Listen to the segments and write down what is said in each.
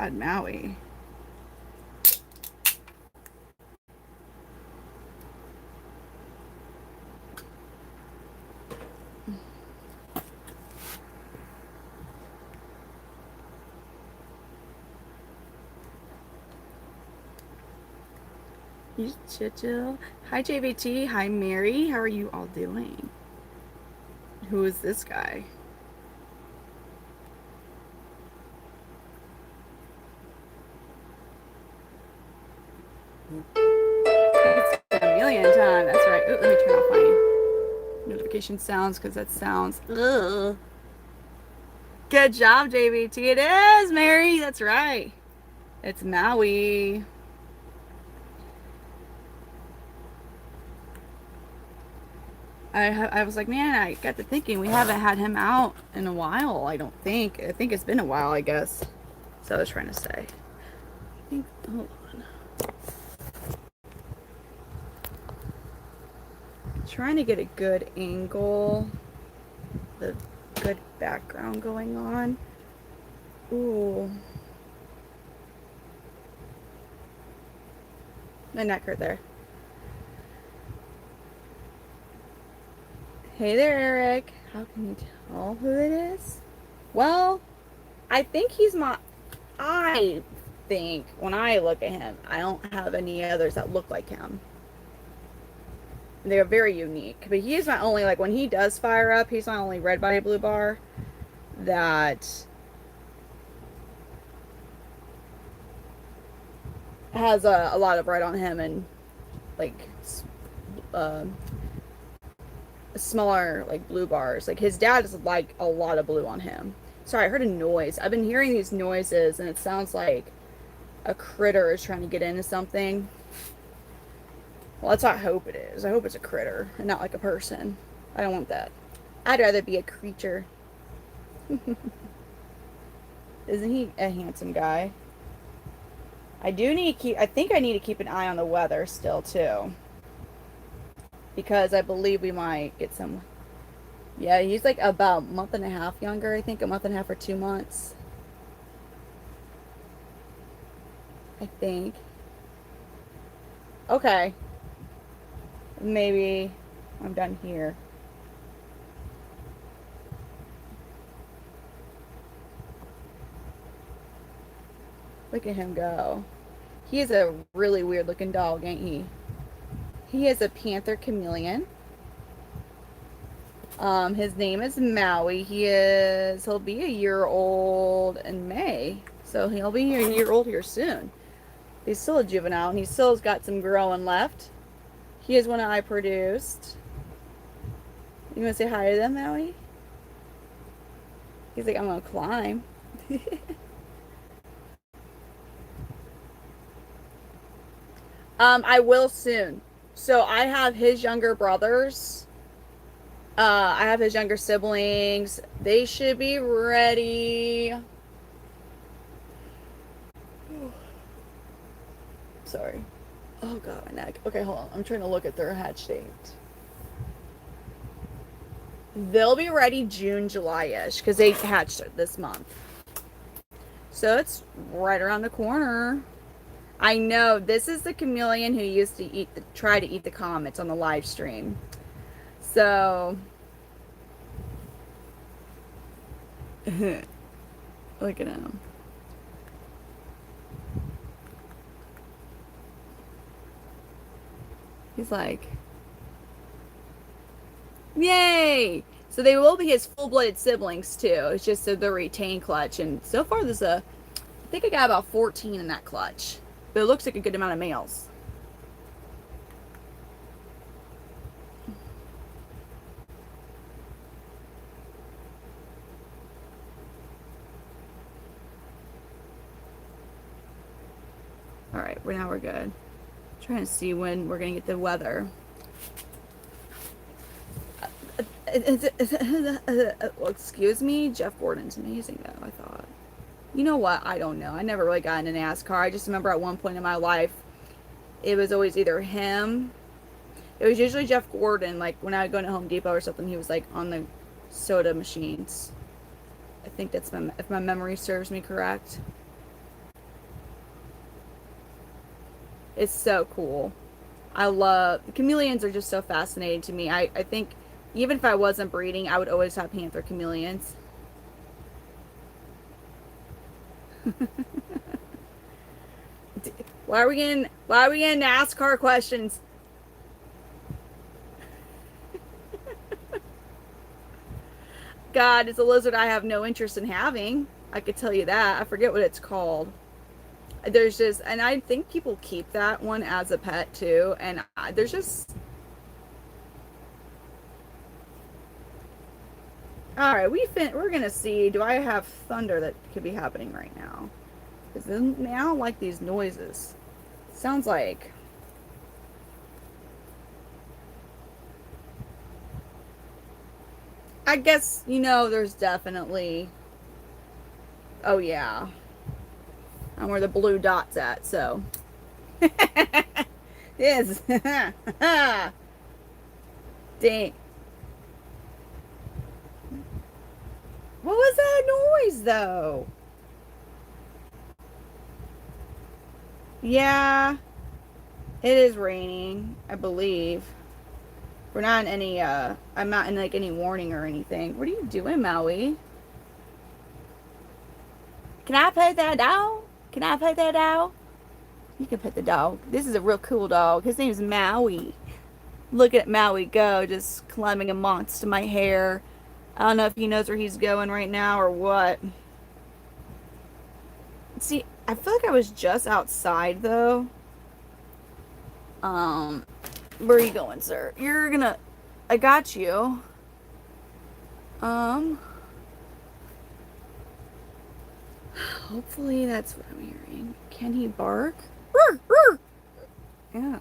God, Maui. He's chill. Hi, JVT. Hi, Mary. How are you all doing? Who is this guy? It's chameleon time. That's right. Ooh, let me turn off my notification sounds because that sounds. Ugh. Good job, JVT. It is, Mary. That's right. It's Maui. I was like, man, I got to thinking we haven't had him out in a while. I don't think. I think it's been a while, I guess. So I was trying to say. I think, hold on. Trying to get a good angle. The good background going on. Ooh. My neck hurt there. Hey there, Eric. How can you tell who it is? Well, I think he's my. I think when I look at him, I don't have any others that look like him. They're very unique. But he is my only, like, when he does fire up, he's my only red body blue bar that has a lot of red on him and, like, smaller, like, blue bars. Like, his dad is, like, a lot of blue on him. Sorry, I heard a noise. I've been hearing these noises, and it sounds like a critter is trying to get into something. Well, that's what I hope it is. I hope it's a critter and not like a person. I don't want that. I'd rather be a creature. Isn't he a handsome guy? I think I need to keep an eye on the weather still, too. Because I believe we might get some. Yeah, he's like about a month and a half younger, I think. A month and a half or 2 months. I think. Okay. Maybe I'm done here. Look at him go. He is a really weird looking dog, ain't he? He is a Panther Chameleon. His name is Maui. He'll be a year old in May. So he'll be a year old here soon. He's still a juvenile and he still's got some growing left. He is one I produced. You want to say hi to them, Maui? He's like, I'm going to climb. I will soon. So I have his younger brothers. I have his younger siblings. They should be ready. Sorry. Oh god, my neck. Okay, hold on. I'm trying to look at their hatch date. They'll be ready June, July-ish, because they hatched this month. So it's right around the corner. I know, this is the chameleon who used to try to eat the comets on the live stream. So, look at him. He's like, yay! So they will be his full-blooded siblings too. It's just the retained clutch. And so far I think I got about 14 in that clutch. But it looks like a good amount of males. Alright, now we're good. I'm trying to see when we're going to get the weather. Well, excuse me? Jeff Gordon's amazing, though, I thought. You know what? I don't know. I never really got into NASCAR. I just remember at one point in my life, it was always either him. It was usually Jeff Gordon. Like, when I would go to Home Depot or something, he was, like, on the soda machines. I think that's if my memory serves me correct. It's so cool. I love chameleons are just so fascinating to me. I think even if I wasn't breeding, I would always have panther chameleons. Why are we getting NASCAR questions? God, it's a lizard I have no interest in having. I could tell you that. I forget what it's called. There's just, and I think people keep that one as a pet too. And there's just, all right, we're gonna see. Do I have thunder that could be happening right now? Because then I don't like these noises. Sounds like, I guess, there's definitely, oh yeah, I'm where the blue dot's at, so. Yes. Dang. What was that noise, though? Yeah, it is raining, I believe. We're not in any, I'm not in, like, any warning or anything. What are you doing, Maui? Can I pet that dog? Can I pet that dog? You can pet the dog. This is a real cool dog. His name's Maui. Look at Maui go, just climbing amongst my hair. I don't know if he knows where he's going right now or what. See, I feel like I was just outside though. Um, where are you going, sir? I got you. Um, hopefully that's what I'm hearing. Can he bark? Rrr, rrr. Yeah.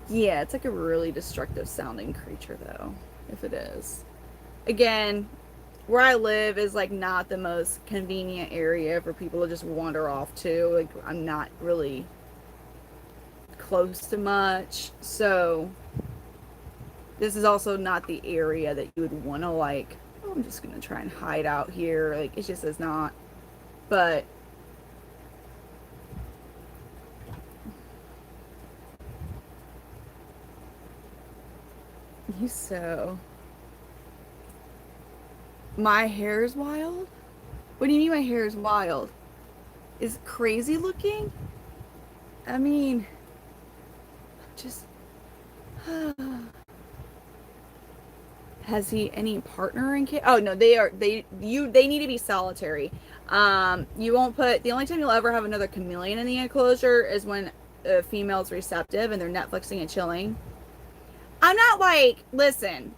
Yeah, it's like a really destructive sounding creature though, if it is. Again, where I live is like not the most convenient area for people to just wander off to. Like I'm not really close to much. So this is also not the area that you would want to like, oh, I'm just going to try and hide out here. Like it just is not. But you so my hair is wild? What do you mean my hair is wild? Is it crazy looking? I mean, just has he any partner in kid? Oh no, they need to be solitary. You won't put the only time you'll ever have another chameleon in the enclosure is when a female's receptive and they're Netflixing and chilling. I'm not like, listen,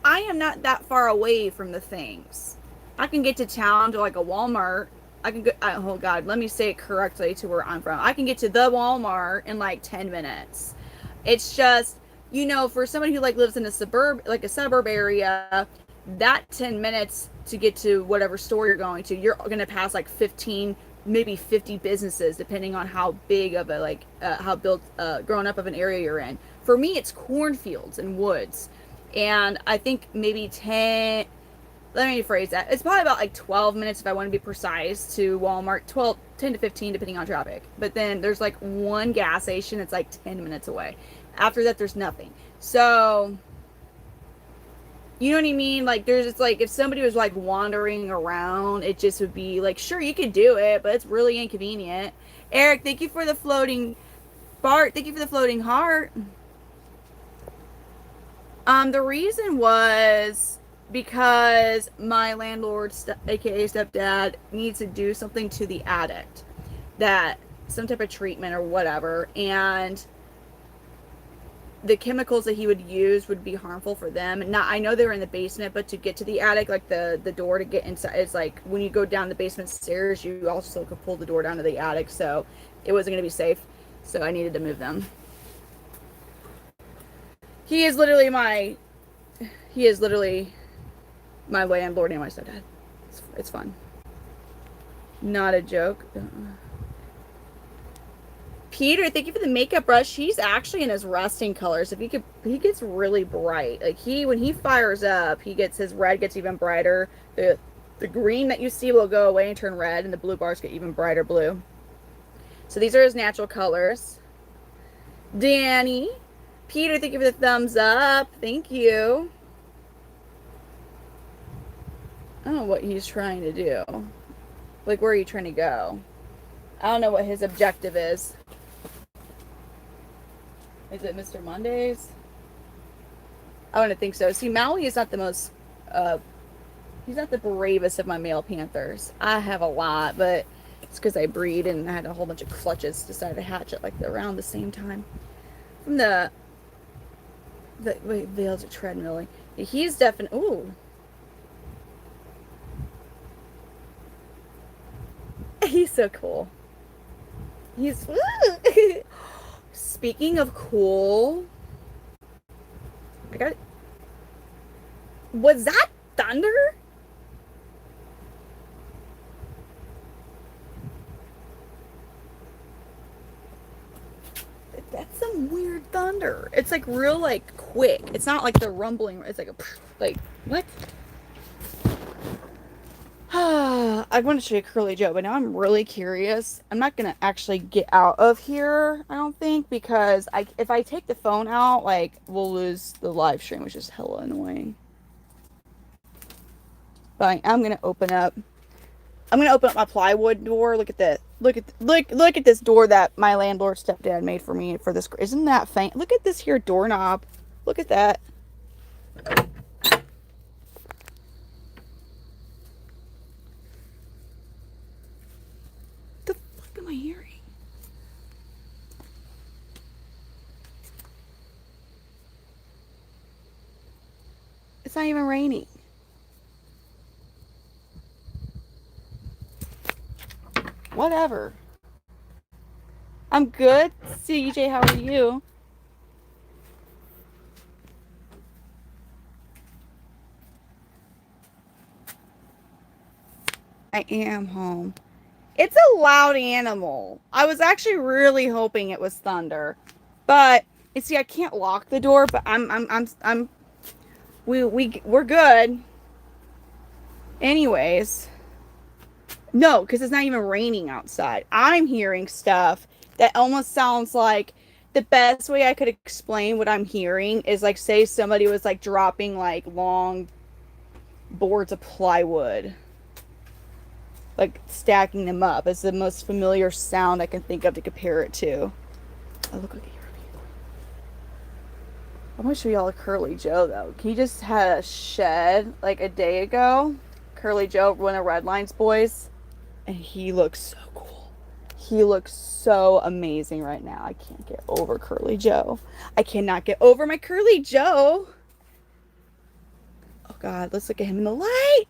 I am not that far away from the things. I can get to town to like a Walmart. I can go, oh God, let me say it correctly to where I'm from. I can get to the Walmart in like 10 minutes. It's just, for somebody who like lives in a suburb area, that 10 minutes to get to whatever store you're going to pass like 15, maybe 50 businesses, depending on how big of a, like, how built, grown up of an area you're in. For me, it's cornfields and woods. And I think maybe 10, let me rephrase that. It's probably about like 12 minutes if I want to be precise to Walmart, 10 to 15 depending on traffic. But then there's like one gas station that's like 10 minutes away. After that, there's nothing. So, you know what I mean? Like it's like if somebody was like wandering around, it just would be like, sure, you could do it, but it's really inconvenient. Eric, thank you for the floating, Bart, thank you for the floating heart. The reason was because my landlord, aka stepdad, needs to do something to the attic, that some type of treatment or whatever, and the chemicals that he would use would be harmful for them. Not, I know they were in the basement, but to get to the attic, like the door to get inside is like when you go down the basement stairs, you also could pull the door down to the attic, so it wasn't going to be safe. So I needed to move them. He is literally my landlord and my stepdad. It's fun. Not a joke. Peter, thank you for the makeup brush. He's actually in his resting colors. If he gets really bright. Like when he fires up, his red gets even brighter. The green that you see will go away and turn red, and the blue bars get even brighter blue. So these are his natural colors. Danny, Peter, thank you for the thumbs up. Thank you. I don't know what he's trying to do. Like, where are you trying to go? I don't know what his objective is. Is it Mr. Mondays? I wouldn't think so. See, Maui is not the most, he's not the bravest of my male panthers. I have a lot, but it's because I breed and I had a whole bunch of clutches. Decided to hatch it like around the same time. From wait, Vale's a treadmill. He's definitely, ooh. He's so cool. He's, speaking of cool, I got it. Was that thunder? That's some weird thunder. It's like real, like quick. It's not like the rumbling. It's like like what? I want to show you Curly Joe, but now I'm really curious. I'm not gonna actually get out of here, I don't think, because if I take the phone out, like we'll lose the live stream, which is hella annoying. But I'm gonna open up. I'm gonna open up my plywood door. Look at that. Look at this door that my landlord stepdad made for me for this. Isn't that faint? Look at this here doorknob. Look at that. The fuck am I hearing? It's not even raining. Whatever. I'm good. CJ, how are you? I am home. It's a loud animal. I was actually really hoping it was thunder. But you see, I can't lock the door, but we're good. Anyways. No, because it's not even raining outside. I'm hearing stuff that almost sounds like the best way I could explain what I'm hearing is like, say somebody was like dropping like long boards of plywood, like stacking them up. It's the most familiar sound I can think of to compare it to. I look like a I'm gonna show y'all a Curly Joe though. He just had a shed like a day ago. Curly Joe, one of Redline's boys. And he looks so cool. He looks so amazing right now. I can't get over Curly Joe. I cannot get over my Curly Joe. Oh God, let's look at him in the light.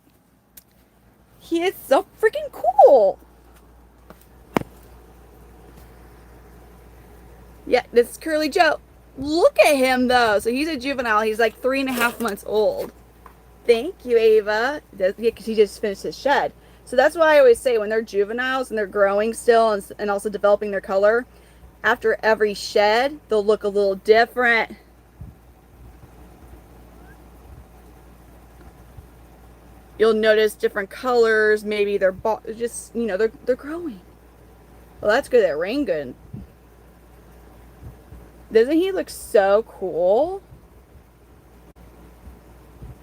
He is so freaking cool. Yeah, this is Curly Joe. Look at him though. So he's a juvenile. He's like 3.5 months old. Thank you, Ava. Yeah, because he just finished his shed. So that's why I always say when they're juveniles and they're growing still and also developing their color, after every shed, they'll look a little different. You'll notice different colors. Maybe they're just, you know, they're growing. Well, that's good. That rain good. Doesn't he look so cool?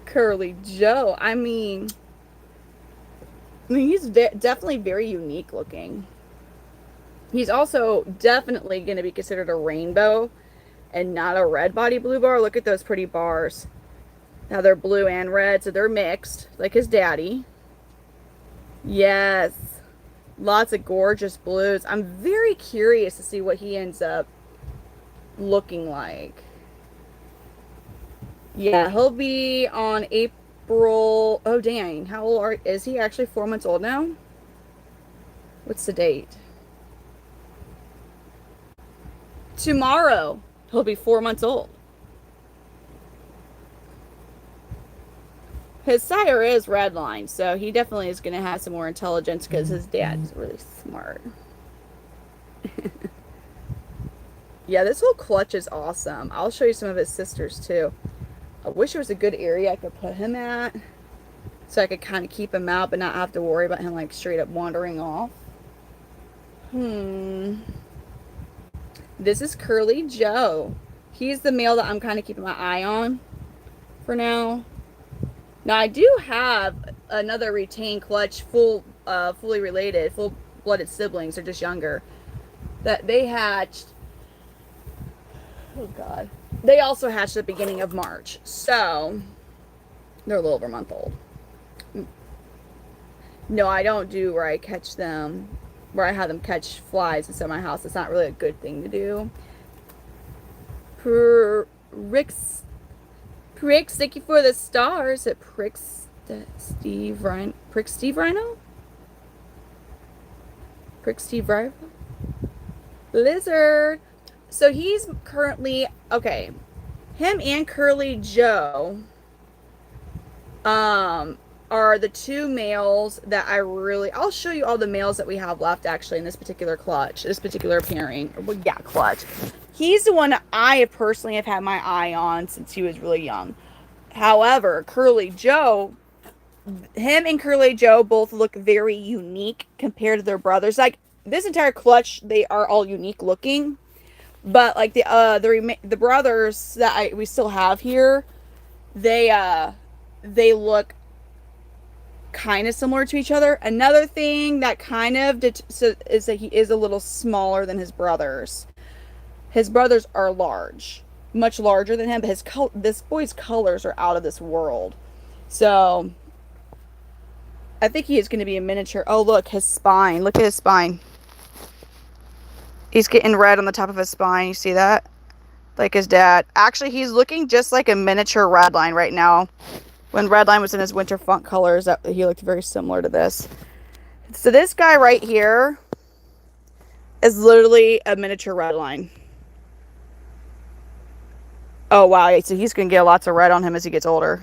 Curly Joe. I mean he's definitely very unique looking. He's also definitely going to be considered a rainbow and not a red body blue bar. Look at those pretty bars. Now they're blue and red, so they're mixed, like his daddy. Yes. Lots of gorgeous blues. I'm very curious to see what he ends up looking like. Yeah, he'll be on April. Oh dang, how old is he? Actually 4 months old now? What's the date? Tomorrow he'll be 4 months old. His sire is Redline, so he definitely is going to have some more intelligence because his dad's really smart. Yeah, this whole clutch is awesome. I'll show you some of his sisters too. I wish there was a good area I could put him at so I could kind of keep him out but not have to worry about him like straight up wandering off. This is Curly Joe. He's the male that I'm kind of keeping my eye on for now. Now I do have another retained clutch, fully related, full-blooded siblings. They're just younger. That they hatched. Oh God. They also hatched at the beginning of March, so they're a little over a month old. No, I don't do where I catch them, where I have them catch flies inside my house. It's not really a good thing to do. Pricks, thank you for the stars. It Pricks Steve Rhino. Prick Steve Rhino? Prick Steve Rhino? Lizard. So he's currently, okay, him and Curly Joe are the two males that I'll show you all the males that we have left actually in this particular clutch, this particular pairing. Well, yeah, clutch. He's the one I personally have had my eye on since he was really young. However, Curly Joe, him and Curly Joe both look very unique compared to their brothers. Like this entire clutch, they are all unique looking. But like the brothers that we still have here, they look kind of similar to each other. Another thing that kind of is that he is a little smaller than his brothers. His brothers are large, much larger than him, but this boy's colors are out of this world. So I think he is going to be a miniature. Oh, look, his spine. Look at his spine. He's getting red on the top of his spine. You see that? Like his dad. Actually, he's looking just like a miniature Redline right now. When Redline was in his winter funk colors, he looked very similar to this. So this guy right here is literally a miniature Redline. Oh, wow. So he's going to get lots of red on him as he gets older.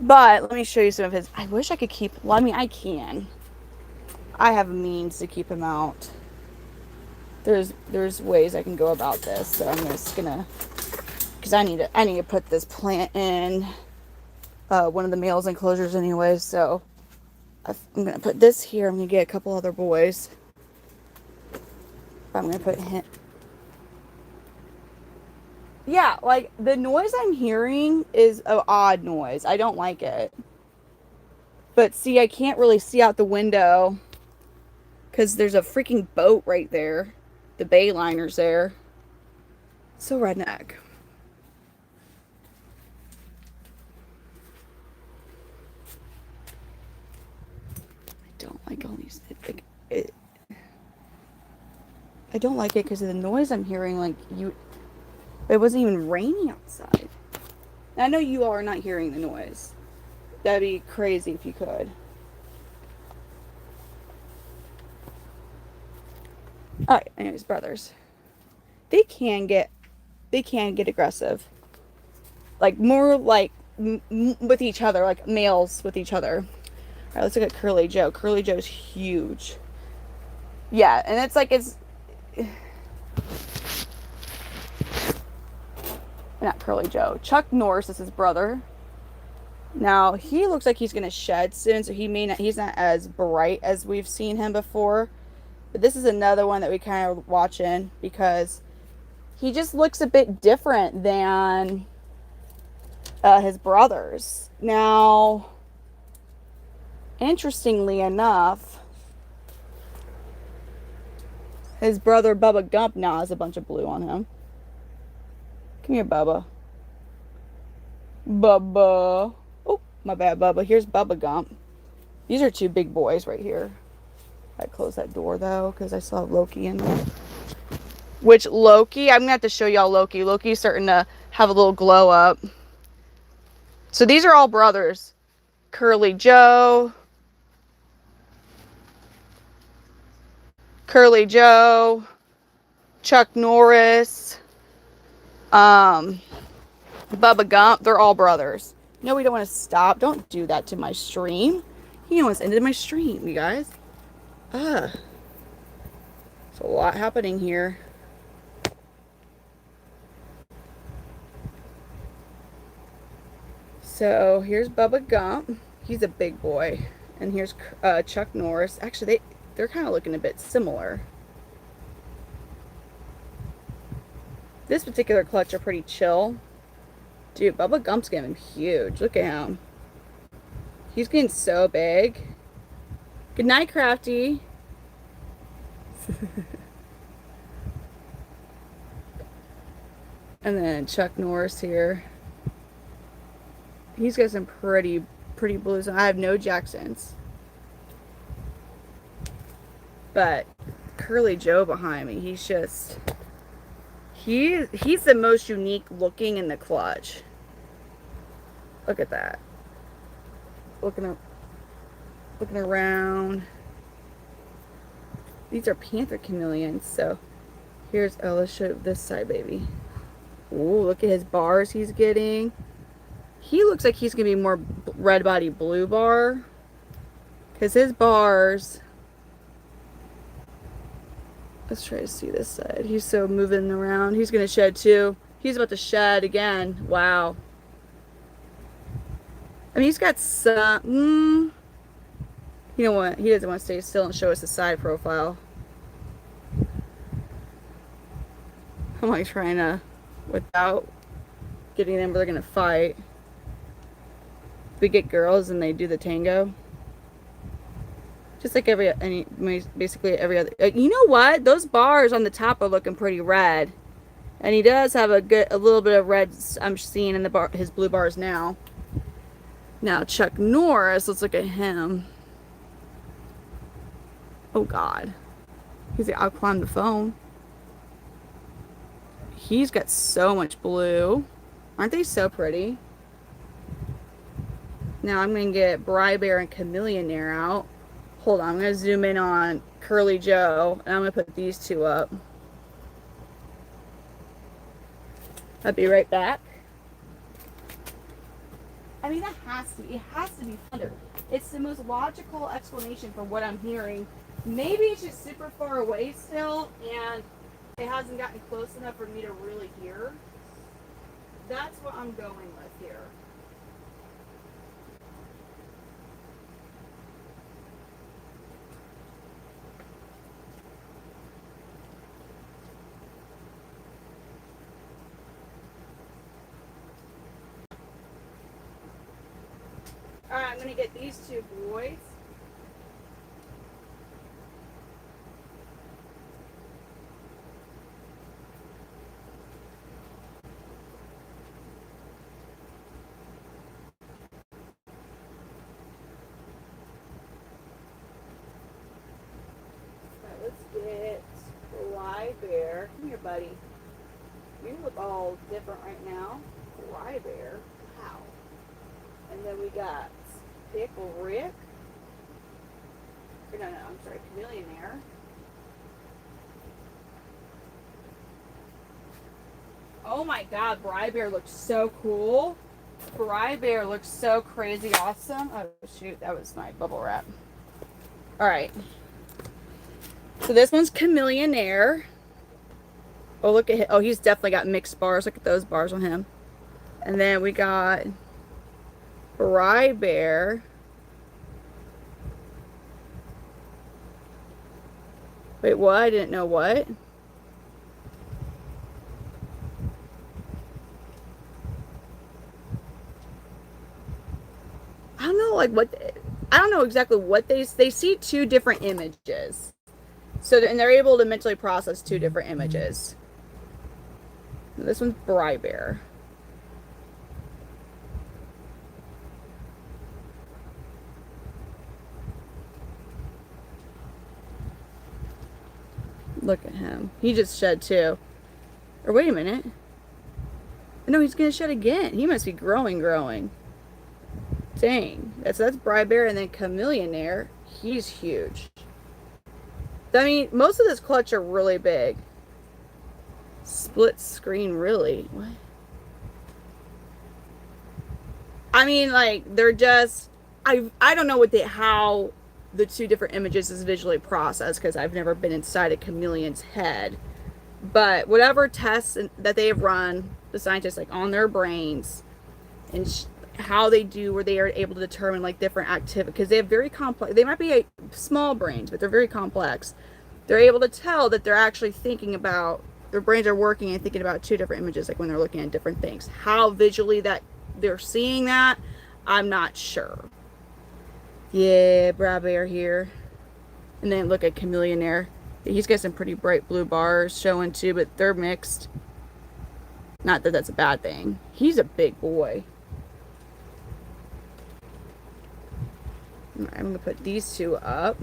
But let me show you some of his. I wish I could keep. Well, I mean, I can. I have means to keep him out. There's ways I can go about this. So I'm just gonna, because I need to put this plant in one of the male's enclosures anyway. So I'm gonna put this here. I'm gonna get a couple other boys. I'm gonna put him. Yeah, like the noise I'm hearing is an odd noise. I don't like it. But see, I can't really see out the window because there's a freaking boat right there. The bay liner's there. So redneck. I don't like all these. I don't like it because of the noise I'm hearing. Like it wasn't even raining outside. I know you all are not hearing the noise. That'd be crazy if you could. Alright, anyways, brothers. They can get aggressive. Like more like with each other, like males with each other. Alright, let's look at Curly Joe. Curly Joe's huge. Yeah, and it's like not Curly Joe. Chuck Norris is his brother. Now, he looks like he's going to shed soon, so he's not as bright as we've seen him before. But this is another one that we kind of watching because he just looks a bit different than his brothers. Now, interestingly enough, his brother Bubba Gump now has a bunch of blue on him. Come here, Bubba. Bubba. Oh, my bad, Bubba. Here's Bubba Gump. These are two big boys right here. I closed that door, though, because I saw Loki in there. Which Loki, I'm going to have to show y'all Loki. Loki's starting to have a little glow up. So these are all brothers. Curly Joe. Curly Joe. Chuck Norris. Bubba Gump. They're all brothers. No, we don't want to stop. Don't do that to my stream. He almost ended my stream, you guys. A lot happening here. So here's Bubba Gump. He's a big boy. And here's Chuck Norris. Actually, they're kind of looking a bit similar. This particular clutch are pretty chill. Dude, Bubba Gump's getting huge. Look at him. He's getting so big. Good night, Crafty. And then Chuck Norris here. He's got some pretty blues. I have no Jacksons. But Curly Joe behind me, he's just... He's the most unique looking in the clutch. Look at that. Looking around. These are Panther Chameleons. So here's, oh, let's show this side, baby. Ooh, look at his bars he's getting. He looks like he's gonna be more red body blue bar, because his bars. Let's try to see this side. He's so moving around. He's gonna shed too. He's about to shed again. Wow. I mean, he's got some. You know what? He doesn't want to stay still and show us the side profile. I'm like trying to, without getting them, they're gonna fight. We get girls and they do the tango. Just like basically every other. You know what? Those bars on the top are looking pretty red, and he does have a little bit of red. I'm seeing in the his blue bars now. Now Chuck Norris. Let's look at him. Oh God, he's like, I'll climb the phone. He's got so much blue. Aren't they so pretty? Now I'm gonna get Bri Bear and Chameleon out. Hold on, I'm going to zoom in on Curly Joe, and I'm going to put these two up. I'll be right back. I mean, it has to be thunder. It's the most logical explanation for what I'm hearing. Maybe it's just super far away still, and it hasn't gotten close enough for me to really hear. That's what I'm going with here. Alright, I'm going to get these two boys. Let's get Bri Bear. Come here, buddy. You look all different right now. Bri Bear. Wow. And then we got Pickle Rick. No, I'm sorry, Chameleon there. Oh my God, Bri Bear looks so cool. Bri Bear looks so crazy awesome. Oh shoot, that was my bubble wrap. Alright. So this one's Chameleon. Oh, look at him. Oh, he's definitely got mixed bars. Look at those bars on him. And then we got Bri Bear. Wait, what? I didn't know what. I don't know, like what. I don't know exactly what they see two different images. So, and they're able to mentally process two different images. This one's Bri Bear. Look at him. He just shed too. Or wait a minute. No, he's gonna shed again. He must be growing. Dang. That's Bri Bear, and then Chameleon. He's huge. I mean, most of this clutch are really big. Split screen, really? What? I mean, like, they're just... I don't know what how the two different images is visually processed because I've never been inside a chameleon's head. But whatever tests that they have run, the scientists like on their brains and how they do, where they are able to determine like different activity, because they have very complex. They might be a small brains, but they're very complex. They're able to tell that they're actually thinking about, their brains are working and thinking about two different images, like when they're looking at different things. How visually that they're seeing that, I'm not sure. Yeah, Bra Bear here. And then look at Chameleon there. He's got some pretty bright blue bars showing too, but they're mixed. Not that that's a bad thing. He's a big boy. I'm going to put these two up.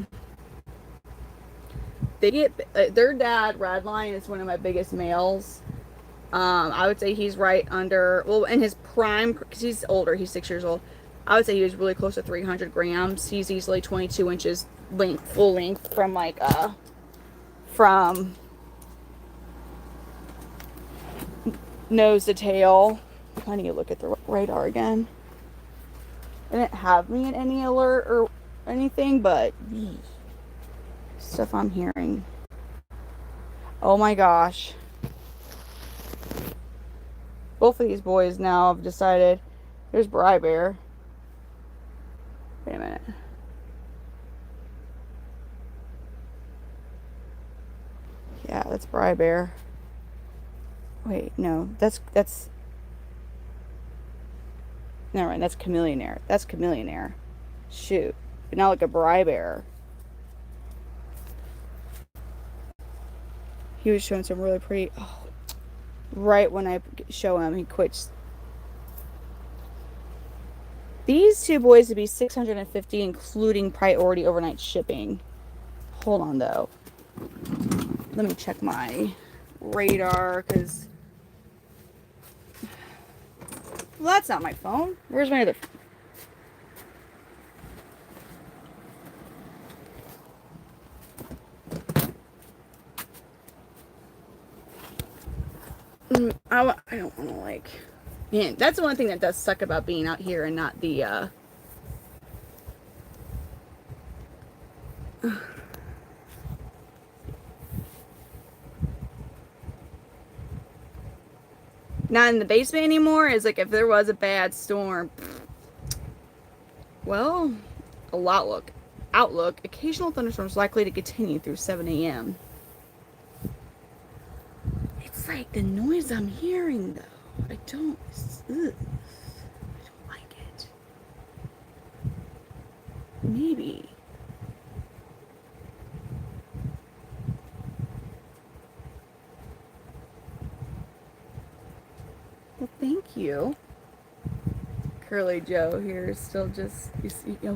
They get, their dad, Radline, is one of my biggest males. I would say he's right under, well, in his prime, because he's older, he's 6 years old. I would say he was really close to 300 grams. He's easily 22 inches length, full length, from like, from nose to tail. I need to look at the radar again. I didn't have me in any alert or anything, but stuff I'm hearing. Oh my gosh. Both of these boys now have decided. There's Bri Bear. Wait a minute. Yeah, that's Bri Bear. Wait, no, that's never mind, that's Chameleonaire. That's Chameleonaire. Shoot. But now look at Bri Bear. He was showing some really pretty, oh, right when I show him, he quits. These two boys would be 650, including priority overnight shipping. Hold on though. Let me check my radar, because, well, that's not my phone. Where's my other phone? I don't want to, like, man, that's the one thing that does suck about being out here and not the not in the basement anymore, is like if there was a bad storm, well, outlook, occasional thunderstorms likely to continue through 7 a.m. It's like the noise I'm hearing though. I don't like it. Maybe. Well, thank you. Curly Joe here is still just, he's a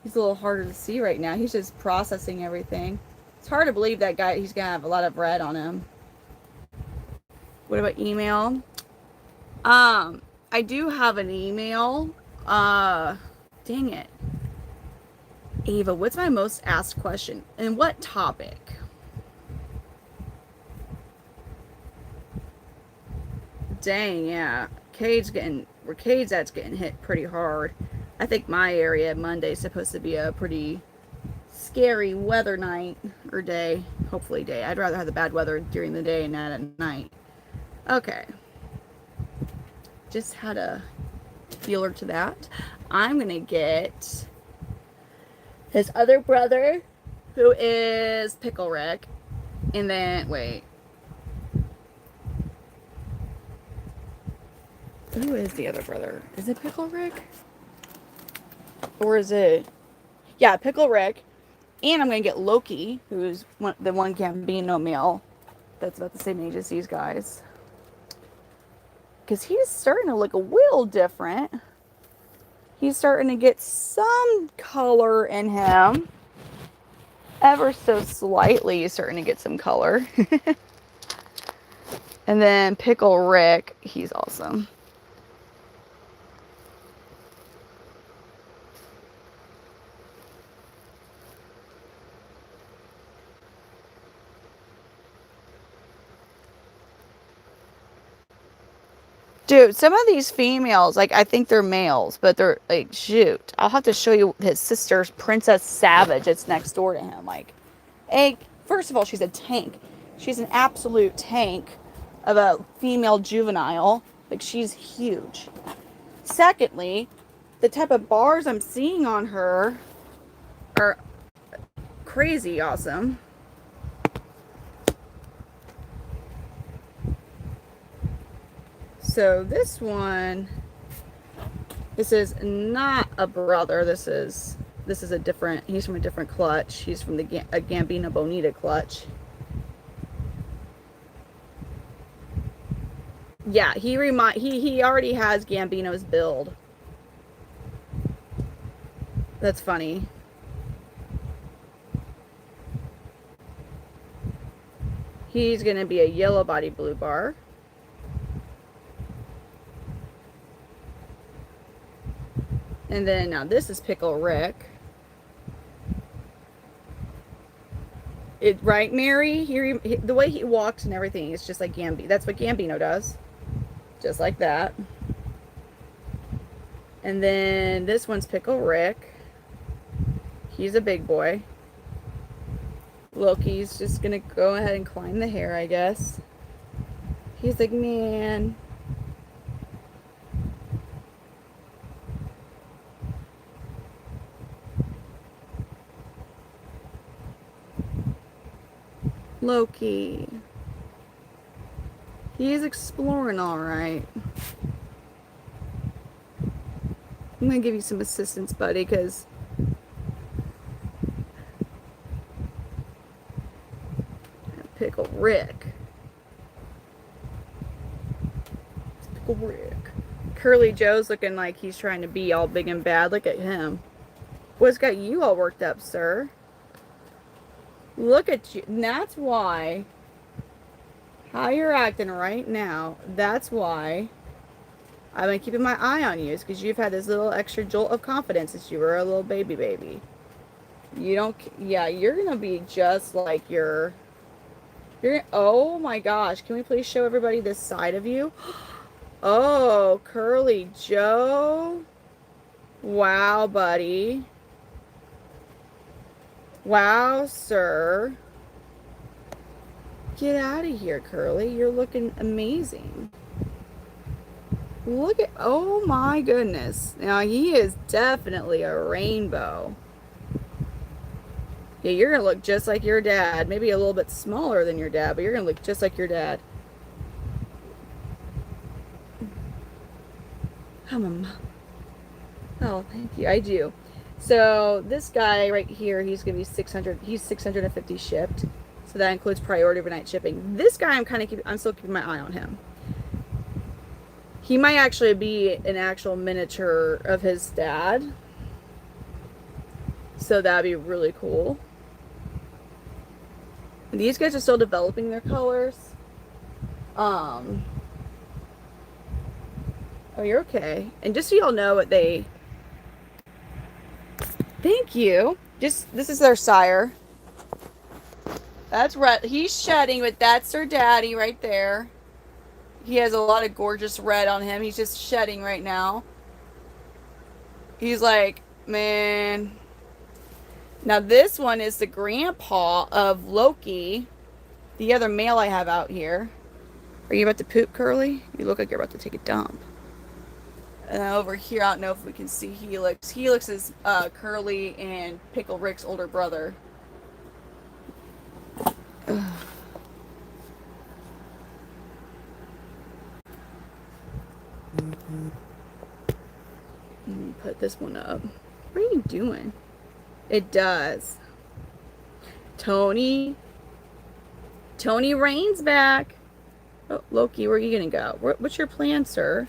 little harder to see right now. He's just processing everything. It's hard to believe that guy, he's gonna have a lot of red on him. What about email? I do have an email. Dang it. Ava, what's my most asked question? And what topic? Dang, yeah. Cade's that's getting hit pretty hard. I think my area Monday's supposed to be a pretty scary weather night or day. Hopefully day. I'd rather have the bad weather during the day and not at night. Okay. Just had a feeler to that. I'm gonna get his other brother, who is Pickle Rick. And then, wait. Who is the other brother? Is it Pickle Rick? Or is it... Yeah, Pickle Rick. And I'm going to get Loki, who's the one Gambino male that's about the same age as these guys. Because he's starting to look a little different. He's starting to get some color in him. Ever so slightly, he's starting to get some color. And then Pickle Rick, he's awesome. Dude, some of these females, like, I think they're males, but they're like, shoot. I'll have to show you his sister's Princess Savage. It's next door to him. Like, first of all, she's a tank. She's an absolute tank of a female juvenile. Like, she's huge. Secondly, the type of bars I'm seeing on her are crazy awesome. So this one, this is not a brother. This is a different, he's from a different clutch. He's from the Gambino Bonita clutch. Yeah, he already has Gambino's build. That's funny. He's going to be a yellow body blue bar. And then now this is Pickle Rick. Right, Mary? The way he walks and everything is just like Gambino. That's what Gambino does. Just like that. And then this one's Pickle Rick. He's a big boy. Loki's just gonna go ahead and climb the hair, I guess. He's like, man. Loki. He's exploring all right. I'm gonna give you some assistance, buddy, because Pickle Rick. Pickle Rick. Curly Joe's looking like he's trying to be all big and bad. Look at him. What's got you all worked up, sir? Look at you. And that's why. How you're acting right now. That's why I've been keeping my eye on you. Is because you've had this little extra jolt of confidence since you were a little baby. You don't. Yeah, you're gonna be just like your. Oh my gosh. Can we please show everybody this side of you? Oh, Curly Joe. Wow, buddy. Wow, sir. Get out of here, Curly. You're looking amazing. Look at, oh my goodness. Now, he is definitely a rainbow. Yeah, you're going to look just like your dad. Maybe a little bit smaller than your dad, but you're going to look just like your dad. Oh, thank you. I do. So this guy right here, he's going to be 600. He's 650 shipped. So that includes priority overnight shipping. This guy, I'm still keeping my eye on him. He might actually be an actual miniature of his dad. So that'd be really cool. And these guys are still developing their colors. Oh, you're okay. And just so y'all know what they... Thank you. This is their sire. That's red. He's shedding, but that's their daddy right there. He has a lot of gorgeous red on him. He's just shedding right now. He's like, man. Now this one is the grandpa of Loki, the other male I have out here. Are you about to poop, Curly? You look like you're about to take a dump. And over here, I don't know if we can see Helix. Helix is Curly and Pickle Rick's older brother. Ugh. Let me put this one up. What are you doing? It does. Tony Rain's back. Oh, Loki, where are you gonna go? What's your plan, sir?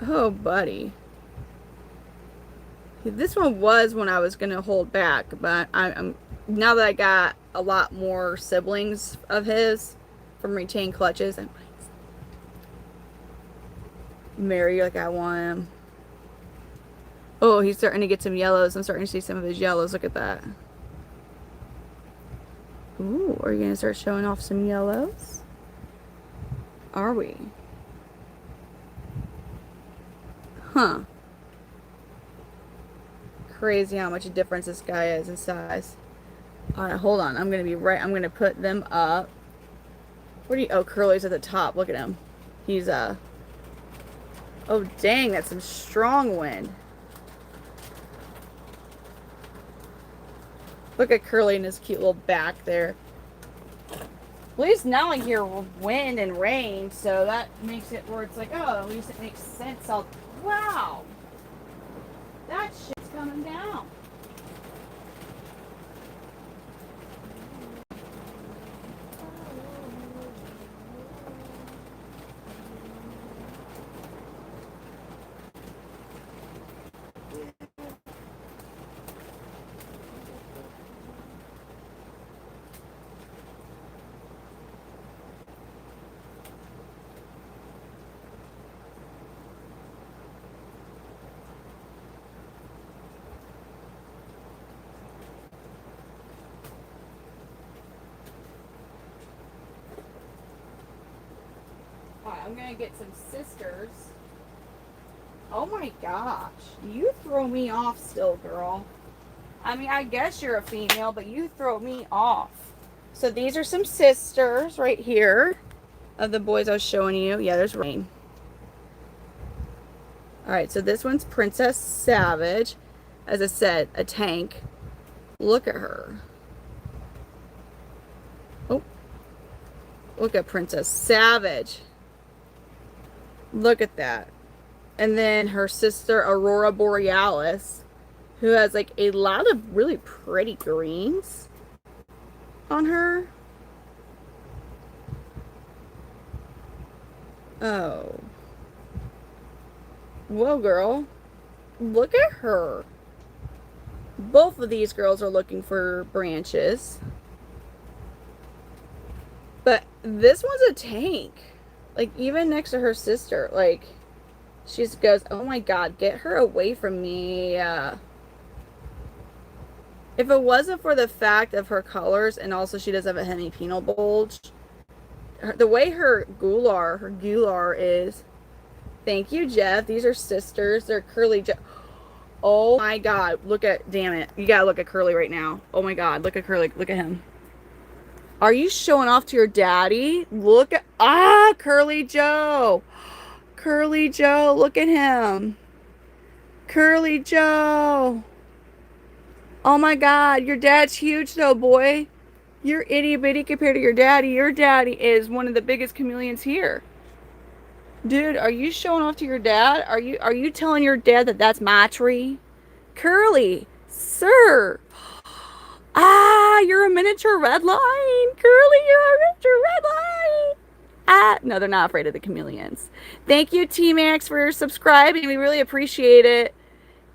Oh, buddy. This one was when I was gonna hold back, but I'm now that I got a lot more siblings of his from retained clutches. I'm Mary, like I want him. Oh, he's starting to get some yellows. I'm starting to see some of his yellows. Look at that. Ooh, are you gonna start showing off some yellows? Are we? Huh. Crazy how much a difference this guy is in size. Alright, hold on. I'm gonna put them up. Where do you, oh, Curly's at the top. Look at him. He's, oh, dang, that's some strong wind. Look at Curly and his cute little back there. At least now I hear wind and rain, so that makes it where it's like, oh, at least it makes sense. Wow, that shit's coming down. Alright, I'm gonna get some sisters. Oh my gosh, you throw me off still, girl. I mean, I guess you're a female, but you throw me off. So these are some sisters right here of the boys I was showing you. Yeah, there's rain. Alright, so this one's Princess Savage. As I said, a tank. Look at her. Oh, look at Princess Savage. Look at that. And then her sister, Aurora Borealis, who has like a lot of really pretty greens on her. Oh. Whoa, girl. Look at her. Both of these girls are looking for branches. But this one's a tank. Like, even next to her sister. Like, she just goes, oh my god, get her away from me. If it wasn't for the fact of her colors, and also she does have a hemipenal bulge, the way her gular is. Thank you, Jeff. These are sisters. They're Curly. Oh my god. Look at, damn it. You gotta look at Curly right now. Oh my god. Look at Curly. Look at him. Are you showing off to your daddy? Look at, Curly Joe. Curly Joe. Look at him. Curly Joe. Oh my god. Your dad's huge though, boy. You're itty bitty compared to your daddy. Your daddy is one of the biggest chameleons here. Dude, are you showing off to your dad? Are you telling your dad that that's my tree? Curly, sir. You're a miniature red line. Curly, you're a miniature red line. No, they're not afraid of the chameleons. Thank you, T-Max, for subscribing. We really appreciate it.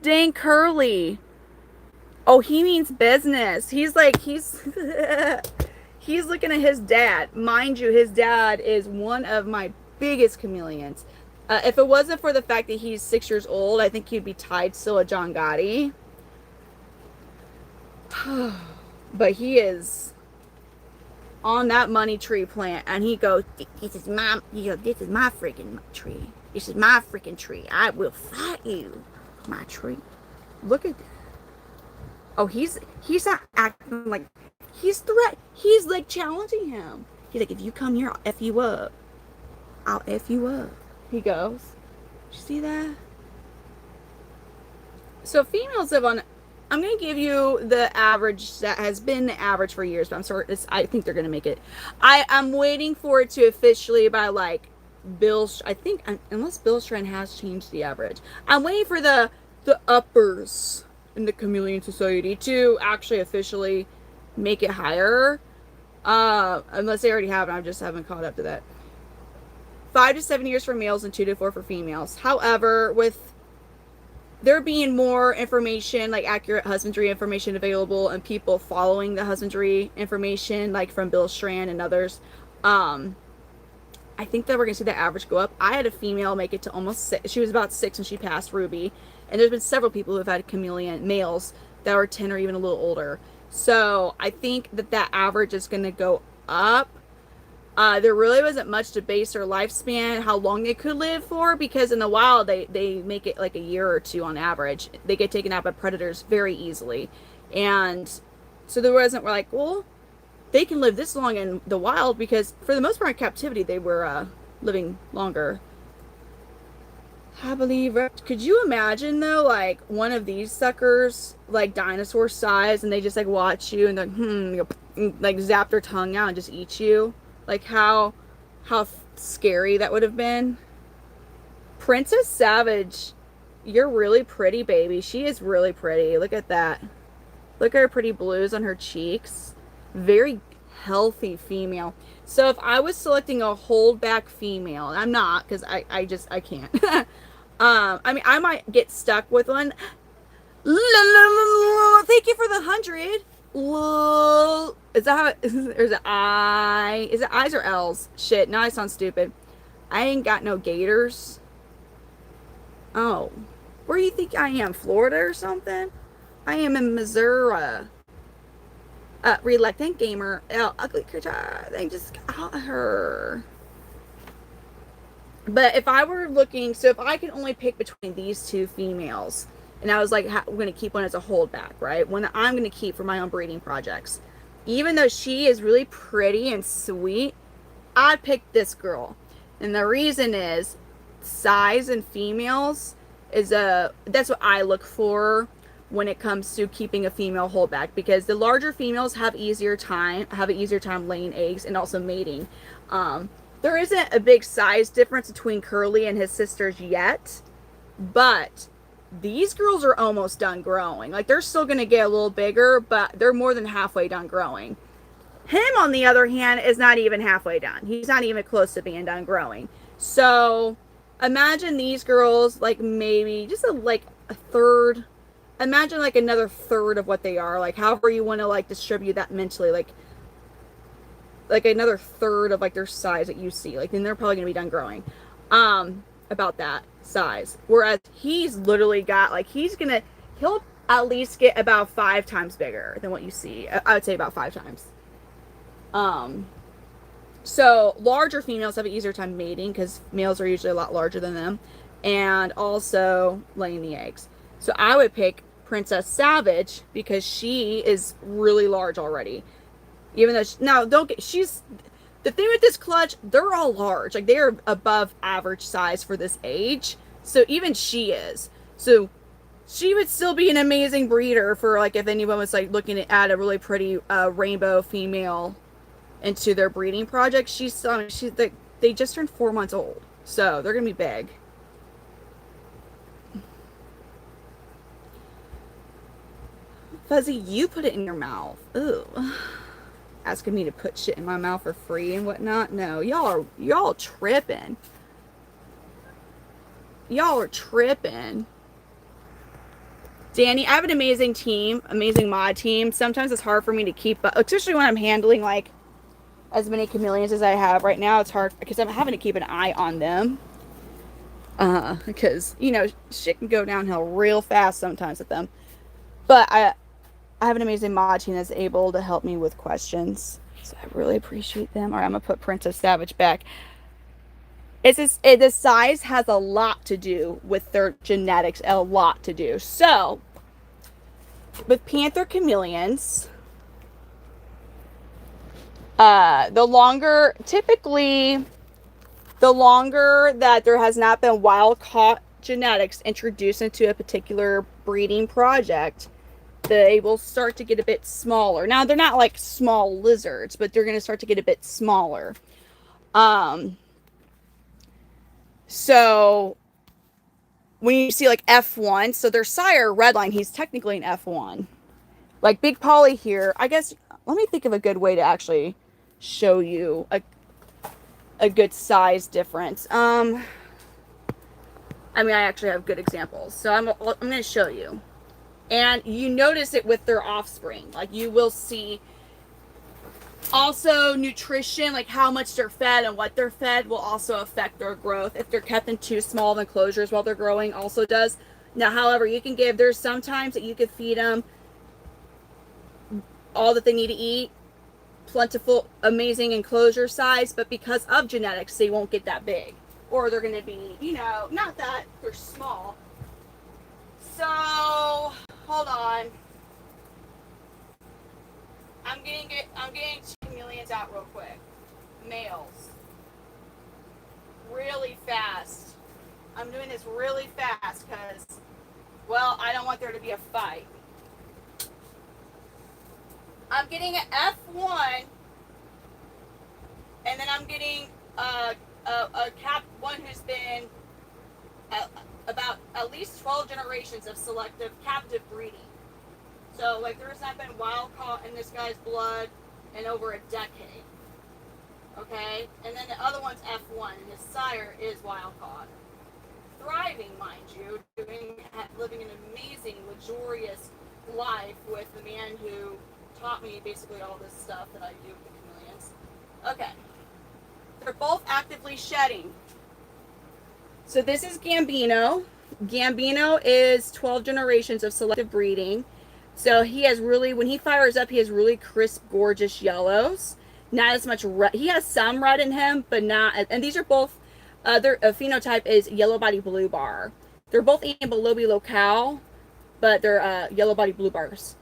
Dang, Curly. Oh, he means business. He's he's looking at his dad. Mind you, his dad is one of my biggest chameleons. If it wasn't for the fact that he's 6 years old, I think he'd be tied still to John Gotti. But he is on that money tree plant, and he goes, this is my freaking tree. This is my freaking tree. I will fight you, my tree. Look at that. Oh, he's not acting like he's like challenging him. He's like, if you come here, I'll F you up. I'll F you up. He goes. Did you see that? So females live on, I'm going to give you the average that has been the average for years, but I'm sorry, I think they're going to make it. I'm waiting for it to officially by like I think, unless Bill Strand has changed the average. I'm waiting for the uppers in the Chameleon Society to actually officially make it higher. Unless they already have, and I just haven't caught up to that. 5 to 7 years for males and 2 to 4 for females. However, with there being more information, like accurate husbandry information available, and people following the husbandry information, like from Bill Strand and others, I think that we're going to see the average go up. I had a female make it to almost 6. She was about 6 when she passed Ruby. And there's been several people who have had chameleon males that are 10 or even a little older. So I think that that average is going to go up. There really wasn't much to base their lifespan, how long they could live for, because in the wild they make it like a year or two on average. They get taken out by predators very easily, and so there wasn't, we're like, well, they can live this long in the wild because for the most part in captivity they were living longer. I believe. Could you imagine though, like one of these suckers, like dinosaur size, and they just like watch you and like zap their tongue out and just eat you? Like how scary that would have been. Princess Savage, you're really pretty, baby. She is really pretty. Look at that. Look at her pretty blues on her cheeks. Very healthy female. So if I was selecting a holdback female, I'm not because I can't. I mean, I might get stuck with one. Thank you for the 100. Is that how it is? Or is it I? Is it I's or L's? Shit, now I sound stupid. I ain't got no gators. Oh, where do you think I am? Florida or something? I am in Missouri. Reluctant gamer. Oh, ugly creature. They just got her. But if I were looking, so if I could only pick between these two females, and I was like, we're going to keep one as a holdback, right? One that I'm going to keep for my own breeding projects. Even though she is really pretty and sweet, I picked this girl. And the reason is size in females is that's what I look for when it comes to keeping a female holdback, because the larger females have an easier time laying eggs and also mating. There isn't a big size difference between Curly and his sisters yet, but these girls are almost done growing. Like, they're still going to get a little bigger, but they're more than halfway done growing. Him, on the other hand, is not even halfway done. He's not even close to being done growing. So imagine these girls, like maybe just like a third. Imagine like another third of what they are. Like, however you want to like distribute that mentally. Like another third of like their size that you see. Like, then they're probably going to be done growing. About that size. Whereas he's literally got like, he'll at least get about 5 times bigger than what you see. I would say about 5 times. So larger females have an easier time mating because males are usually a lot larger than them, and also laying the eggs. So I would pick Princess Savage because she is really large already. Even though she's the thing with this clutch, they're all large. Like, they are above average size for this age. So even she is. So she would still be an amazing breeder for like if anyone was like looking to add a really pretty rainbow female into their breeding project. They just turned 4 months old, so they're gonna be big. Fuzzy, you put it in your mouth. Ooh, asking me to put shit in my mouth for free and whatnot. No, y'all tripping. Y'all are tripping. Danny, I have an amazing team, amazing mod team. Sometimes it's hard for me to keep up, especially when I'm handling like as many chameleons as I have right now. It's hard because I'm having to keep an eye on them. Because, you know, shit can go downhill real fast sometimes with them. But I have an amazing mod team that's able to help me with questions. So I really appreciate them. All right, I'm going to put Princess Savage back. The size has a lot to do with their genetics, a lot to do. So, with Panther Chameleons, the longer that there has not been wild caught genetics introduced into a particular breeding project, they will start to get a bit smaller. Now, they're not like small lizards, but they're going to start to get a bit smaller. So when you see like F1, so their sire, Redline, he's technically an F1. Like Big Polly here, I guess, let me think of a good way to actually show you a good size difference. I mean, I actually have good examples. So I'm going to show you. And you notice it with their offspring. Like, you will see also nutrition, like how much they're fed and what they're fed will also affect their growth. If they're kept in too small of enclosures while they're growing, also does. Now, however, there's sometimes that you could feed them all that they need to eat, plentiful, amazing enclosure size, but because of genetics, they won't get that big. Or they're going to be, you know, not that they're small. So, hold on. I'm getting chameleons out real quick. Males. Really fast. I'm doing this really fast because, well, I don't want there to be a fight. I'm getting an F1, and then I'm getting a cap one who's been about at least 12 generations of selective captive breeding. So, like, there's not been wild caught in this guy's blood in over a decade. Okay? And then the other one's F1, and his sire is wild caught. Thriving, mind you, living an amazing, luxurious life with the man who taught me basically all this stuff that I do with the chameleons. Okay. They're both actively shedding. So this is Gambino. Gambino is 12 generations of selective breeding. So he has really, when he fires up, he has really crisp, gorgeous yellows. Not as much red. He has some red in him, but not. And these are both, their phenotype is yellow body blue bar. They're both ambilobi locale, but they're yellow body blue bars.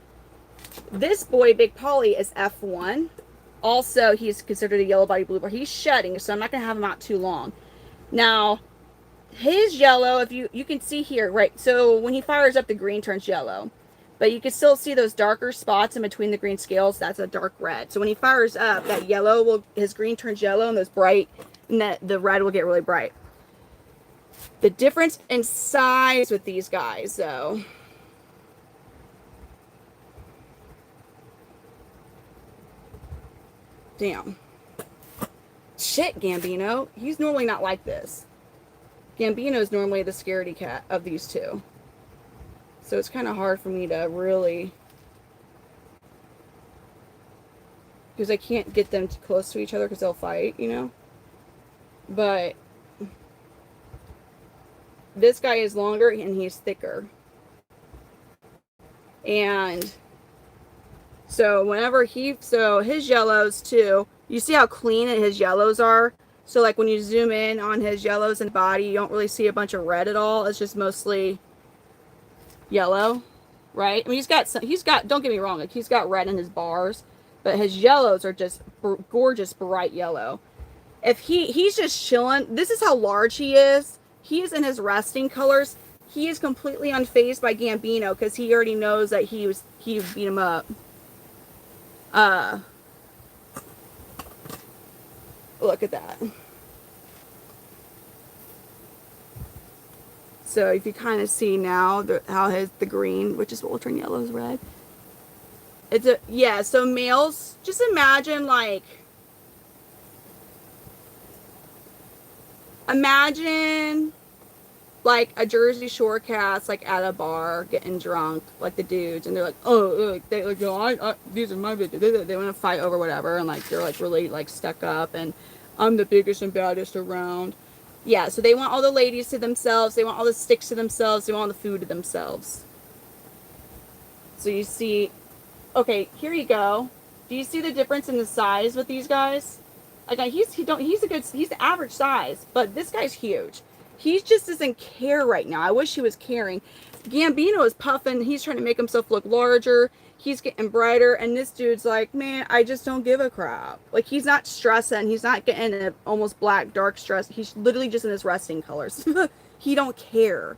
This boy, Big Polly, is F1. Also, he's considered a yellow body blue bar. He's shedding, so I'm not going to have him out too long. Now, his yellow, if you can see here, right? So when he fires up, the green turns yellow. But you can still see those darker spots in between the green scales. That's a dark red. So when he fires up, that yellow will, his green turns yellow, and those bright, and the red will get really bright. The difference in size with these guys, though. Damn. Shit, Gambino. He's normally not like this. Gambino is normally the scaredy cat of these two. So it's kind of hard for me to really, because I can't get them too close to each other because they'll fight, you know. But this guy is longer and he's thicker. And so whenever so his yellows too, you see how clean his yellows are? So like when you zoom in on his yellows and body, you don't really see a bunch of red at all. It's just mostly yellow, right? I mean, he's got, don't get me wrong, like he's got red in his bars, but his yellows are just gorgeous, bright yellow. If he's just chilling, this is how large he is. He is in his resting colors. He is completely unfazed by Gambino because he already knows that he beat him up. Look at that. So if you kind of see now how the green, which is what will turn yellow, is red. So males, just imagine like a Jersey Shore cast like at a bar getting drunk, like the dudes, and they're like, oh, they like, yo, these are my bitches. They want to fight over whatever, and like they're like really like stuck up, and I'm the biggest and baddest around. Yeah, so they want all the ladies to themselves. They want all the sticks to themselves. They want all the food to themselves. So you see, okay, here you go. Do you see the difference in the size with these guys? Like he's the average size, but this guy's huge. He just doesn't care right now. I wish he was caring. Gambino is puffing. He's trying to make himself look larger. He's getting brighter, and this dude's like, man, I just don't give a crap. Like, he's not stressing. He's not getting an almost black, dark stress. He's literally just in his resting colors. He don't care.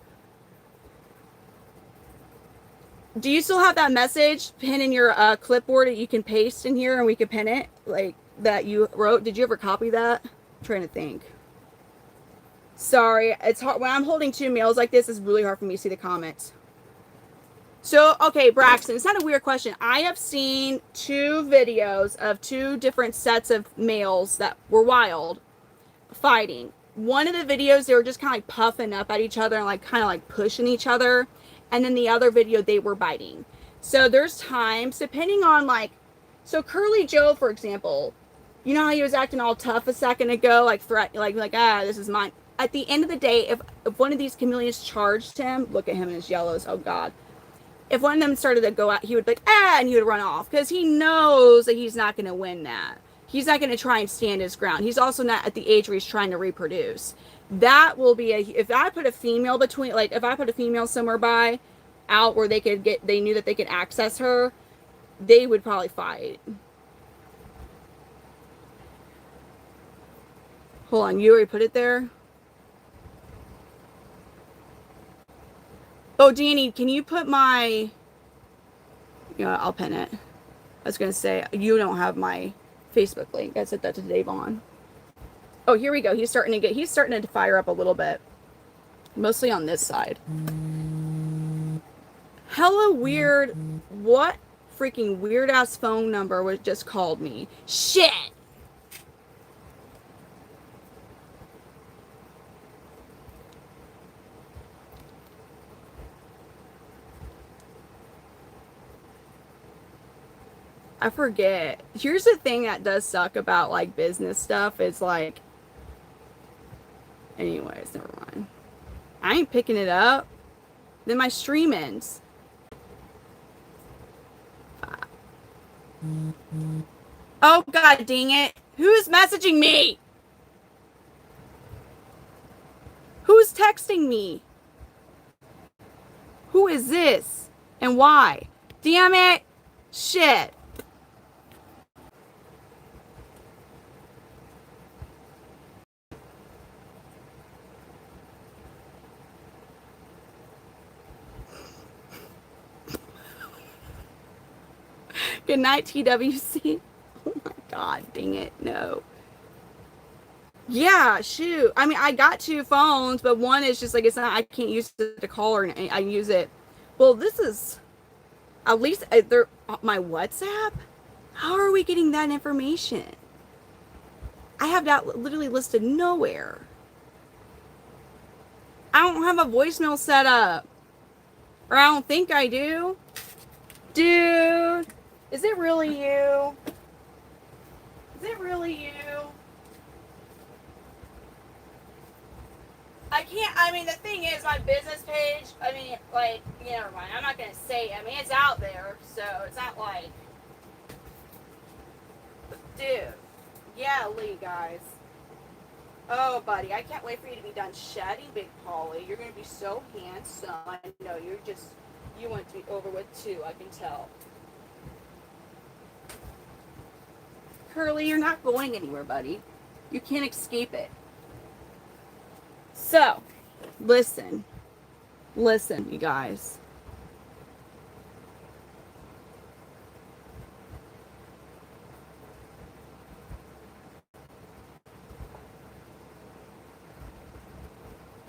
Do you still have that message pinned in your clipboard that you can paste in here and we can pin it? Like, that you wrote? Did you ever copy that? I'm trying to think. Sorry, it's hard. When I'm holding two males like this, it's really hard for me to see the comments. So, okay, Braxton, it's not a weird question. I have seen 2 videos of 2 different sets of males that were wild fighting. One of the videos, they were just kind of like puffing up at each other and like kind of like pushing each other. And then the other video, they were biting. So there's times, depending on like, so Curly Joe, for example, you know how he was acting all tough a second ago, like this is mine. At the end of the day, if one of these chameleons charged him, look at him in his yellows, oh God. if one of them started to go out, he would be like, ah, and he would run off because he knows that he's not going to win that. He's not going to try and stand his ground. He's also not at the age where he's trying to reproduce. That will be if I put a female between, like if I put a female somewhere by out where they knew that they could access her, they would probably fight. Hold on, you already put it there? Oh, Danny, can you put my... Yeah, I'll pin it. I was going to say, you don't have my Facebook link. I sent that to Davon. Oh, here we go. He's starting to fire up a little bit. Mostly on this side. Hella weird. What freaking weird ass phone number was just called me? Shit! I forget. Here's the thing that does suck about like business stuff is like, anyways, never mind. I ain't picking it up. Then my stream ends. Oh god dang it. Who's messaging me? Who's texting me? Who is this? And why? Damn it. Shit. Good night, TWC. Oh my god, dang it, no. Yeah, shoot. I mean, I got 2 phones, but one is just like, it's not, I can't use it to call her. I use it. Well, this is, at least, my WhatsApp? How are we getting that information? I have that literally listed nowhere. I don't have a voicemail set up. Or I don't think I do. Dude. Is it really you? Is it really you? I can't, I mean, the thing is, my business page, I mean, like, yeah, never mind. I'm not going to say, I mean, it's out there, so it's not like, dude. Yeah, Lee, guys. Oh, buddy, I can't wait for you to be done shedding, Big Polly. You're going to be so handsome. I know, you want to be over with, too, I can tell. Curly, you're not going anywhere, buddy. You can't escape it. So, listen, you guys.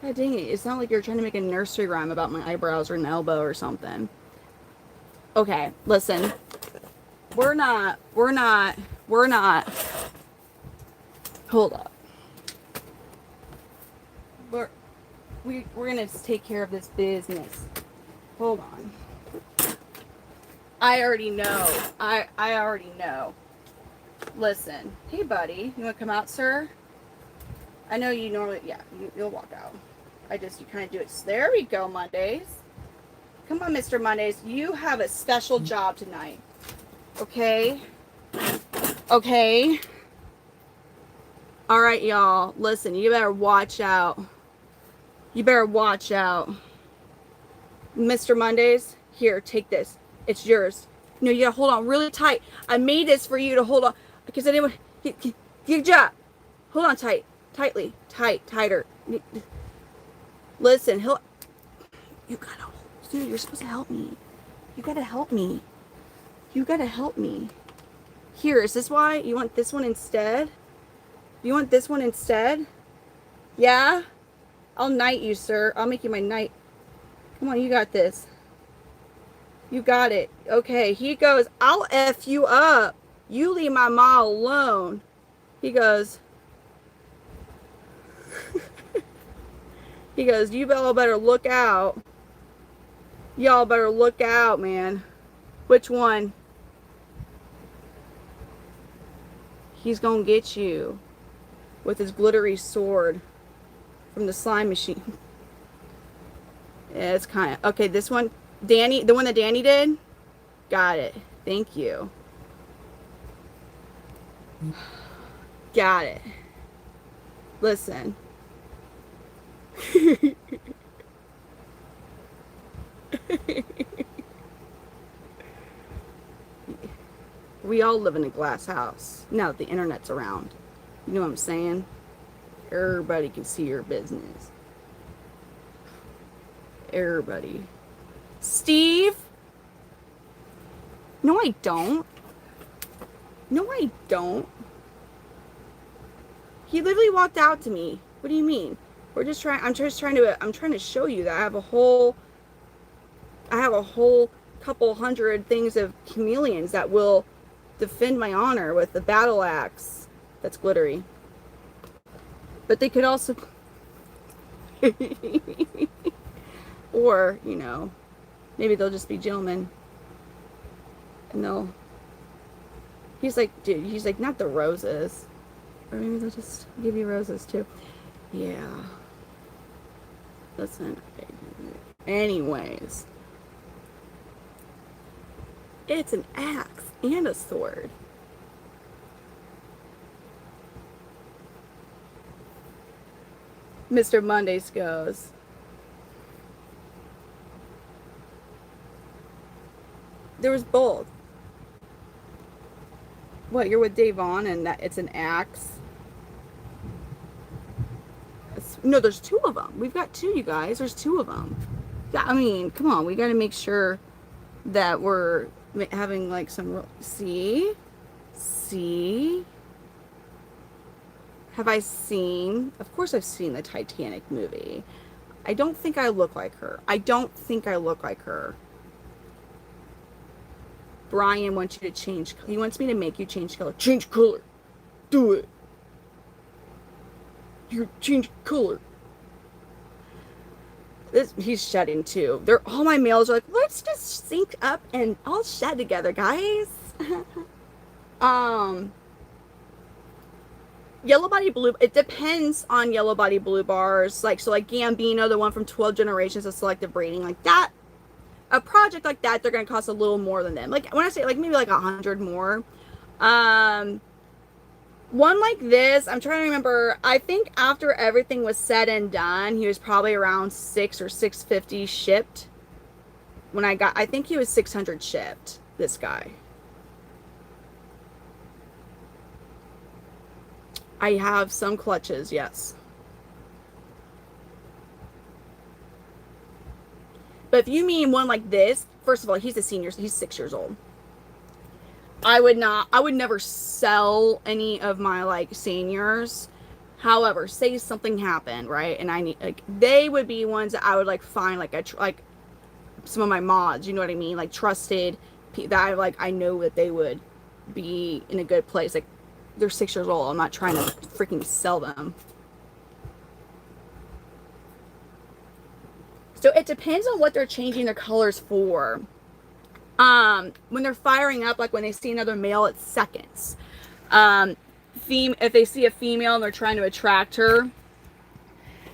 God dang it, it's not like you're trying to make a nursery rhyme about my eyebrows or an elbow or something. Okay, listen. We're not. Hold up. We're gonna take care of this business. Hold on. I already know. I already know. Listen. Hey, buddy. You want to come out, sir? I know you normally... Yeah, you'll walk out. You kind of do it. There we go, Mondays. Come on, Mr. Mondays. You have a special job tonight. Okay? Okay? Alright, y'all. Listen, you better watch out. You better watch out. Mr. Mondays, here, take this. It's yours. No, you gotta hold on really tight. I made this for you to hold on. Because I didn't want... Good job. Hold on tight. Tightly. Tighter. Listen, you gotta hold. Dude, you're supposed to help me. You gotta help me. You gotta help me. Here, is this why? You want this one instead? You want this one instead? Yeah? I'll knight you, sir. I'll make you my knight. Come on, you got this. You got it. Okay, he goes, I'll F you up. You leave my ma alone. He goes, you all better look out. Y'all better look out, man. Which one? He's gonna get you with his glittery sword from the slime machine. Yeah, it's kind of... Okay, this one. Danny, the one that Danny did? Got it. Thank you. Got it. Listen. We all live in a glass house now that the internet's around. You know what I'm saying? Everybody can see your business. Everybody. Steve? No, I don't. No, I don't. He literally walked out to me. What do you mean? I'm just trying to show you that I have a whole couple hundred things of chameleons that will defend my honor with the battle axe that's glittery. But they could also or, you know, maybe they'll just be gentlemen. And he's like, dude, he's like, not the roses. Or maybe they'll just give you roses too. Yeah. Listen. Anyways. It's an axe and a sword. Mr. Mondays goes. There was both. What, you're with Dave on and that it's an axe? No, there's two of them. We've got two, you guys. There's two of them. Yeah, I mean, come on. We got to make sure that we're having like some... See? Have I seen... Of course I've seen the Titanic movie. I don't think I look like her. Brian wants you to change. He wants me to make you change color. Change color. Do it. You change color. He's shedding too. All my males are like, let's just sync up and all shed together, guys. Yellow body blue. It depends on yellow body blue bars. Like Gambino, the one from 12 Generations of Selective Breeding, like that. A project like that, they're gonna cost a little more than them. Like when I say like maybe like 100 more. One like this, I'm trying to remember. I think after everything was said and done, he was probably around 6 or 650 shipped. I think he was 600 shipped. This guy. I have some clutches, yes. But if you mean one like this, first of all, he's a senior. He's 6 years old. I would never sell any of my like seniors. However, say something happened, right? And I need, like, they would be ones that I would like find like some of my mods, you know what I mean? Like trusted that I know that they would be in a good place. Like they're 6 years old. I'm not trying to freaking sell them. So it depends on what they're changing their colors for. When they're firing up, like when they see another male, it's seconds. If they see a female and they're trying to attract her,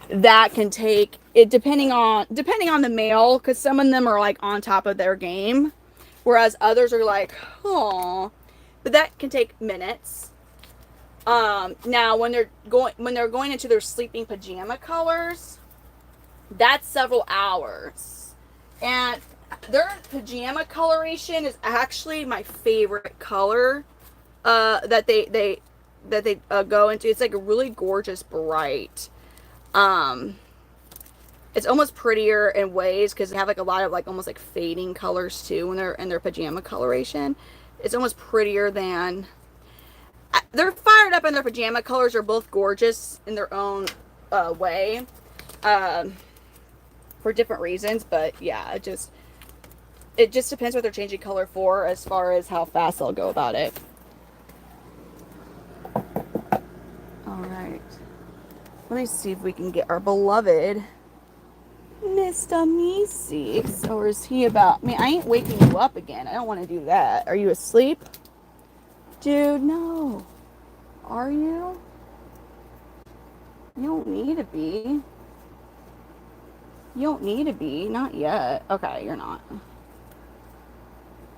that can take it depending on the male, because some of them are like on top of their game, whereas others are like, oh, but that can take minutes. Now when they're going into their sleeping pajama colors, that's several hours, and their pajama coloration is actually my favorite color that they go into. It's like a really gorgeous bright. It's almost prettier in ways because they have like a lot of like almost like fading colors too when they're in their pajama coloration. It's almost prettier than... They're fired up, and their pajama colors are both gorgeous in their own way, for different reasons. But yeah, it just depends what they're changing color for as far as how fast they'll go about it. All right. Let me see if we can get our beloved Mr. Meeseeks. Or is he about... I mean, I ain't waking you up again. I don't want to do that. Are you asleep? Dude, no. Are you? You don't need to be. You don't need to be. Not yet. Okay, you're not.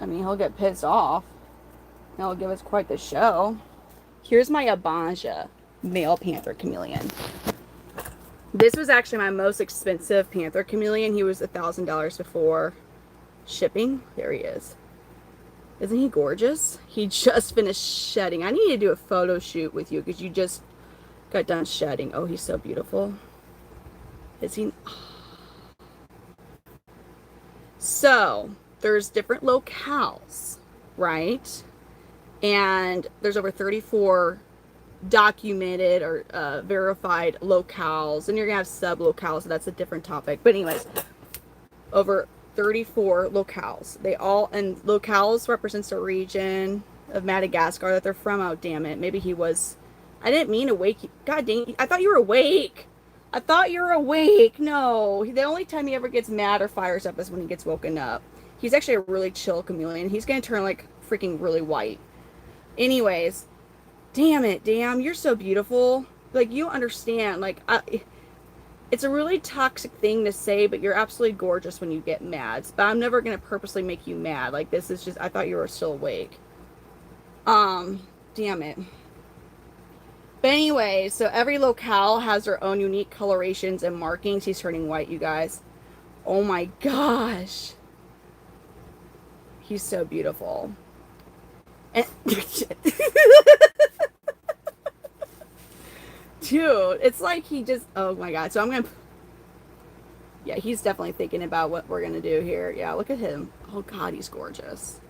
I mean, he'll get pissed off. He'll give us quite the show. Here's my Abanja male Panther Chameleon. This was actually my most expensive Panther Chameleon. He was $1,000 before shipping. There he is. Isn't he gorgeous? He just finished shedding. I need to do a photo shoot with you because you just got done shedding. Oh, he's so beautiful. Is he? So, there's different locales, right? And there's over 34 documented or verified locales, and you're gonna have sub locales, so that's a different topic. But anyways, over 34 locales. They all, and locales represents a region of Madagascar that they're from. Oh damn it, maybe he was. I didn't mean to wake you. God dang, I thought you were awake. I thought you were awake. No, the only time he ever gets mad or fires up is when he gets woken up. He's actually a really chill chameleon. He's gonna turn like freaking really white. Anyways, damn it, damn, you're so beautiful. Like, you understand, like, it's a really toxic thing to say, but you're absolutely gorgeous when you get mad. But I'm never going to purposely make you mad. Like, this is just, I thought you were still awake. Damn it. But anyway, so every locale has their own unique colorations and markings. He's turning white, you guys. Oh my gosh. He's so beautiful. And dude, it's like he just, oh my god. So I'm gonna, yeah, he's definitely thinking about what we're gonna do here. Yeah, look at him. Oh god, he's gorgeous.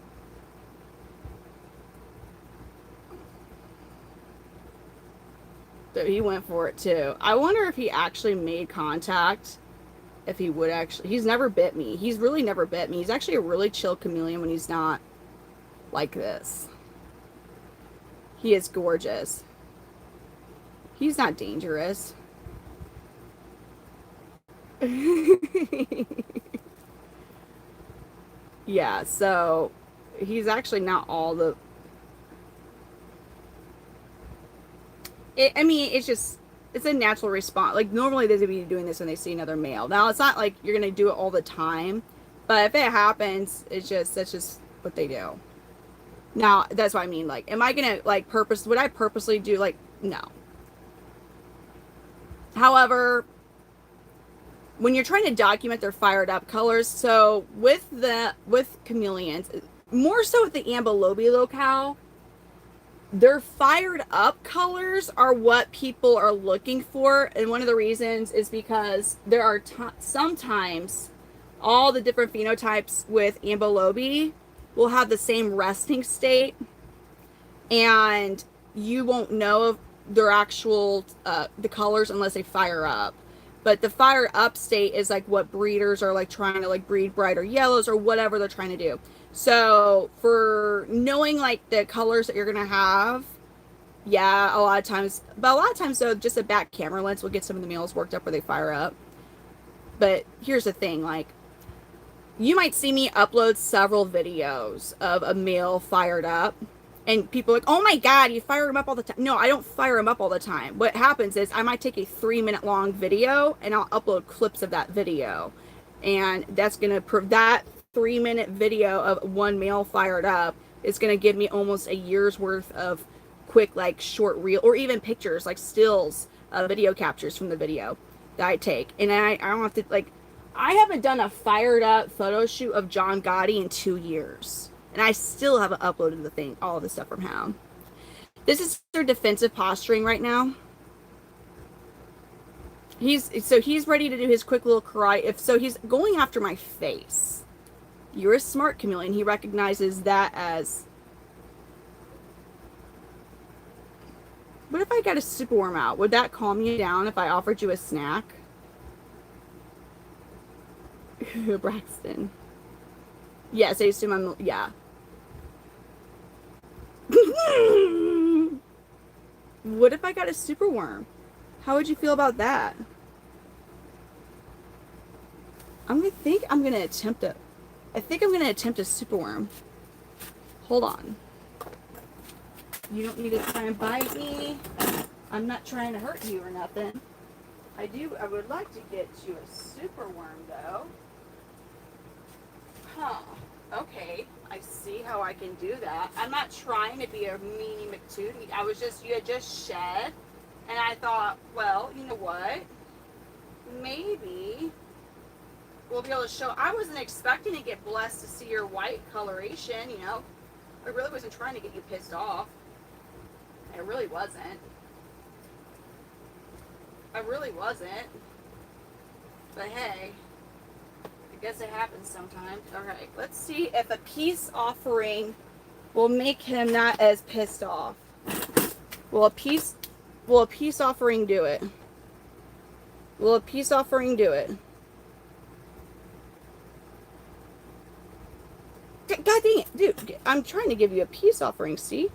So he went for it too. I wonder if he actually made contact. If he would actually, he's never bit me. He's really never bit me. He's actually a really chill chameleon when he's not like this. He is gorgeous. He's not dangerous. Yeah, so he's actually not all the... I mean, it's just, it's a natural response. Like, normally they'd be doing this when they see another male. Now, it's not like you're going to do it all the time, but if it happens, it's just, that's just what they do. Now, that's what I mean. Like, am I going to, like, would I purposely do, like, no. However, when you're trying to document their fired up colors, so with chameleons, more so with the ambilobi locale, their fired up colors are what people are looking for. And one of the reasons is because there are sometimes all the different phenotypes with ambilobi will have the same resting state, and you won't know of their actual the colors unless they fire up. But the fire up state is like what breeders are like trying to like breed brighter yellows or whatever they're trying to do. So for knowing like the colors that you're gonna have, yeah, a lot of times, but a lot of times though, just a back camera lens will get some of the males worked up where they fire up. But here's the thing, like, you might see me upload several videos of a male fired up, and people are like, oh my god, you fire him up all the time. No, I don't fire him up all the time. What happens is I might take a 3-minute long video and I'll upload clips of that video, and that's gonna prove that 3-minute video of one male fired up is gonna give me almost a year's worth of quick, like, short reel or even pictures, like stills, video captures from the video that I take. And I don't have to, like, I haven't done a fired up photo shoot of John Gotti in 2 years, and I still haven't uploaded the thing, all of the stuff from him. This is their defensive posturing right now. He's ready to do his quick little karate. So he's going after my face. You're a smart chameleon. He recognizes that as... What if I got a super worm out? Would that calm you down if I offered you a snack? Braxton. Yes, I assume I'm... Yeah. What if I got a super worm? How would you feel about that? I think I'm gonna attempt a super worm. Hold on. You don't need to try and bite me. I'm not trying to hurt you or nothing. I would like to get you a super worm though. Huh. Okay. I see how I can do that. I'm not trying to be a meanie McTootie. You had just shed. And I thought, well, you know what? Maybe we'll be able to show. I wasn't expecting to get blessed to see your white coloration, you know. I really wasn't trying to get you pissed off. I really wasn't. I really wasn't. But hey, I guess it happens sometimes. Alright, let's see if a peace offering will make him not as pissed off. Will a peace offering do it? Will a peace offering do it? God dang it, dude, I'm trying to give you a peace offering, see?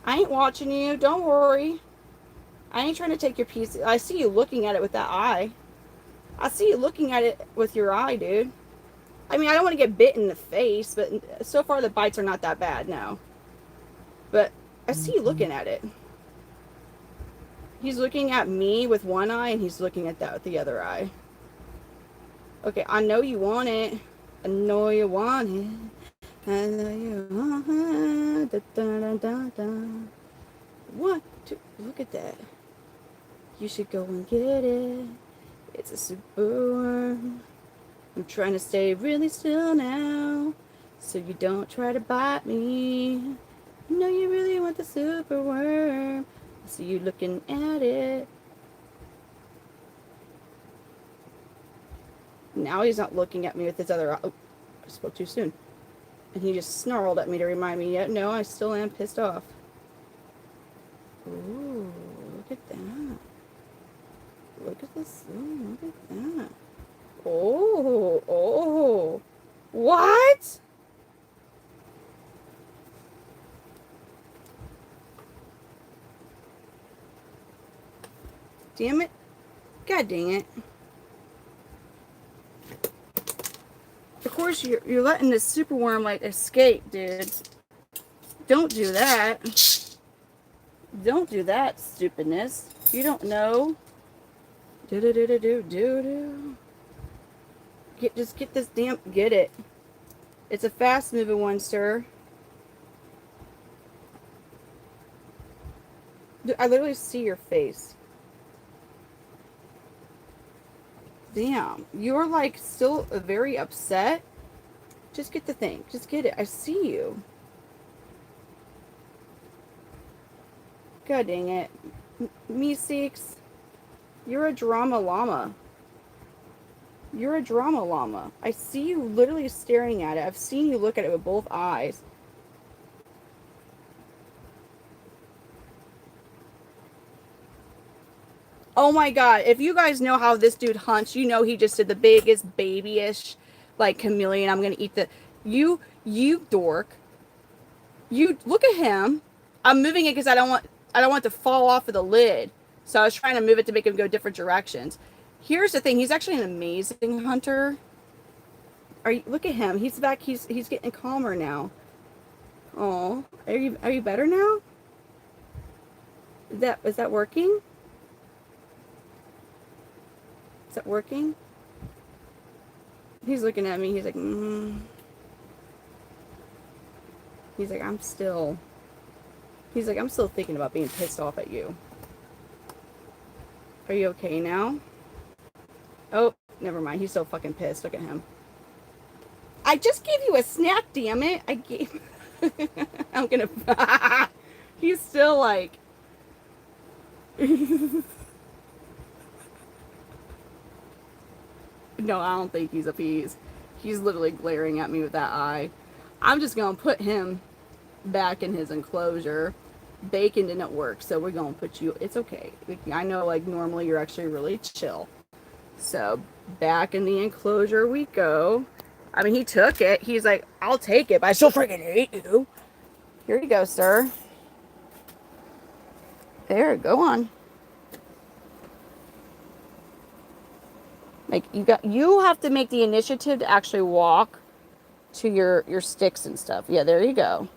I ain't watching you, don't worry. I ain't trying to take your peace. I see you looking at it with that eye. I see you looking at it with your eye, dude. I mean, I don't want to get bit in the face, but so far the bites are not that bad, no. But I see you looking at it. He's looking at me with one eye, and he's looking at that with the other eye. Okay, I know you want it. I know you want it. I know you want it. Da, da, da, da. What? Look at that. You should go and get it. It's a super worm. I'm trying to stay really still now, so you don't try to bite me. No, you really want the super worm. I see you looking at it. Now he's not looking at me with his other eye. Oh, I spoke too soon. And he just snarled at me to remind me, yet no, I still am pissed off. Ooh, look at that. Look at this. Ooh, look at that. Oh, oh. What? Damn it. God dang it. Of course, you're letting this super worm, like, escape, dude. Don't do that. Don't do that, stupidness. You don't know. Do-do-do-do-do-do-do. Just get this damn... Get it. It's a fast-moving one, sir. I literally see your face. Damn. You're, like, still very upset. Just get the thing. Just get it. I see you. God dang it. Meeseeks. You're a drama llama. You're a drama llama. I see you literally staring at it. I've seen you look at it with both eyes. Oh my god. If you guys know how this dude hunts, you know he just did the biggest babyish, like, chameleon. I'm gonna eat the... You dork. You... Look at him. I'm moving it because I don't want it to fall off of the lid. So I was trying to move it to make him go different directions. Here's the thing. He's actually an amazing hunter. Look at him. He's back. He's getting calmer now. Oh, are you better now? Is that working? Is that working? He's looking at me. He's like, He's like, I'm still thinking about being pissed off at you. Are you okay now? Oh, never mind. He's so fucking pissed. Look at him. I just gave you a snack, damn it. I'm gonna... He's still like... No, I don't think he's appeased. He's literally glaring at me with that eye. I'm just gonna put him back in his enclosure. Bacon didn't work, so we're gonna put you... It's okay. I know, like, normally you're actually really chill. So, back in the enclosure we go. I mean, he took it. He's like, I'll take it, but I still freaking hate you. Here you go, sir. There, go on. Like, you have to make the initiative to actually walk to your sticks and stuff. Yeah, there you go.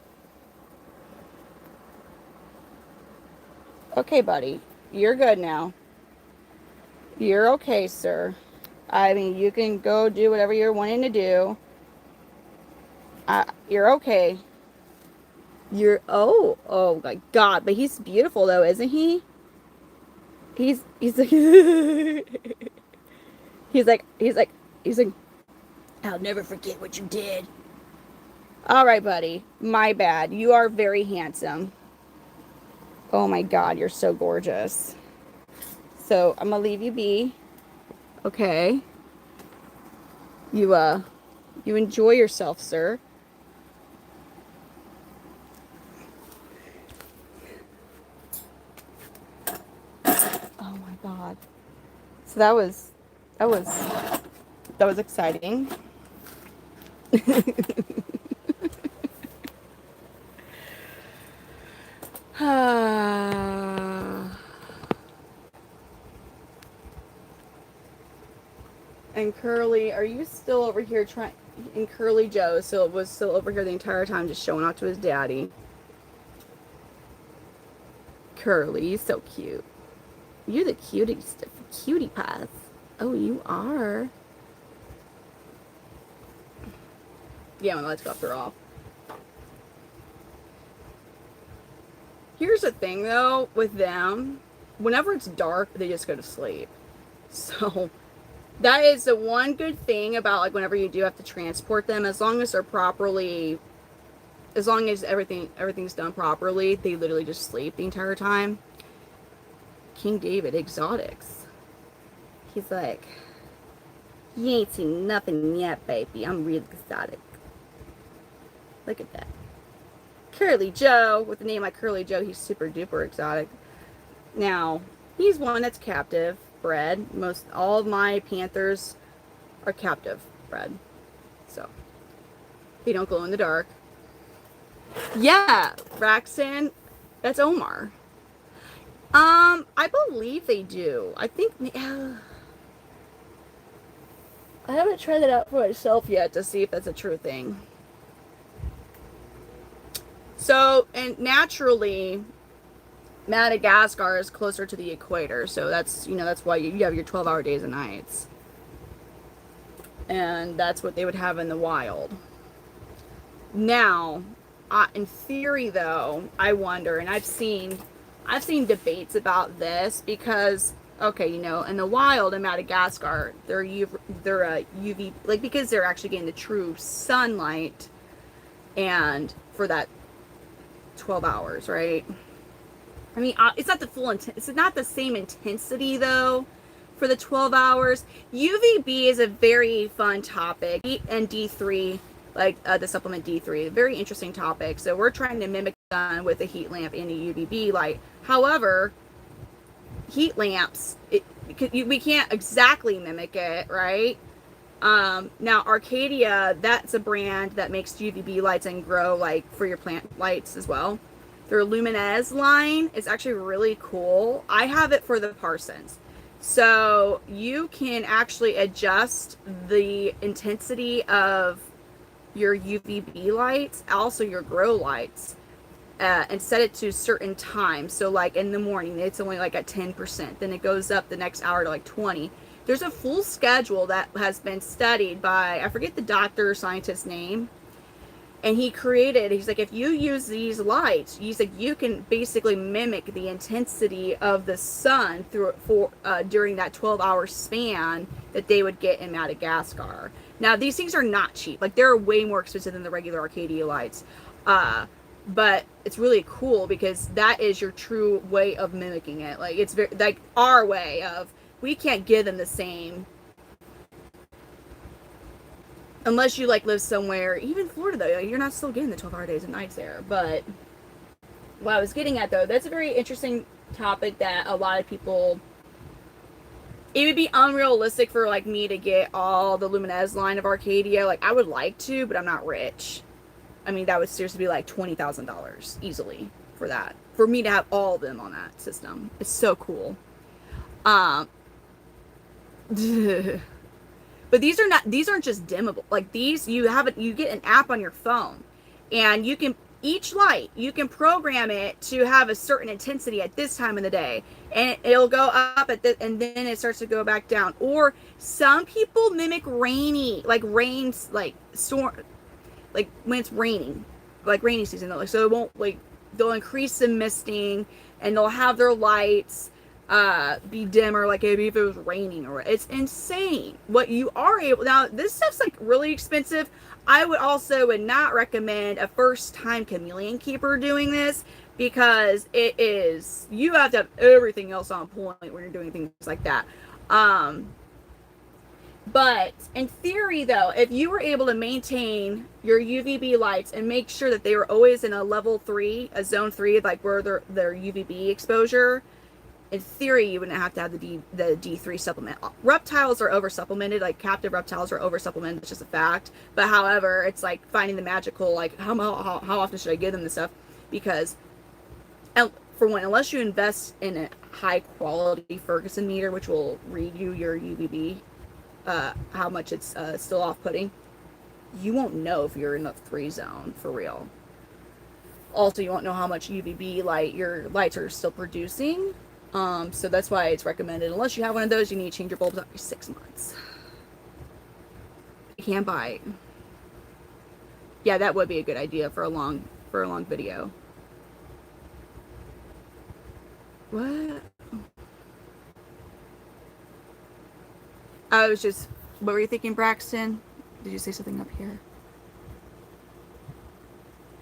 Okay, buddy. You're good now. You're okay, sir. I mean, you can go do whatever you're wanting to do. You're okay. Oh my God. But he's beautiful though, isn't he? He's like, he's like, he's like, he's like, I'll never forget what you did. All right, buddy. My bad. You are very handsome. Oh my God, you're so gorgeous. So I'm gonna leave you be. Okay. You you enjoy yourself, sir. Oh my God. So that was that was exciting. And Curly, are you still over here trying? And Curly Joe, so it was still over here the entire time, just showing off to his daddy. Curly, you're so cute. You're the cutest cutie pies. Oh, you are. Yeah, my lights got thrown off. Here's the thing though, with them, whenever it's dark, they just go to sleep. So that is the one good thing about like whenever you do have to transport them, as long as they're properly, as long as everything's done properly, they literally just sleep the entire time. King David exotics. He's like, you ain't seen nothing yet, baby. I'm really exotic. Look at that. Curly Joe, with a name like Curly Joe, he's super duper exotic. Now, he's one that's captive bred. Most all of my panthers are captive bred. So they don't glow in the dark. Yeah, Raxon, that's Omar. I believe they do. I think I haven't tried that out for myself yet to see if that's a true thing. So, and naturally, Madagascar is closer to the equator, so that's, you know, that's why you have your 12-hour days and nights. And that's what they would have in the wild. Now, in theory though, I wonder, and I've seen debates about this because, okay, you know, in the wild in Madagascar, they're UV, like, because they're actually getting the true sunlight, and for that 12 hours, right? I mean, it's not the full it's not the same intensity though for the 12 hours. UVB is a very fun topic, and D3, like the supplement D3, very interesting topic. So we're trying to mimic that with a heat lamp and a UVB light. However, heat lamps, we can't exactly mimic it, right? Now Arcadia, that's a brand that makes UVB lights and grow like for your plant lights as well. Their Luminez line is actually really cool. I have it for the Parsons. So you can actually adjust the intensity of your UVB lights, also your grow lights, and set it to certain times. So like in the morning, it's only like at 10%. Then it goes up the next hour to like 20. There's a full schedule that has been studied by, I forget the doctor or scientist's name, and he's like, if you use these lights, he's like, you can basically mimic the intensity of the sun during that 12-hour span that they would get in Madagascar. Now, these things are not cheap. Like, they're way more expensive than the regular Arcadia lights. But it's really cool because that is your true way of mimicking it. Like, it's very, like our way of, we can't give them the same, unless you like live somewhere, even Florida though, you're not still getting the 12-hour days and nights there. But what I was getting at though, that's a very interesting topic that a lot of people, it would be unrealistic for like me to get all the Luminez line of Arcadia. Like, I would like to, but I'm not rich. I mean, that would seriously be like $20,000 easily for that, for me to have all of them on that system. It's so cool. But these aren't just dimmable. Like, these, you get an app on your phone, and you can each light, you can program it to have a certain intensity at this time of the day, and it'll go up at the, and then it starts to go back down. Or some people mimic rainy, like rains, like storm, like when it's raining, like rainy season. Like, so it won't, like, they'll increase the misting, and they'll have their lights be dimmer, like maybe if it was raining. Or it's insane what you are able. Now this stuff's like really expensive. I would not recommend a first time chameleon keeper doing this, because you have to have everything else on point when you're doing things like that. But in theory, though, if you were able to maintain your UVB lights and make sure that they were always in a level 3, a zone 3, like where their UVB exposure, in theory, you wouldn't have to have the D3 supplement. Reptiles are over supplemented, like captive reptiles are over supplemented. It's just a fact. But however, it's like finding the magical, like how often should I give them this stuff? Because, for one, unless you invest in a high quality Ferguson meter, which will read you your UVB, how much it's still off-putting, you won't know if you're in the 3 zone for real. Also, you won't know how much UVB light your lights are still producing. So that's why it's recommended. Unless you have one of those, you need to change your bulbs every 6 months. You can't bite. Yeah, that would be a good idea for a long video. What? I was just, what were you thinking, Braxton? Did you say something up here?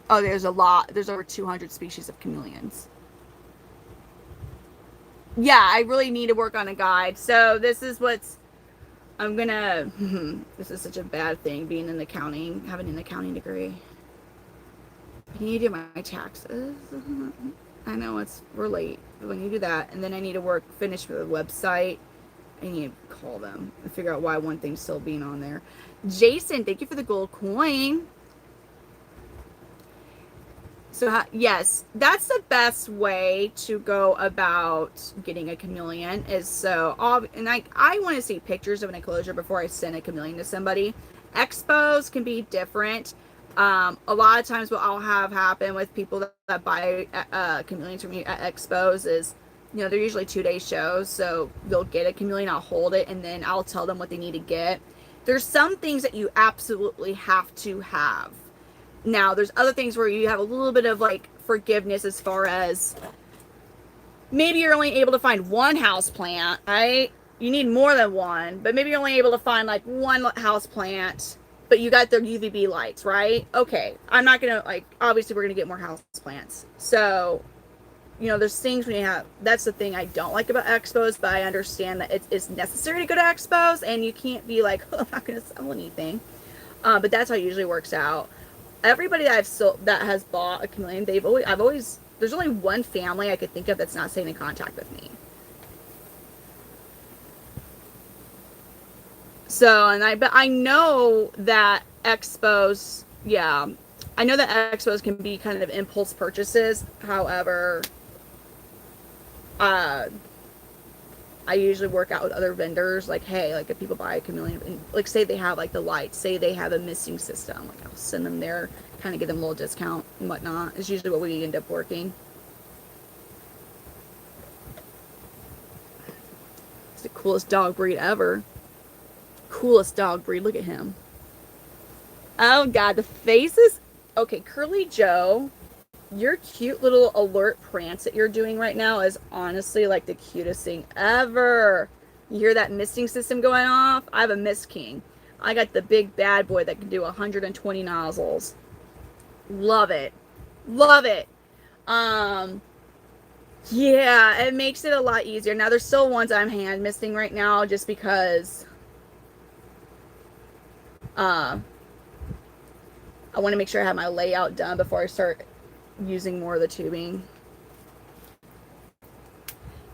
Oh, there's a lot. There's over 200 species of chameleons. Yeah, I really need to work on a guide. So this is what's, I'm gonna, this is such a bad thing, being in accounting, having an accounting degree. I need to do my taxes. I know we're late when you do that. And then I need to finish with the website. I need to call them and figure out why one thing's still being on there. Jason, thank you for the gold coin. So yes, that's the best way to go about getting a chameleon is and I want to see pictures of an enclosure before I send a chameleon to somebody. Expos can be different. A lot of times what I'll have happen with people that buy chameleons from me at expos is, you know, they're usually 2-day shows, so they'll get a chameleon, I'll hold it, and then I'll tell them what they need to get. There's some things that you absolutely have to have. Now, there's other things where you have a little bit of, like, forgiveness as far as maybe you're only able to find one house plant, right? You need more than one, but maybe you're only able to find, like, one house plant, but you got their UVB lights, right? Okay, I'm not going to, like, obviously we're going to get more house plants. So, you know, there's things when you have, that's the thing I don't like about expos, but I understand that it's necessary to go to expos, and you can't be like, oh, I'm not going to sell anything. But that's how it usually works out. Everybody that that has bought a chameleon, there's only one family I could think of that's not staying in contact with me. So, but I know that expos, yeah, I know that expos can be kind of impulse purchases. However, I usually work out with other vendors, like, hey, like, if people buy a chameleon, and, like, say they have, like, the lights, say they have a misting system, like, I'll send them there, kind of give them a little discount and whatnot. It's usually what we end up working. It's the coolest dog breed ever. Coolest dog breed. Look at him. Oh, God, the faces. Okay, Curly Joe, your cute little alert prance that you're doing right now is honestly like the cutest thing ever. You hear that misting system going off? I have a Mist King. I got the big bad boy that can do 120 nozzles. Love it. Love it. Yeah, it makes it a lot easier. Now, there's still ones I'm hand misting right now just because I want to make sure I have my layout done before I start using more of the tubing.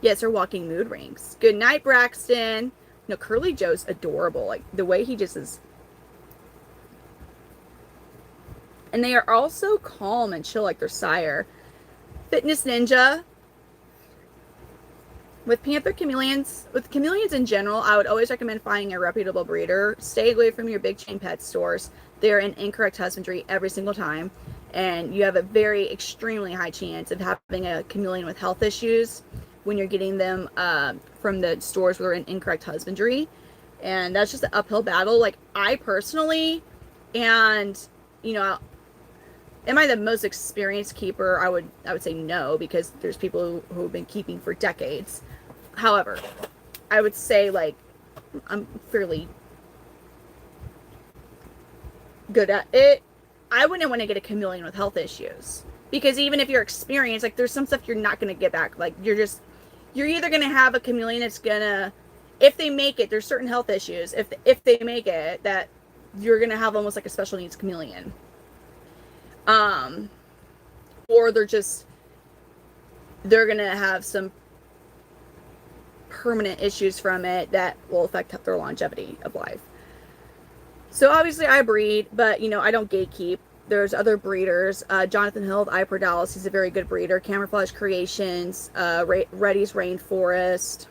Yes, they're walking mood rings. Good night, Braxton. No, Curly Joe's adorable. Like, the way he just is. And they are also calm and chill like their sire. Fitness Ninja. With Panther Chameleons, with chameleons in general, I would always recommend finding a reputable breeder. Stay away from your big chain pet stores. They're in incorrect husbandry every single time. and you have a very extremely high chance of having a chameleon with health issues when you're getting them from the stores where they're in incorrect husbandry. And that's just an uphill battle. Like, I personally, and you know, am I the most experienced keeper? I would say no, because there's people who have been keeping for decades. However, I would say, like, I'm fairly good at it. I wouldn't want to get a chameleon with health issues, because even if you're experienced, like, there's some stuff you're not going to get back. Like, you're either going to have a chameleon that's going to, if they make it, there's certain health issues. If they make it, that you're going to have almost like a special needs chameleon. Or they're going to have some permanent issues from it that will affect their longevity of life. So obviously I breed, but I don't gatekeep. There's other breeders. Jonathan Hill of Ipor Dallas, he's a very good breeder. Camouflage Creations, Reddy's Rainforest,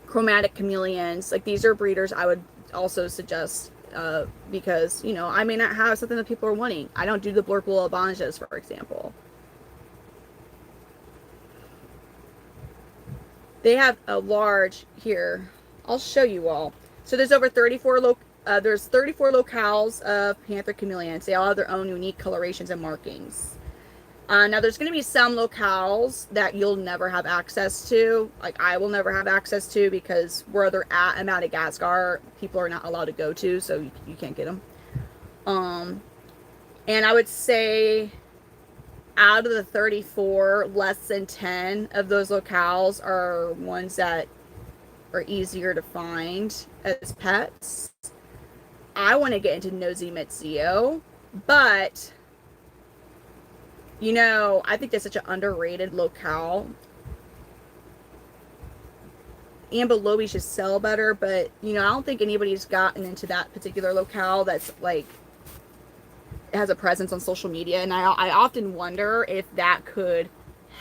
Chromatic Chameleons. Like, these are breeders I would also suggest, because I may not have something that people are wanting. I don't do the blurple abanjas, for example. They have a large here. I'll show you all. So there's over 34 locales of Panther Chameleons. They all have their own unique colorations and markings. Now, there's going to be some locales that you'll never have access to. Like, I will never have access to, because where they're at in Madagascar, people are not allowed to go to, so you can't get them. And I would say out of the 34, less than 10 of those locales are ones that are easier to find as pets. I want to get into Nosy Metzio, but I think that's such an underrated locale. Ambelobi should sell better, but I don't think anybody's gotten into that particular locale that's like has a presence on social media, and I often wonder if that could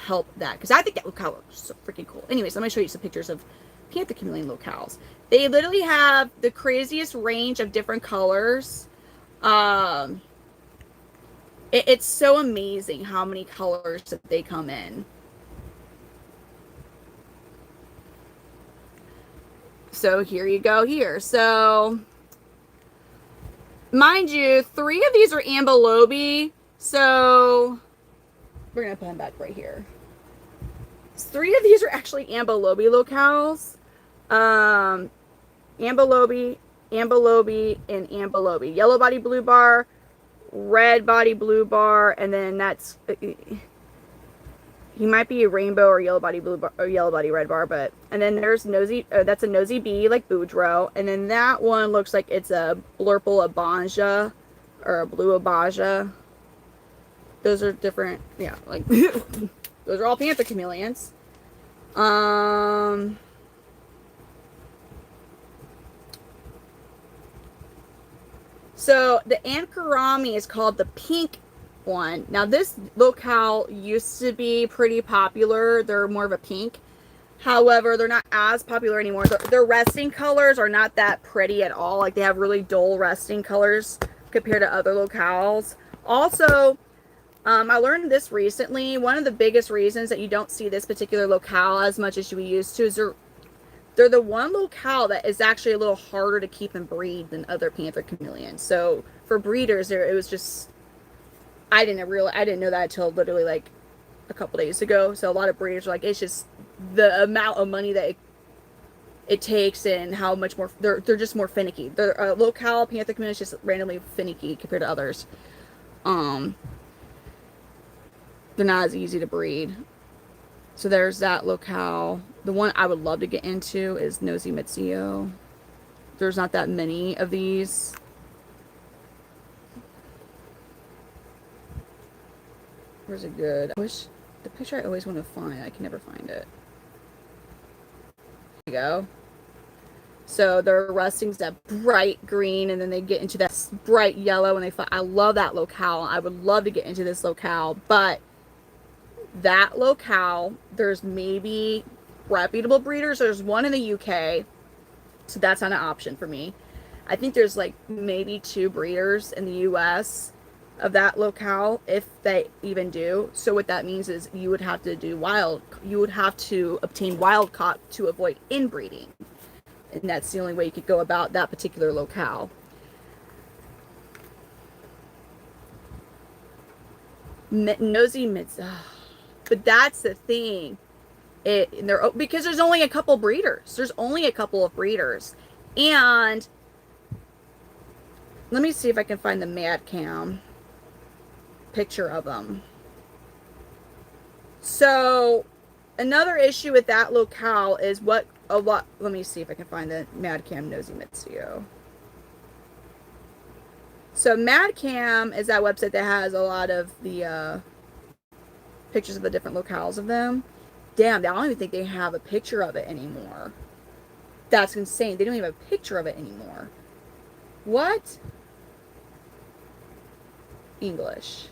help that, because I think that locale is so freaking cool. Anyways, let me show you some pictures of Panther Chameleon locales. They literally have the craziest range of different colors. It's so amazing how many colors that they come in. So here you go here. So, mind you, 3 of these are Ambelobi. So, we're going to put them back right here. 3 of these are actually Ambelobi locales. Ambelobi, Ambelobi, and Ambelobi. Yellow body blue bar, red body blue bar, and then that's he might be a rainbow or yellow body blue bar or yellow body red bar, but and then there's Nosy, that's a Nosy bee like Boudreaux, and then that one looks like it's a blurple abanja or a blue abaja. Those are different, yeah, like those are all Panther Chameleons. So the Ankarami is called the pink one. Now, this locale used to be pretty popular. They're more of a pink. However, they're not as popular anymore. Their resting colors are not that pretty at all. Like, they have really dull resting colors compared to other locales. Also, I learned this recently. One of the biggest reasons that you don't see this particular locale as much as you used to is they're the one locale that is actually a little harder to keep and breed than other Panther Chameleons. So for breeders, it was just, I didn't know that until literally like a couple days ago. So a lot of breeders are like, it's just the amount of money that it takes and how much more they're just more finicky. The locale Panther Chameleon is just randomly finicky compared to others. They're not as easy to breed. So there's that locale. The one I would love to get into is Nosy Metzio. There's not that many of these. Where's it good? I wish the picture I always want to find. I can never find it. There you go. So their rusting's that bright green, and then they get into that bright yellow, and I love that locale. I would love to get into this locale, but that locale, there's maybe reputable breeders. There's one in the UK, so that's not an option for me. I think there's like maybe 2 breeders in the US, of that locale, if they even do. So what that means is you would have to obtain wild caught to avoid inbreeding. And that's the only way you could go about that particular locale. Nosy mids. But that's the thing. Because there's only a couple breeders. There's only a couple of breeders. And let me see if I can find the Mad Cam picture of them. So another issue with that locale is let me see if I can find the Mad Cam Nosy Mitsuo. So Mad Cam is that website that has a lot of the pictures of the different locales of them. Damn, I don't even think they have a picture of it anymore. That's insane. They don't even have a picture of it anymore. What? English.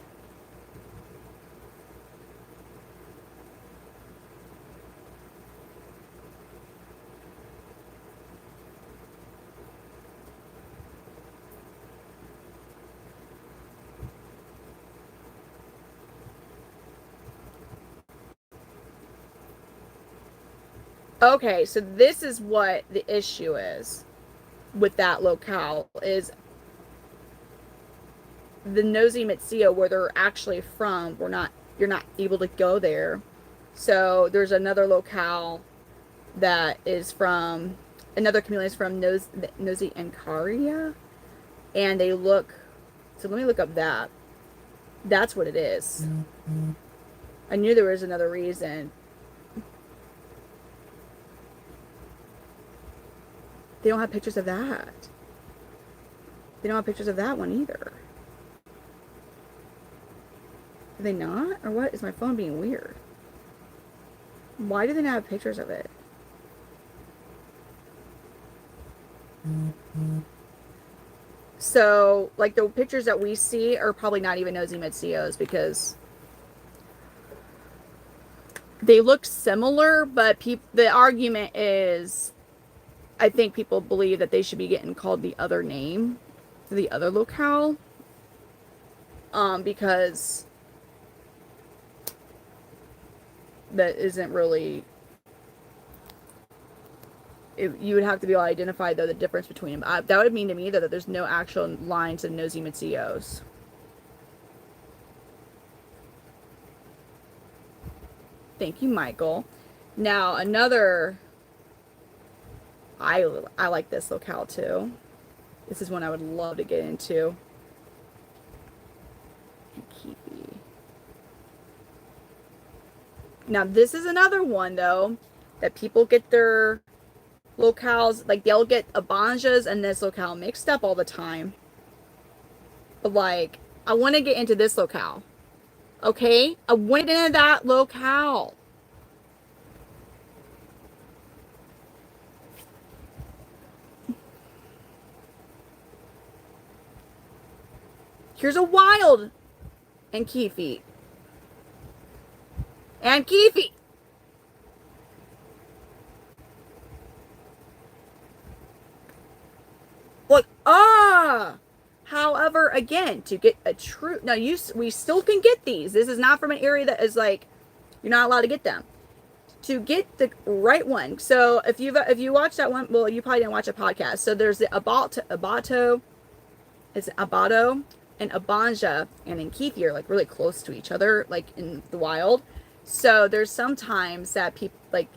Okay, so this is what the issue is with that locale is the Nosy Mitsuo, where they're actually from, you're not able to go there. So there's another locale that is from another chameleon is from Nosy Ancaria, and they look. So let me look up that. That's what it is. I knew there was another reason. They don't have pictures of that. They don't have pictures of that one either. Do they not? Or what? Is my phone being weird? Why do they not have pictures of it? So, like, the pictures that we see are probably not even Nosy Mitsuos because they look similar, but the argument is, I think people believe that they should be getting called the other name, the other locale, because that isn't really. You would have to be able to identify though the difference between them. That would mean to me that there's no actual lines of Nosy Mitsuos. Thank you, Michael. Now another. I like this locale too. This is one I would love to get into. And Keepy. Now this is another one though that people get their locales, like they'll get Abanjas and this locale mixed up all the time. But like, I want to get into this locale. Okay? I want to get into that locale. Here's a wild and Keefy. And Keefy. Like, however, again, to get a true, now we still can get these. This is not from an area that is like, you're not allowed to get them. To get the right one. So if you watch that one, well, you probably didn't watch a podcast. So there's the Abato, it's Abato and Abanja and Inkethi are like really close to each other, like in the wild. So there's sometimes that people like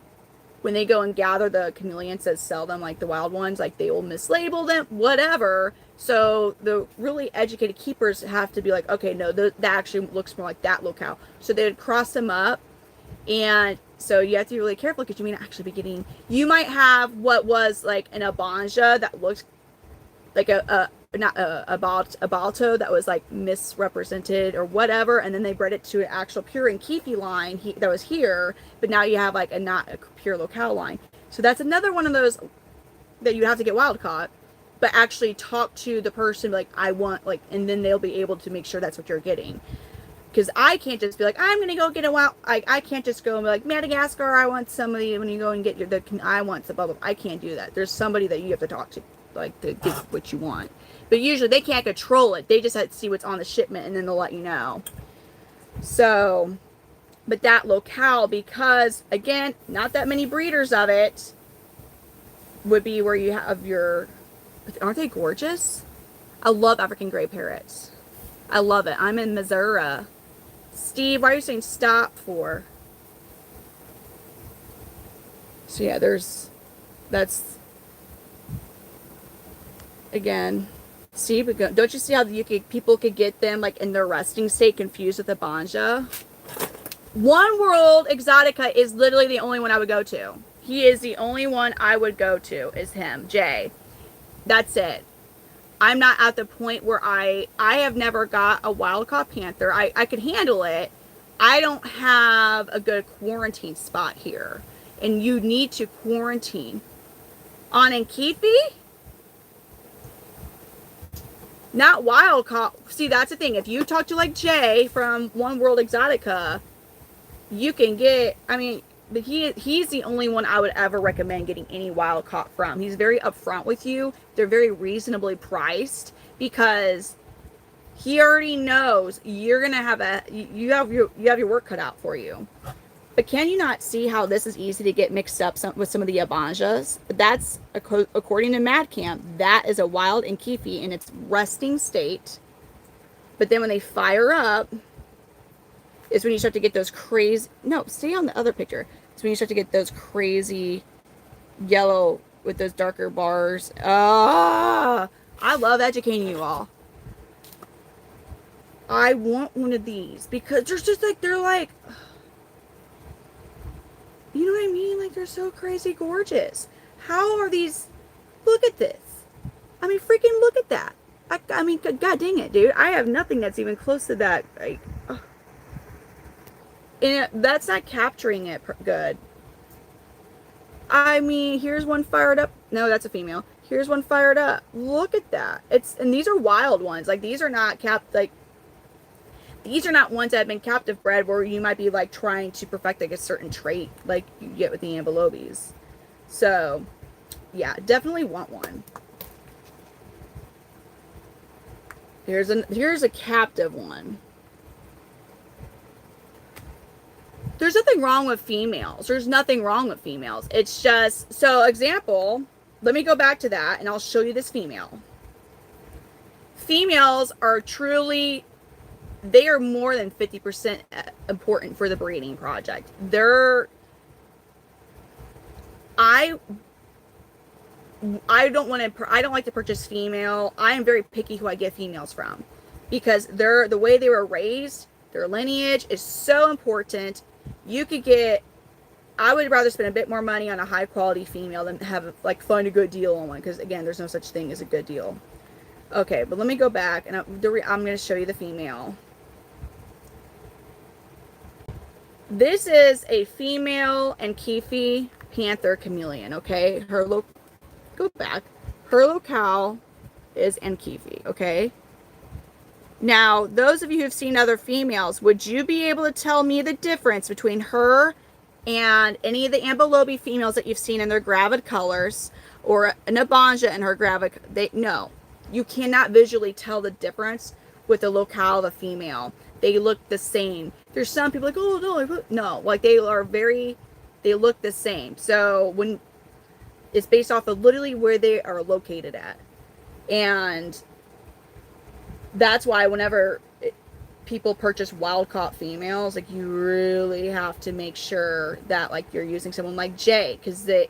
when they go and gather the chameleons that sell them, like the wild ones, like they will mislabel them, whatever. So the really educated keepers have to be like, okay, no, that actually looks more like that locale. So they would cross them up. And so you have to be really careful because you may not actually be getting, you might have what was like an Abanja that looks like a Balto that was like misrepresented or whatever, and then they bred it to an actual pure and Keefy line that was here, but now you have like not a pure locale line. So that's another one of those that you have to get wild caught, but actually talk to the person like I want, like, and then they'll be able to make sure that's what you're getting. Because I can't just be like, I'm gonna go get a wild. I can't just go and be like, Madagascar, I want somebody. When you go and get I want the bubble. I can't do that. There's somebody that you have to talk to. like to get what you want. But usually they can't control it. They just have to see what's on the shipment and then they'll let you know. So, but that locale, because again, not that many breeders of it, would be where you have your, aren't they gorgeous? I love African gray parrots. I love it. I'm in Missouri. Steve, why are you saying stop for? So yeah, that's, again, see, don't you see how people could get them like in their resting state confused with the Banja? One World Exotica is literally the only one I would go to. He is the only one I would go to, is him, Jay. That's it. I'm not at the point where I have never got a wild-caught panther. I could handle it. I don't have a good quarantine spot here. And you need to quarantine. On Nkifi? Not wild-caught. See, that's the thing. If you talk to like Jay from One World Exotica, you can get, I mean, but he's the only one I would ever recommend getting any wild caught from. He's very upfront with you. They're very reasonably priced because he already knows you're gonna have you have your work cut out for you. But can you not see how this is easy to get mixed up with some of the Abanjas? That's, according to Mad Camp, that is a wild Nkifi in its resting state. But then when they fire up, is when you start to get those crazy, no, stay on the other picture. It's when you start to get those crazy yellow with those darker bars. Ah, I love educating you all. I want one of these because there's just like, they're like, you know what I mean? Like, they're so crazy gorgeous. How are these? Look at this. I mean, freaking look at that. I mean, god dang it, dude. I have nothing that's even close to that. Like, and that's not capturing it good. I mean, here's one fired up. No, that's a female. Here's one fired up. Look at that. And these are wild ones. Like, these are not these are not ones that have been captive bred where you might be like trying to perfect like a certain trait like you get with the Ambelobes. So yeah, definitely want one. Here's a captive one. There's nothing wrong with females. There's nothing wrong with females. It's just, so example, let me go back to that and I'll show you this female. Females are truly, they are more than 50% important for the breeding project. I don't like to purchase female. I am very picky who I get females from because the way they were raised, their lineage is so important. You could get, I would rather spend a bit more money on a high quality female than find a good deal on one, because again, there's no such thing as a good deal. Okay, but let me go back and I'm going to show you the female. This is a female Nkifi Panther Chameleon, okay? Go back. Her locale is Nkifi, okay? Now, those of you who've seen other females, would you be able to tell me the difference between her and any of the Ambelobe females that you've seen in their gravid colors, or an Abanja and her gravid? No, you cannot visually tell the difference with the locale of a female. They look the same. There's some people like, oh no, like they look the same. So when it's based off of literally where they are located at, and that's why whenever people purchase wild-caught females, like, you really have to make sure that, like, you're using someone like Jay, because they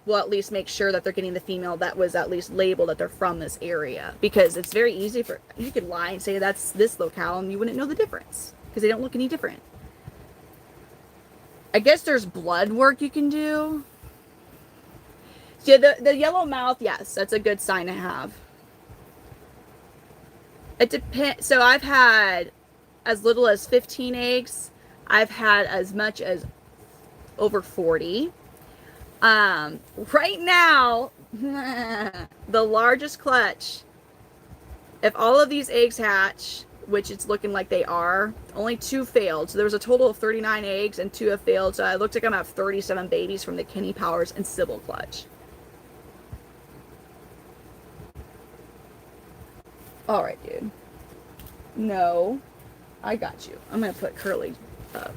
will at least make sure that they're getting the female that was at least labeled that they're from this area, because it's very easy for, you could lie and say that's this locale and you wouldn't know the difference, because they don't look any different. I guess there's blood work you can do. Yeah, the yellow mouth, yes, that's a good sign to have. It depends. So I've had as little as 15 eggs. I've had as much as over 40. Right now, the largest clutch, if all of these eggs hatch, which it's looking like they are, only 2 failed. So there was a total of 39 eggs and 2 have failed. So it looks like I'm at 37 babies from the Kenny Powers and Sybil clutch. All right, dude. No, I got you. I'm gonna put Curly up.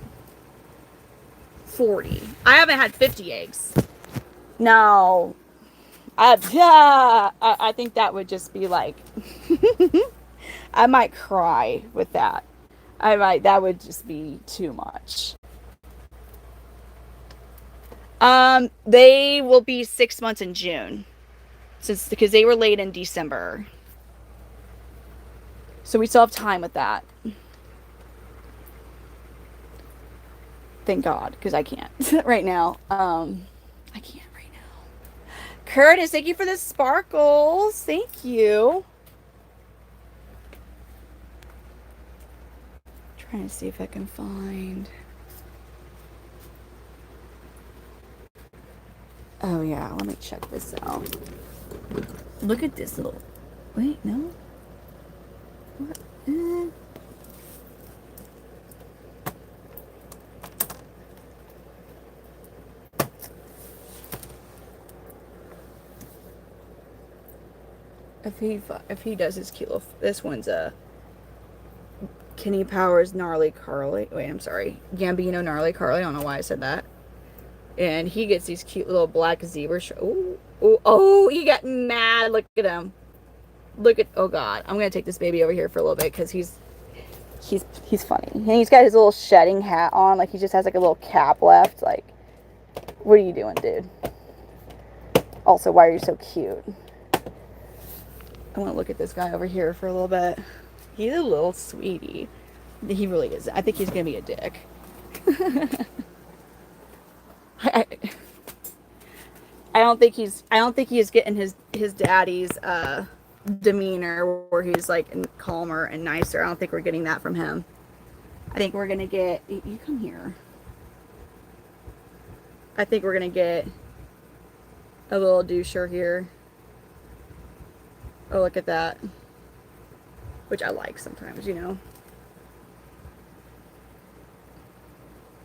40. I haven't had 50 eggs. No. I think that would just be like, I might cry with that. That would just be too much. They will be 6 months in June, because they were late in December, so we still have time with that. Thank God, because I can't right now. I can't right now. Curtis, thank you for the sparkles. Thank you. Trying to see if I can find. Oh yeah, let me check this out. Look at this little. Wait, no. What? If he does his cute little, this one's a Kenny Powers Gnarly Carly. Wait, I'm sorry, Gambino Gnarly Carly. I don't know why I said that. And he gets these cute little black zebra. Oh, he got mad. Look at him. Look at. Oh God, I'm gonna take this baby over here for a little bit because he's funny. And he's got his little shedding hat on. Like he just has like a little cap left. Like, what are you doing, dude? Also, why are you so cute? I want to look at this guy over here for a little bit. He's a little sweetie. He really is. I think he's gonna be a dick. I don't think he's getting his daddy's demeanor where he's like calmer and nicer. I don't think we're getting that from him. I think we're gonna get you come here. I think we're gonna get a little doucher here. Oh, look at that. Which I like sometimes, you know.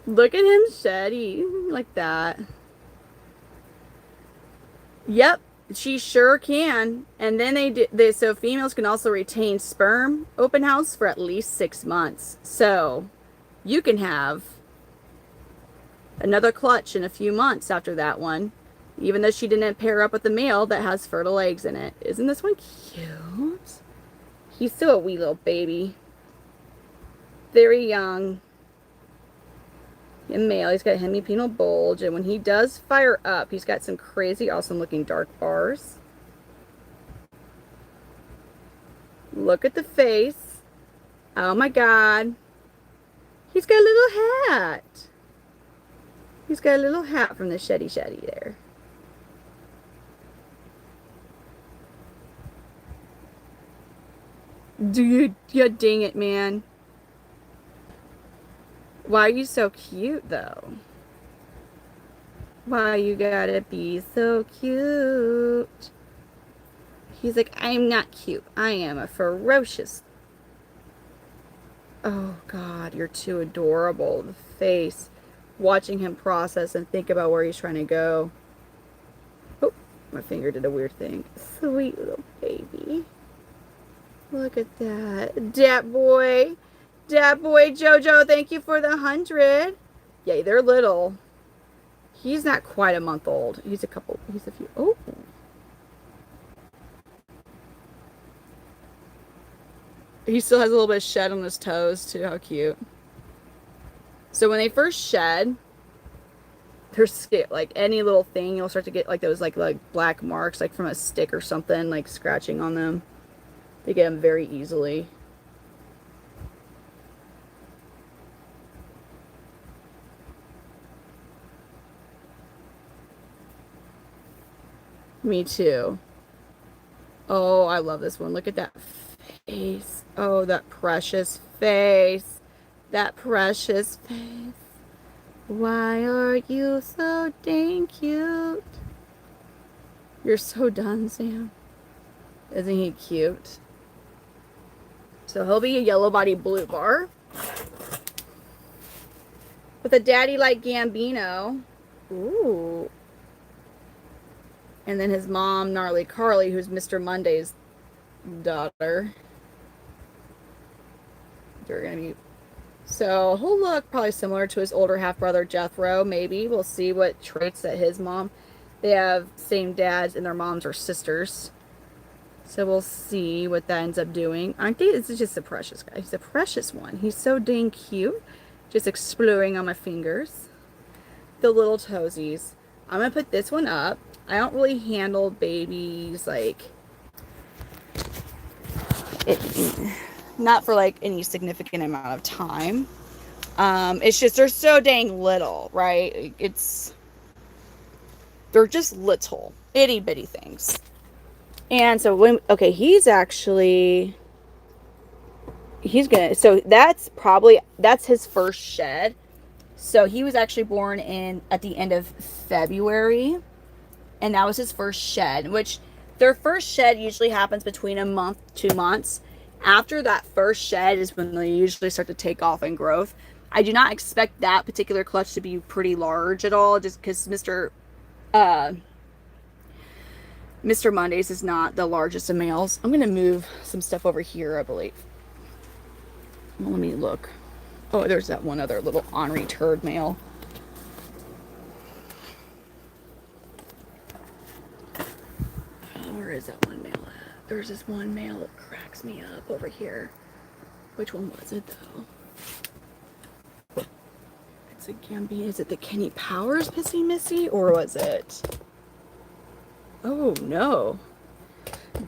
Look at him sheddy like that. Yep, she sure can. And then so females can also retain sperm open house for at least 6 months. So you can have another clutch in a few months after that one, even though she didn't pair up with a male that has fertile eggs in it. Isn't this one cute? He's still a wee little baby. Very young. A male. He's got a hemipenal bulge, and when he does fire up, he's got some crazy awesome looking dark bars. Look at the face. Oh my God. He's got a little hat. He's got a little hat from the Sheddy there. Yeah, dang it, man. Why are you so cute, though? Why you gotta be so cute? He's like, I'm not cute. I am a ferocious. Oh, God, you're too adorable. The face. Watching him process and think about where he's trying to go. Oh, my finger did a weird thing. Sweet little baby. Look at that. Dat boy. Dat boy Jojo, thank you for the 100. Yay, they're little. He's not quite a month old. He's a few. Oh. He still has a little bit of shed on his toes, too. How cute. So when they first shed, their skin, like any little thing, you'll start to get like those like black marks, like from a stick or something, like scratching on them. They get them very easily. Me too. Oh, I love this one. Look at that face. Oh, that precious face. That precious face. Why are you so dang cute? You're so done, Sam. Isn't he cute? So he'll be a yellow body blue bar with a daddy like Gambino. Ooh. And then his mom, Gnarly Carly, who's Mr. Monday's daughter. They're gonna be so he'll look probably similar to his older half brother Jethro. Maybe we'll see what traits that his mom. They have same dads and their moms are sisters. So we'll see what that ends up doing. I think this is just a precious guy. He's a precious one. He's so dang cute. Just exploring on my fingers. The little toesies. I'm gonna put this one up. I don't really handle babies like it, not for like any significant amount of time. It's just they're so dang little, right? They're just little itty bitty things. And so when okay, he's gonna so that's his first shed. So he was actually born in at the end of February, and that was his first shed, which their first shed usually happens between a month, 2 months. After that first shed is when they usually start to take off in growth. I do not expect that particular clutch to be pretty large at all, just because uh, Mr. Mondays is not the largest of males. I'm gonna move some stuff over here, I believe. Well, let me look. Oh, there's that one other little ornery turd male. Where is that one male at? There's this one male that cracks me up over here. Which one was it though? It's a Gambino. Is it the Kenny Powers Pissy Missy? Or was it? Oh no.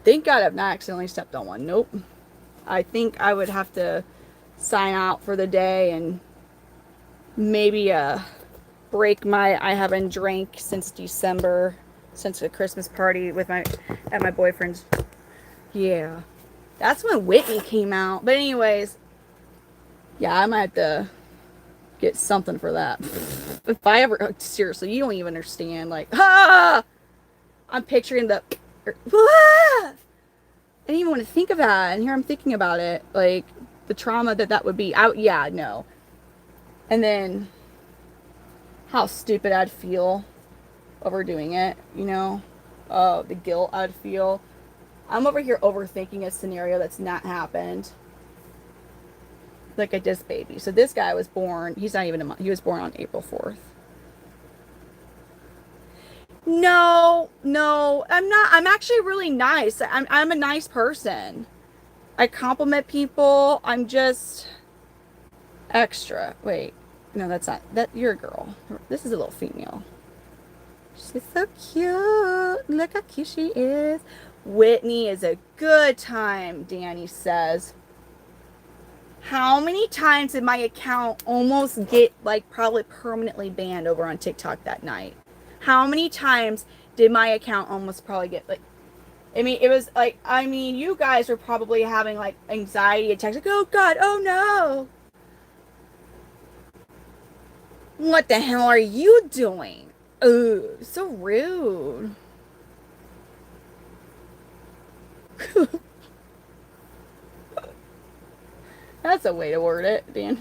Thank God I've not accidentally stepped on one. Nope. I think I would have to sign out for the day and maybe break my I haven't drank since December, since the Christmas party with at my boyfriend's. Yeah. That's when Whitney came out. But anyways, yeah, I might have to get something for that. If I ever seriously, you don't even understand. Like, I'm picturing the I didn't even want to think of that, and here I'm thinking about it, like the trauma that would be. Yeah, no. And then how stupid I'd feel over doing it, you know? The guilt I'd feel. I'm over here overthinking a scenario that's not happened. Like a disc baby. So this guy was born, he's not even a month, he was born on April 4th. No, I'm not. I'm actually really nice. I'm a nice person. I compliment people. I'm just extra. Wait, no, that's not. You're a girl. This is a little female. She's so cute. Look how cute she is. Whitney is a good time, Danny says. How many times did my account almost get like probably permanently banned over on TikTok that night? How many times did my account almost probably get like, I mean, it was like, I mean, you guys were probably having like anxiety attacks, like, oh God, oh no. What the hell are you doing? Ooh, so rude. That's a way to word it, Dan.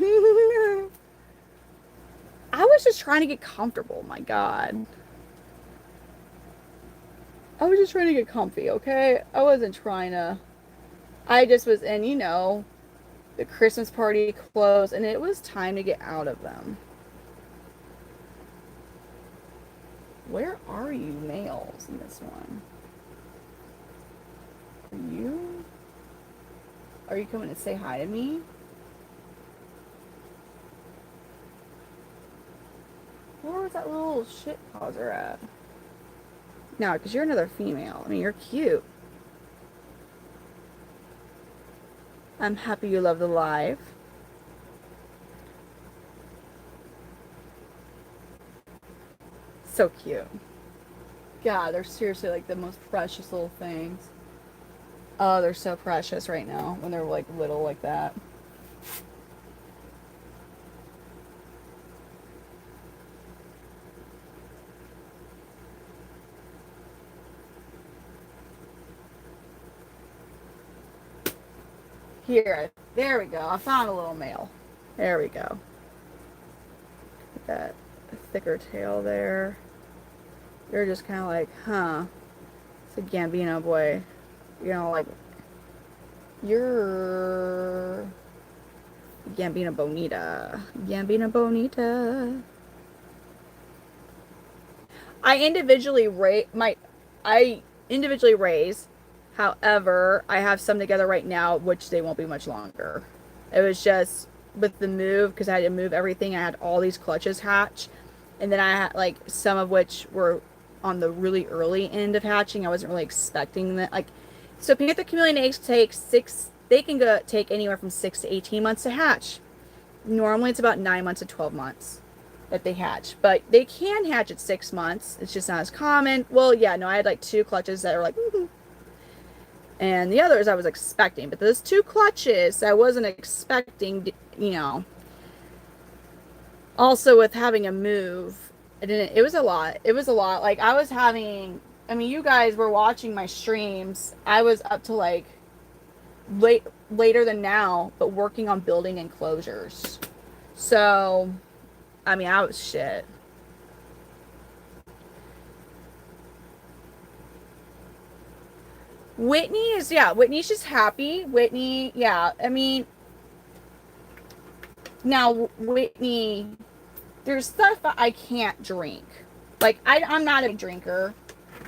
I was just trying to get comfortable, my God. I was just trying to get comfy, okay? I wasn't trying to. I just was in, you know, the Christmas party clothes, and it was time to get out of them. Where are you males in this one? Are you coming to say hi to me? Where was that little shit pauser at? No, because you're another female. I mean, you're cute. I'm happy you love the live. So cute. God, they're seriously like the most precious little things. Oh, they're so precious right now when they're like little like that. Here, there we go. I found a little male. There we go. Get that thicker tail there. You're just kind of like, huh? It's a Gambino boy. You know, like, you're Gambina bonita. Gambina bonita. I individually rate my I individually raise. However, I have some together right now, which they won't be much longer. It was just with the move because I had to move everything. I had all these clutches hatch, and then I had like some of which were on the really early end of hatching. I wasn't really expecting that. Like, so Panther Chameleon eggs take six. They can go take anywhere from 6 to 18 months to hatch. Normally, it's about 9 months to 12 months that they hatch, but they can hatch at 6 months. It's just not as common. Well, yeah, no, I had like two clutches that were like, and the others I was expecting, but those two clutches I wasn't expecting. You know, also with having a move, I didn't. It was a lot. It was a lot. Like I was having. I mean, you guys were watching my streams. I was up to like later than now, but working on building enclosures. So, I mean, I was shit. Whitney is, yeah, Whitney's just happy. Whitney, yeah. I mean, now Whitney, there's stuff I can't drink. Like I'm not a drinker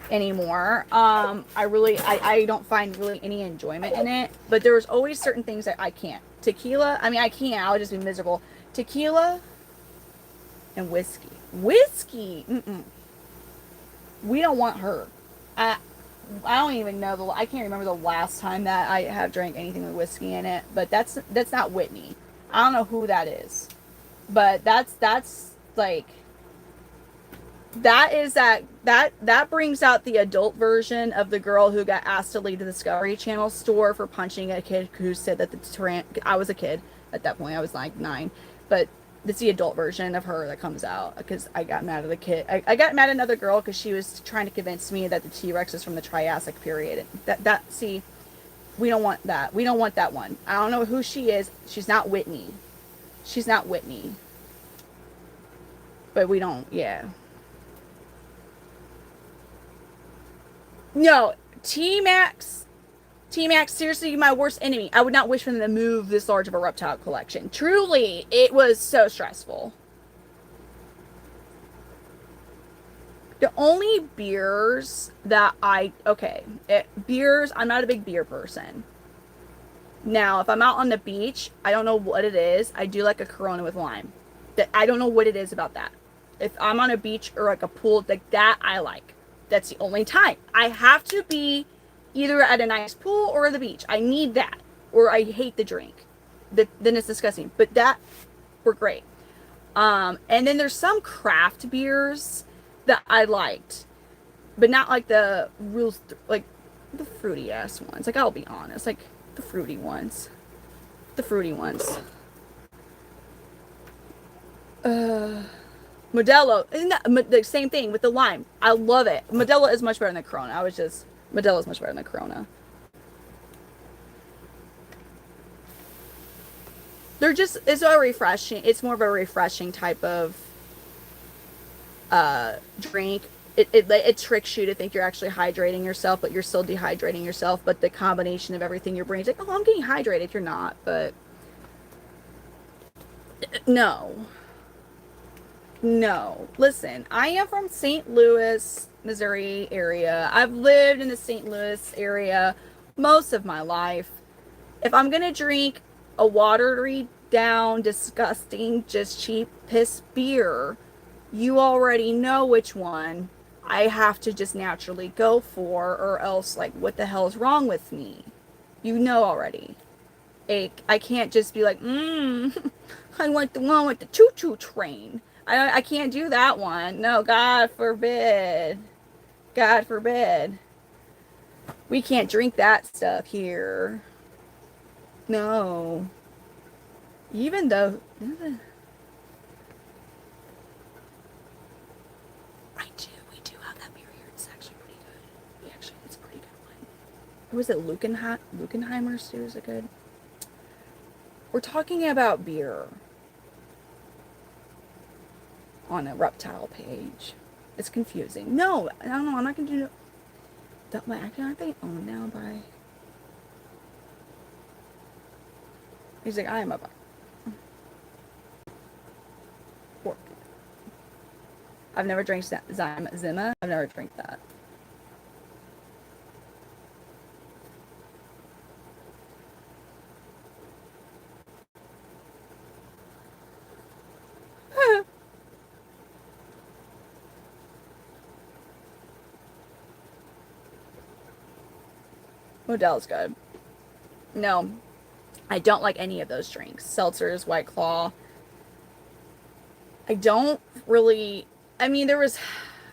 anymore. I don't find really any enjoyment in it. But there's always certain things that I can't. Tequila, I mean, I can't. I would just be miserable. Tequila and whiskey. Whiskey. Mm-mm. We don't want her. I I don't even know I can't remember the last time that I have drank anything with whiskey in it, but that's not Whitney. I don't know who that is. But that's like that is that brings out the adult version of the girl who got asked to leave the Discovery Channel store for punching a kid who said that I was a kid at that point. I was like 9. But it's the adult version of her that comes out because I got mad at the kid. I got mad at another girl because she was trying to convince me that the T-Rex is from the Triassic period. See, we don't want that. We don't want that one. I don't know who she is. She's not Whitney. She's not Whitney. But we don't, yeah. No, T-Max, seriously, my worst enemy. I would not wish for them to move this large of a reptile collection. Truly, it was so stressful. The only beers that beers, I'm not a big beer person. Now, if I'm out on the beach, I don't know what it is. I do like a Corona with lime. That I don't know what it is about that. If I'm on a beach or like a pool, like that, I like. That's the only time. I have to be either at a nice pool or the beach. I need that, or I hate the drink. Then it's disgusting. But that were great. And then there's some craft beers that I liked, but not like the real, like the fruity ass ones. Like I'll be honest, like the fruity ones, the fruity ones. Modelo, the same thing with the lime. I love it. Modelo is much better than Corona. Modelo is much better than Corona. It's a refreshing. It's more of a refreshing type of drink. It tricks you to think you're actually hydrating yourself, but you're still dehydrating yourself. But the combination of everything, your brain's like, oh, I'm getting hydrated. You're not, but no. No. Listen, I am from St. Louis, Missouri area. I've lived in the St. Louis area most of my life. If I'm going to drink a watery down, disgusting, just cheap piss beer, you already know which one I have to just naturally go for, or else, like, what the hell is wrong with me? You know already. I can't just be like, I want the one with the choo-choo train. I can't do that one. No, God forbid. God forbid. We can't drink that stuff here. No. Even though... We do have that beer here. It's actually pretty good. It's a pretty good one. Was it Lukenheimer's too? Is it good? We're talking about beer on a reptile page. It's confusing. No, I don't know. I'm not going to do that. Aren't they owned now by... He's like, I am a... I've never drank Zima. I've never drank that. Model's good. No, I don't like any of those drinks. Seltzers, White Claw. I don't really. I mean, there was.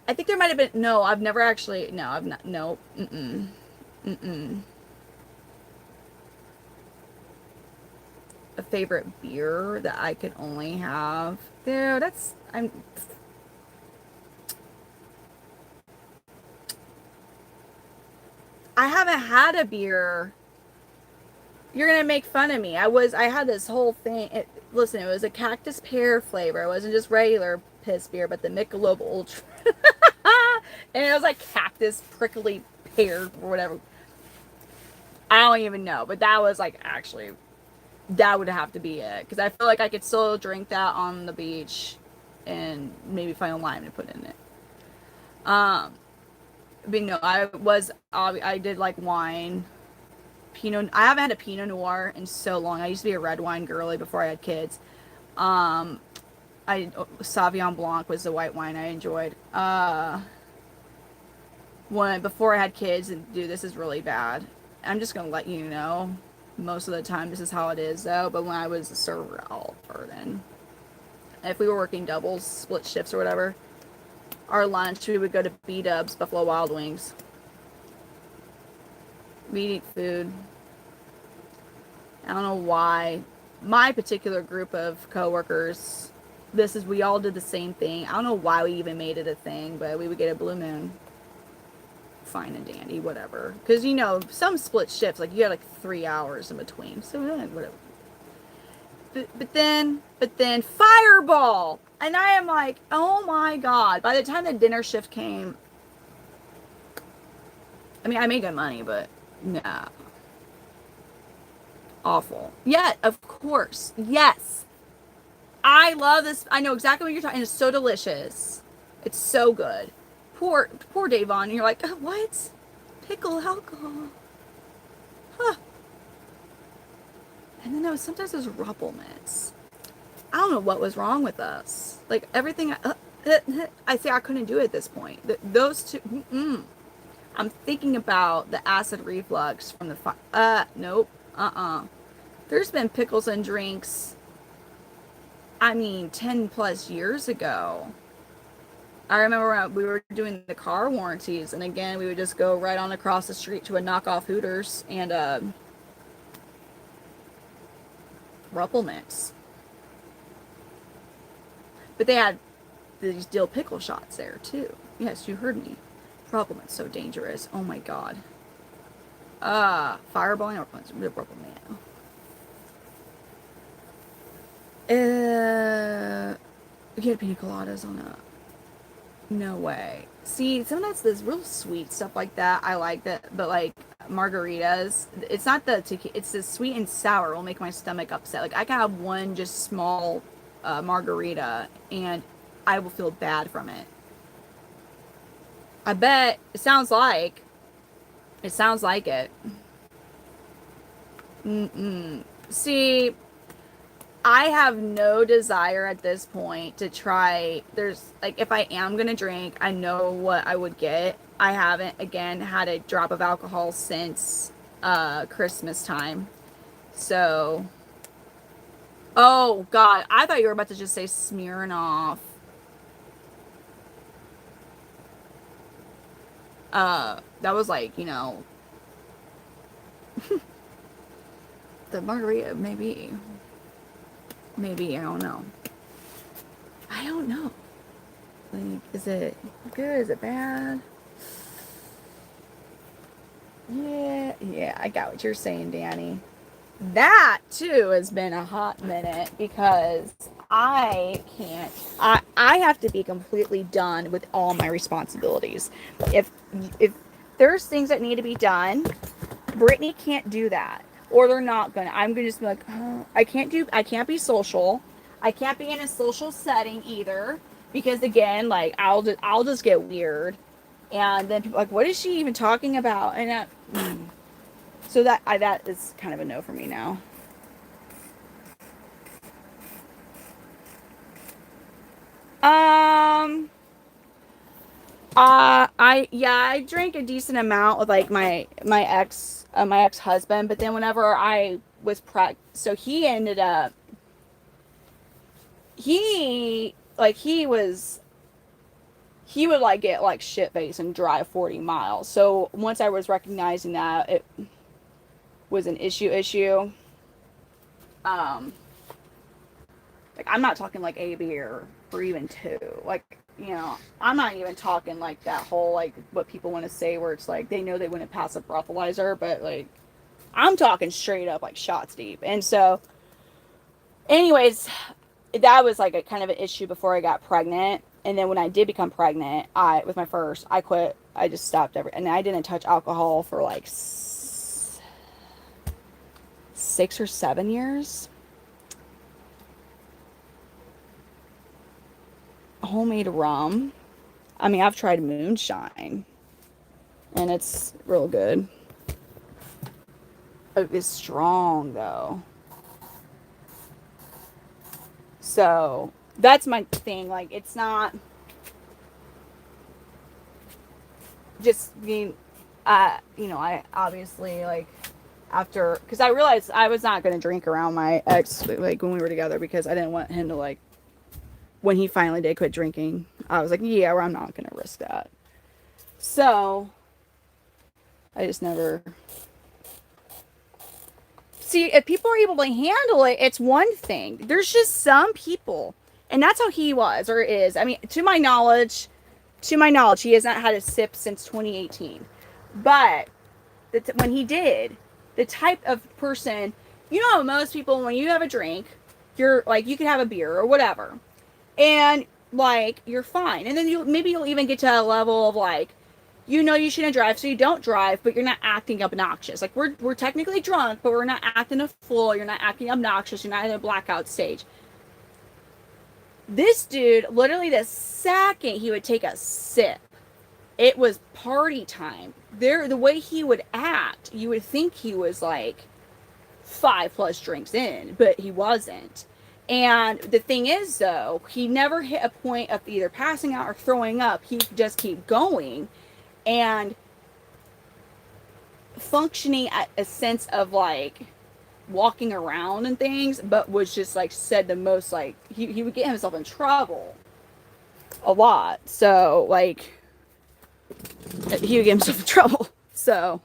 I think there might have been. No, I've never actually. No, I've not. No. Mm-mm. Mm-mm. A favorite beer that I could only have. Dude, that's. I haven't had a beer. You're gonna make fun of me. I had this whole thing. Listen, it was a cactus pear flavor. It wasn't just regular piss beer, but the Michelob Ultra. And it was like cactus prickly pear or whatever. I don't even know, but that was like actually that would have to be it because I feel like I could still drink that on the beach and maybe find a lime to put in it. Um, but no, I did like wine. Pinot. I haven't had a Pinot Noir in so long. I used to be a red wine girly before I had kids. Um, I Sauvignon Blanc was the white wine I enjoyed. When before I had kids, and dude, this is really bad. I'm just gonna let you know. Most of the time, this is how it is, though. But when I was a server, I'll pardon. If we were working doubles, split shifts or whatever, our lunch we would go to B Dubs, Buffalo Wild Wings. We'd eat food. I don't know why. My particular group of coworkers, we all did the same thing. I don't know why we even made it a thing, but we would get a Blue Moon. Fine and dandy, whatever. Because, some split shifts, like, you had like 3 hours in between. So, whatever. But then, Fireball! And I am like, oh my god. By the time the dinner shift came, I mean, I made good money, but, nah. Awful. Yeah, of course. Yes. I love this. I know exactly what you're talking. And it's so delicious. It's so good. Poor Davon. And you're like, what? Pickle alcohol. Huh. And then sometimes those Ruppelmans. I don't know what was wrong with us. Like everything. I say I couldn't do it at this point. Those two. I'm thinking about the acid reflux from the nope. There's been pickles and drinks, I mean, 10 plus years ago. I remember when we were doing the car warranties, and again, we would just go right on across the street to a knockoff Hooters and Ruppelmix. But they had these dill pickle shots there, too. Yes, you heard me. Ruppelmix, so dangerous. Oh my god. Fireballing or Ruppelman. You had pina coladas on a. No way. See, sometimes this real sweet stuff like that. I like that, but like margaritas, it's not it's the sweet and sour will make my stomach upset. Like I can have one just small margarita and I will feel bad from it. I bet it sounds like it. See, I have no desire at this point to try. If I am going to drink, I know what I would get. I haven't, again, had a drop of alcohol since Christmas time. So, oh, God. I thought you were about to just say Smirnoff. That was like, the margarita, maybe, I don't know. Like, is it good? Is it bad? Yeah, I got what you're saying, Danny. That, too, has been a hot minute because I have to be completely done with all my responsibilities. If there's things that need to be done, Brittany can't do that. Or they're not gonna. I'm gonna just be like, oh, I can't be social. I can't be in a social setting either because again, like I'll just get weird, and then people are like, what is she even talking about? And so that is kind of a no for me now. Um, I drank a decent amount with like my ex husband, but then whenever I was so he ended up he was he would like get like shit faced and drive 40 miles. So once I was recognizing that it was an issue, um, like I'm not talking like a beer or even two. Like, I'm not even talking like that whole like what people want to say where it's like they know they wouldn't pass a breathalyzer, but like I'm talking straight up like shots deep. And so, anyways, that was like a kind of an issue before I got pregnant. And then when I did become pregnant, I with my first, I quit. I just stopped and I didn't touch alcohol for like 6 or 7 years. Homemade rum. I mean, I've tried moonshine, and it's real good. It's strong though. So that's my thing. Like, it's not just being, I obviously like after because I realized I was not going to drink around my ex like when we were together because I didn't want him to like when he finally did quit drinking. I was like, yeah, well, I'm not going to risk that. So I just never see if people are able to handle it. It's one thing. There's just some people, and that's how he was or is. I mean, to my knowledge, he has not had a sip since 2018. But when he did, the type of person, most people, when you have a drink, you're like, you can have a beer or whatever, and like you're fine, and then you'll even get to a level of like, you shouldn't drive, so you don't drive, but you're not acting obnoxious. Like we're technically drunk, but we're not acting a fool. You're not acting obnoxious. You're not in a blackout stage. This dude, literally, the second he would take a sip, it was party time. The way he would act, you would think he was like 5+ drinks in, but he wasn't. And the thing is, though, he never hit a point of either passing out or throwing up. He just keep going and functioning at a sense of like walking around and things, but was just like said the most like he would get himself in trouble a lot. So like he would get himself in trouble. So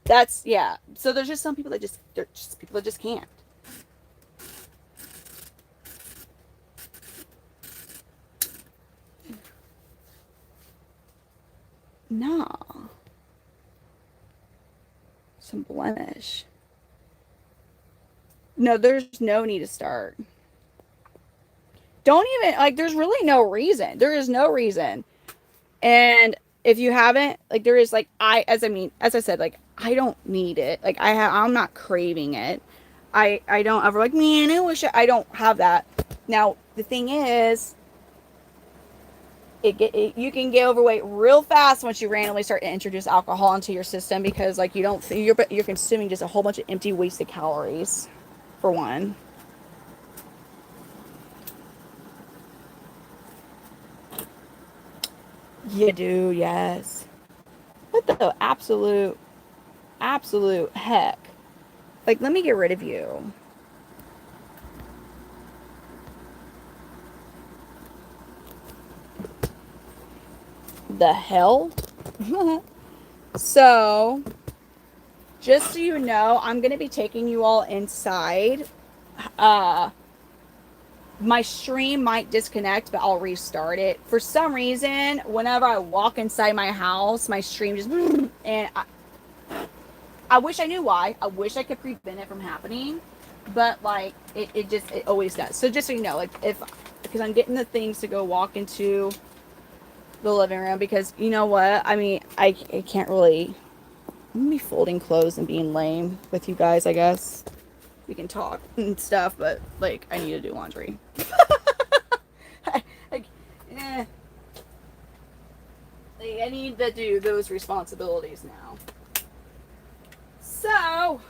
that's yeah. So there's just some people that they're just people that just can't. No. Some blemish. No, there's no need to start. Don't even like there's really no reason. There is no reason. And if you haven't, like there is like as I said, like I don't need it. Like I'm not craving it. I don't ever like, man, I don't have that. Now, the thing is, you can get overweight real fast once you randomly start to introduce alcohol into your system because like you're consuming just a whole bunch of empty wasted calories for one. You do, yes. What the absolute heck? Like, let me get rid of you. The hell? So, just so you know, I'm going to be taking you all inside. My stream might disconnect, but I'll restart it. For some reason, whenever I walk inside my house, my stream just and I wish I knew why. I wish I could prevent it from happening, but like it always does. So just so you know, like because I'm getting the things to go walk into the living room because you know what? I mean, I can't really. I'm gonna be folding clothes and being lame with you guys, I guess. We can talk and stuff, but like I need to do laundry. like, I need to do those responsibilities now. So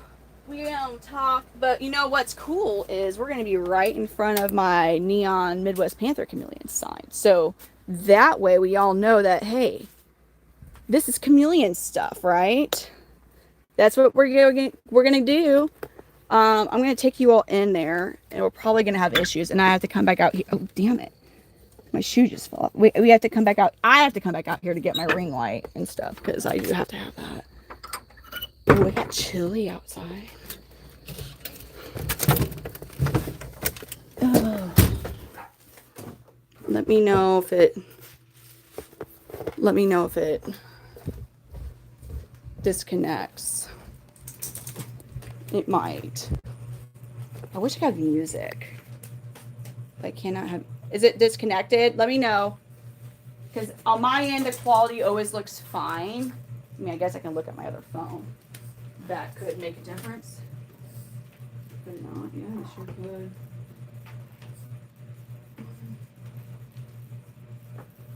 we don't talk, but you know what's cool is we're going to be right in front of my neon Midwest Panther Chameleons sign. So that way we all know that, hey, this is chameleon stuff, right? That's what we're gonna do. I'm gonna take you all in there, and we're probably gonna have issues, and I have to come back out here. Oh, damn it! My shoe just fell off. We have to come back out. I have to come back out here to get my ring light and stuff because I do have to have that. Oh, it got chilly outside. Oh. Let me know if it. Let me know if it disconnects. It might. I wish I could have music. But I cannot have. Is it disconnected? Let me know. Because on my end, the quality always looks fine. I mean, I guess I can look at my other phone. That could make a difference. But not. Yeah, it sure could.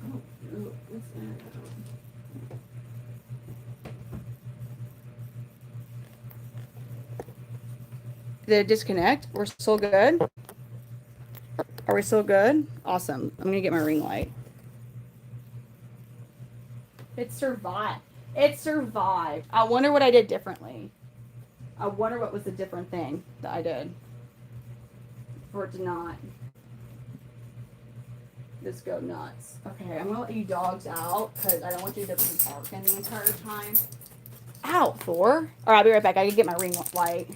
Oh, no. What's that? Did it disconnect? We're still good? Are we still good? Awesome. I'm going to get my ring light. It survived. It survived. I wonder what I did differently. I wonder what was the different thing that I did for it to not just go nuts. Okay, I'm going to let you dogs out because I don't want you to be barking the entire time. Ow, Thor. All right, I'll be right back. I can get my ring light.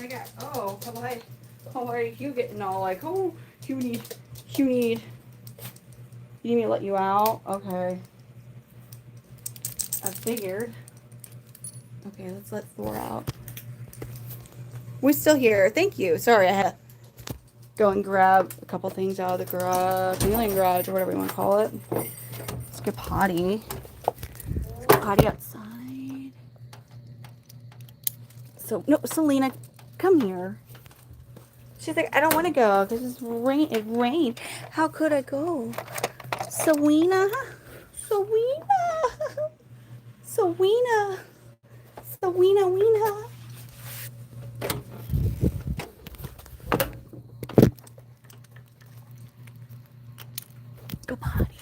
I got, why are you getting all like, oh, you need, you need me to let you out? Okay. I figured. Okay, let's let Thor out. We're still here. Thank you. Sorry, I had to go and grab a couple things out of the garage, chameleon garage, or whatever you want to call it. Let's go potty. Let's go potty outside. So, no, Selena, come here. She's like, I don't want to go because it's rain. It rained. How could I go? Selena, Selena, Selena, Selena, Weena. Go potty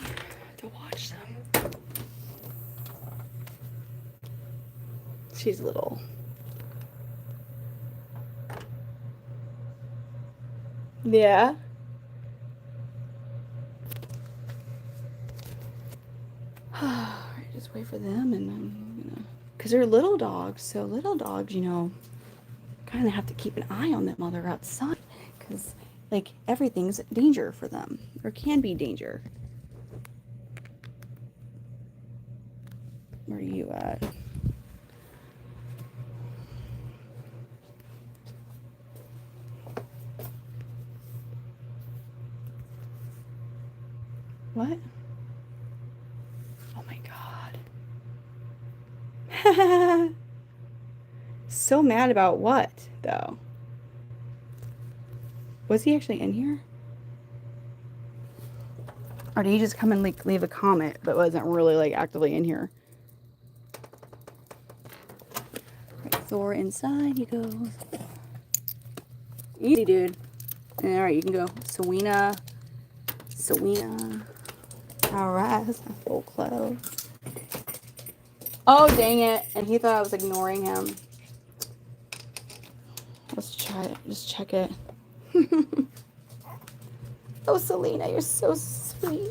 to watch them. She's little. Yeah. Alright, just wait for them and then, because they're little dogs, so little dogs, you know, kind of have to keep an eye on them while they're outside, because, like, everything's danger for them, or can be danger. Where are you at? What? Oh my God. So mad about what, though? Was he actually in here? Or did he just come and like leave a comment but wasn't really like actively in here? Right, Thor inside he goes. Easy, dude. Alright, you can go. Sawina. Alright, that's my full clothes. Oh, dang it. And he thought I was ignoring him. Let's try it. Just check it. Oh, Selena, you're so sweet.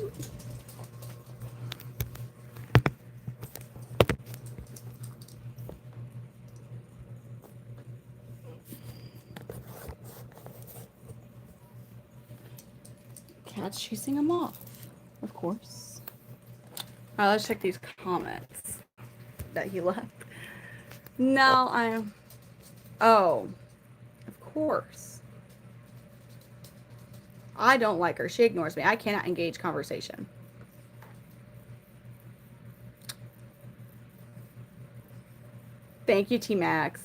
Cat's chasing him off, of course. All right, let's check these comments that he left. No, oh, of course. I don't like her. She ignores me. I cannot engage conversation. Thank you, T-Max.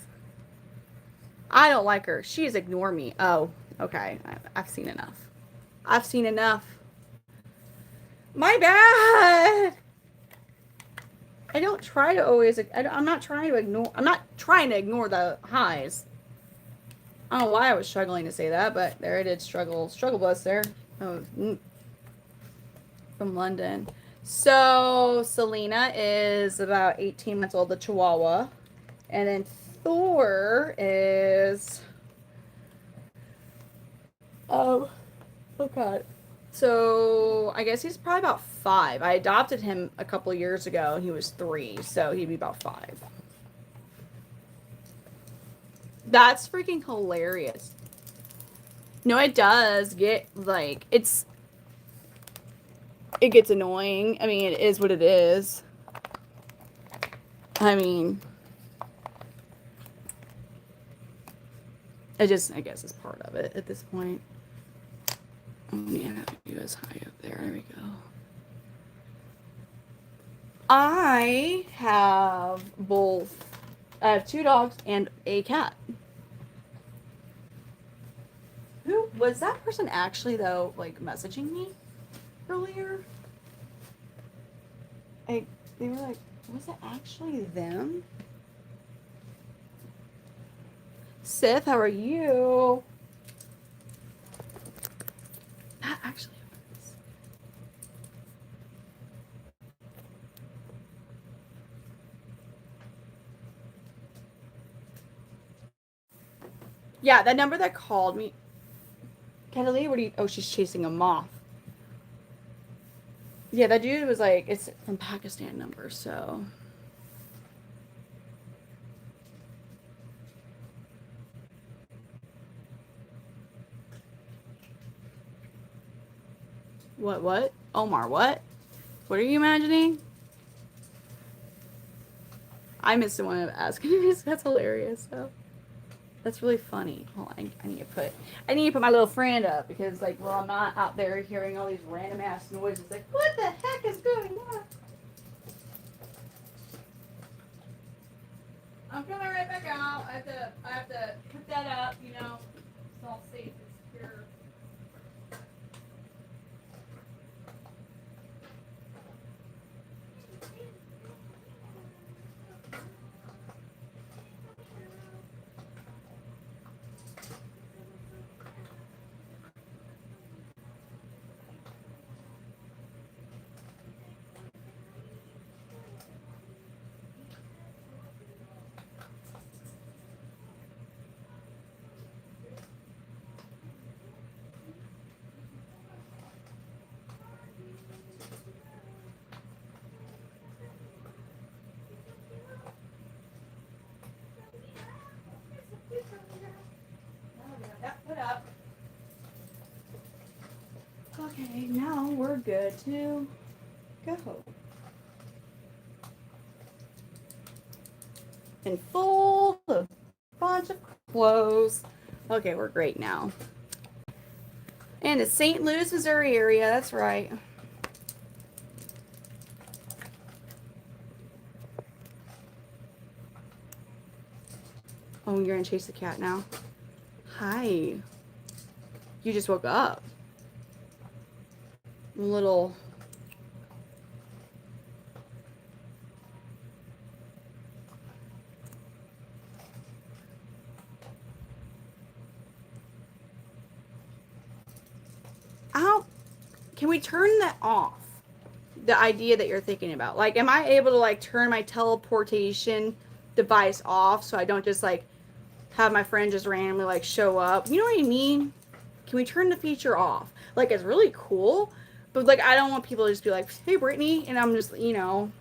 I don't like her. She is ignoring me. Oh, okay. I've seen enough. I've seen enough. My bad. I don't try to always. I'm not trying to ignore. I'm not trying to ignore the highs. I don't know why I was struggling to say that, but there I did struggle. Struggle bus there. Oh, from London. So Selena is about 18 months old, the Chihuahua, and then Thor is. Oh God. So I guess he's probably about 5. I adopted him a couple years ago, and he was 3, so he'd be about 5. That's freaking hilarious. No, it does get like it gets annoying. I mean, it is what it is. I mean, I guess it's part of it at this point. Oh, yeah, you guys high up there. There we go. I have both. I have 2 dogs and a cat. Who was that person actually though? Like messaging me earlier? They were like, was it actually them? Sith, how are you? That actually was. Yeah, that number that called me. Catalina, what are you? Oh, she's chasing a moth. Yeah, that dude was like, it's from Pakistan number, so. What? Omar, what? What are you imagining? I missed the one of asking you. That's hilarious, though. That's really funny. Hold on, I need to put my little friend up because like, well, I'm not out there hearing all these random ass noises. Like, what the heck is going on? I'm coming right back out. I have to put that up. You know, it's all safe and secure. Put up. Okay, now we're good to go. And full of a bunch of clothes. Okay, we're great now. And the St. Louis, Missouri area, that's right. Oh, you're gonna chase the cat now? Hi. You just woke up. A little. How can we turn that off? The idea that you're thinking about. Like, am I able to like turn my teleportation device off so I don't just like have my friend just randomly like show up? You know what I mean? Can we turn the feature off? Like, it's really cool, but like I don't want people to just be like, "Hey, Brittany," and I'm just, you know.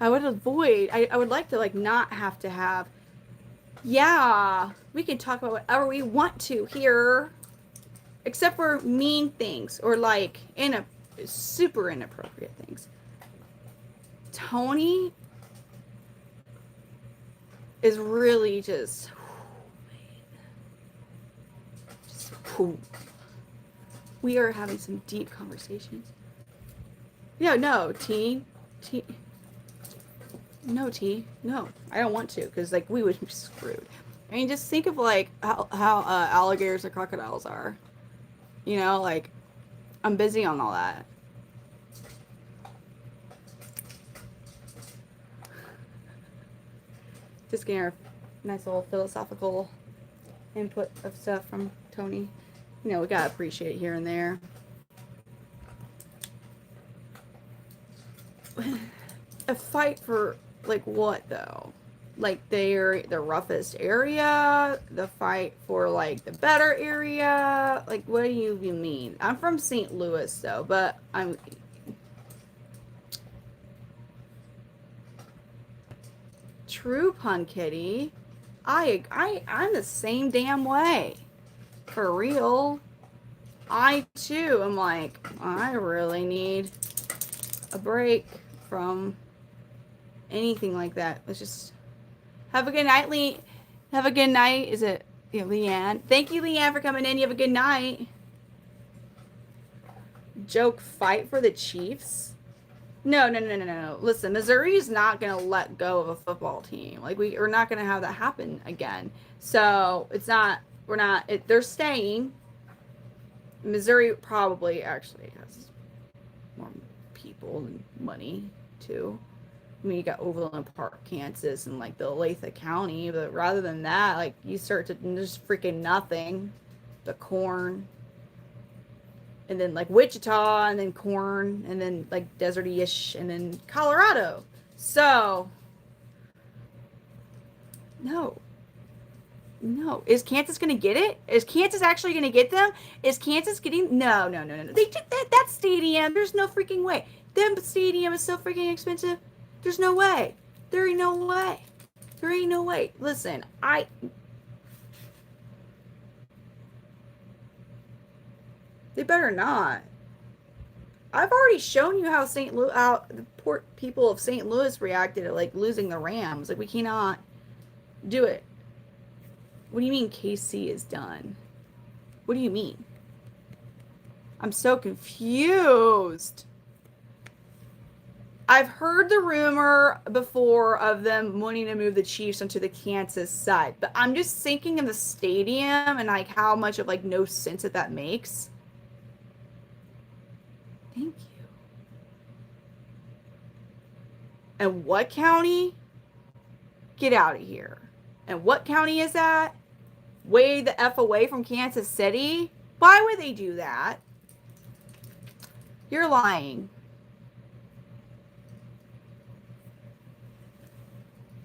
I would avoid. I would like to like not have to have. Yeah, we can talk about whatever we want to here, except for mean things or like super inappropriate things. Tony is really just we are having some deep conversations. Yeah, no, T. No, T. No, I don't want to because like we would be screwed. I mean, just think of like how alligators and crocodiles are. You know, like I'm busy on all that. Just getting our nice little philosophical input of stuff from Tony. You know, we gotta appreciate it here and there. A fight for like what though? Like the roughest area, the fight for like the better area. Like what do you mean? I'm from St. Louis though, but I'm true, Pun Kitty. I'm the same damn way. For real. I too am like, I really need a break from anything like that. Let's just have a good night, Lee. Have a good night. Is it Leanne? Thank you, Leanne, for coming in. You have a good night. Joke fight for the Chiefs? No. Listen, Missouri's not going to let go of a football team. Like, we're not going to have that happen again. So, they're staying. Missouri probably actually has more people and money, too. I mean, you got Overland Park, Kansas, and, like, the Olathe County. But rather than that, like, you start to, just freaking nothing. The corn. And then like Wichita, and then corn, and then like deserty-ish, and then Colorado. So no. Is Kansas gonna get it? Is Kansas actually gonna get them? Is Kansas getting? No. They did that stadium. There's no freaking way. That stadium is so freaking expensive. There's no way. There ain't no way. There ain't no way. Listen, they better not. I've already shown you how the poor people of St. Louis reacted to like losing the Rams. Like we cannot do it. What do you mean KC is done? What do you mean? I'm so confused. I've heard the rumor before of them wanting to move the Chiefs onto the Kansas side, but I'm just thinking of the stadium and like how much of like no sense that makes. Thank you. And what county? Get out of here. And what county is that? Way the F away from Kansas City? Why would they do that? You're lying.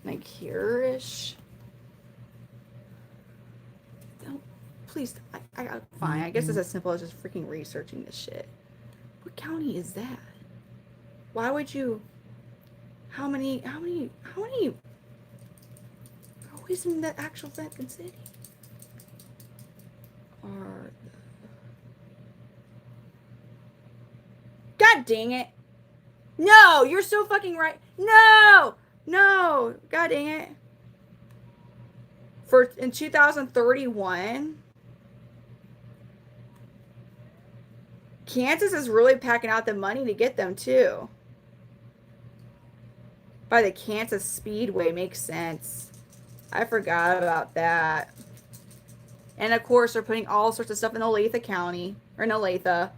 Like here-ish. Don't, please, fine. I guess it's as simple as just freaking researching this shit. What county is that? Why would you? How many are always in the actual second city? God dang it. No, you're so fucking right. No, God dang it. In 2031, Kansas is really packing out the money to get them too. By the Kansas Speedway makes sense. I forgot about that. And of course, they're putting all sorts of stuff in Olathe County, or in Olathe.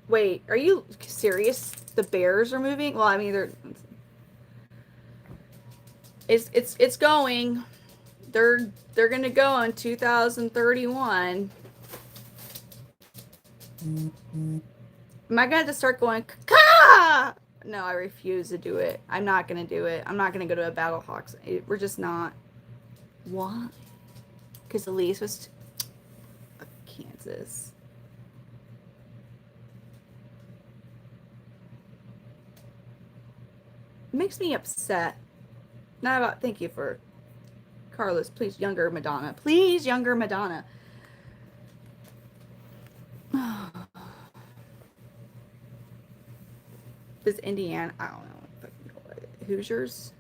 Wait, are you serious? The Bears are moving? Well, I mean, it's going. They're gonna go in 2031. Am I gonna have to start going caw? No, I refuse to do it. I'm not gonna do it. I'm not gonna go to a Battle Hawks. We're just not. Why? Because Elise was Kansas. It makes me upset. Not about. Thank you for Carlos. Please, younger Madonna. Please, younger Madonna. Does Indiana? I don't know. Hoosiers?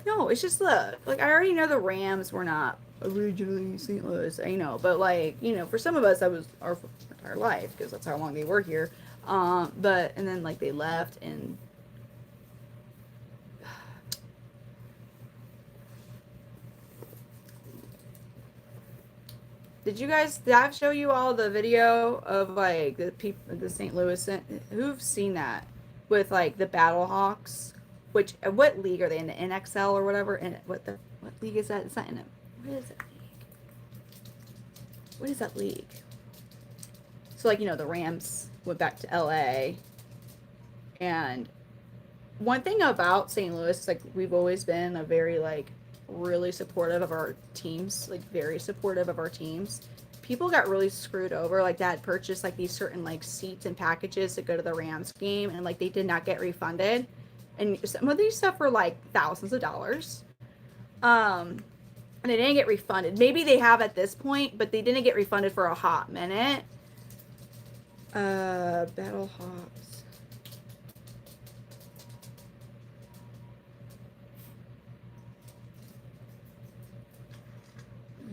No, it's just like I already know the Rams were not originally St. Louis. I know, but like for some of us that was our entire life because that's how long they were here. But and then like they left and. Did I show you all the video of like the people, the St. Louis, who've seen that with like the Battle Hawks? What league are they in? The NXL or whatever? And what league is that? It's not in it. What is it league? What is that league? So like the Rams went back to LA, and one thing about St. Louis is like we've always been a very like really supportive of our teams, like very supportive of our teams. People got really screwed over, like Dad purchased like these certain like seats and packages to go to the Rams game, and like they did not get refunded, and some of these stuff were like thousands of dollars, and they didn't get refunded. Maybe they have at this point, but they didn't get refunded for a hot minute. Battle Hawks.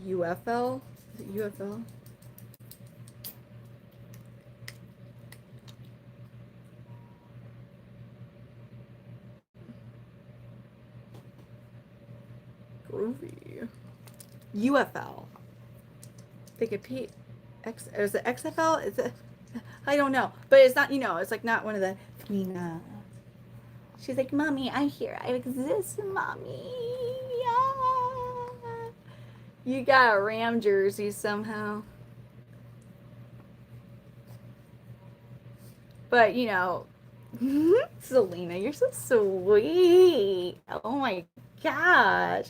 UFL? Is it UFL? Groovy. UFL. They compete. Is it XFL? Is it? I don't know. But it's not, it's like not one of the. She's like, Mommy, I'm here. I exist, Mommy. Yeah. You got a Ram jersey somehow. But, Selena, you're so sweet. Oh my gosh.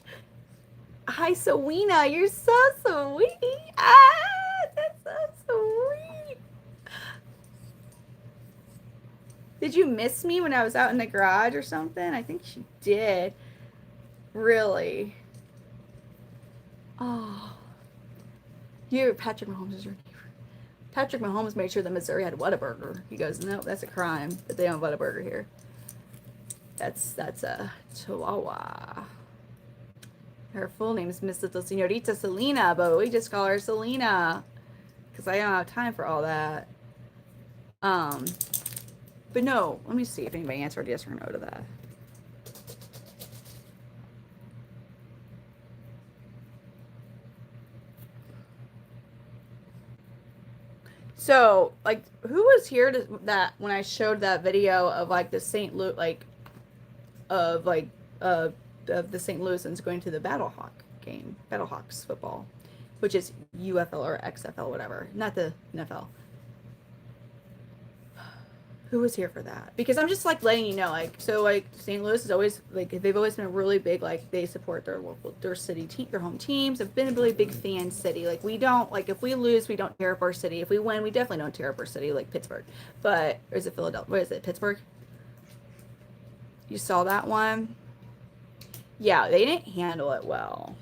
Hi, Selena, you're so sweet. That's so sweet. Did you miss me when I was out in the garage or something? I think she did. Really? Oh. Patrick Mahomes is your neighbor. Patrick Mahomes made sure that Missouri had Whataburger. He goes, no, that's a crime that they don't have Whataburger here. That's a Chihuahua. Her full name is Miss Little Senorita Selena, but we just call her Selena because I don't have time for all that. But no, let me see if anybody answered yes or no to that. So, like, who was here that when I showed that video of like the St. Louis, like, of the St. Louisans going to the Battle Hawk game, Battle Hawks football, which is UFL or XFL, whatever, not the NFL. Who was here for that? Because I'm just like letting you know, like, so like St. Louis is always like they've always been a really big like they support their local city team, their home teams. Have been a really big fan city. Like we don't like if we lose, we don't tear up our city. If we win, we definitely don't tear up our city like Pittsburgh. But or is it Philadelphia? What is it? Pittsburgh? You saw that one? Yeah, they didn't handle it well.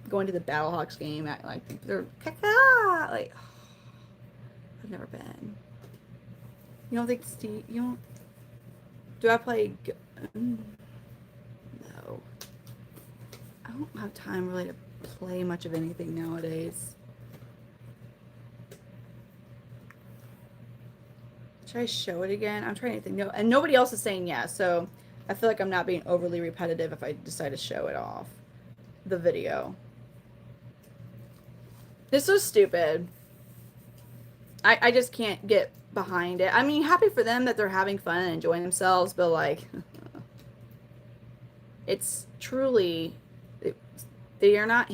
Going to the Battlehawks game, like they're like I've never been. You don't think Steve? You don't? Do I play? No. I don't have time really to play much of anything nowadays. Should I show it again? I'm trying to think. No, and nobody else is saying yes, so I feel like I'm not being overly repetitive if I decide to show it off. The video. This was stupid. I just can't get behind it. I mean, happy for them that they're having fun and enjoying themselves, but like, it's truly, they did not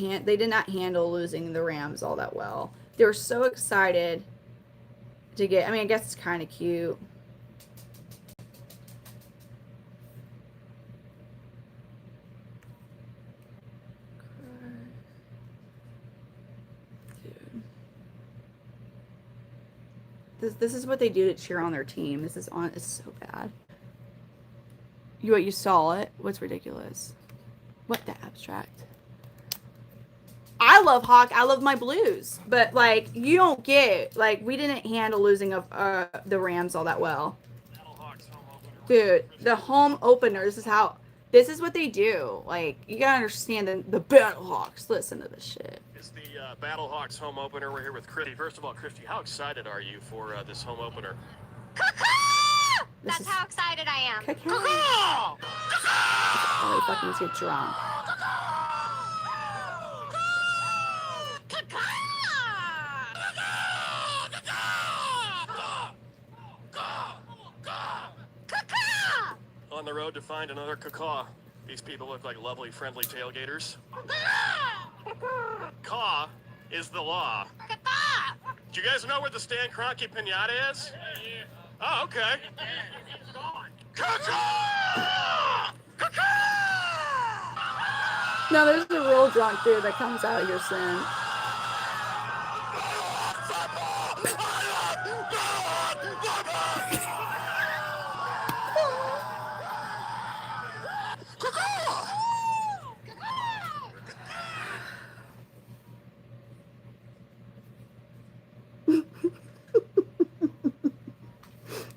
handle losing the Rams all that well. They were so excited to get. I mean, I guess it's kind of cute. This is what they do to cheer on their team. It's so bad. You saw it? What's ridiculous? What the abstract? I love I love my Blues, but like you don't get like we didn't handle losing of the Rams all that well. Dude, the home opener. This is what they do. Like you gotta understand the Battlehawks. Listen to this shit. It's the Battlehawks home opener. We're here with Christy. First of all, Christy, how excited are you for this home opener? That's how excited I am. Oh, he fucking get drunk. On the road to find another cacaw. These people look like lovely, friendly tailgaters. Caw is the law. Do you guys know where the Stan Kroenke pinata is? Oh, okay. Cacaw! Cacaw! No, there's a real drunk dude that comes out here soon.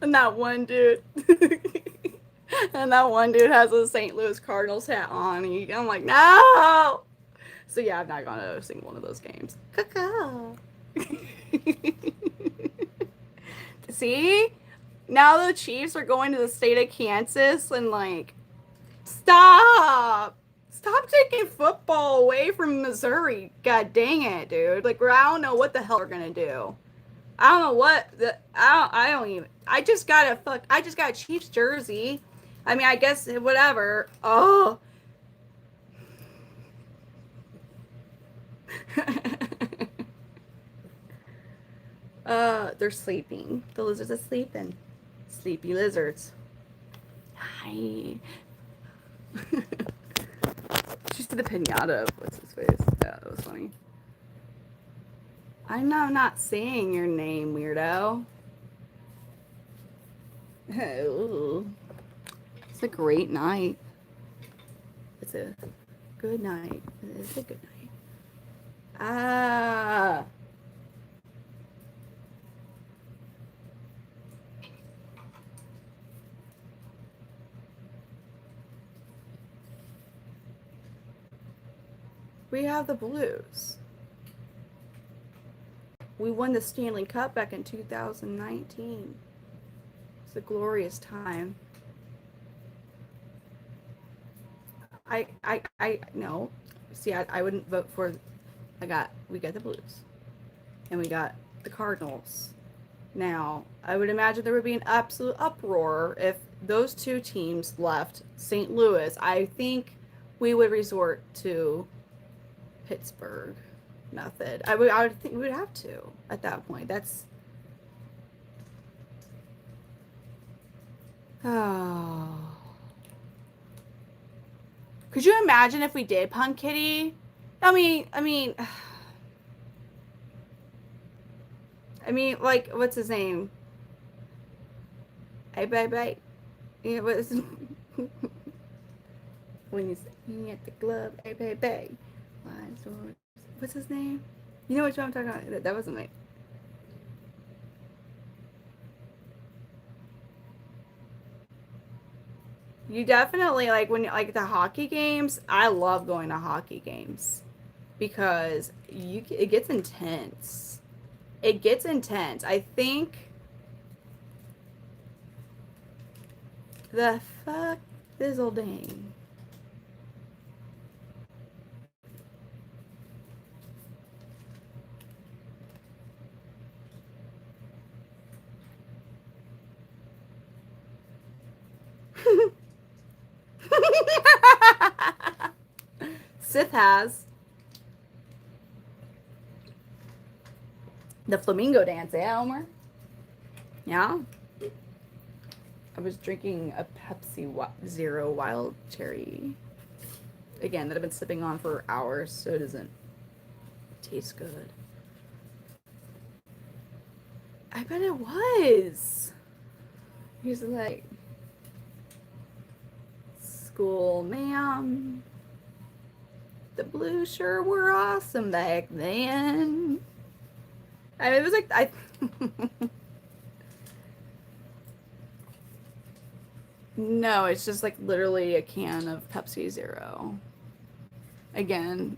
And that one dude has a St. Louis Cardinals hat on. I'm like, no. So yeah, I've not gone to a single one of those games. Caca. See, now the Chiefs are going to the state of Kansas, and like, stop taking football away from Missouri. God dang it, dude. Like, I don't know what the hell we're gonna do. I don't know what I just got a Chiefs jersey. I mean, I guess whatever. Oh. They're sleeping. The lizards are sleeping. Sleepy lizards. Hi. Just to the pinata. What's his face? Yeah, that was funny. I'm not saying your name, weirdo. Oh. It's a great night. It's a good night. It's a good night. Ah. We have the Blues. We won the Stanley Cup back in 2019. It's a glorious time. No. See, I wouldn't vote for. We got the Blues, and we got the Cardinals. Now, I would imagine there would be an absolute uproar if those two teams left St. Louis. I think we would resort to Pittsburgh method. I would think we would have to at that point. That's Could you imagine if we did Punk Kitty? I mean, like, what's his name? Hey, baby. Yeah, what's when he's singing at the club? Hey, baby. What's his name? You know what I'm talking about? That wasn't me. You definitely like when like the hockey games. I love going to hockey games because it gets intense. It gets intense. I think the fuck this'll dang. Sith has the flamingo dance, yeah, Omar? Yeah. I was drinking a Pepsi Zero Wild Cherry. Again, that I've been sipping on for hours, so it doesn't taste good. I bet it was. He's like, school, ma'am. The Blues sure were awesome back then. I mean, it was like, no, it's just like literally a can of Pepsi Zero. Again,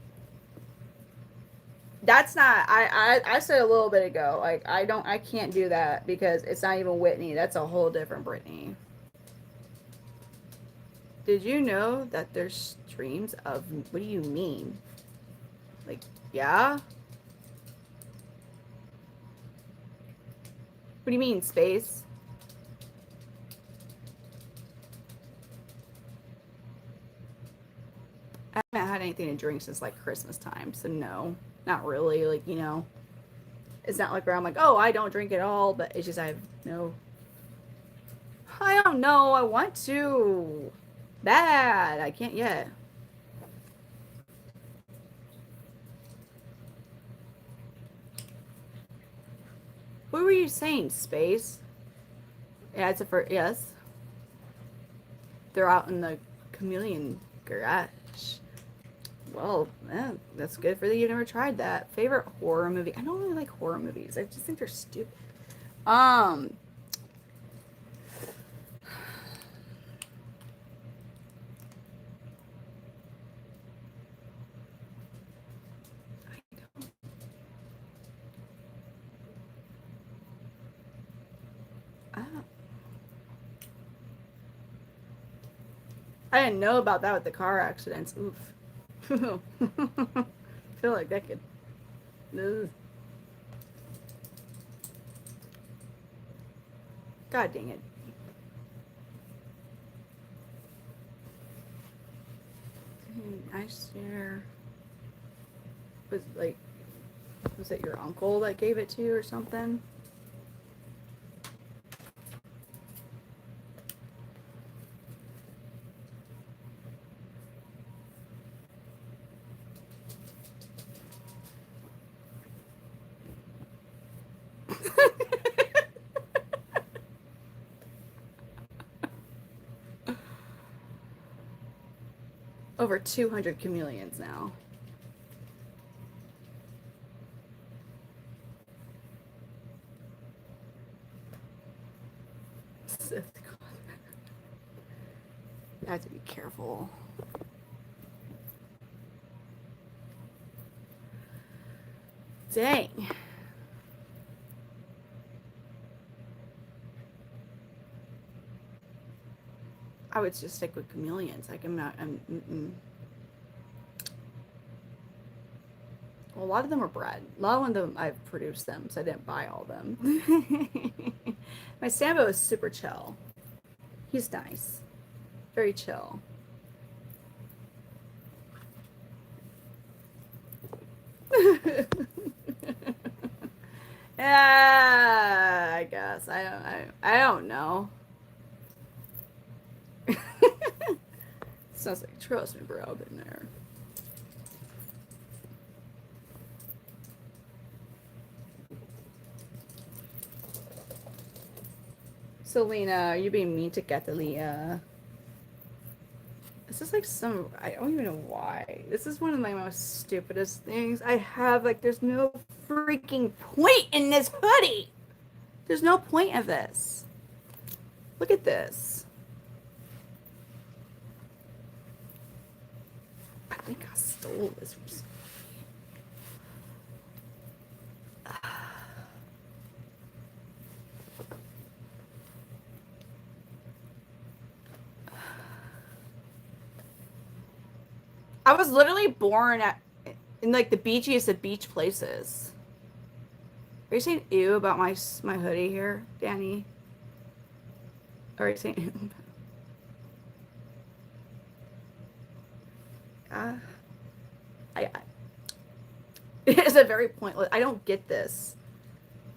that's not, I said a little bit ago, like, I can't do that because it's not even Whitney. That's a whole different Britney. Did you know that there's streams of, what do you mean? Like, yeah? What do you mean, space? I haven't had anything to drink since like Christmas time, so no, not really. Like, you know, it's not like where I'm like, oh, I don't drink at all, but it's just I have no. I don't know. I want to. Bad. I can't yet. What were you saying, space? Yeah, it's a first. Yes. They're out in the Chameleon garage. Well, that's good for you. You've never tried that. Favorite horror movie? I don't really like horror movies. I just think they're stupid. Um, I didn't know about that with the car accidents. Oof. I feel like that could. Ugh. God dang it. I swear. Was it your uncle that gave it to you or something? Over 200 chameleons now. I have to be careful. Dang. I would just stick with chameleons. Like well, a lot of them are bred. A lot of them I've produced them, so I didn't buy all of them. My Sambo is super chill. He's nice. Very chill. Yeah, I guess. I don't know. Sounds like, trust me, bro, I've been there. Selena, are you being mean to Catalina? This is like I don't even know why. This is one of my most stupidest things I have. Like, there's no freaking point in this hoodie. There's no point of this. Look at this. stole this from. I was literally born in like the beachiest of beach places. Are you saying ew about my hoodie here, Danny? Or are you saying ew? I it's a very pointless. I don't get this.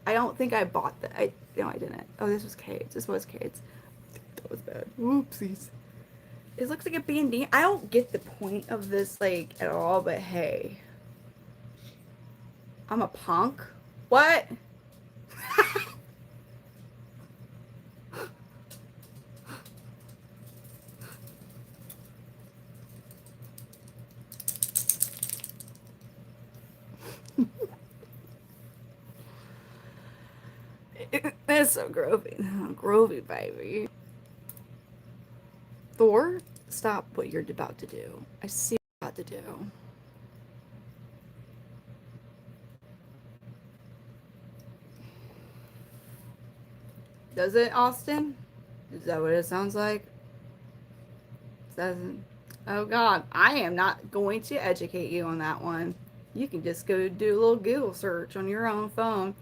I don't think I bought that. No, I didn't. Oh, this was Kate's. This was Kate's. That was bad. Oopsies. It looks like a bandana. I don't get the point of this like at all. But hey, I'm a punk. What? It's so groovy. Groovy, baby. Thor, stop what you're about to do. I see what you're about to do. Does it, Austin? Is that what it sounds like? Doesn't. Oh God, I am not going to educate you on that one. You can just go do a little Google search on your own phone.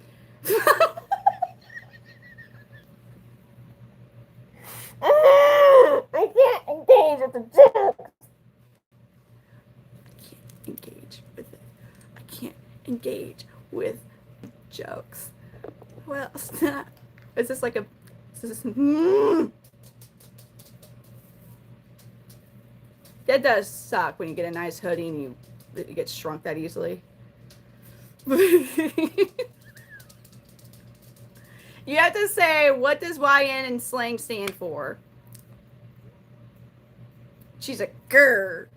I can't engage with the jokes. I can't engage with it. I can't engage with jokes. Well, is this like a? Is this? That does suck when you get a nice hoodie and it gets shrunk that easily. You have to say, what does YN in slang stand for? She's a grr.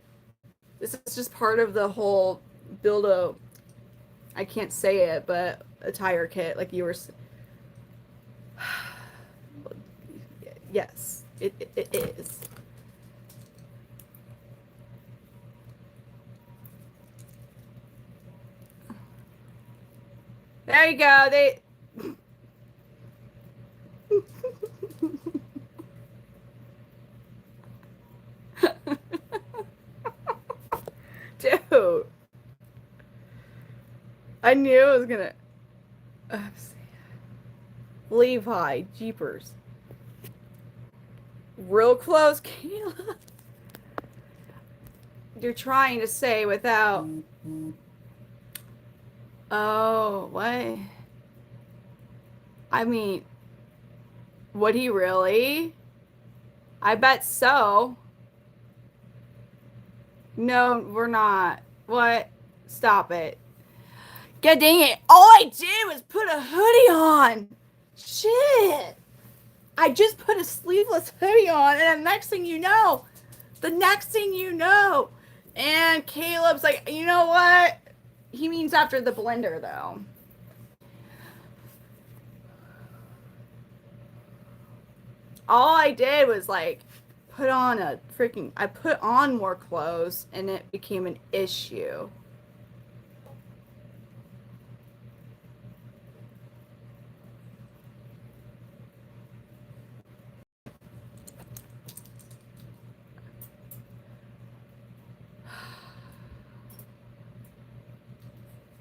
This is just part of the whole build a, I can't say it, but a tire kit, like you were. Yes, it is. There you go. They. Dude. I knew it was gonna. Levi, jeepers. Real close, Kayla. You're trying to say without. Oh, what? I mean, would he really? I bet so. No, we're not. What? Stop it. God dang it. All I did was put a hoodie on. Shit. I just put a sleeveless hoodie on, and the next thing you know, and Caleb's like, you know what? He means after the blender, though. All I did was like put on I put on more clothes, and it became an issue.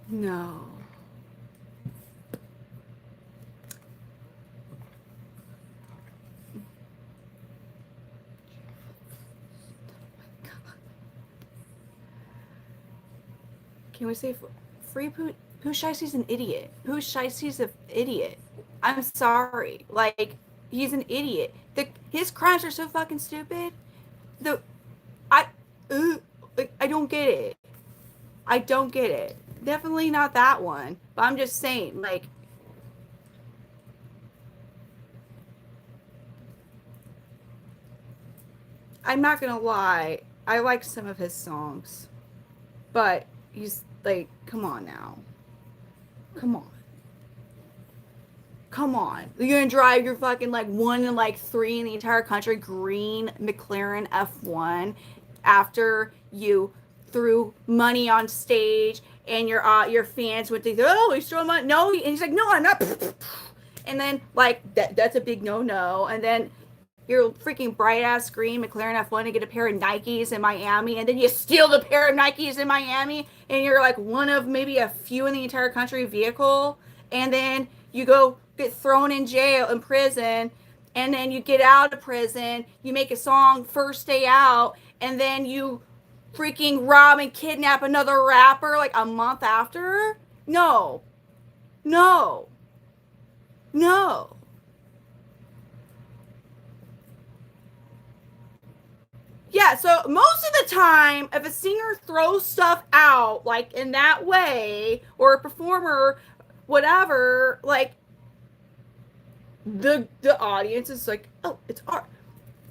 No. Can we say free Pooh? Pooh Shicey's an idiot. Pooh Shicey's an idiot. I'm sorry. Like, he's an idiot. His crimes are so fucking stupid. I don't get it. I don't get it. Definitely not that one. But I'm just saying, like, I'm not gonna lie. I like some of his songs, but he's like, come on now. Come on. Come on. You're gonna drive your fucking like 1 and like 3 in the entire country green McLaren F1 after you threw money on stage, and your fans would think, oh, he's throwing money. No, and he's like, no, I'm not. And then like that's a big no. And then your freaking bright ass green McLaren F1 to get a pair of Nikes in Miami, and then you steal the pair of Nikes in Miami, and you're like one of maybe a few in the entire country vehicle, and then you go get thrown in jail, in prison, and then you get out of prison, you make a song first day out, and then you freaking rob and kidnap another rapper like a month after? No. No. No. Yeah, so most of the time, if a singer throws stuff out like in that way, or a performer, whatever, like the audience is like, oh, it's art.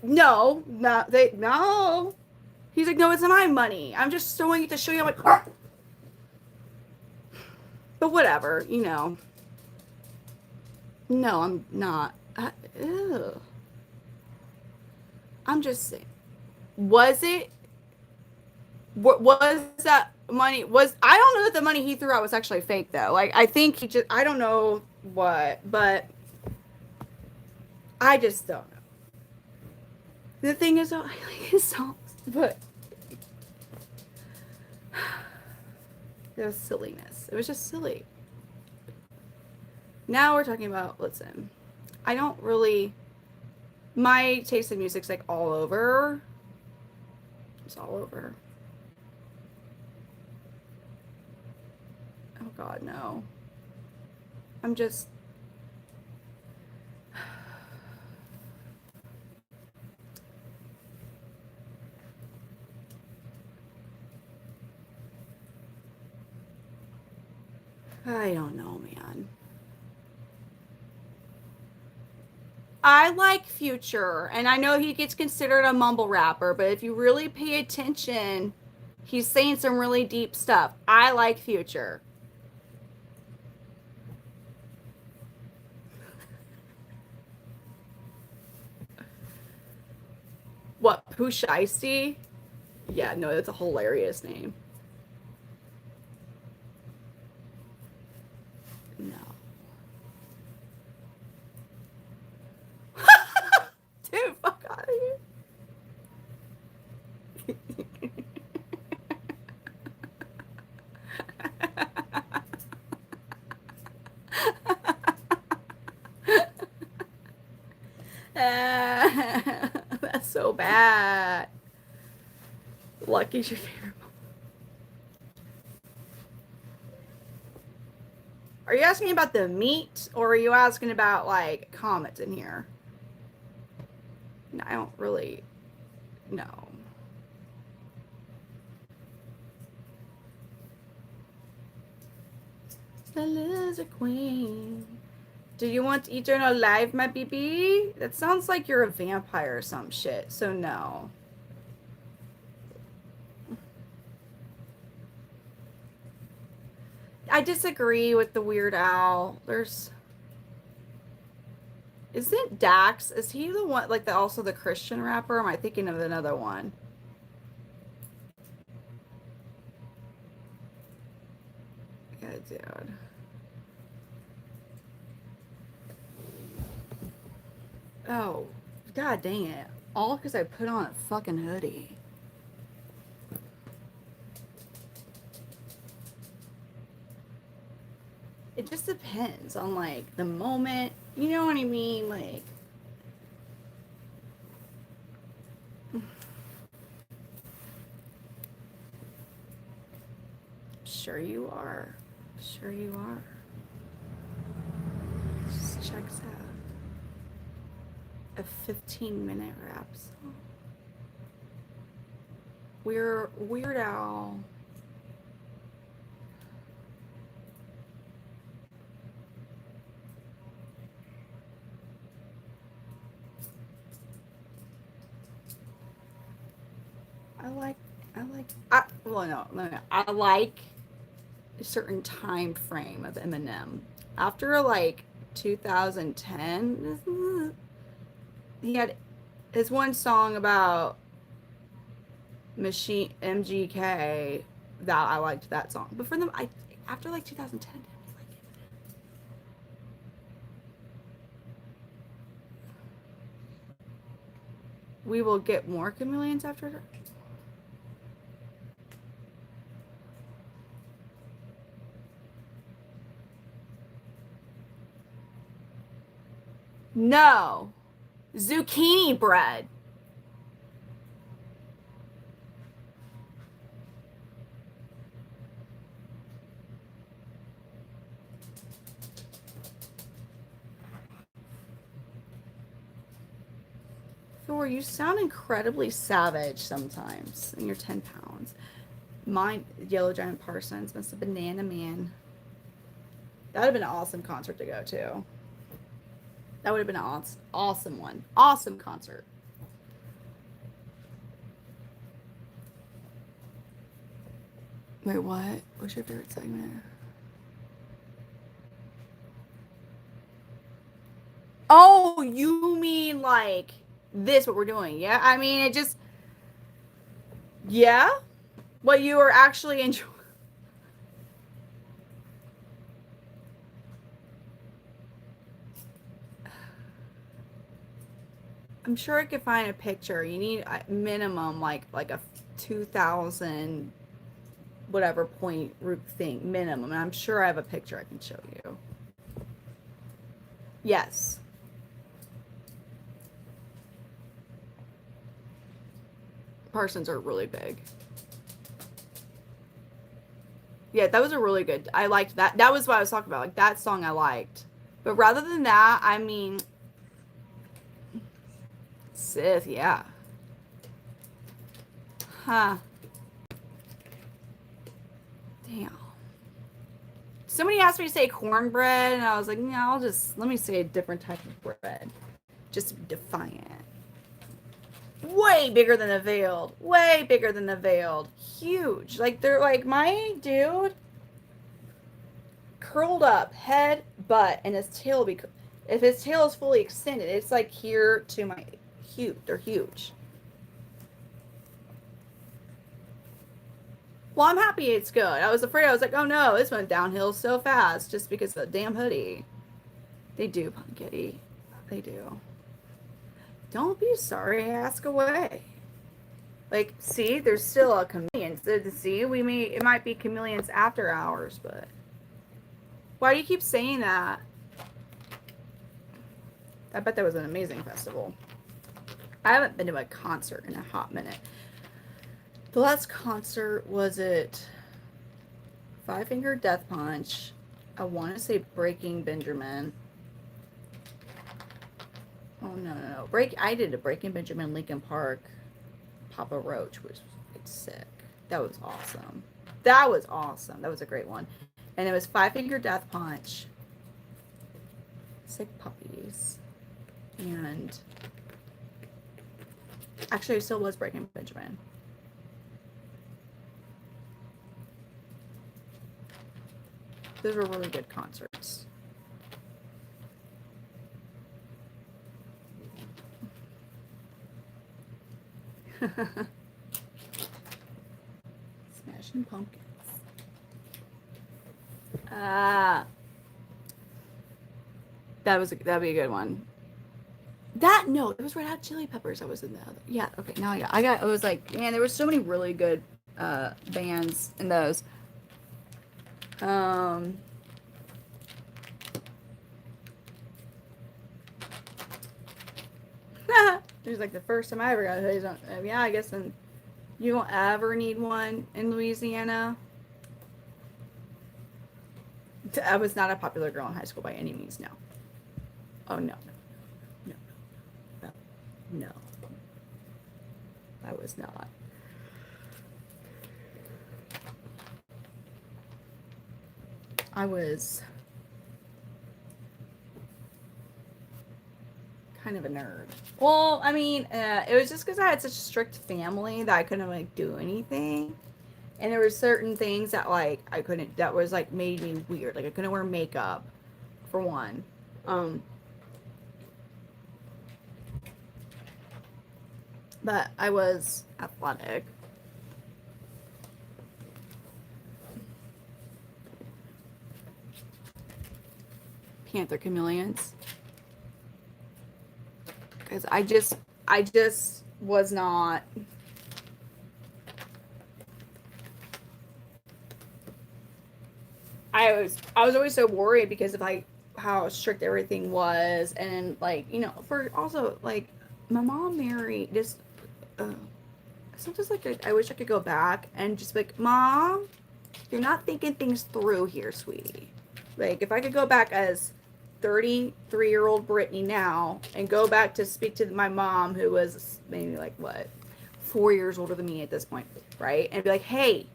No, no. He's like, no, it's not my money. I'm just throwing it to show you. I'm like, oh. But whatever, you know. No, I'm not. Ew. I'm just saying. Was it? What was that money? I don't know that the money he threw out was actually fake though. Like I think he just, I don't know what, but I just don't know. The thing is, I like his songs, but it was silliness. It was just silly. Now we're talking about, listen, I don't really, my taste in music's like all over. It's all over. Oh God, no. I'm just, I don't know, man. I like Future, and I know he gets considered a mumble rapper, but if you really pay attention, he's saying some really deep stuff. I like Future. What, Pooh Shiesty? Yeah, no, that's a hilarious name. No. Dude, fuck out of here. That's so bad. Lucky's your favorite mom. Are you asking about the meat, or are you asking about like comments in here? No, I don't really know. The lizard queen. Do you want to eat dinner alive, my baby? That sounds like you're a vampire or some shit, so no. I disagree with the Weird Al. Isn't Dax, is he the one, like also the Christian rapper? Or am I thinking of another one? Yeah, dude. Oh, God dang it. All because I put on a fucking hoodie. It just depends on like the moment. You know what I mean? Like, sure you are. Sure you are. Just checks out. A 15-minute rap song. Weird Al. I like a certain time frame of Eminem. After like 2010, he had his one song about Machine MGK that I liked that song. But for them, I after like 2010, I didn't like it. We will get more chameleons after. No, zucchini bread. Thor, you sound incredibly savage sometimes, and you're 10 pounds. Mine, Yellow Giant Parsons, Mr. Banana Man. That would have been an awesome concert to go to. That would have been an awesome one. Awesome concert. Wait, what? What's your favorite segment? Oh, you mean like this, what we're doing? Yeah, I mean, it just, yeah, what you were actually enjoying. I'm sure I could find a picture. You need a minimum like a 2000 whatever point root thing minimum. And I'm sure I have a picture I can show you. Yes. Parsons are really big. Yeah, that was a really good. I liked that. That was what I was talking about. Like that song I liked. But rather than that, I mean, Sith, yeah. Huh. Damn. Somebody asked me to say cornbread, and I was like, no, I'll just, let me say a different type of bread. Just to be defiant. Way bigger than the veiled. Way bigger than the veiled. Huge. Like, they're like, my dude curled up, head, butt, and his tail will be, if his tail is fully extended, it's like here to my, huge. They're huge. Well, I'm happy it's good. I was afraid. I was like, oh no, this went downhill so fast just because of the damn hoodie. They do, Punkitty. They do. Don't be sorry. Ask away. Like, see, there's still a chameleon. See, it might be chameleons after hours, but why do you keep saying that? I bet that was an amazing festival. I haven't been to a concert in a hot minute. The last concert was at Five Finger Death Punch. I want to say Breaking Benjamin. Oh no. I did a Breaking Benjamin Lincoln Park. Papa Roach was sick. That was awesome. That was awesome. That was a great one. And it was Five Finger Death Punch. Sick Puppies. And actually it still was Breaking Benjamin. Those were really good concerts. Smashing Pumpkins. That'd be a good one. No, it was Red Hot Chili Peppers. I was in the other. Yeah, okay. Now I was like, man, there were so many really good bands in those. It was like the first time I ever got hoodies on. Yeah, I guess then you won't ever need one in Louisiana. I was not a popular girl in high school by any means, no. Oh, no. No. I was not. I was kind of a nerd. Well, I mean, it was just because I had such a strict family that I couldn't like do anything, and there were certain things that like I couldn't. That was like made me weird. Like I couldn't wear makeup, for one. But I was athletic. Panther Chameleons. Because I just was not. I was always so worried because of like how strict everything was, and like for also like my mom married just. Uh, Sometimes like I wish I could go back and just be like, Mom, you're not thinking things through here, sweetie. Like if I could go back as 33-year-old Brittany now and go back to speak to my mom, who was maybe like what 4 years older than me at this point, right? And be like, hey,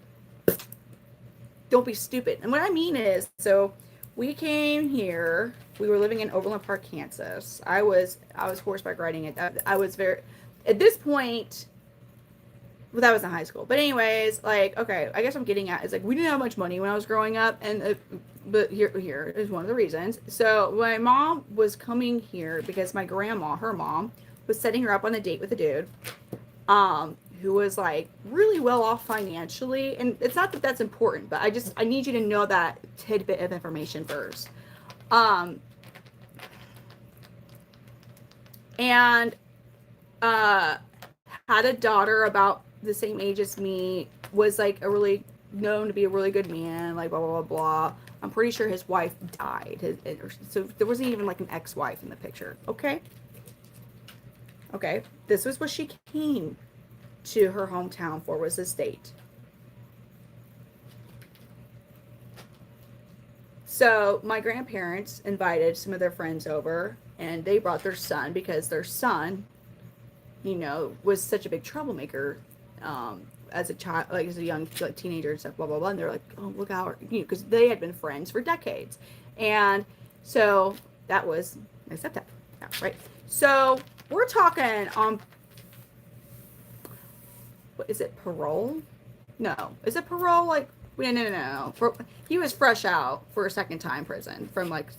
don't be stupid. And what I mean is, so we came here. We were living in Overland Park, Kansas. I was horseback riding it. I was very at this point. Well, that was in high school. But anyways, like, okay, I guess I'm getting at is like we didn't have much money when I was growing up, and but here is one of the reasons. So my mom was coming here because my grandma, her mom, was setting her up on a date with a dude, who was like really well off financially, and it's not that that's important, but I need you to know that tidbit of information first, and had a daughter about the same age as me, was like a really known to be a really good man, like blah blah blah blah. I'm pretty sure his wife died, so there wasn't even like an ex-wife in the picture. Okay, this was what she came to her hometown for, was this date. So my grandparents invited some of their friends over, and they brought their son because their son, was such a big troublemaker, as a child, like as a young like teenager and stuff, blah blah blah. And they're like, oh look how, because they had been friends for decades, and so that was my stepdad, yeah, right? So we're talking on, what is it, parole? No, is it parole? Like no. He was fresh out for a second time prison from like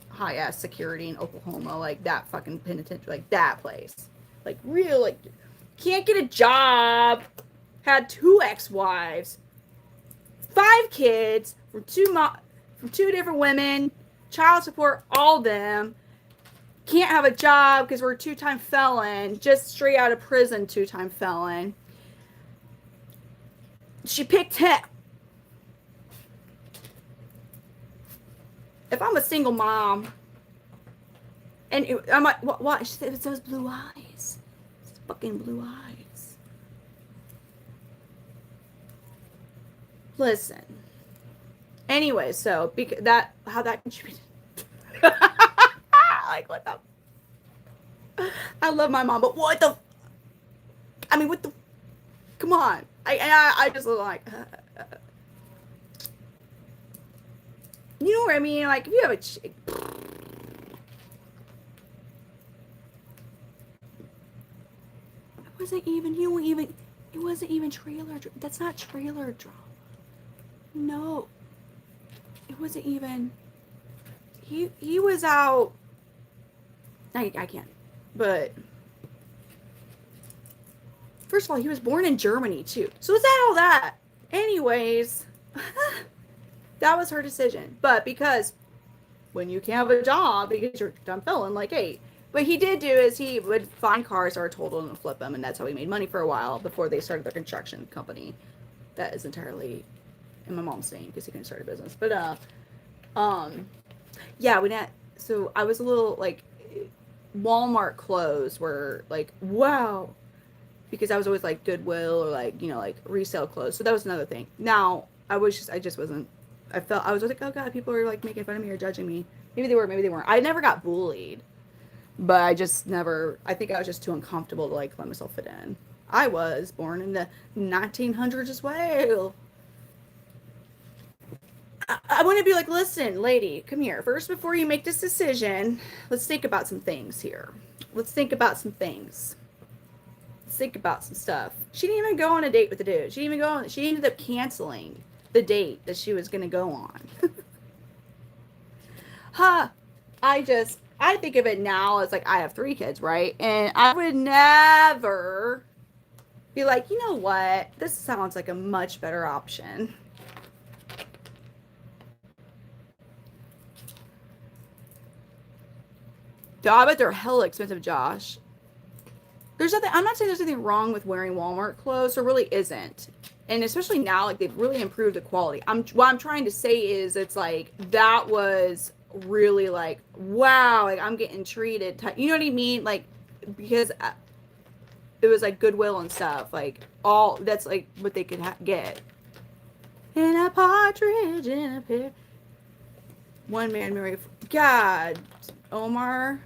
high ass security in Oklahoma, like that fucking penitentiary, like that place, like real, like can't get a job, had 2 ex-wives, 5 kids from 2 different women, child support, all them, can't have a job because we're a 2-time felon, just straight out of prison 2-time felon. She picked him. If I'm a single mom, and I'm like, what? She said, it's those blue eyes. It's fucking blue eyes. Listen. Anyway, so how that contributed. Like what the? I love my mom, but what the? I mean, what the? Come on. I just look like. You know what I mean? Like if you have a chick. It wasn't even trailer. That's not trailer drama. No, it wasn't even. He was out. I can't. But first of all, he was born in Germany too. So is that all that? Anyways, that was her decision. But because when you can't have a job because you're done felon, like, hey. What he did do is he would find cars that were totaled and flip them, and that's how he made money for a while before they started their construction company. That is entirely in my mom's name because he couldn't start a business. But yeah, so I was a little like Walmart clothes were like wow, because I was always like Goodwill or like like resale clothes. So that was another thing. Now I just wasn't. I was like, oh god, people are like making fun of me or judging me. Maybe they were, maybe they weren't. I never got bullied. But I think I was just too uncomfortable to like let myself fit in. I was born in the 1900s as well. I want to be like, listen, lady, come here. First, before you make this decision, let's think about some things here. Let's think about some things. Let's think about some stuff. She didn't even go on a date with the dude. She ended up canceling the date that she was going to go on. I think of it now as like I have 3 kids, right? And I would never be like, you know what? This sounds like a much better option. I bet they're hella expensive, Josh. There's nothing. I'm not saying there's anything wrong with wearing Walmart clothes. There really isn't. And especially now, like they've really improved the quality. What I'm trying to say is, it's like that was really like wow. Like I'm getting treated. You know what I mean? Like because it was like Goodwill and stuff. Like all that's like what they could get. In a partridge in a pear. One man married. God, Omar.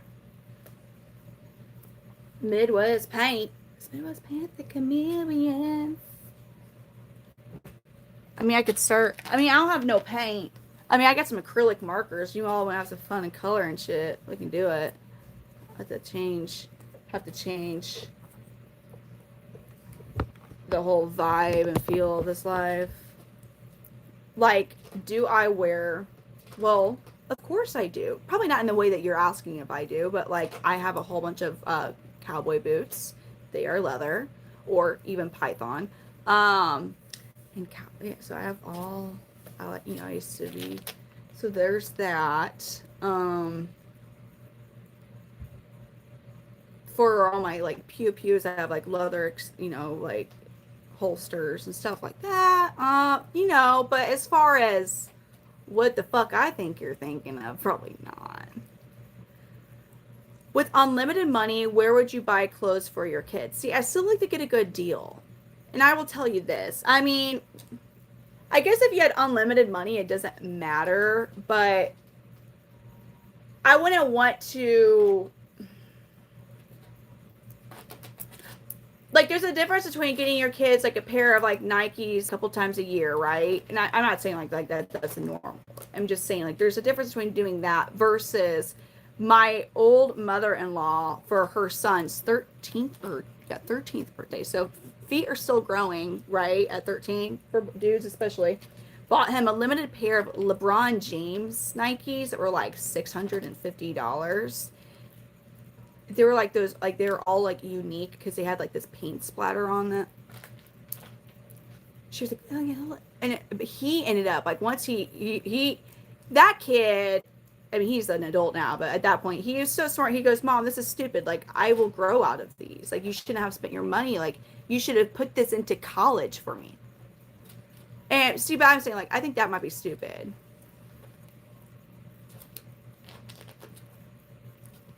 Midwest Paint. Midwest Panther Chameleons. I mean, I could start. I mean, I don't have no paint. I mean, I got some acrylic markers. You all want to have some fun and color and shit. We can do it. Have to change. Have to change the whole vibe and feel of this life. Like, do I wear? Well, of course I do. Probably not in the way that you're asking if I do, but like, I have a whole bunch of cowboy boots. They are leather, or even python. And yeah, so I have all. You know, I used to be. So there's that. For all my like pews, I have like leather, you know, like holsters and stuff like that. You know, but as far as what the fuck I think you're thinking of, probably not. With unlimited money, where would you buy clothes for your kids? See, I still like to get a good deal. And I will tell you this. I mean, I guess if you had unlimited money, it doesn't matter, but I wouldn't want to. Like, there's a difference between getting your kids like a pair of like Nikes a couple times a year, right? And I'm not saying like that's the norm. I'm just saying like there's a difference between doing that versus my old mother-in-law for her son's 13th birthday. So feet are still growing, right? At 13 for dudes especially. Bought him a limited pair of LeBron James Nikes that were like $650. They were like those, like they were all like unique because they had like this paint splatter on them. She was like, oh yeah, and but he ended up like once he that kid. I mean, he's an adult now, but at that point, he was so smart. He goes, "Mom, this is stupid. Like, I will grow out of these. Like, you shouldn't have spent your money. Like, you should have put this into college for me." And see, but I'm saying, like, I think that might be stupid.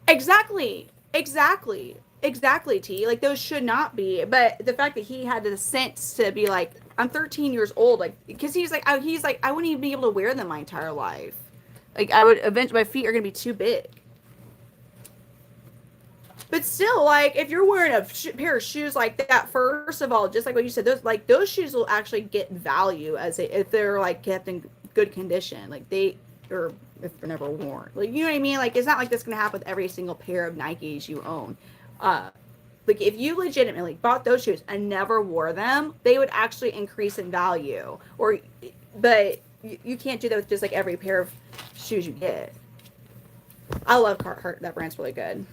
Exactly. Exactly, T. Like, those should not be. But the fact that he had the sense to be like, I'm 13 years old, like, because he's like, I wouldn't even be able to wear them my entire life. Like, I would eventually, my feet are gonna be too big. But still, like, if you're wearing a pair of shoes like that, first of all, just like what you said, those shoes will actually get value if they're like kept in good condition, like or if they're never worn. Like, you know what I mean? Like, it's not like this gonna happen with every single pair of Nikes you own. Like, if you legitimately bought those shoes and never wore them, they would actually increase in value. But you can't do that with just like every pair of shoes you get. I love Carhartt. That brand's really good.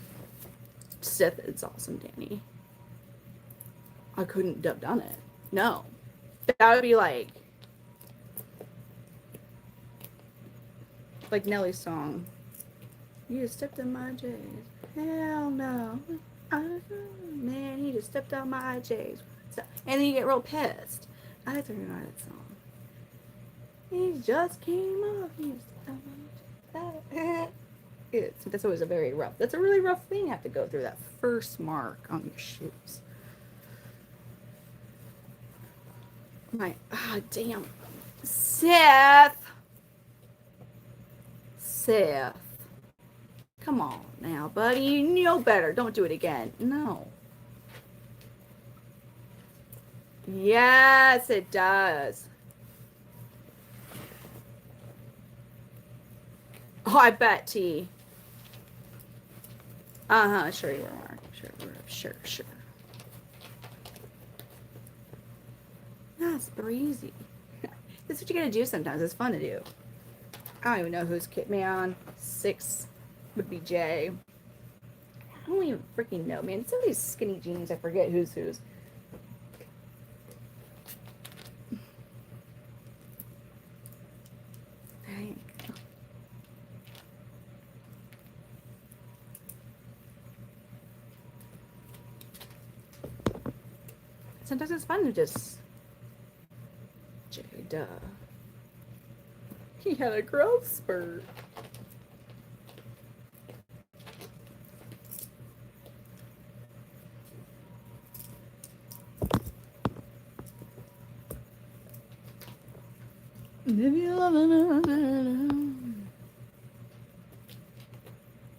Sith, it's awesome, Danny. I couldn't have done it. No. That would be like Nelly's song. You just stepped in my J's. Hell no. Man, he just stepped on my J's. And then you get real pissed. I have to remember that song. He just came off. He just that's always that's a really rough thing you have to go through, that first mark on your shoes. Damn. Seth. Come on now, buddy. You know better. Don't do it again. No. Yes, it does. Oh, I bet, T. Sure you were, Mark. Sure. That's breezy. This is what you gotta do sometimes. It's fun to do. I don't even know who's man. 6 would be Jay. I don't even freaking know, man. Some of these skinny jeans, I forget who's. sometimes it's fun to just Jada. He had a growth spurt.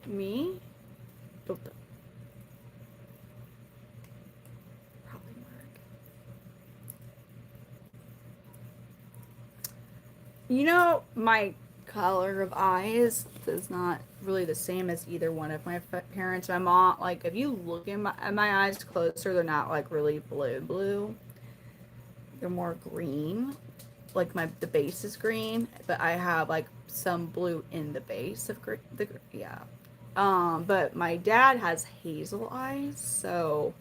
Me? Probably Mark. You know, my color of eyes is not really the same as either one of my parents. My mom, like, if you look at my eyes closer, they're not like really blue. They're more green. Like the base is green, but I have like some blue in the base of yeah. But my dad has hazel eyes, so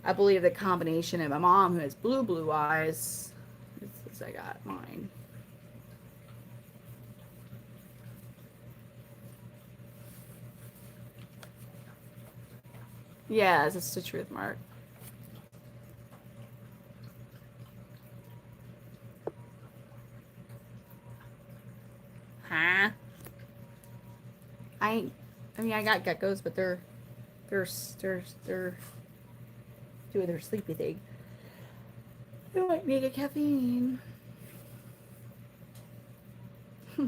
I believe the combination of my mom, who has blue eyes, is I got mine. Yeah, it's the truth, Mark. Huh? I mean, I got geckos, but they're doing their sleepy thing. They might need a caffeine. I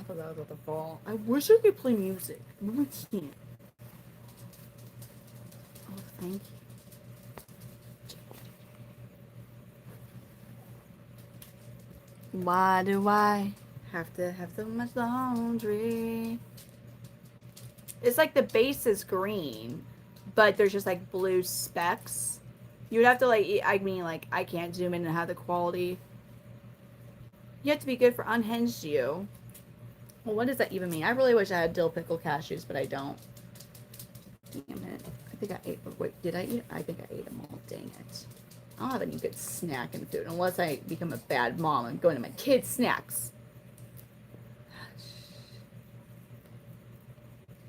thought that was about the fall. I wish I could play music, but we can't. Oh, thank you. Why do I have to have so much laundry? It's like the base is green, but there's just like blue specks. You would have to like, I mean, like, I can't zoom in and have the quality. You have to be good for Unhinged You. Well, what does that even mean? I really wish I had dill pickle cashews, but I don't. Damn it. I think I ate, wait, did I eat? I think I ate them all. Dang it. I don't have any good snack in food unless I become a bad mom and go into my kids' snacks.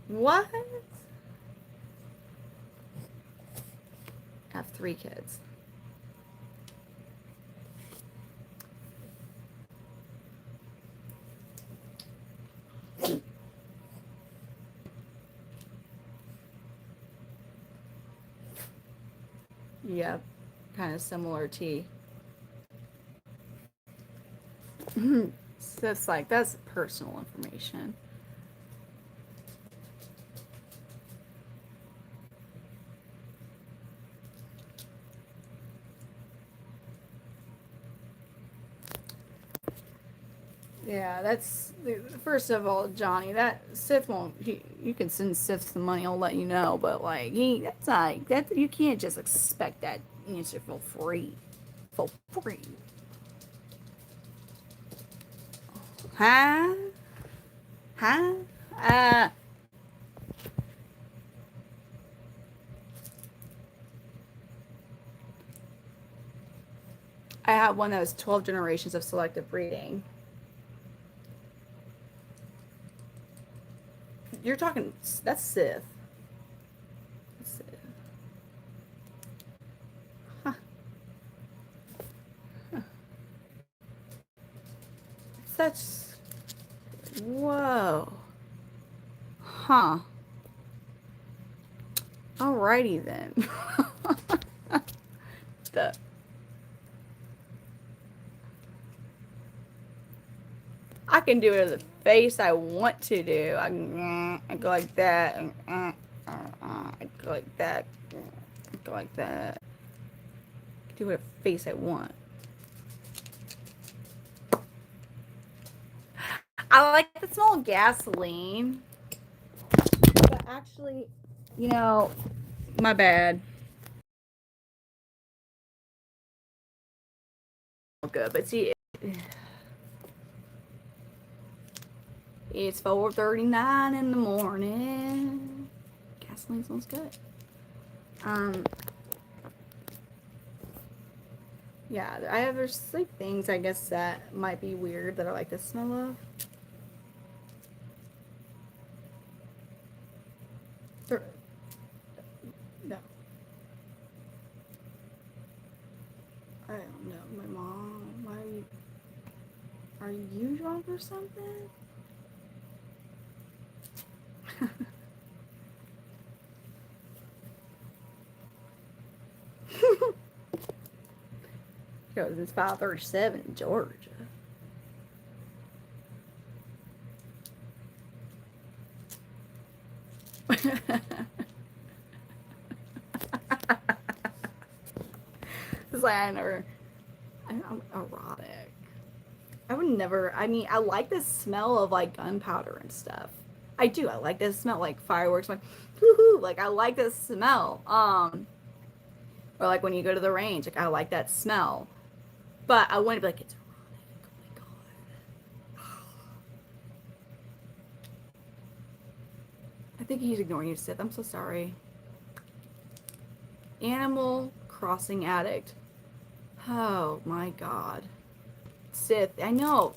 What? I have 3 kids. Yep, kind of similar tea. So that's like, that's personal information. Yeah, that's first of all, Johnny. That Sith won't. You can send Sith some money. I'll let you know. But like, that's like that. You can't just expect that answer for free. For free. Huh? Huh? I have one that was 12 generations of selective breeding. You're talking. That's Sith. Sith. Huh. Huh. Such. Whoa. Huh. Alrighty then. the I can do it as a face I want to do. I go like that. I go like that. I go like that. I can do whatever face I want. I like the smell of gasoline. But actually, you know, my bad. Good, but see, it's 4:39 in the morning. Gasoline smells good. Yeah, there's like things I guess that might be weird that I like the smell of. I don't know. My mom. Why are you drunk or something? Because it's 5:37 in Georgia. It's like I'm erotic. I would never, I mean, I like the smell of like gunpowder and stuff. I do. I like the smell like fireworks. Like, woohoo! Like I like the smell. Or like when you go to the range, like I like that smell. But I wouldn't be like, it's erotic. Oh my god. I think he's ignoring you, Sith. I'm so sorry. Animal Crossing addict. Oh my god. Sith, I know.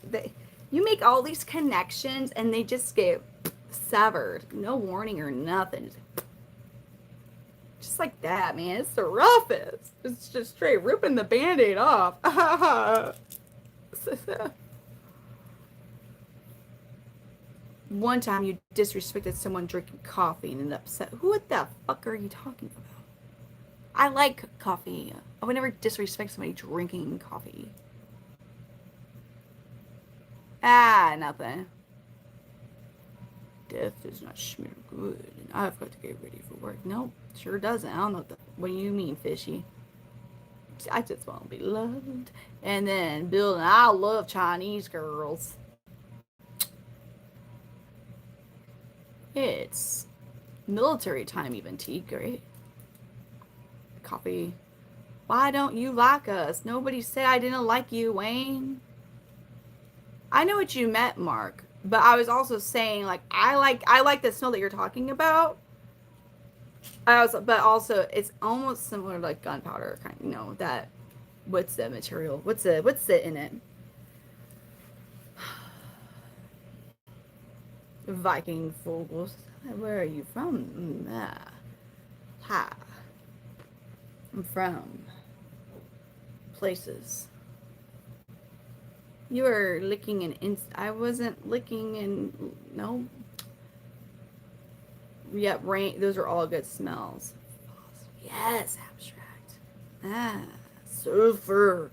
You make all these connections and they just get severed. No warning or nothing. Just like that, man. It's the roughest. It's just straight ripping the band-aid off. One time you disrespected someone drinking coffee and ended upset. Who the fuck are you talking about? I like coffee. I would never disrespect somebody drinking coffee. Ah, nothing. Death does not smell good, and I've got to get ready for work. Nope, sure doesn't. I don't know what do you mean, fishy? I just want to be loved. And then Bill and I love Chinese girls. It's military time even, T. Great. Coffee. Why don't you like us? Nobody said I didn't like you, Wayne. I know what you meant, Mark, but I was also saying like I like the smell that you're talking about. But also it's almost similar to like gunpowder kind, you know, that what's the material? What's the in it? Viking Fogels. Where are you from? Hi. I'm from places. You were licking an I wasn't licking and no. Yep, rain. Those are all good smells. Yes, abstract. Ah, sulfur.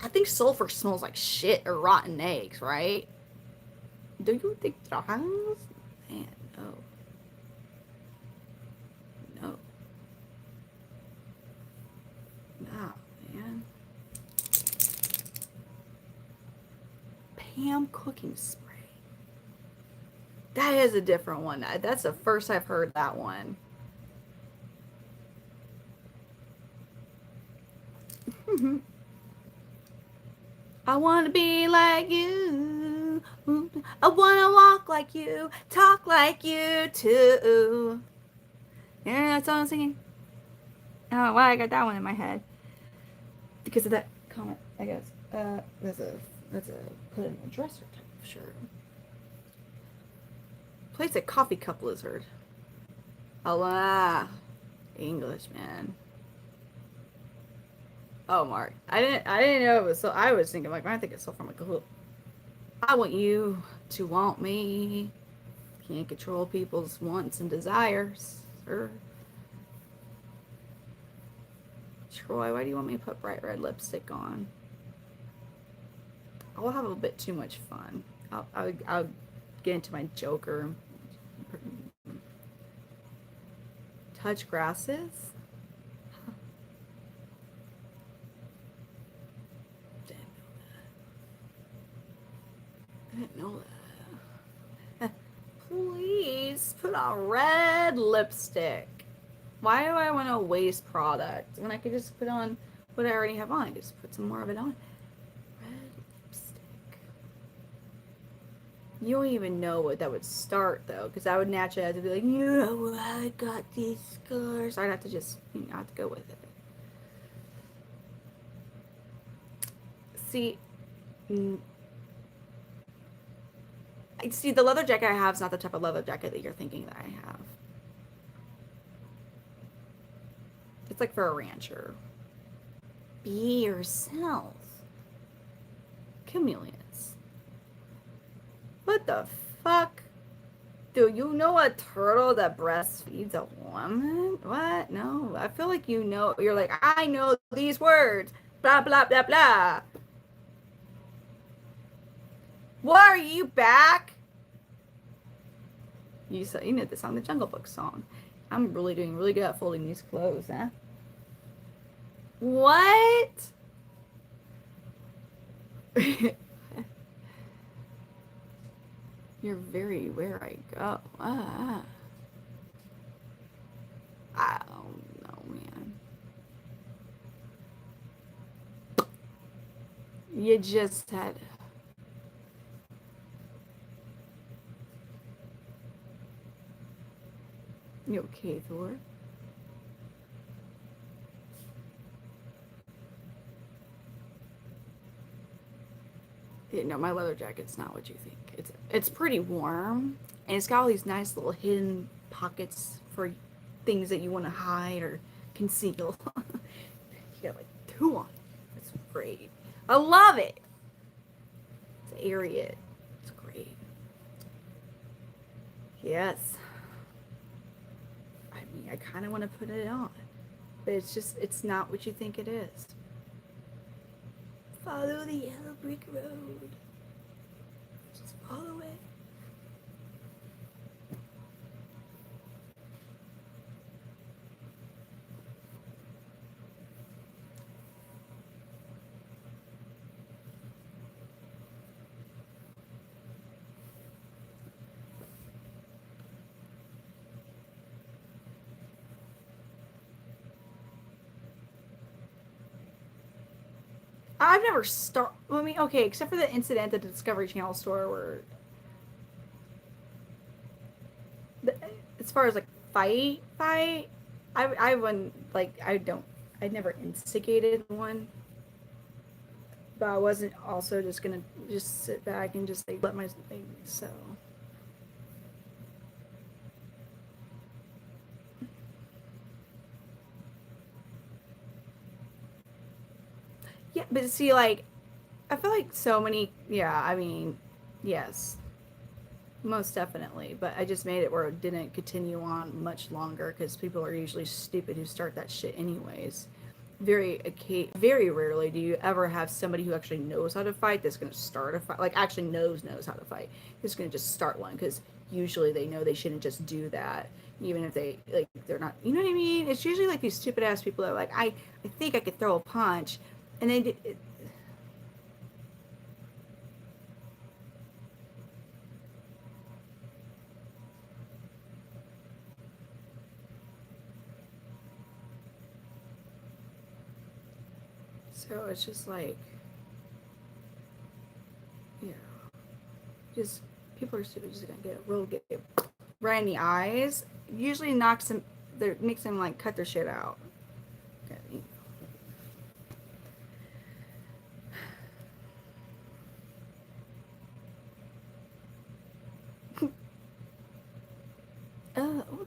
I think sulfur smells like shit or rotten eggs, right? Do you think that has? Man, no. No. Nah, man. Pam cooking spray. That is a different one. That's the first I've heard that one. I want to be like you. I want to walk like you. Talk like you too. Yeah, that's all I'm singing. I don't know why I got that one in my head. Because of that comment, I guess. That's a put in a dresser type of shirt. Plays a coffee cup lizard. Allah. English, man. Oh, Mark. I didn't know it was so. I was thinking like I think it's so from like a hook. I want you to want me. Can't control people's wants and desires, sir. Troy, why do you want me to put bright red lipstick on? I'll have a bit too much fun. I'll get into my Joker. Touch grasses? I didn't know that. Please put on red lipstick. Why do I want to waste product when I could just put on what I already have on? I just put some more of it on. Red lipstick. You don't even know what that would start though, because I would naturally have to be like, you know, I got these scars. I'd have to just, you know, have to go with it. See, the leather jacket I have is not the type of leather jacket that you're thinking that I have. like for a rancher. Be yourself. Chameleons. What the fuck? Do you know a turtle that breastfeeds a woman? What? No. I feel like you know. You're like, I know these words. Blah, blah, blah, blah. What, are you back? You know the song, the Jungle Book song. I'm really doing really good at folding these clothes, huh? What? You're very where I go. I don't know, man. You just had. You okay, Thor? Yeah, no, my leather jacket's not what you think. It's pretty warm, and it's got all these nice little hidden pockets for things that you want to hide or conceal. You got like 2 on. That's great. I love it. It's airy. It's great. Yes. I mean, I kind of want to put it on, but it's not what you think it is. Follow the yellow brick road. Just follow it. I've never I mean, okay, except for the incident at the Discovery Channel store where, the, as far as like fight, I wouldn't like. I never instigated one, but I wasn't also just gonna just sit back and just like let my like, so. Yeah, but see, like, I feel like so many. Yeah, I mean, yes, most definitely. But I just made it where it didn't continue on much longer because people are usually stupid who start that shit anyways. Very rarely do you ever have somebody who actually knows how to fight that's going to start a fight, like actually knows how to fight, who's going to just start one, because usually they know they shouldn't just do that, even if they like they're not, you know what I mean? It's usually like these stupid ass people that are like, I think I could throw a punch, and they so it's just like, yeah, just people are stupid, just gonna get right in the eyes. Usually knocks them, makes them like cut their shit out. Okay.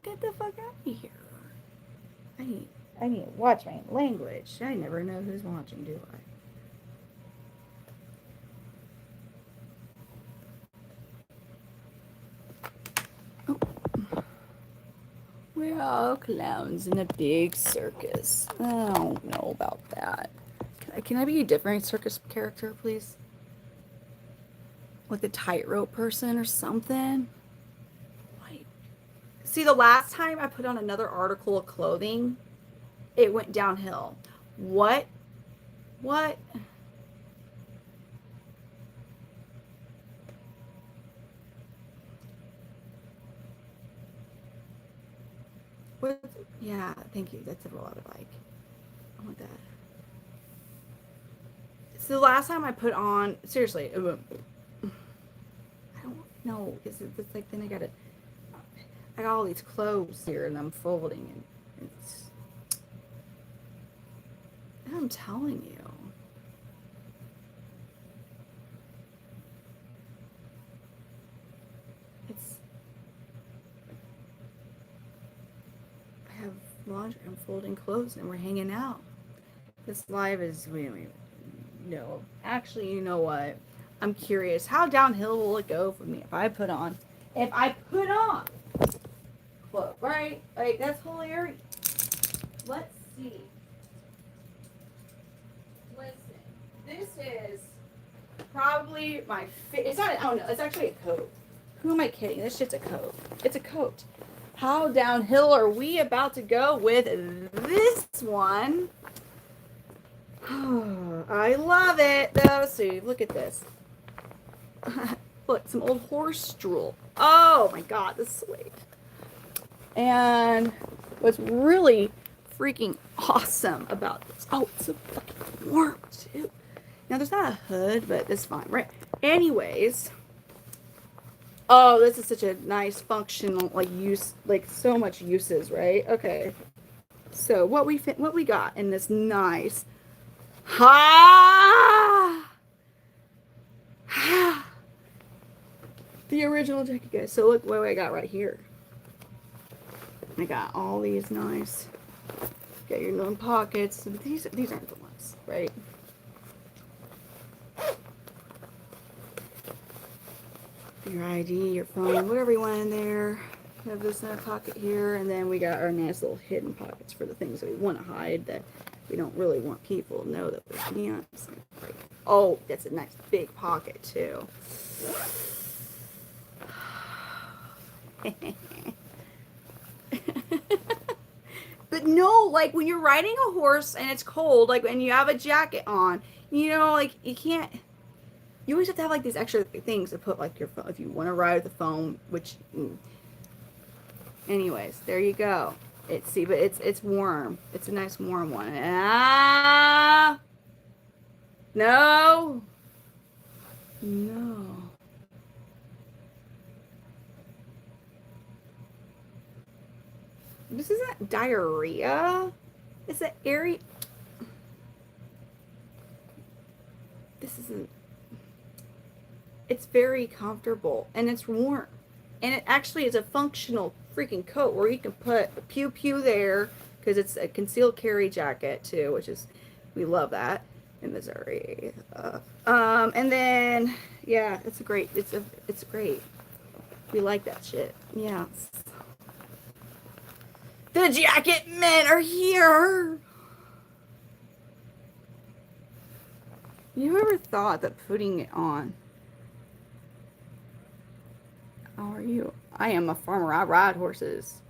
Get the fuck out of here. I need to watch my language. I never know who's watching, do I? Oh. We're all clowns in a big circus. I don't know about that. Can I be a different circus character, please? Like a tightrope person or something? Like, see, the last time I put on another article of clothing, it went downhill. What? What? What? Yeah, thank you. That's a lot of like. I want that. So the last time I put on, seriously, I don't know. It's like then I got all these clothes here and I'm folding and it's. I'm telling you. It's. I have laundry. I'm folding clothes and we're hanging out. This live is, wait. No. Actually, you know what? I'm curious. How downhill will it go for me if I put on clothes, right? Like, that's hilarious. Let's see. Listen, this is probably my it's not, oh no, it's actually a coat. Who am I kidding? This shit's a coat. It's a coat. How downhill are we about to go with this one? I love it. Let's see. Look at this. Look, some old horse drool. Oh my god, the suede. And what's really freaking awesome about this. Oh, it's so fucking warm too. Now there's not a hood, but it's fine, right? Anyways. Oh, this is such a nice functional like use, like so much uses, right? Okay. So what we got in this nice the original jacket, guys. So look what I got right here. I got all these nice. Got your little pockets. These aren't the ones, right? Your ID, your phone, whatever you want in there. Have this in a pocket here, and then we got our nice little hidden pockets for the things that we want to hide that we don't really want people to know that we're pants. Oh, that's a nice big pocket too. But no, like when you're riding a horse and it's cold, like and you have a jacket on, you know, like you can't. You always have to have like these extra things to put like your phone if you want to ride with the phone. Which, anyways, there you go. But it's warm. It's a nice warm one. No. This isn't diarrhea. It's an airy. This isn't. It's very comfortable and it's warm. And it actually is a functional freaking coat where you can put a pew pew there because it's a concealed carry jacket too, which is, we love that in Missouri. And then, yeah, it's great. It's great. We like that shit. Yeah. The jacket men are here. You ever thought that putting it on? How are you? I am a farmer. I ride horses.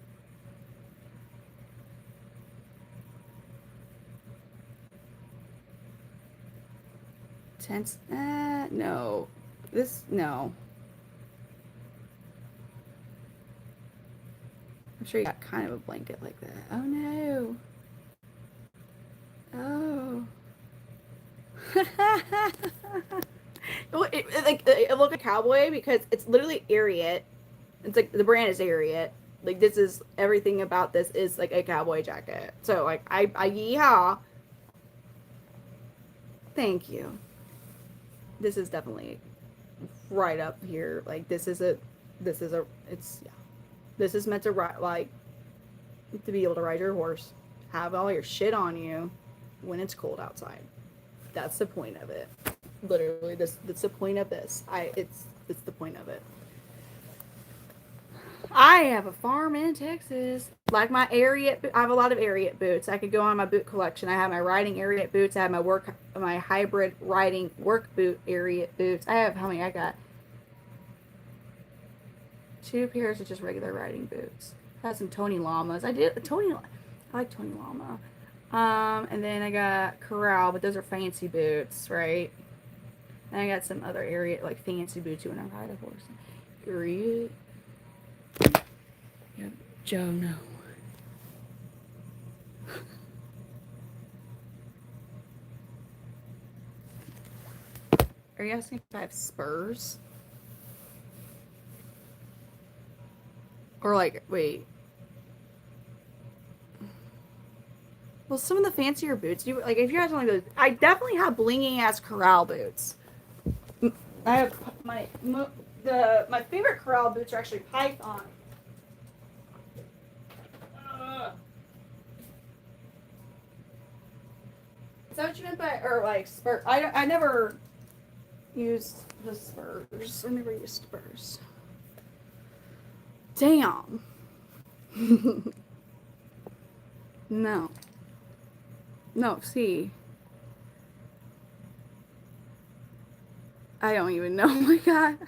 Tense? No. No. I'm sure you got kind of a blanket like that. Oh no. Oh. It look a cowboy because it's literally Ariat. It's like the brand is Ariat. Like this is everything about this is like a cowboy jacket. So like I yeehaw. Thank you. This is definitely right up here. Like this is meant to ride, like to be able to ride your horse, have all your shit on you when it's cold outside. That's the point of it. Literally, that's the point of this. It's the point of it. I have a farm in Texas. Like my Ariat, I have a lot of Ariat boots. I could go on my boot collection. I have my riding Ariat boots. I have my hybrid riding work boot Ariat boots. I have, how many I got? 2 pairs of just regular riding boots. I have some Tony Llamas. I like Tony Llama. And then I got Corral, but those are fancy boots, right? And I got some other area, like fancy boots when I ride a horse. Ariat. Yep, Joe, no. Are you asking if I have spurs? Or like, wait. Well, some of the fancier boots, like if you're asking like those, I definitely have blingy ass Corral boots. I have my favorite Corral boots are actually Python. Is that what you meant by, or like spur? I never used the spurs. I never used spurs. Damn. No. No, see. I don't even know. Oh my god.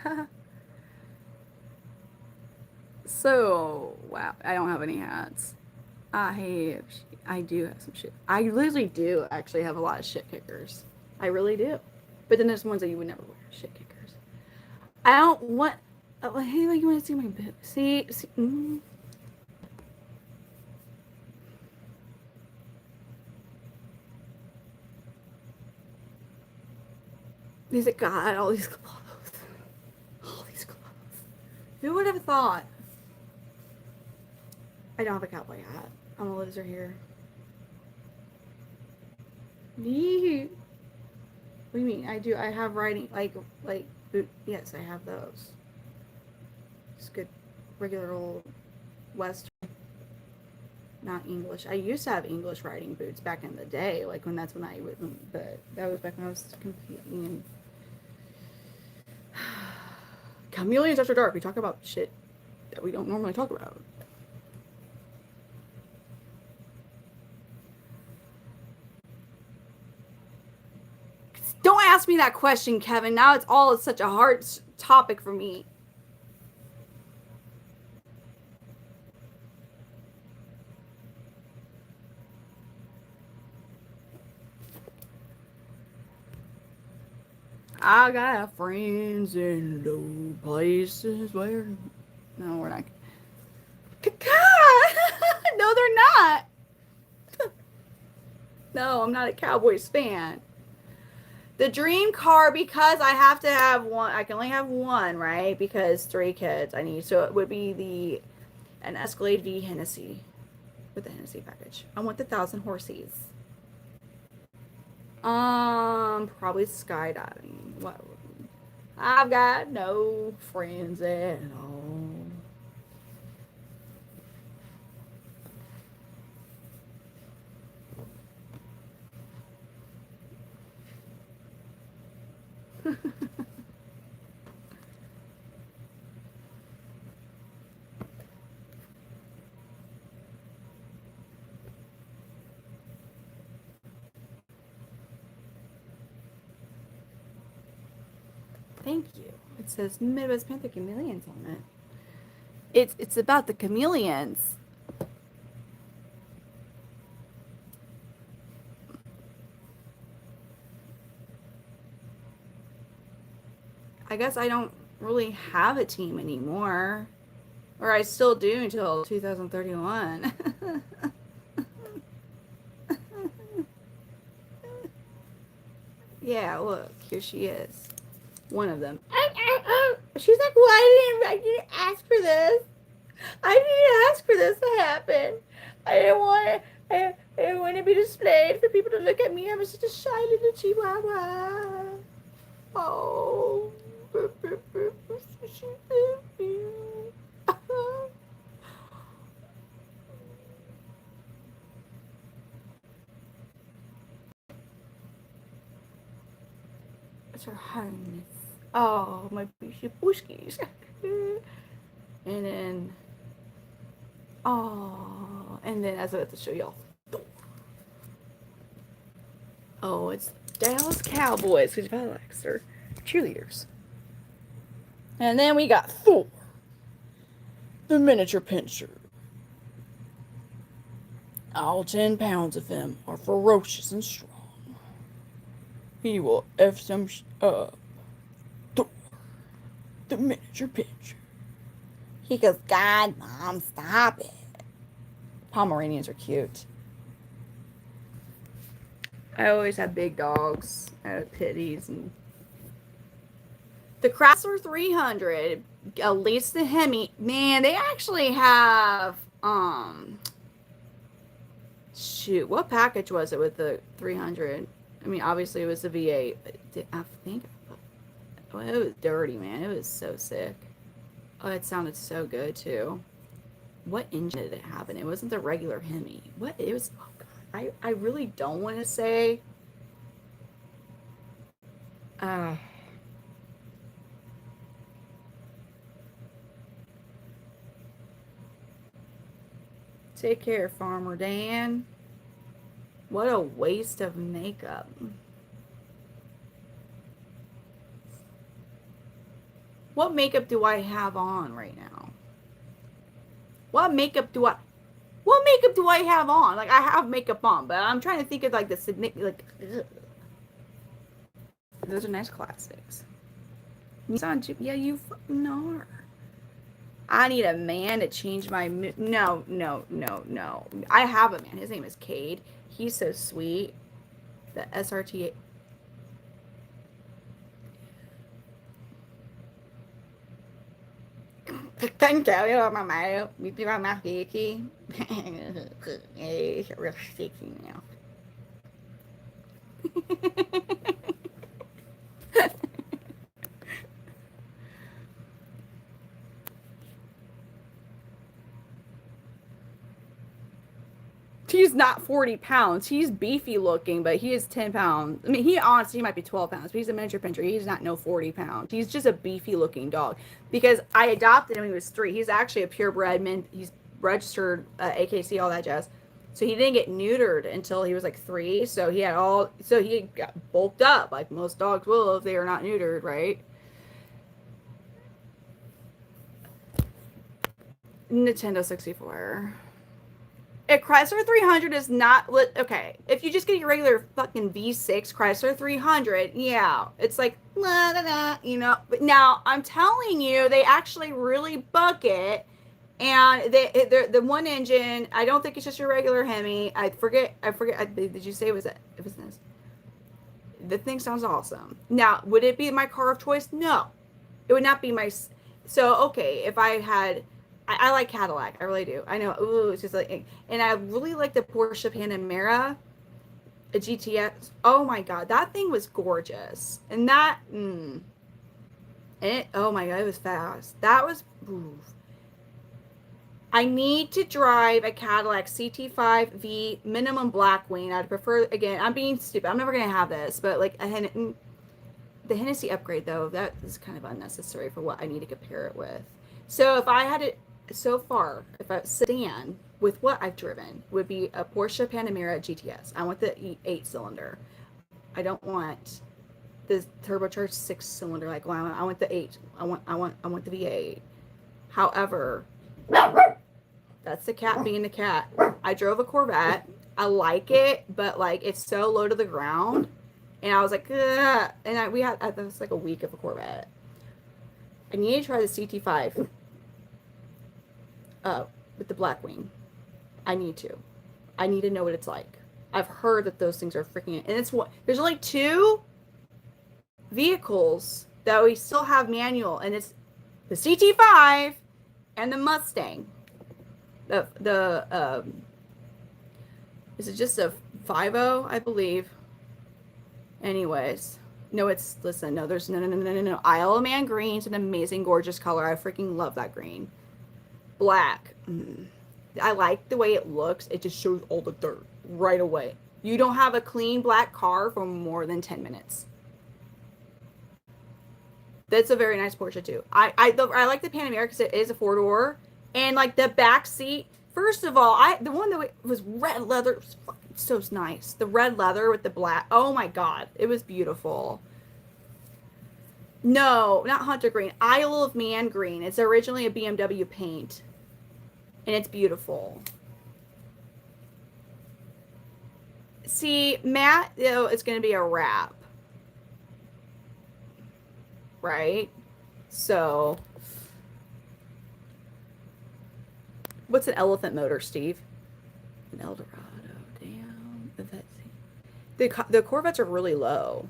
So, wow. I don't have any hats. I do have some shit. I literally do actually have a lot of shit kickers. I really do. But then there's ones that you would never wear. Shit kickers. I don't want. Oh, hey, like you want to see my boob? See. These are God, all these clothes. All these clothes. Who would have thought? I don't have a cowboy hat. I'm a loser here. Yee. What do you mean? I do. I have riding like boot. Yes, I have those. Just good, regular old Western, not English. I used to have English riding boots back in the day, like when I would. But that was back when I was competing in Chameleons After Dark. We talk about shit that we don't normally talk about. Don't ask me that question, Kevin. Now it's such a hard topic for me. I got friends in low places where... No, we're not. No, they're not. No, I'm not a Cowboys fan. The dream car, because I have to have one. I can only have one, right? Because 3 kids I need. So it would be an Escalade V Hennessy with the Hennessy package. I want the 1,000 horses. Probably skydiving. What? I've got no friends at all. Thank you. It says Midwest Panther Chameleons on it. It's about the chameleons. I guess I don't really have a team anymore. Or I still do until 2031. Yeah, look, here she is. One of them. She's like, well, I didn't ask for this. I didn't ask for this to happen. I didn't want to be displayed for people to look at me. I was just a shy little chihuahua. Oh. It's her highness. Oh, my bushy bushkies. And then, and then as I have to show y'all. Oh, it's Dallas Cowboys, because I like their cheerleaders. And then we got Thor, the miniature pincher. All 10 pounds of him are ferocious and strong. He will F some up. Thor, the miniature pincher. He goes, God, Mom, stop it. Pomeranians are cute. I always have big dogs. I have pitties and the Chrysler 300, at least the Hemi. Man, they actually have shoot, what package was it with the 300? I mean, obviously it was the V8. I think well, it was dirty, man. It was so sick. Oh, it sounded so good too. What engine did it have? And it wasn't the regular Hemi. What it was? Oh God, I really don't want to say Uh, Take care, Farmer Dan. What a waste of makeup. What makeup do I have on right now? What makeup do I What makeup do I have on? Like I have makeup on, but I'm trying to think of like the like ugh. Those are nice classics. Yeah, you fucking are. I need a man to change my no, no, no, no. I have a man. His name is Cade. He's so sweet. The SRT. Thank you. You're my mail. You're my sticky. It's real sticky now. He's not 40 pounds. He's beefy looking, but he is 10 pounds. I mean, he honestly he might be 12 pounds, but he's a miniature pinscher. He's not no 40 pounds. He's just a beefy looking dog. Because I adopted him when he was 3. He's actually a purebred man. He's registered AKC, all that jazz. So he didn't get neutered until he was like 3. So he got bulked up like most dogs will if they are not neutered, right? Nintendo 64. A Chrysler 300 is not okay. If you just get your regular fucking V6 Chrysler 300, yeah, it's like la la la, you know. But now I'm telling you, they actually really buck it, and the one engine. I don't think it's just your regular Hemi. I forget. Did you say it was this? The thing sounds awesome. Now, would it be my car of choice? No, it would not be my. So okay, if I had I like Cadillac. I really do. I know. Ooh, it's just like, and I really like the Porsche Panamera, a GTX. Oh my god, that thing was gorgeous. And oh my god, it was fast. That was. Ooh. I need to drive a Cadillac CT5V minimum Blackwing. I'd prefer again. I'm being stupid. I'm never gonna have this, but like the Hennessy upgrade though, that is kind of unnecessary for what I need to compare it with. So if I had it so far, if a sedan with what I've driven would be a Porsche Panamera GTS. I want the 8-cylinder. I don't want the turbocharged 6-cylinder like well, I want the 8. I want the V8. However, that's the cat being the cat. I drove a Corvette. I like it, but like it's so low to the ground. And I was like, ugh. And we had that was like a week of a Corvette. I need to try the CT5 with the Blackwing. I need to. I need to know what it's like. I've heard that those things are freaking, and it's what there's only 2 vehicles that we still have manual, and it's the CT5 and the Mustang. Is it just a 5.0, I believe? Anyways, no, there's no. Isle of Man green's an amazing, gorgeous color. I freaking love that green. Black. I like the way it looks. It just shows all the dirt right away. You don't have a clean black car for more than 10 minutes. That's a very nice Porsche too. I like the Panamera because it is a 4-door, and like the back seat. First of all, the one that was red leather was fucking so nice. The red leather with the black. Oh my god, it was beautiful. No, not Hunter Green. Isle of Man Green. It's originally a BMW paint, and it's beautiful. See, Matt, though, it's going to be a wrap. Right? So, what's an elephant motor, Steve? An Eldorado. Damn. The Corvettes are really low.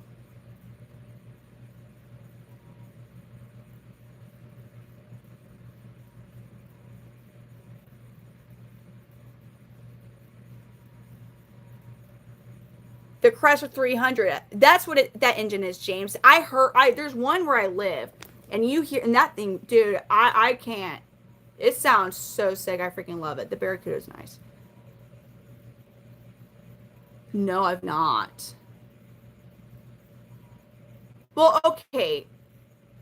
The Chrysler 300. That's what that engine is, James. There's one where I live, and that thing, dude. I can't. It sounds so sick. I freaking love it. The Barracuda is nice. No, I've not. Well, okay.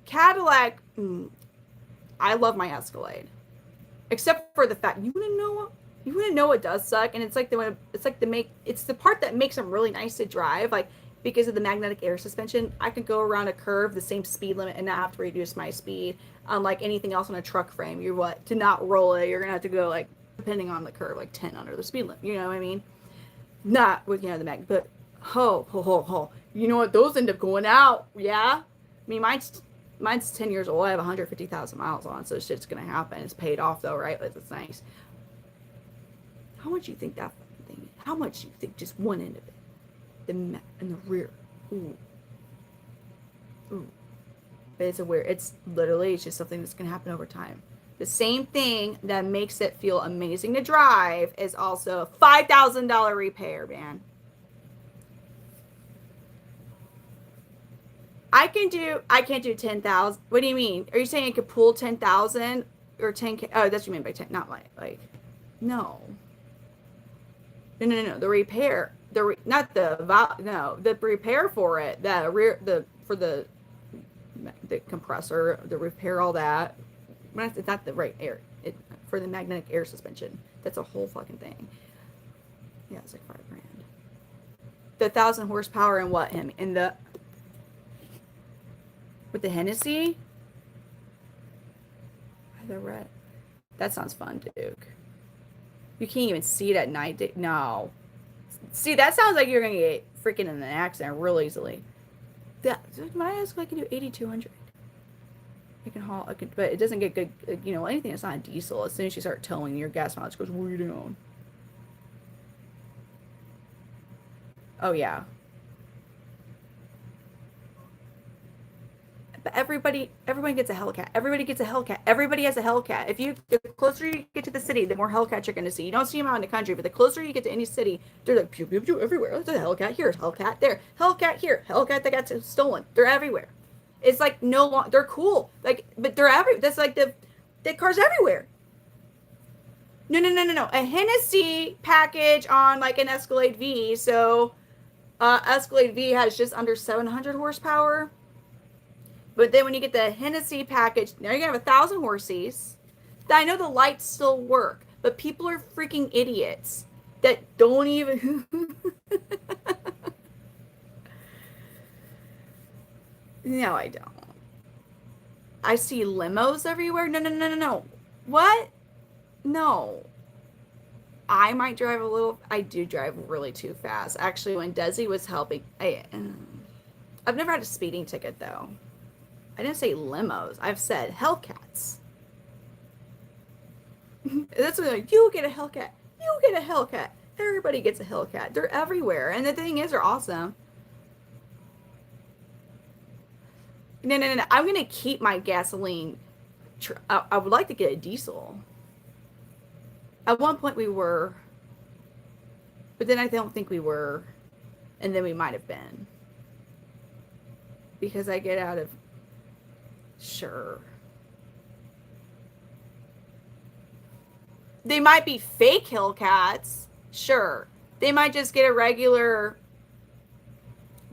Cadillac, I love my Escalade. Except for the fact you wouldn't know what does suck, and it's the part that makes them really nice to drive, like because of the magnetic air suspension. I could go around a curve the same speed limit and not have to reduce my speed. Unlike anything else on a truck frame, you're what to not roll it, you're gonna have to go like depending on the curve, like 10 under the speed limit. You know what I mean? Not with the mag, but ho. You know what? Those end up going out. Yeah, I mean mine's 10 years old. I have 150,000 miles on, so shit's gonna happen. It's paid off though, right? Like, it's nice. How much you think that thing? How much you think just one end of it, in the rear? Ooh. But it's literally, it's just something that's gonna happen over time. The same thing that makes it feel amazing to drive is also a $5,000 repair, man. I can't do 10,000. What do you mean? Are you saying it could pull 10,000 or 10K? Oh, that's what you mean by 10, not like, no. No. The repair, the repair for it, for the compressor, the repair, all that. It's not the right air. For the magnetic air suspension. That's a whole fucking thing. Yeah, it's like $5,000. The 1,000 horsepower and what him in the with the Hennessy. The red. That sounds fun, Duke. You can't even see it at night. No. See, that sounds like you're gonna get freaking in an accident real easily. My Escalade can do 8,200. I can haul. But it doesn't get good. Anything that's not a diesel. As soon as you start towing, your gas mileage goes way down. Oh yeah. But everyone gets a Hellcat. Everybody gets a Hellcat. Everybody has a Hellcat. The closer you get to the city, the more Hellcats you're going to see. You don't see them out in the country, but the closer you get to any city, they're like pew pew pew everywhere. There's a Hellcat here, Hellcat there, Hellcat here, Hellcat that got stolen. They're everywhere. It's like they're cool. Like, but they're That's like the cars everywhere. No. A Hennessy package on like an Escalade V. So, Escalade V has just under 700 horsepower. But then when you get the Hennessy package, now you're going to have 1,000 horses. I know the lights still work, but people are freaking idiots that don't even... No, I don't. I see limos everywhere. No. What? No. I might drive a little... I do drive really too fast. Actually, when Desi was helping... I've never had a speeding ticket, though. I didn't say limos. I've said Hellcats. That's what like, you get a Hellcat. You get a Hellcat. Everybody gets a Hellcat. They're everywhere. And the thing is, they're awesome. No. I'm going to keep my gasoline. I would like to get a diesel. At one point we were. But then I don't think we were. And then we might have been. Because I get out of... Sure. They might be fake Hellcats. Sure. They might just get a regular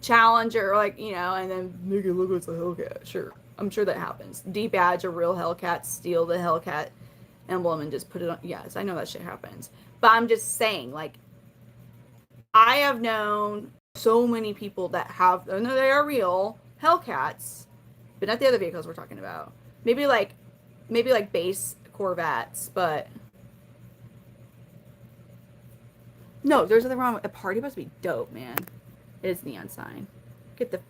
Challenger, like, and then make it look like it's a Hellcat. Sure. I'm sure that happens. Debadge a real Hellcat, steal the Hellcat emblem and just put it on. Yes, I know that shit happens. But I'm just saying, like, I have known so many people that have, no, they are real Hellcats. But not the other vehicles we're talking about. Maybe like base Corvettes, but no, there's nothing wrong with a party bus. Be dope, man. It is neon sign. Get the.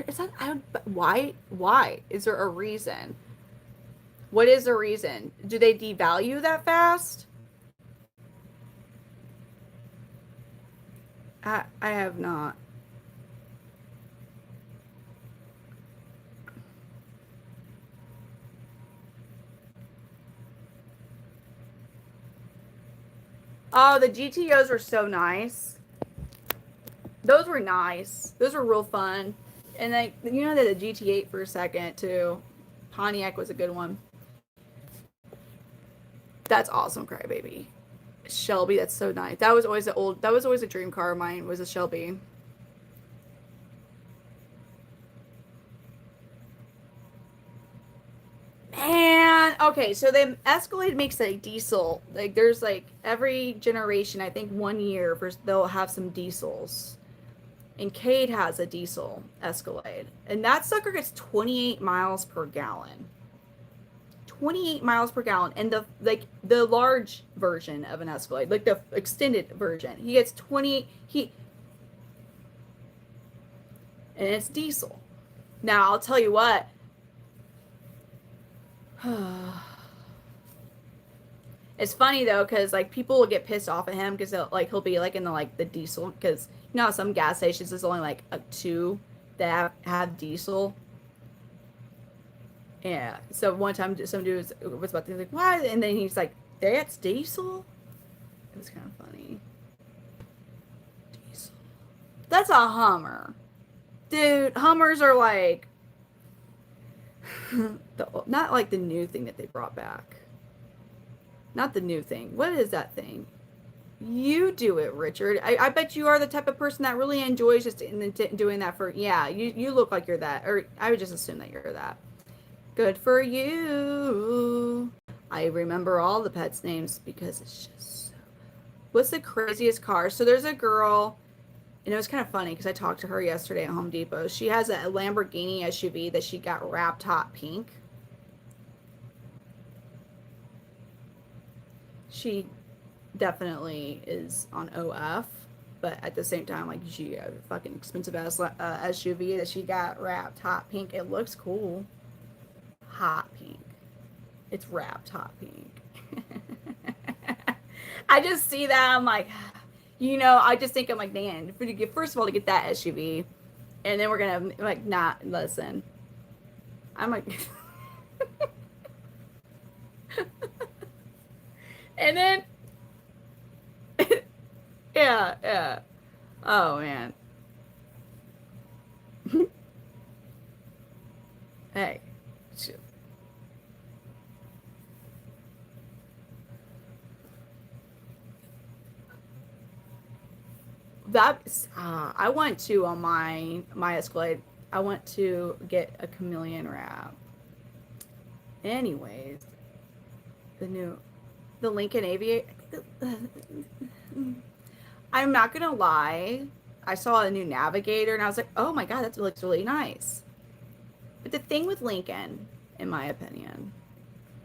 Is that? I don't. But why? Why is there a reason? What is the reason? Do they devalue that fast? I have not. Oh, the GTOs were so nice. Those were nice. Those were real fun. And they did a GT8 for a second too. Pontiac was a good one. That's awesome, Crybaby. Shelby, that's so nice. That was always a dream car of mine, was a Shelby. okay, so the Escalade makes a diesel. Like there's like every generation, I think 1 year they'll have some diesels. And Cade has a diesel Escalade. And that sucker gets 28 miles per gallon. 28 miles per gallon. And the large version of an Escalade, like the extended version, he gets 20 he and it's diesel. Now, I'll tell you what. It's funny though, because like people will get pissed off at him because he'll be like in the diesel, because you know some gas stations there's only like a two that have diesel. Yeah. So one time some dude was about to like, why? And then he's like, that's diesel? It was kind of funny. Diesel. That's a Hummer. Dude, Hummers are like not like the new thing that they brought back. Not the new thing. What is that thing? You do it, Richard. I bet you are the type of person that really enjoys just doing that for, yeah, you look like you're that. Or I would just assume that you're that. Good for you. I remember all the pets' names because it's just so. What's the craziest car? So there's a girl, and it was kind of funny because I talked to her yesterday at Home Depot. She has a Lamborghini SUV that she got wrapped hot pink. She definitely is on OF, but at the same time, like, she a fucking expensive ass SUV that she got wrapped hot pink. It looks cool. Hot pink. It's wrapped hot pink. I just see that. I'm like, I just think I'm like, man, first of all, to get that SUV, and then we're gonna like not listen. I'm like, and then, yeah. Oh man. Hey. I want to on my Escalade. I want to get a chameleon wrap. Anyways, the Lincoln Aviator. I'm not gonna lie. I saw a new Navigator and I was like, oh my god, that looks really nice. But the thing with Lincoln, in my opinion,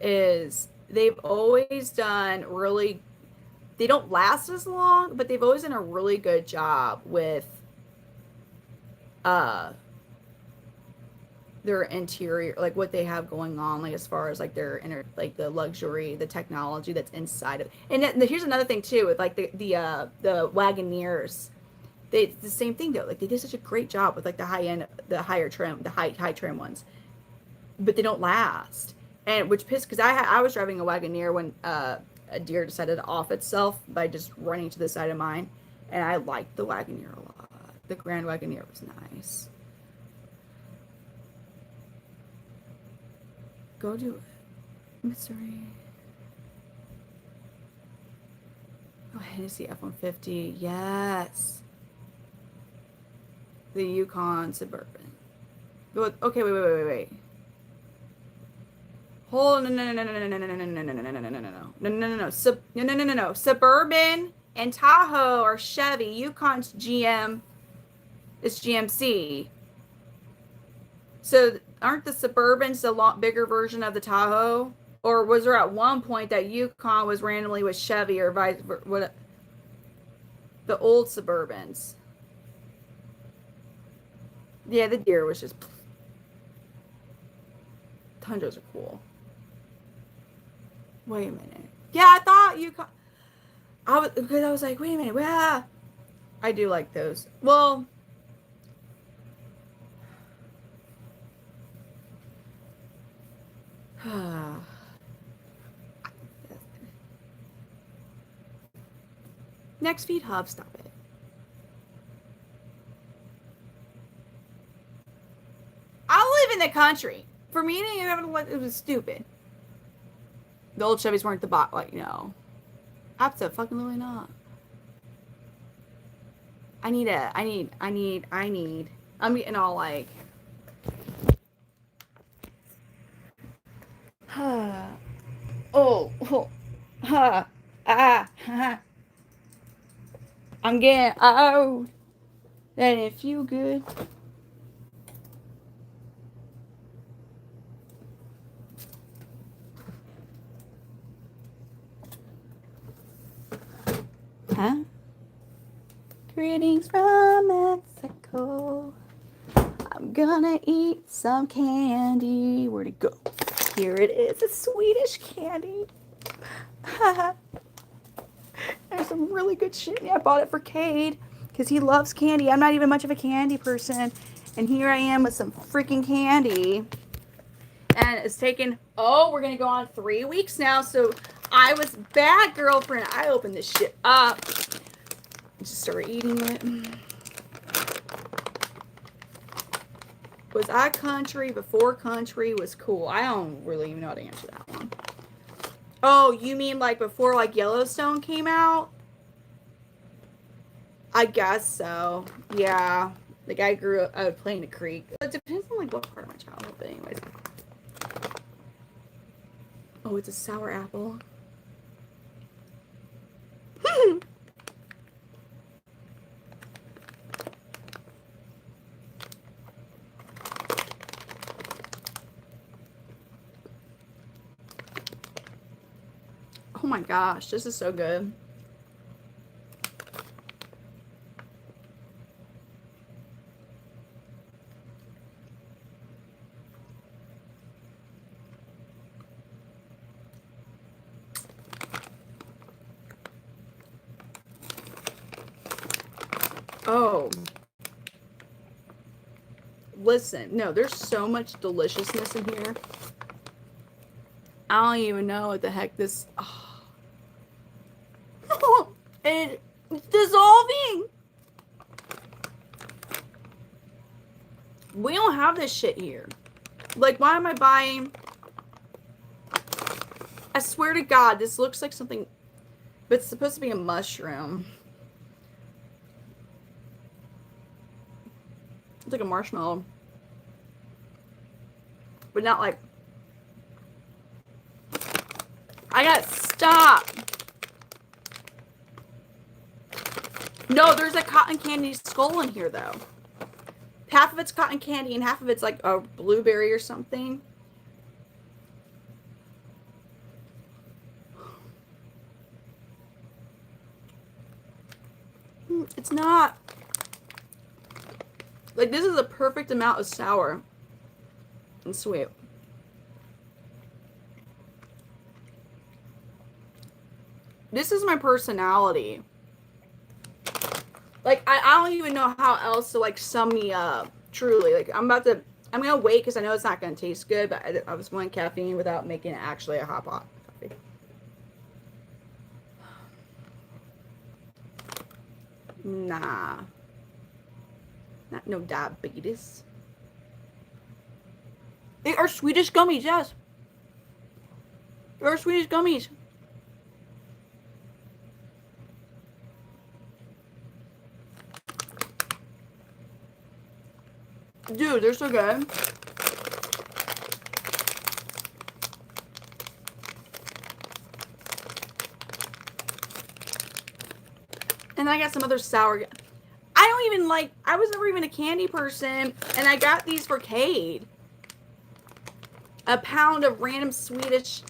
is they've always done really. They don't last as long, but they've always done a really good job with their interior, like what they have going on, like as far as like their inner, like the luxury, the technology that's inside of it. And here's another thing too, with like the Wagoneers. It's the same thing though. Like they did such a great job with like the high end, the higher trim, the high trim ones, but they don't last. And which pissed, because I was driving a Wagoneer when a deer decided to off itself by just running to the side of mine, and I liked the Wagoneer a lot. The Grand Wagoneer was nice. Go do it, Missouri. Oh, Hennessy F-150, yes. The Yukon Suburban. Okay, wait. Hold no. Suburban and Tahoe are Chevy. Yukon's GM. It's GMC. So aren't the Suburbans the lot bigger version of the Tahoe? Or was there at one point that Yukon was randomly with Chevy or vice versa? The old Suburbans. Yeah, the deer was just. Tundras are cool. Wait a minute. Yeah, I thought Yukon. Because I was like, wait a minute. Yeah, I do like those. Well, next feed hub, stop it. I live in the country. For me, it was stupid. The old Chevys weren't the bot, like, absolutely not. I'm getting all like, Oh, ha, ha. I'm getting old. That didn't feel good. Huh? Greetings from Mexico. I'm gonna eat some candy. Where'd it go? Here it is. It's Swedish candy. There's some really good shit. I bought it for Cade because he loves candy. I'm not even much of a candy person. And here I am with some freaking candy. And it's taken, we're going to go on 3 weeks now. So I was bad girlfriend. I opened this shit up. Just started eating it. Was I country before country was cool? I don't really even know how to answer that one. Oh, you mean like before like Yellowstone came out? I guess so. Yeah. Like I grew up, I would play in a creek. It depends on like what part of my childhood, but anyways. Oh, it's a sour apple. Oh my gosh, this is so good. Oh. Listen, no, there's so much deliciousness in here. I don't even know what the heck this. Oh. It's dissolving. We don't have this shit here. Like, why am I buying? I swear to God, this looks like something, but it's supposed to be a mushroom. It's like a marshmallow. But not like. I got stop. No, there's a cotton candy skull in here though. Half of it's cotton candy and half of it's like a blueberry or something. It's not. Like, this is a perfect amount of sour and sweet. This is my personality. Like, I don't even know how else to, like, sum me up. Truly. Like, I'm going to wait because I know it's not going to taste good, but I was wanting caffeine without making it actually a hot pot coffee. Nah. Not no diabetes. They are Swedish gummies, yes. They are Swedish gummies. Dude, they're so good. And I got some other sour. I don't even like, I was never even a candy person, and I got these for Cade. A pound of random Swedish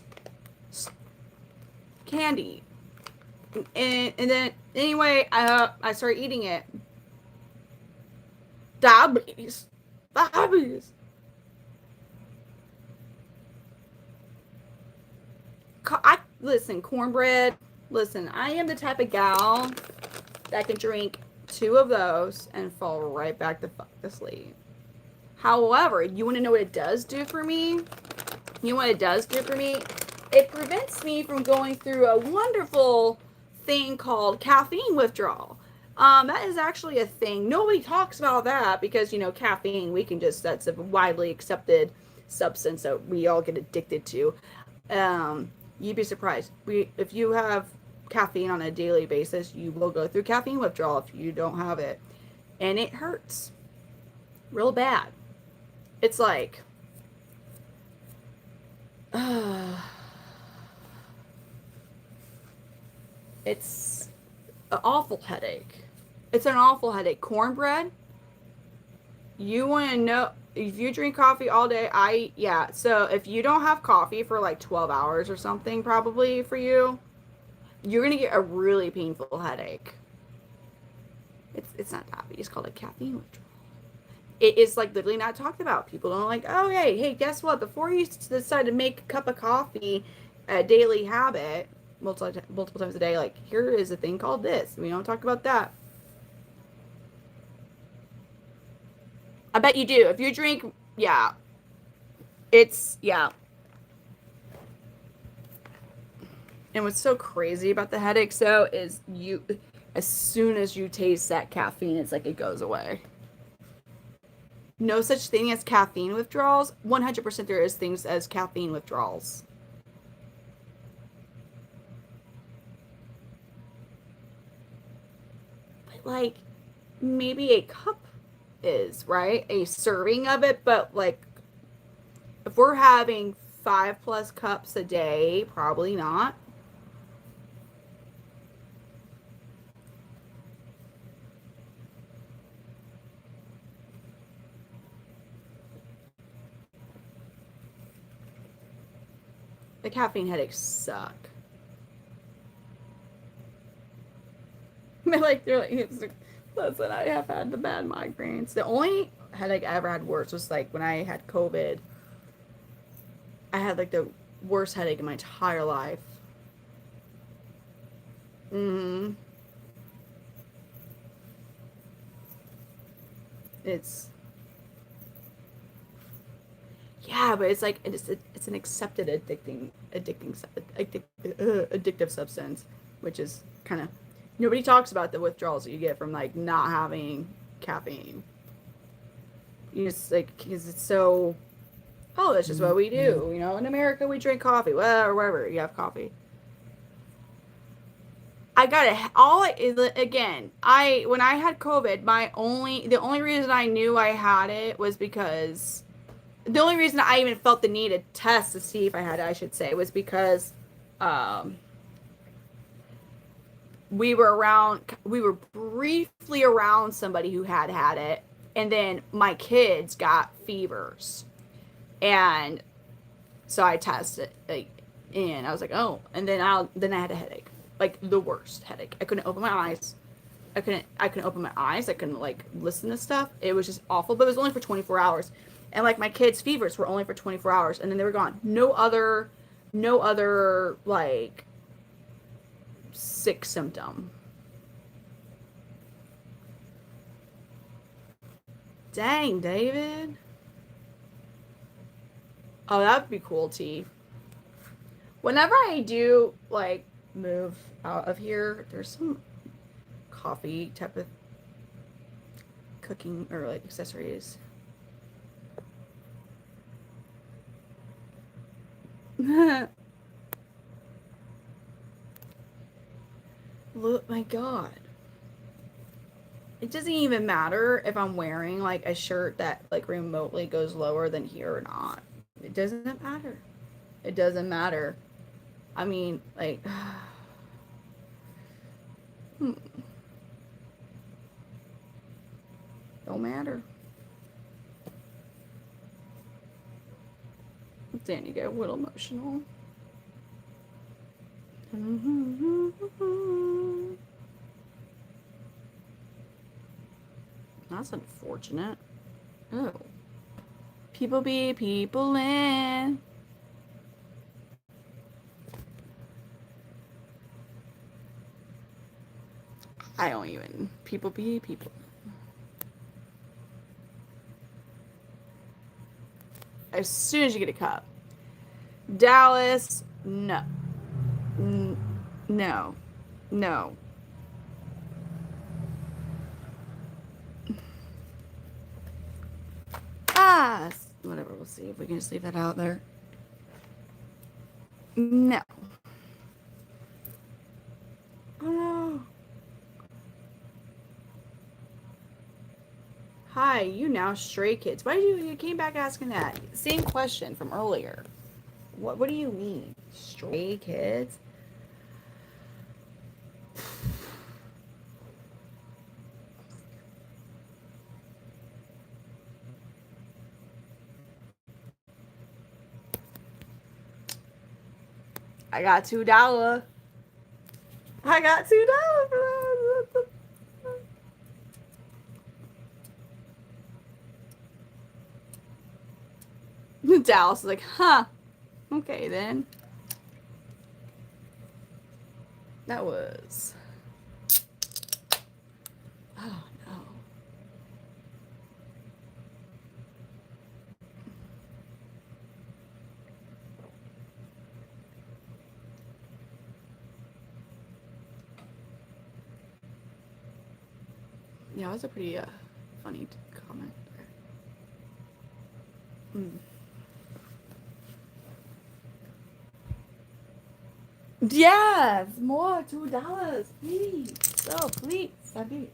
candy. And then, anyway, I started eating it. Diabetes. Listen, cornbread. Listen, I am the type of gal that can drink 2 of those and fall right back to fuck to sleep. However, you want to know what it does do for me? You know what it does do for me? It prevents me from going through a wonderful thing called caffeine withdrawal. That is actually a thing. Nobody talks about that because, you know, caffeine, that's a widely accepted substance that we all get addicted to. You'd be surprised. If you have caffeine on a daily basis, you will go through caffeine withdrawal if you don't have it. And it hurts real bad. It's like, It's an awful headache. It's an awful headache. Cornbread. You want to know if you drink coffee all day? Yeah. So if you don't have coffee for like 12 hours or something, probably for you, you're gonna get a really painful headache. It's not diabetes. It's called a caffeine withdrawal. It is like literally not talked about. People don't like, oh hey, guess what? Before you decide to make a cup of coffee a daily habit, multiple times a day, like here is a thing called this. We don't talk about that. I bet you do. If you drink, yeah, yeah. And what's so crazy about the headaches though is as soon as you taste that caffeine, it's like it goes away. No such thing as caffeine withdrawals. 100% there is things as caffeine withdrawals. But like maybe a cup is, right? A serving of it, but like if we're having 5+ cups a day, probably not. The caffeine headaches suck. They're like, listen, I have had the bad migraines. The only headache I ever had worse was like when I had COVID. I had like the worst headache in my entire life. Mm-hmm. It's yeah, but it's like it's an accepted addictive substance, which is kind of nobody talks about the withdrawals that you get from like not having caffeine. You just like because it's so oh that's just what we do, you know. In America we drink coffee, well or wherever you have coffee. I got it. All again. When I had COVID, the only reason I knew I had it was because the only reason I even felt the need to test to see if I had it, I should say, was because um, we were briefly around somebody who had it, and then my kids got fevers, and so I tested, like, and I was like, oh, and then I had a headache, like the worst headache. I couldn't open my eyes. I couldn't open my eyes. I couldn't like listen to stuff. It was just awful. But it was only for 24 hours. And like my kids' fevers were only for 24 hours and then they were gone. No other like sick symptom. Dang, David. Oh, that'd be cool, T. Whenever I do like move out of here, there's some coffee type of cooking or like accessories. Look, my God. It doesn't even matter if I'm wearing like a shirt that like remotely goes lower than here or not. It doesn't matter. It doesn't matter. I mean, like, don't matter. Danny got a little emotional. That's unfortunate. Oh. People be people in. I don't even. People be people. As soon as you get a cup. Dallas, no. No. No. Whatever, we'll see if we can just leave that out there. No. Oh no. Hi, you now Stray Kids. Why did you came back asking that? Same question from earlier. What do you mean? Stray Kids? I got $2. I got $2 for that. Dallas is like, huh. Okay then. That was. Oh no. Yeah, it was a pretty funny comment there. Mm. Yes, more $2, please. So please, I'll be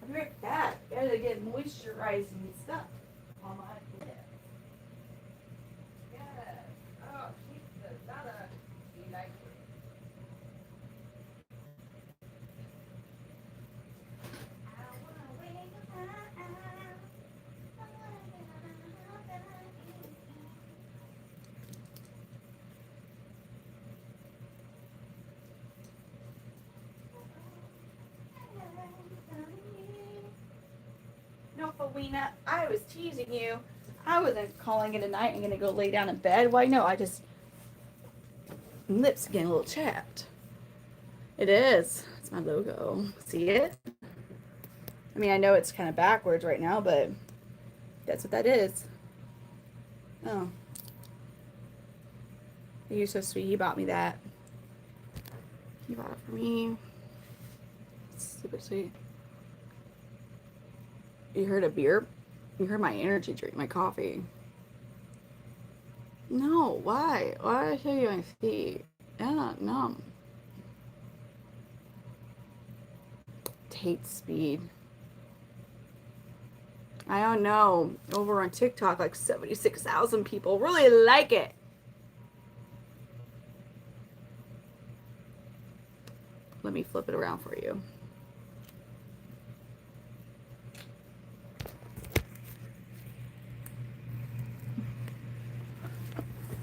right back. Gotta get moisturizing stuff on my lips. Yes. Oh, Jesus, gotta be like no, Felina, I was teasing you. I wasn't calling it a night and gonna go lay down in bed. Why, no, I just lips getting a little chapped. It is. It's my logo. See it? I mean, I know it's kind of backwards right now, but that's what that is. Oh. You're so sweet. He bought me that. He bought it for me. It's super sweet. You heard a beer? You heard my energy drink, my coffee. No, why? Why did I show you my feet? Yeah, no. Hate speed. I don't know. Over on TikTok, like 76,000 people really like it. Let me flip it around for you.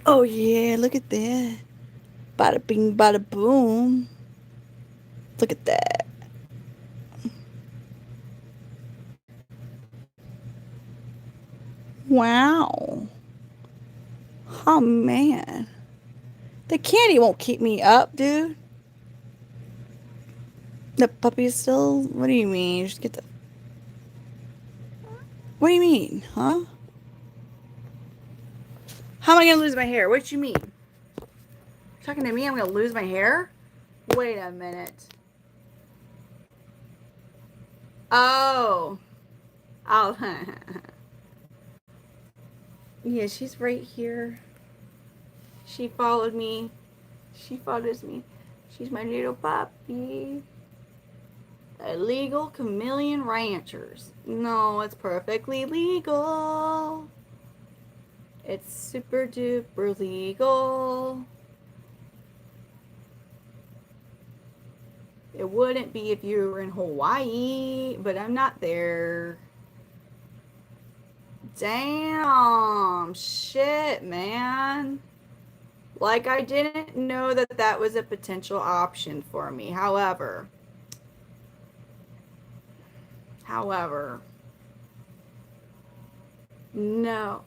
Oh yeah, look at that. Bada bing, bada boom. Look at that. Wow. Oh man. The candy won't keep me up, dude. The puppy's still. What do you mean? Just get the. What do you mean, huh? How am I gonna lose my hair? What do you mean? You're talking to me? I'm gonna lose my hair? Wait a minute. Oh. Oh. Yeah, she's right here. She followed me. She follows me. She's my little puppy. Illegal chameleon ranchers. No, it's perfectly legal. It's super duper legal. It wouldn't be if you were in Hawaii, but I'm not there. Damn. Shit, man. Like, I didn't know that that was a potential option for me. However, no.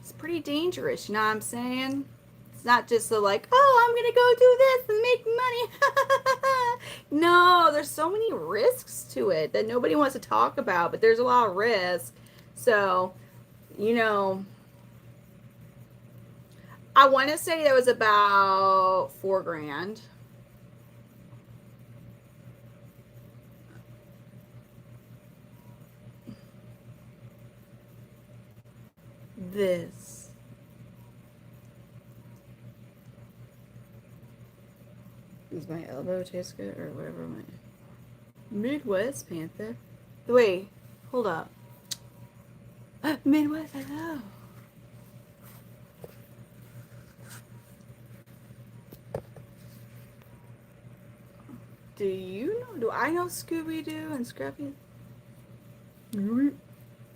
It's pretty dangerous, you know what I'm saying? It's not just the like, oh, I'm gonna go do this and make money. No, there's so many risks to it that nobody wants to talk about, but there's a lot of risk. So, you know, I want to say that was about $4,000. This. Does my elbow taste good or whatever my Midwest Panther? Wait, hold up. Midwest, hello. Do you know? Do I know Scooby Doo and Scruffy?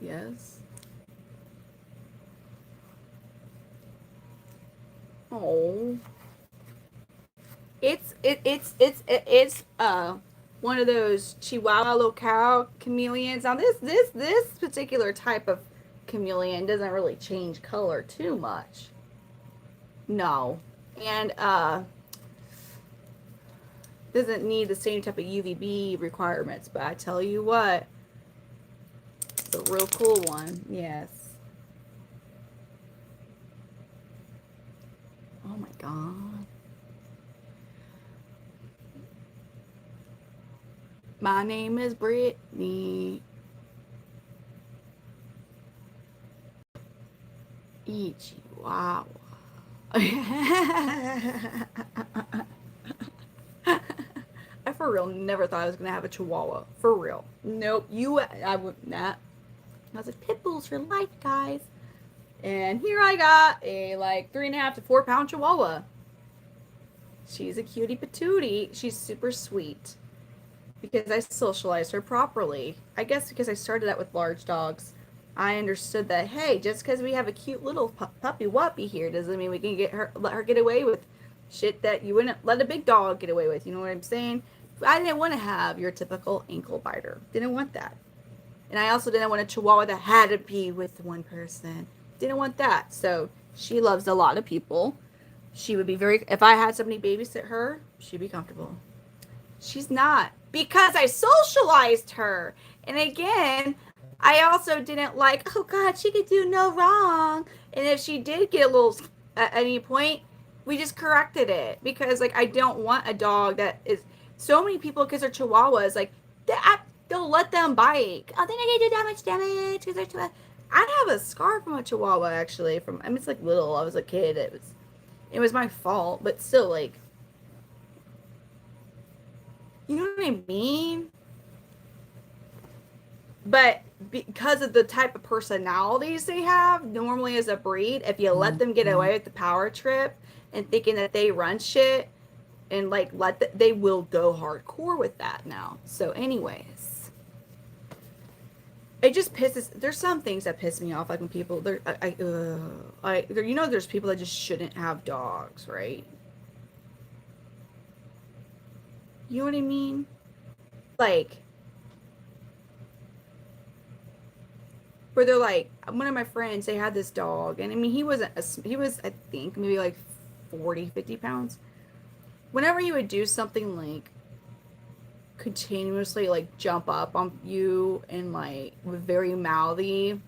Yes. Oh. It's one of those Chihuahua locale chameleons. Now this particular type of chameleon doesn't really change color too much. No. And doesn't need the same type of UVB requirements, but I tell you what, it's a real cool one. Yes. Oh my god. My name is Brittany. Ichiwawa. I for real never thought I was gonna have a Chihuahua. For real. Nope. I would not. I was like, pit bulls for life, guys. And here I got a like 3.5 to 4 pound Chihuahua. She's a cutie patootie. She's super sweet because I socialized her properly. I guess because I started out with large dogs, I understood that hey, just because we have a cute little puppy wuppy here doesn't mean we can let her get away with shit that you wouldn't let a big dog get away with. You know what I'm saying? I didn't want to have your typical ankle biter. Didn't want that. And I also didn't want a Chihuahua that had to be with one person. Didn't want that. So she loves a lot of people. She would be if I had somebody babysit her, she'd be comfortable. She's not. Because I socialized her. And again, I also didn't like, oh God, she could do no wrong. And if she did get a little at any point, we just corrected it. Because like I don't want a dog that is so many people because they're Chihuahuas, like don't let them bite. Oh, they're not gonna do that much damage because they're Chihuahua. I have a scar from a Chihuahua actually. It's like little. I was a kid. It was my fault, but still, like, you know what I mean? But because of the type of personalities they have, normally as a breed, if you let them get away with the power trip and thinking that they run shit, and like they will go hardcore with that now. So, anyways, it just pisses. There's some things that piss me off, like when people there's people that just shouldn't have dogs, right? You know what I mean? Like, where they're like, one of my friends, they had this dog, and I mean, he was, I think, maybe like 40, 50 pounds. Whenever he would do something like continuously like jump up on you and like very mouthy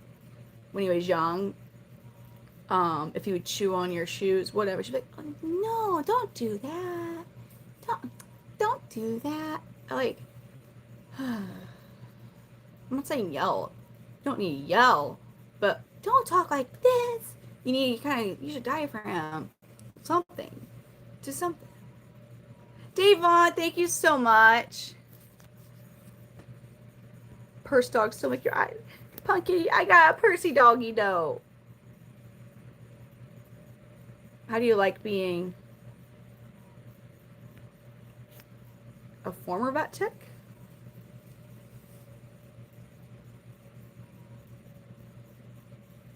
when he was young, if he would chew on your shoes, whatever, she'd be like, oh, no, don't do that. Don't do that. Like, I'm not saying yell. You don't need to yell, but don't talk like this. You need use your diaphragm. Something. Do something. Davon, thank you so much. Purse dog still make your eyes. Punky, I got a Percy doggy though. How do you like being a former vet tech?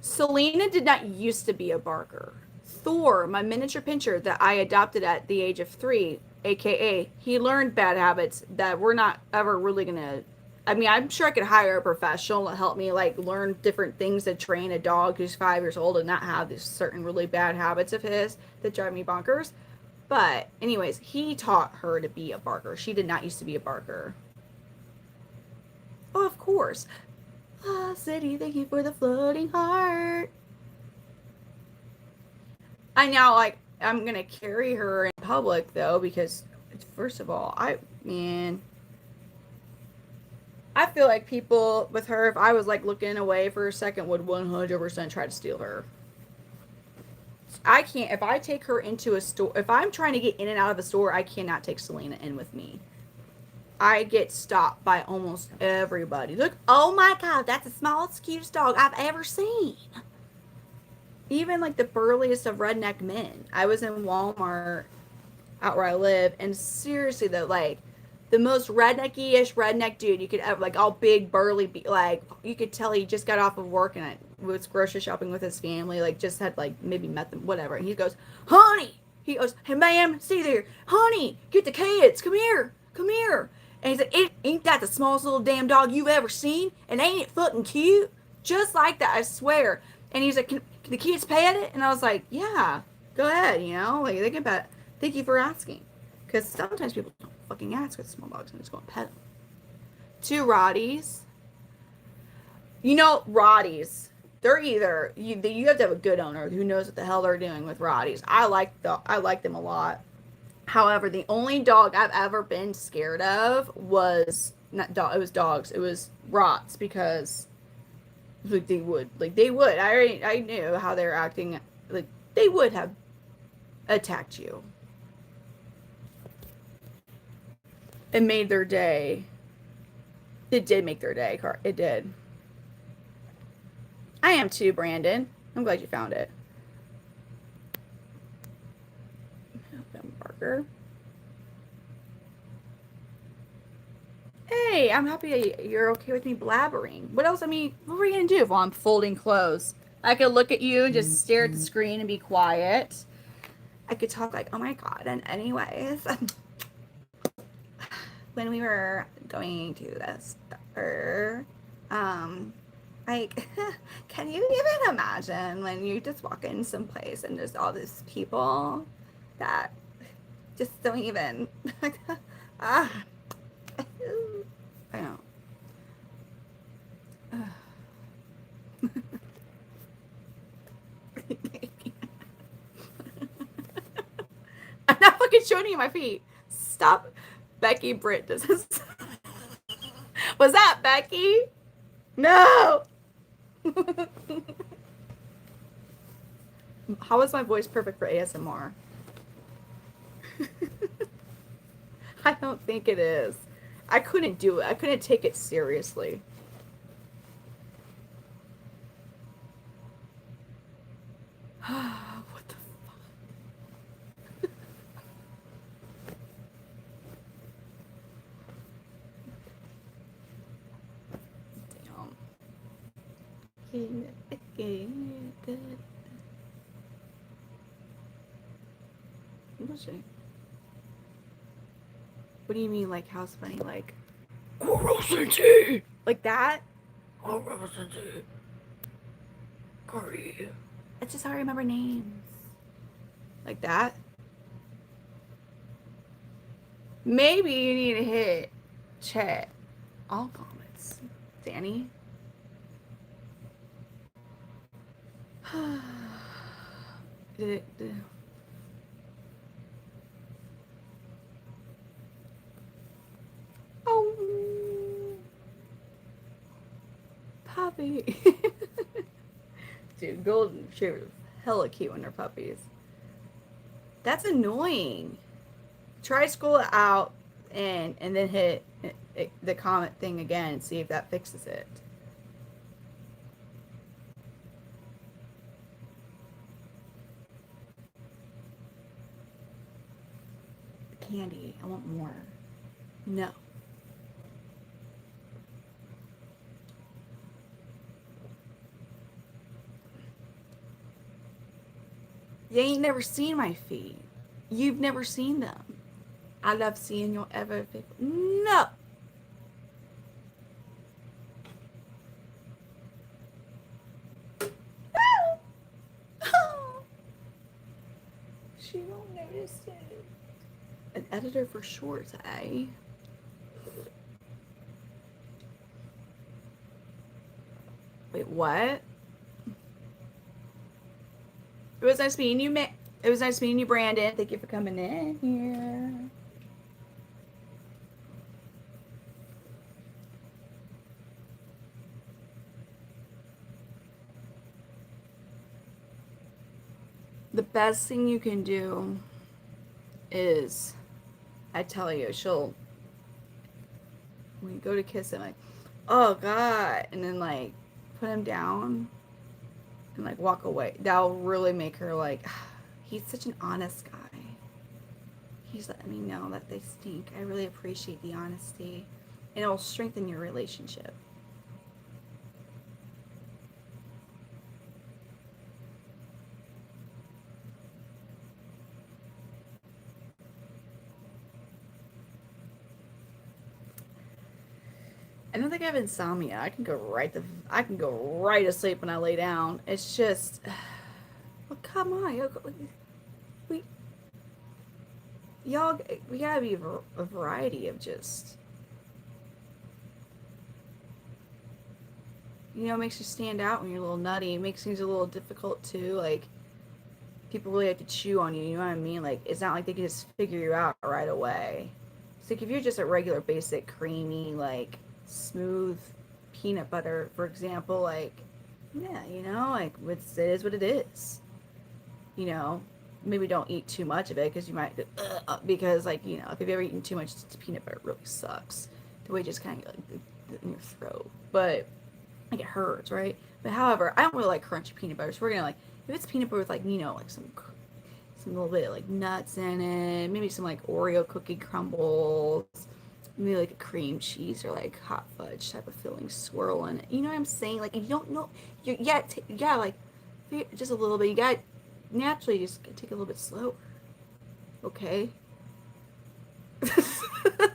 Selena did not used to be a barker. Thor, my miniature pinscher that I adopted at the age of 3, aka he learned bad habits that we're not ever really gonna. I mean, I'm sure I could hire a professional to help me like learn different things to train a dog who's 5 years old and not have these certain really bad habits of his that drive me bonkers. But anyways, he taught her to be a barker. She did not used to be a barker. Oh, of course. Ah, City, thank you for the floating heart. I now I'm gonna carry her in public though because first of all, I feel like people with her, if I was like looking away for a second, would 100% try to steal her. I can't, if I take her into a store, if I'm trying to get in and out of a store, I cannot take Selena in with me. I get stopped by almost everybody. Look, oh my God, that's the smallest, cutest dog I've ever seen. Even like the burliest of redneck men. I was in Walmart out where I live, and seriously though, like the most rednecky-ish redneck dude you could ever, like all big, burly, like you could tell he just got off of work and was grocery shopping with his family, like just had like maybe met them, whatever. And he goes, honey, He goes, "Hey, ma'am, see there. Honey, get the kids. Come here. Come here." And he's like, "Ain't that the smallest little damn dog you've ever seen? And ain't it fucking cute?" Just like that, I swear. And he's like, can the kids pet it?" And I was like, "Yeah, go ahead, you know. Like, they can pet. Thank you for asking." Because sometimes people don't fucking ask with small dogs and just go and pet them. Two Rotties. You know, Rotties. They're either you have to have a good owner who knows what the hell they're doing with Rotties. I like them a lot. However, the only dog I've ever been scared of was not dog. It was dogs. It was Rots because they would. I knew how they were acting. Like they would have attacked you. It made their day. It did make their day. It did. I am too, Brandon. I'm glad you found it. Barker. Hey, I'm happy you're okay with me blabbering. What else? I mean, what were you gonna do while I'm folding clothes? I could look at you and just stare at the screen and be quiet. I could talk like, "Oh my god." And anyways, when we were going to the store, like, can you even imagine when you just walk in someplace and there's all these people that just don't even, I know. I'm not fucking showing you my feet. Stop. Becky Britt does this. Was that Becky? No. How is my voice perfect for ASMR? I don't think it is. I couldn't do it. I couldn't take it seriously. What the fuck? Damn. What's it? What do you mean, like, house funny? Like, like that? It's just how I remember names. Like that? Maybe you need to hit chat all comments. Danny? Oh, puppy. Dude, golden retrievers hella cute when they're puppies. That's annoying. Try school it out and then hit the comment thing again and see if that fixes it. Candy. I want more. No. You ain't never seen my feet. You've never seen them. I love seeing your ever. No. She won't notice it. An editor for shorts, eh? Wait, what? It was nice meeting you, It was nice meeting you, Brandon. Thank you for coming in here. The best thing you can do is, I tell you, when you go to kiss him, like, "Oh God," and then like put him down and like walk away. That'll really make her like, he's such an honest guy. He's letting me know that they stink. I really appreciate the honesty. And it'll strengthen your relationship. I don't think I have insomnia. I can go right to sleep when I lay down. It's just, well, come on, we y'all, we gotta be a variety of just, makes you stand out when you're a little nutty. It makes things a little difficult too. Like people really have to chew on you. You know what I mean? Like it's not like they can just figure you out right away. It's like if you're just a regular, basic, creamy, like smooth peanut butter, for example, like yeah, like it is what it is. You know, maybe don't eat too much of it because you might because like if you've ever eaten too much peanut butter, it really sucks. The way it just kind of like in your throat, but like it hurts, right? But however, I don't really like crunchy peanut butter, so we're gonna like if it's peanut butter with like like some little bit of like nuts in it, maybe some like Oreo cookie crumbles, maybe like a cream cheese or like hot fudge type of filling swirl in it. You know what I'm saying? Like if you don't know, you gotta like just a little bit. You gotta naturally just take it a little bit slower. Okay.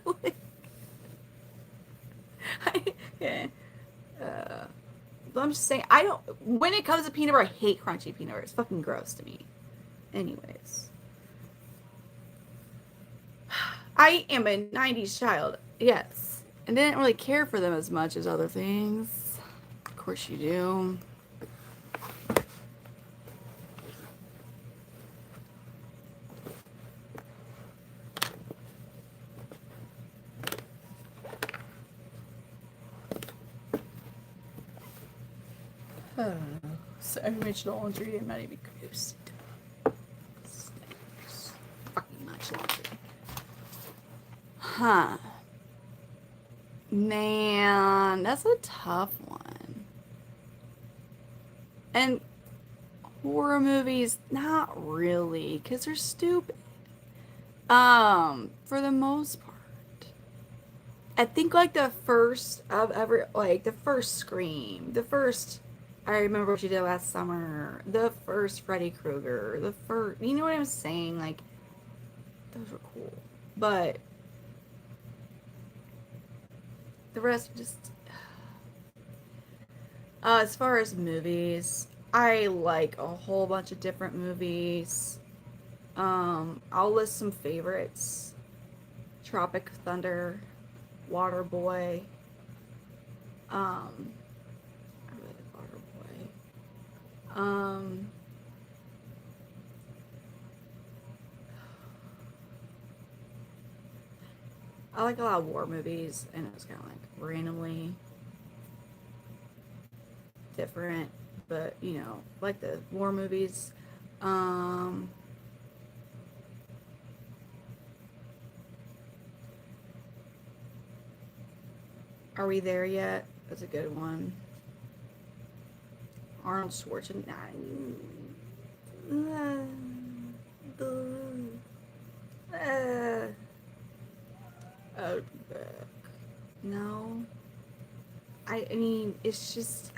Like, yeah. But I'm just saying, I don't. When it comes to peanut butter, I hate crunchy peanut butter. It's fucking gross to me. Anyways, I am a '90s child. Yes, and didn't really care for them as much as other things. Of course, you do. Oh, so much laundry. It might be gross. Fucking much laundry. Huh. Man, that's a tough one. And horror movies, not really, because they're stupid. For the most part. I think like the first of ever, like the first Scream, the first, I remember what you did last summer, the first Freddy Krueger, the first, you know what I'm saying? Like, those were cool. But the rest just, as far as movies, I like a whole bunch of different movies. I'll list some favorites. Tropic Thunder, Waterboy. I really like Waterboy. I like a lot of war movies, and it was kind of like randomly different, but like the war movies. Um, Are We There Yet? That's a good one. Arnold Schwarzenegger. Oh, no. I mean, it's just.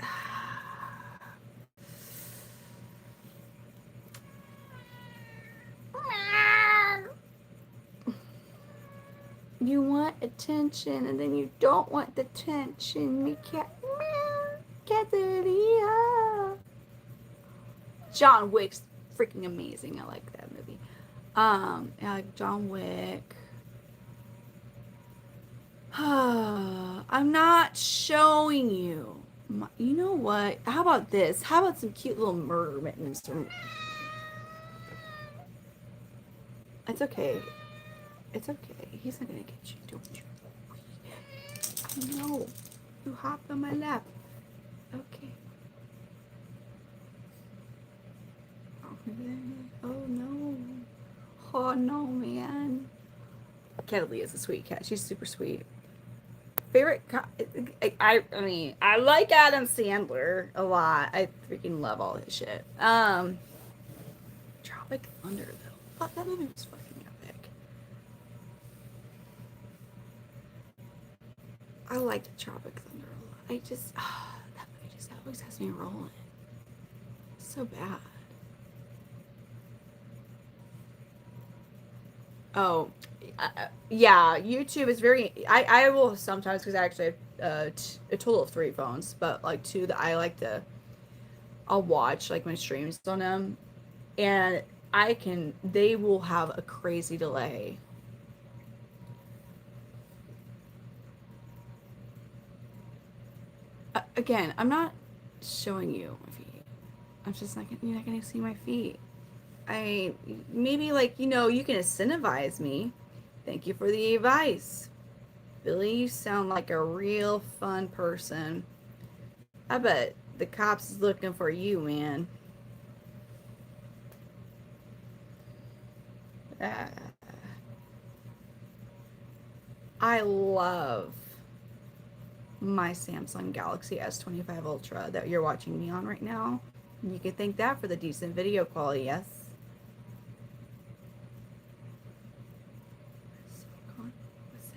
You want attention and then you don't want the tension. You can't. John Wick's freaking amazing. I like that movie. I like John Wick. I'm not showing you. You know what? How about this? How about some cute little murder mittens? It's okay. It's okay. He's not gonna get you, don't you? No. You hopped on my lap. Okay. Oh no. Oh no, man. Kelly is a sweet cat. She's super sweet. Favorite I mean, I like Adam Sandler a lot. I freaking love all his shit. Tropic Thunder though. Fuck, that movie was fucking epic. I liked Tropic Thunder a lot. That movie just always has me rolling. It's so bad. Oh, Yeah, YouTube is very. I will sometimes because I actually have a total of three phones, but like two that I like to. I'll watch like my streams on them, and I can. They will have a crazy delay. Again, I'm not showing you my feet. I'm just not. You're not gonna see my feet. I maybe like you can incentivize me. Thank you for the advice. Billy, you sound like a real fun person. I bet the cops is looking for you, man. Uh, I love my Samsung Galaxy S25 Ultra that you're watching me on right now. You can thank that for the decent video quality, yes? What's that?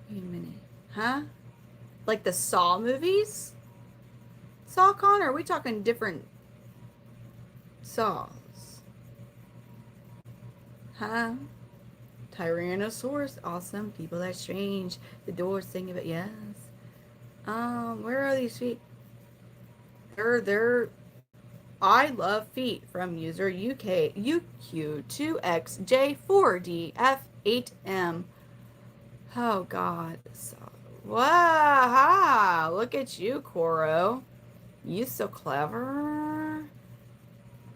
Wait a minute. Huh? Like the Saw movies? Saw Con, or are we talking different Saws? Huh? Tyrannosaurus, awesome. People that strange. The doors sing of it, yes. Where are these feet? They're I love feet from user UK UQ2XJ4DF8M. Oh God. So, wow, look at you, Coro. You so clever.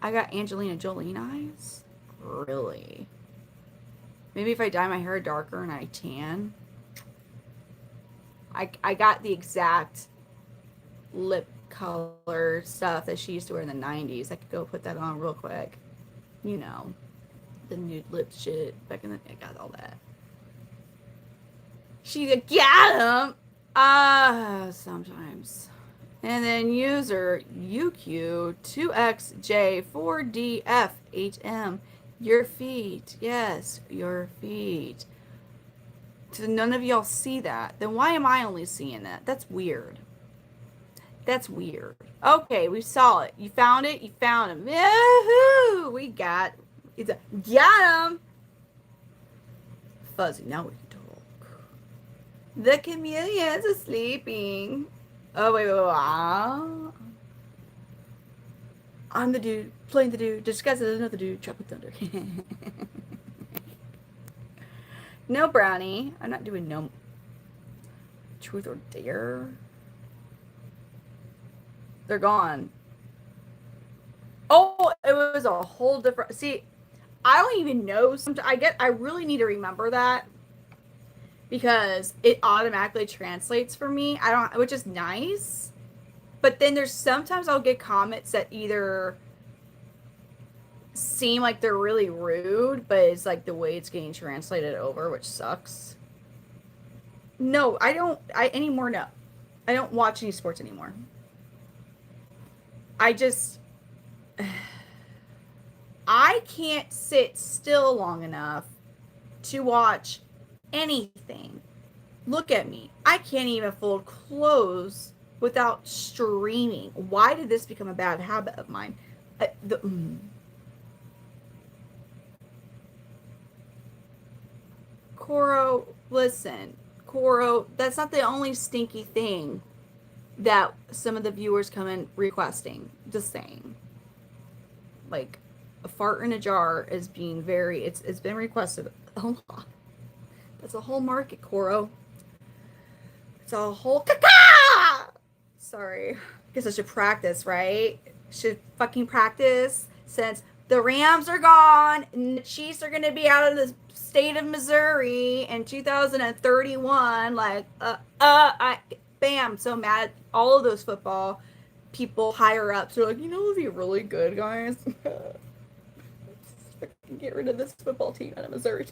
I got Angelina Jolie eyes? Really? Maybe if I dye my hair darker and I tan. I got the exact lip color stuff that she used to wear in the 90s. I could go put that on real quick. You know, the nude lip shit back in the I got all that. She got him. Sometimes. And then user UQ2XJ4DF8M. Your feet. Yes, your feet. So none of y'all see that. Then why am I only seeing that? That's weird. That's weird. Okay, we saw it. You found it? You found him. Yahoo! We got it's a got him. Fuzzy, now we can talk. The chameleons are sleeping. Oh wait. I'm the dude playing the dude disguised as another dude. Chocolate thunder. No brownie. I'm not doing no truth or dare. They're gone. Oh, it was a whole different. See, I don't even know. I really need to remember that because it automatically translates for me. I don't, which is nice. But then there's sometimes I'll get comments that either seem like they're really rude, but it's like the way it's getting translated over, which sucks. No, I don't. Anymore. No, I don't watch any sports anymore. I just. I can't sit still long enough to watch anything. Look at me. I can't even fold clothes without streaming. Why did this become a bad habit of mine? Coro, listen. Coro, that's not the only stinky thing that some of the viewers come in requesting. Just saying. Like, a fart in a jar is being very, it's been requested a lot. That's a whole market, Coro. It's a whole caca. Sorry. Guess I should practice, right? Should fucking practice since the Rams are gone and the Chiefs are gonna be out of the state of Missouri in 2031. Like, bam, so mad. All of those football people higher ups are like, it'd be really good, guys. Get rid of this football team out of Missouri.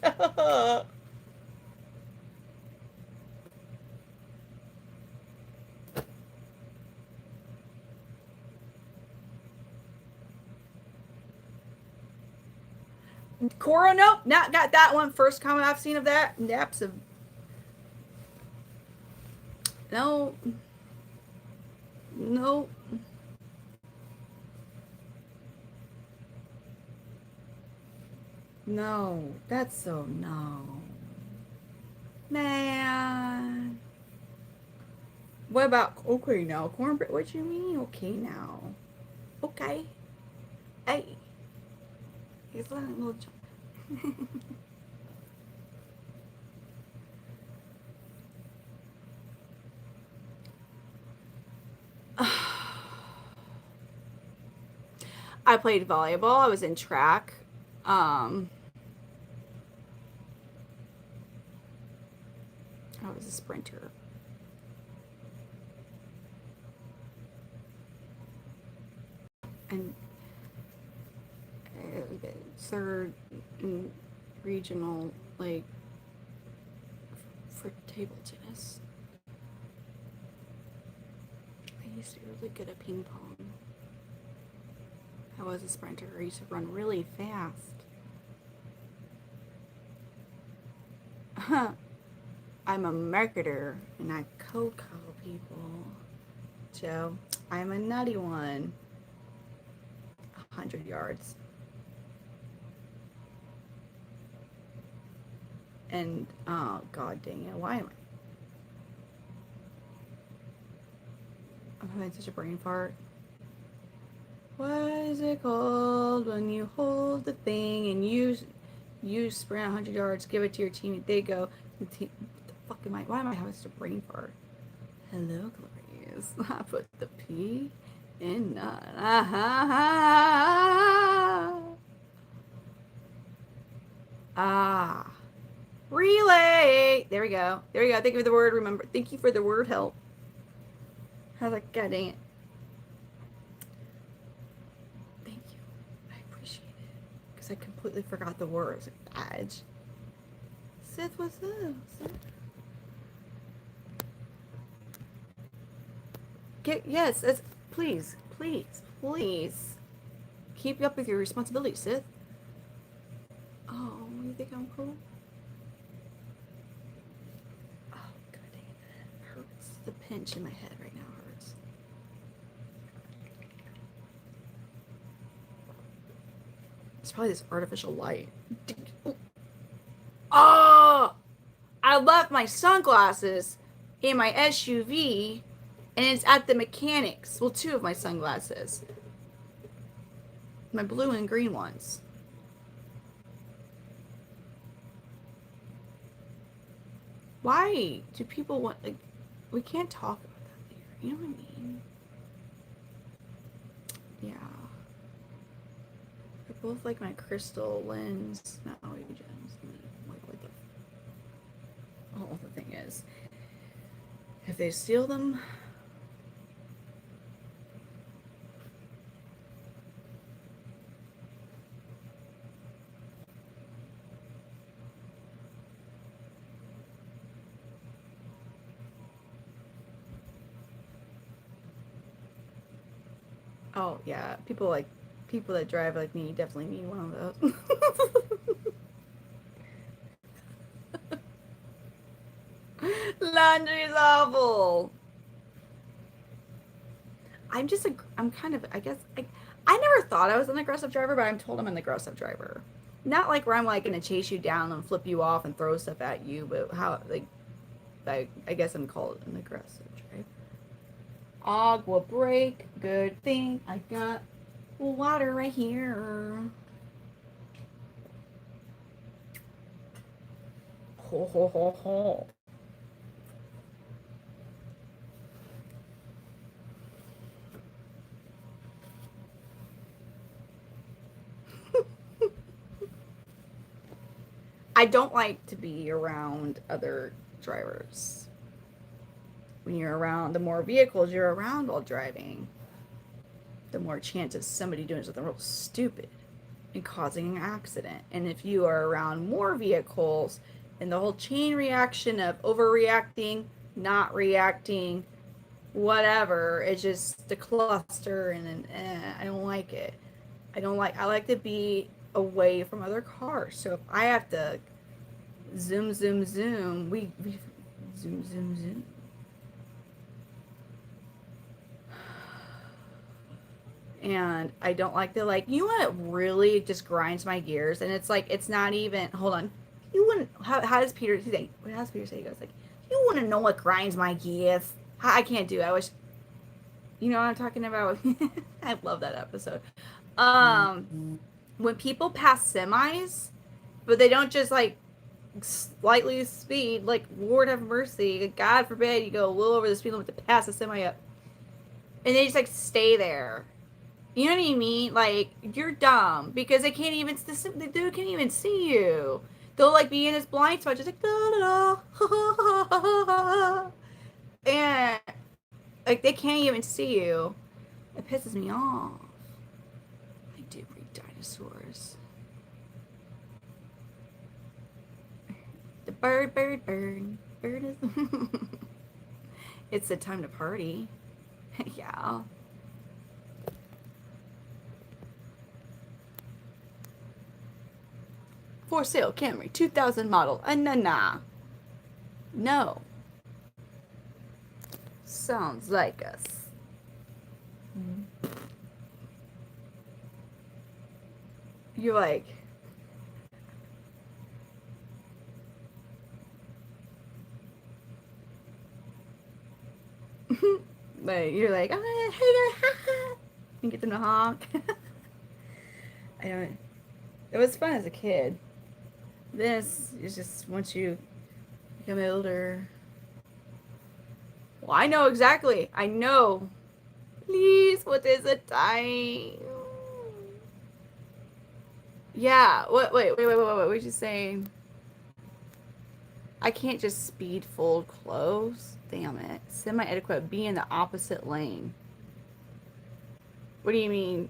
Coro, nope, not got that one. First comment I've seen of that. Naps of no, no. No, that's so no. Man. What about, okay now, cornbread? What you mean, okay now? Okay. Hey. He's letting a little jump. I played volleyball. I was in track. Um, I was a sprinter. And third in regional, like, for table tennis. I used to be really good at ping pong. I was a sprinter. I used to run really fast. I'm a marketer and I cold call people. So I'm a nutty one. 100 yards. And oh god dang it, why am I'm having such a brain fart. What is it called when you hold the thing and you sprint 100 yards, give it to your teammate, they go, what the fuck am I, why am I having such a brain fart? Hello, Clarice. I put the P in nut. Ah. Relay. There we go. There we go. Thank you for the word. Remember. Thank you for the word help. How's that? God dang it. Thank you. I appreciate it. Because I completely forgot the words. Like, badge. Sith, what's up? Sith? Yes. Please. Please. Please. Keep up with your responsibilities, Sith. Oh, you think I'm cool? Oh, god dang it. It hurts. The pinch in my head right now hurts. It's probably this artificial light. Oh! I left my sunglasses in my SUV and it's at the mechanics. Well, two of my sunglasses. My blue and green ones. Why do people want, like, we can't talk about that here. You know what I mean? Yeah. They're both like my crystal lens Maui gems. Like, what the. Oh, the thing is, if they steal them, oh yeah, people that drive like me definitely need one of those. Laundry is awful. I'm kind of, I guess, I never thought I was an aggressive driver, but I'm told I'm an aggressive driver. Not like where I'm like gonna chase you down and flip you off and throw stuff at you, but how, like, I guess I'm called an aggressive driver. Agua break, good thing I got water right here. Ho ho ho ho. I don't like to be around other drivers. When you're around, the more vehicles you're around while driving, the more chances somebody doing something real stupid and causing an accident. And if you are around more vehicles and the whole chain reaction of overreacting, not reacting, whatever, it's just a cluster and I don't like it. I like to be away from other cars. So if I have to zoom, zoom, zoom, we zoom, zoom, zoom. And I don't like the, like, you know what really just grinds my gears? And it's like, it's not even, hold on. You wouldn't, how does Peter say, how does Peter say? He goes like, you want to know what grinds my gears? I can't do it. I wish, you know what I'm talking about? I love that episode. When people pass semis, but they don't just like slightly speed, like, Lord have mercy, God forbid you go a little over the speed limit to pass a semi up. And they just like stay there. You know what I mean? Like, you're dumb because they can't even, the dude can't even see you. They'll like be in his blind spot, just like da da da, and like they can't even see you. It pisses me off. I do breed dinosaurs. The bird is. It's the time to party. Yeah. For sale, Camry 2000 model. Nah. No. Sounds like us. You're like, like you're like, I'm gonna, hey, and get them to honk. I don't. It was fun as a kid. This is just once you become older. Well, I know exactly. I know. Please, what is the time? Yeah. Wait. What are you saying? I can't just speed fold close. Damn it. Semi-adequate. Be in the opposite lane. What do you mean?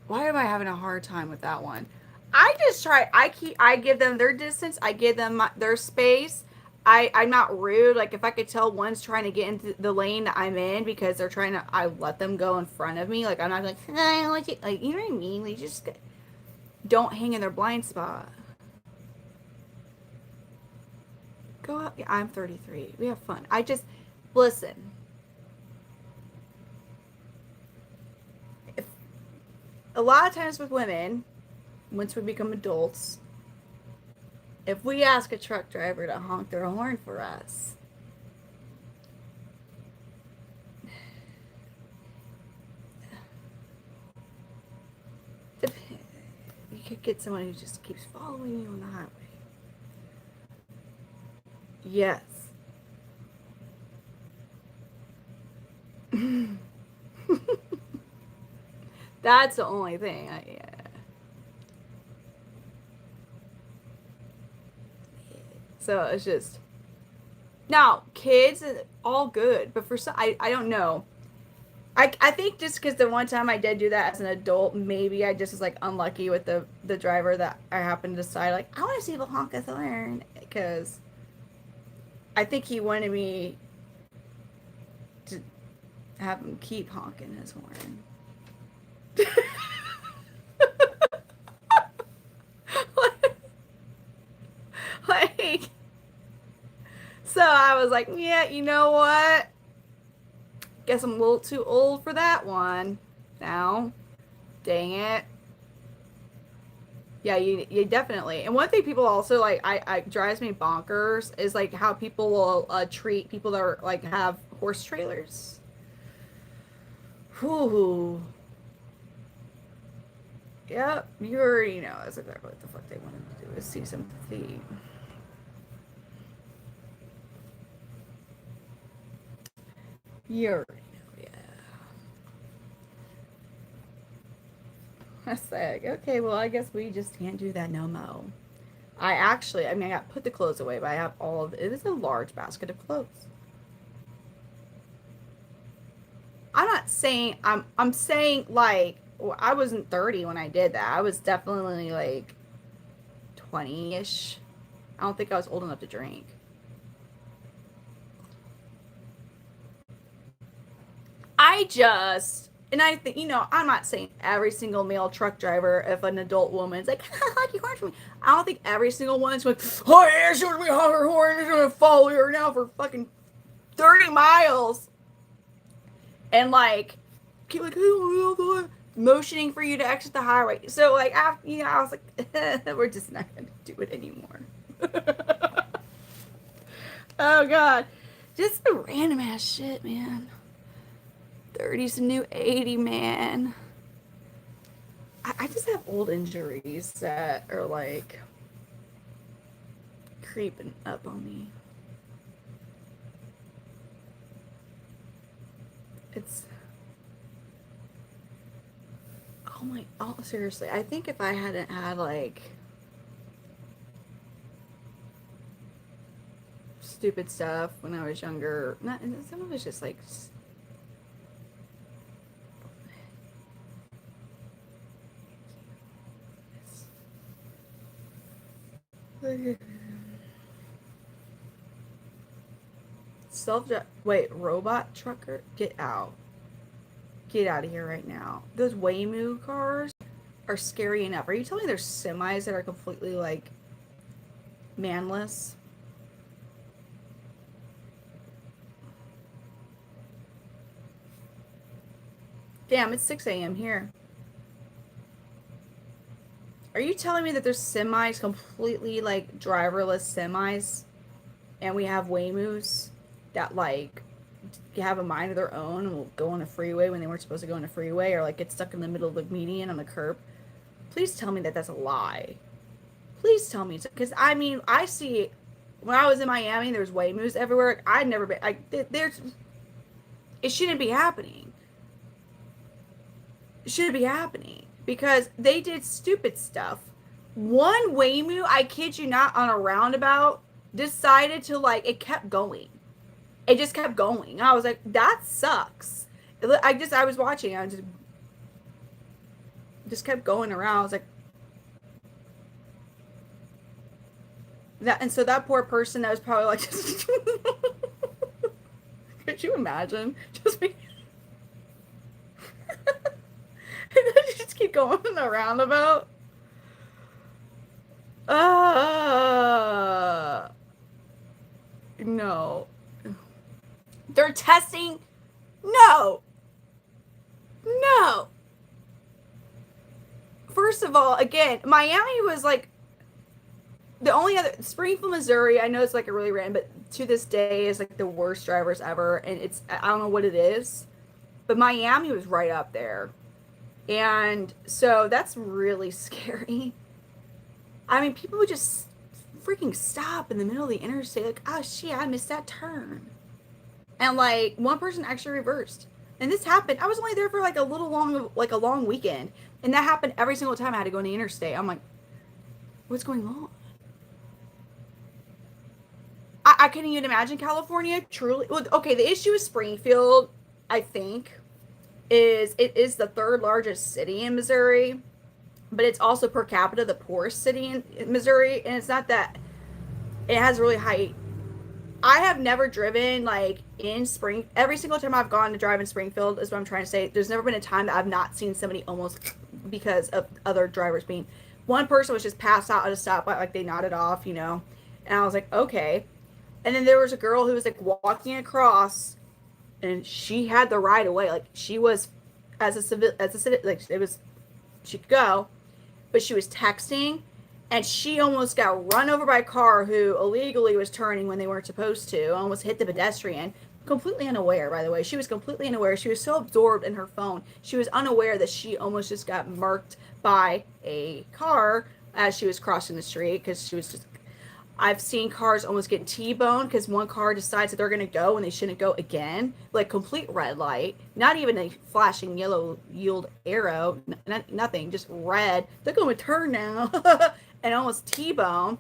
Why am I having a hard time with that one? I just try. I give them their distance. I give them their space. I'm not rude. Like, if I could tell one's trying to get into the lane that I'm in because they're trying to, I let them go in front of me. Like, I'm not like, I don't want you. Like, you know what I mean? Like, just don't hang in their blind spot. Go out. Yeah, I'm 33. We have fun. I just, listen. If, a lot of times with women, once we become adults, if we ask a truck driver to honk their horn for us, you could get someone who just keeps following you on the highway. Yes. That's the only thing. Yeah. So it's just, now kids, all good, but for some, I don't know. I think just because the one time I did do that as an adult, maybe I just was like unlucky with the driver that I happened to decide, like, I want to see the honk his horn, because I think he wanted me to have him keep honking his horn. like, so I was like, yeah, you know what? Guess I'm a little too old for that one now. Dang it. Yeah, you definitely. And one thing people also like, I drives me bonkers is like how people will treat people that are like have horse trailers. Whoo. Yep, you already know that's exactly what the fuck they wanted to do, is see some feet. You already know, yeah. I said, okay, well, I guess we just can't do that no mo. I mean, I got put the clothes away, but I have all of it. Is a large basket of clothes. I'm not saying, I'm saying, like, well, I wasn't 30 when I did that. I was definitely like 20-ish. I don't think I was old enough to drink. I just, and I think, you know, I'm not saying every single male truck driver, if an adult woman's like, honk your horn for me, I don't think every single one's like, oh yeah, she's gonna be honk her horn, she's gonna follow her now for fucking 30 miles and like keep like motioning for you to exit the highway. So like after I was like, we're just not gonna do it anymore. Oh god, just a random ass shit, man. 30's the new 80, man. I just have old injuries that are like creeping up on me. It's oh seriously, I think if I hadn't had like stupid stuff when I was younger, not some of it's just like wait, robot trucker, get out. Get out of here right now. Those Waymoo cars are scary enough. Are you telling me there's semis that are completely like manless? Damn, it's 6 a.m. here. Are you telling me that there's semis, completely like driverless semis, and we have Waymoos that like have a mind of their own and will go on a freeway when they weren't supposed to go on a freeway, or like get stuck in the middle of the median on the curb? Please tell me that that's a lie. Please tell me, because I mean, I see when I was in Miami, there's Waymoos everywhere. I'd never been. There's, it shouldn't be happening. It shouldn't be happening because they did stupid stuff. One Waymoo, I kid you not, on a roundabout, decided to like, it kept going. It just kept going. I was like, that sucks. I was watching. I just kept going around. I was like, that. And so that poor person that was probably like, could you imagine? Just be. And then you just keep going in the roundabout. No. They're testing. No. No. First of all, again, Miami was like the only other Springfield, Missouri. I know it's like a really random, but to this day is like the worst drivers ever, and it's I don't know what it is, but Miami was right up there. And so that's really scary. I mean, people would just freaking stop in the middle of the interstate, like, oh shit, I missed that turn. And like one person actually reversed. And this happened. I was only there for like a long weekend. And that happened every single time I had to go on the interstate. I'm like, what's going on? I couldn't even imagine California truly. Well, okay, the issue with Springfield, I think, is it is the third largest city in Missouri, but it's also per capita the poorest city in Missouri, and it's not that it has really high. I have never driven like in spring. Every single time I've gone to drive in Springfield is what I'm trying to say. There's never been a time that I've not seen somebody almost because of other drivers being. One person was just passed out at a stoplight, like they nodded off, and I was like, okay. And then there was a girl who was like walking across, and she had the right of way. Like she was, as a like it was, she could go, but she was texting, and she almost got run over by a car who illegally was turning when they weren't supposed to. Almost hit the pedestrian. Completely unaware, by the way. She was completely unaware. She was so absorbed in her phone. She was unaware that she almost just got marked by a car as she was crossing the street because she was just. I've seen cars almost get T-boned because one car decides that they're going to go and they shouldn't go again. Like complete red light. Not even a flashing yellow yield arrow. Nothing. Just red. They're going to turn now. And almost T-bone.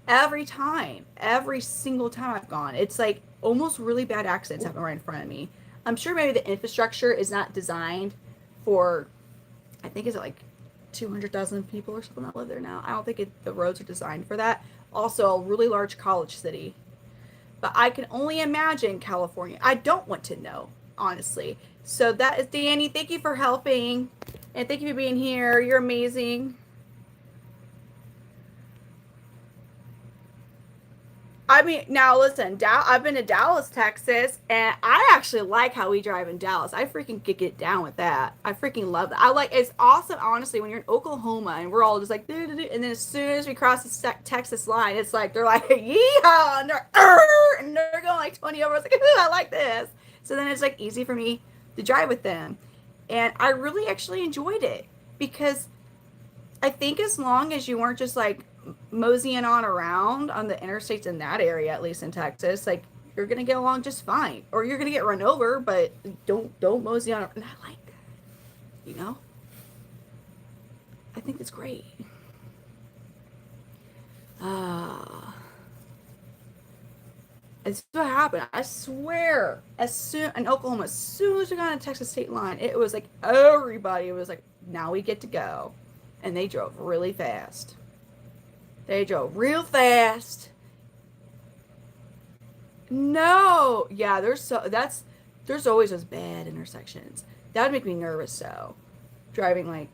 Every time. Every single time I've gone. It's like almost really bad accidents happen right in front of me. I'm sure maybe the infrastructure is not designed for, I think it's like 200,000 people or something that live there now. I don't think the roads are designed for that. Also, a really large college city. But I can only imagine California. I don't want to know, honestly. So that is Danny. Thank you for helping. And thank you for being here. You're amazing. I mean, now listen, I've been to Dallas, Texas, and I actually like how we drive in Dallas. I freaking could get down with that. I freaking love that. I like it's awesome, honestly, when you're in Oklahoma and we're all just like, doo, doo, doo, and then as soon as we cross the Texas line, it's like they're like, yeehaw, and they're going like 20 over. I was like, ooh, I like this. So then it's like easy for me to drive with them, and I really actually enjoyed it because I think as long as you weren't just like moseying on around on the interstates in that area, at least in Texas, like you're gonna get along just fine. Or you're gonna get run over, but don't mosey on. And I like that, you know. I think it's great. Uh, it's what happened. I swear, as soon in Oklahoma, as soon as we got on the Texas state line, it was like everybody was like, "Now we get to go," and they drove really fast. They drove real fast. No, yeah, there's always those bad intersections. That would make me nervous. So driving like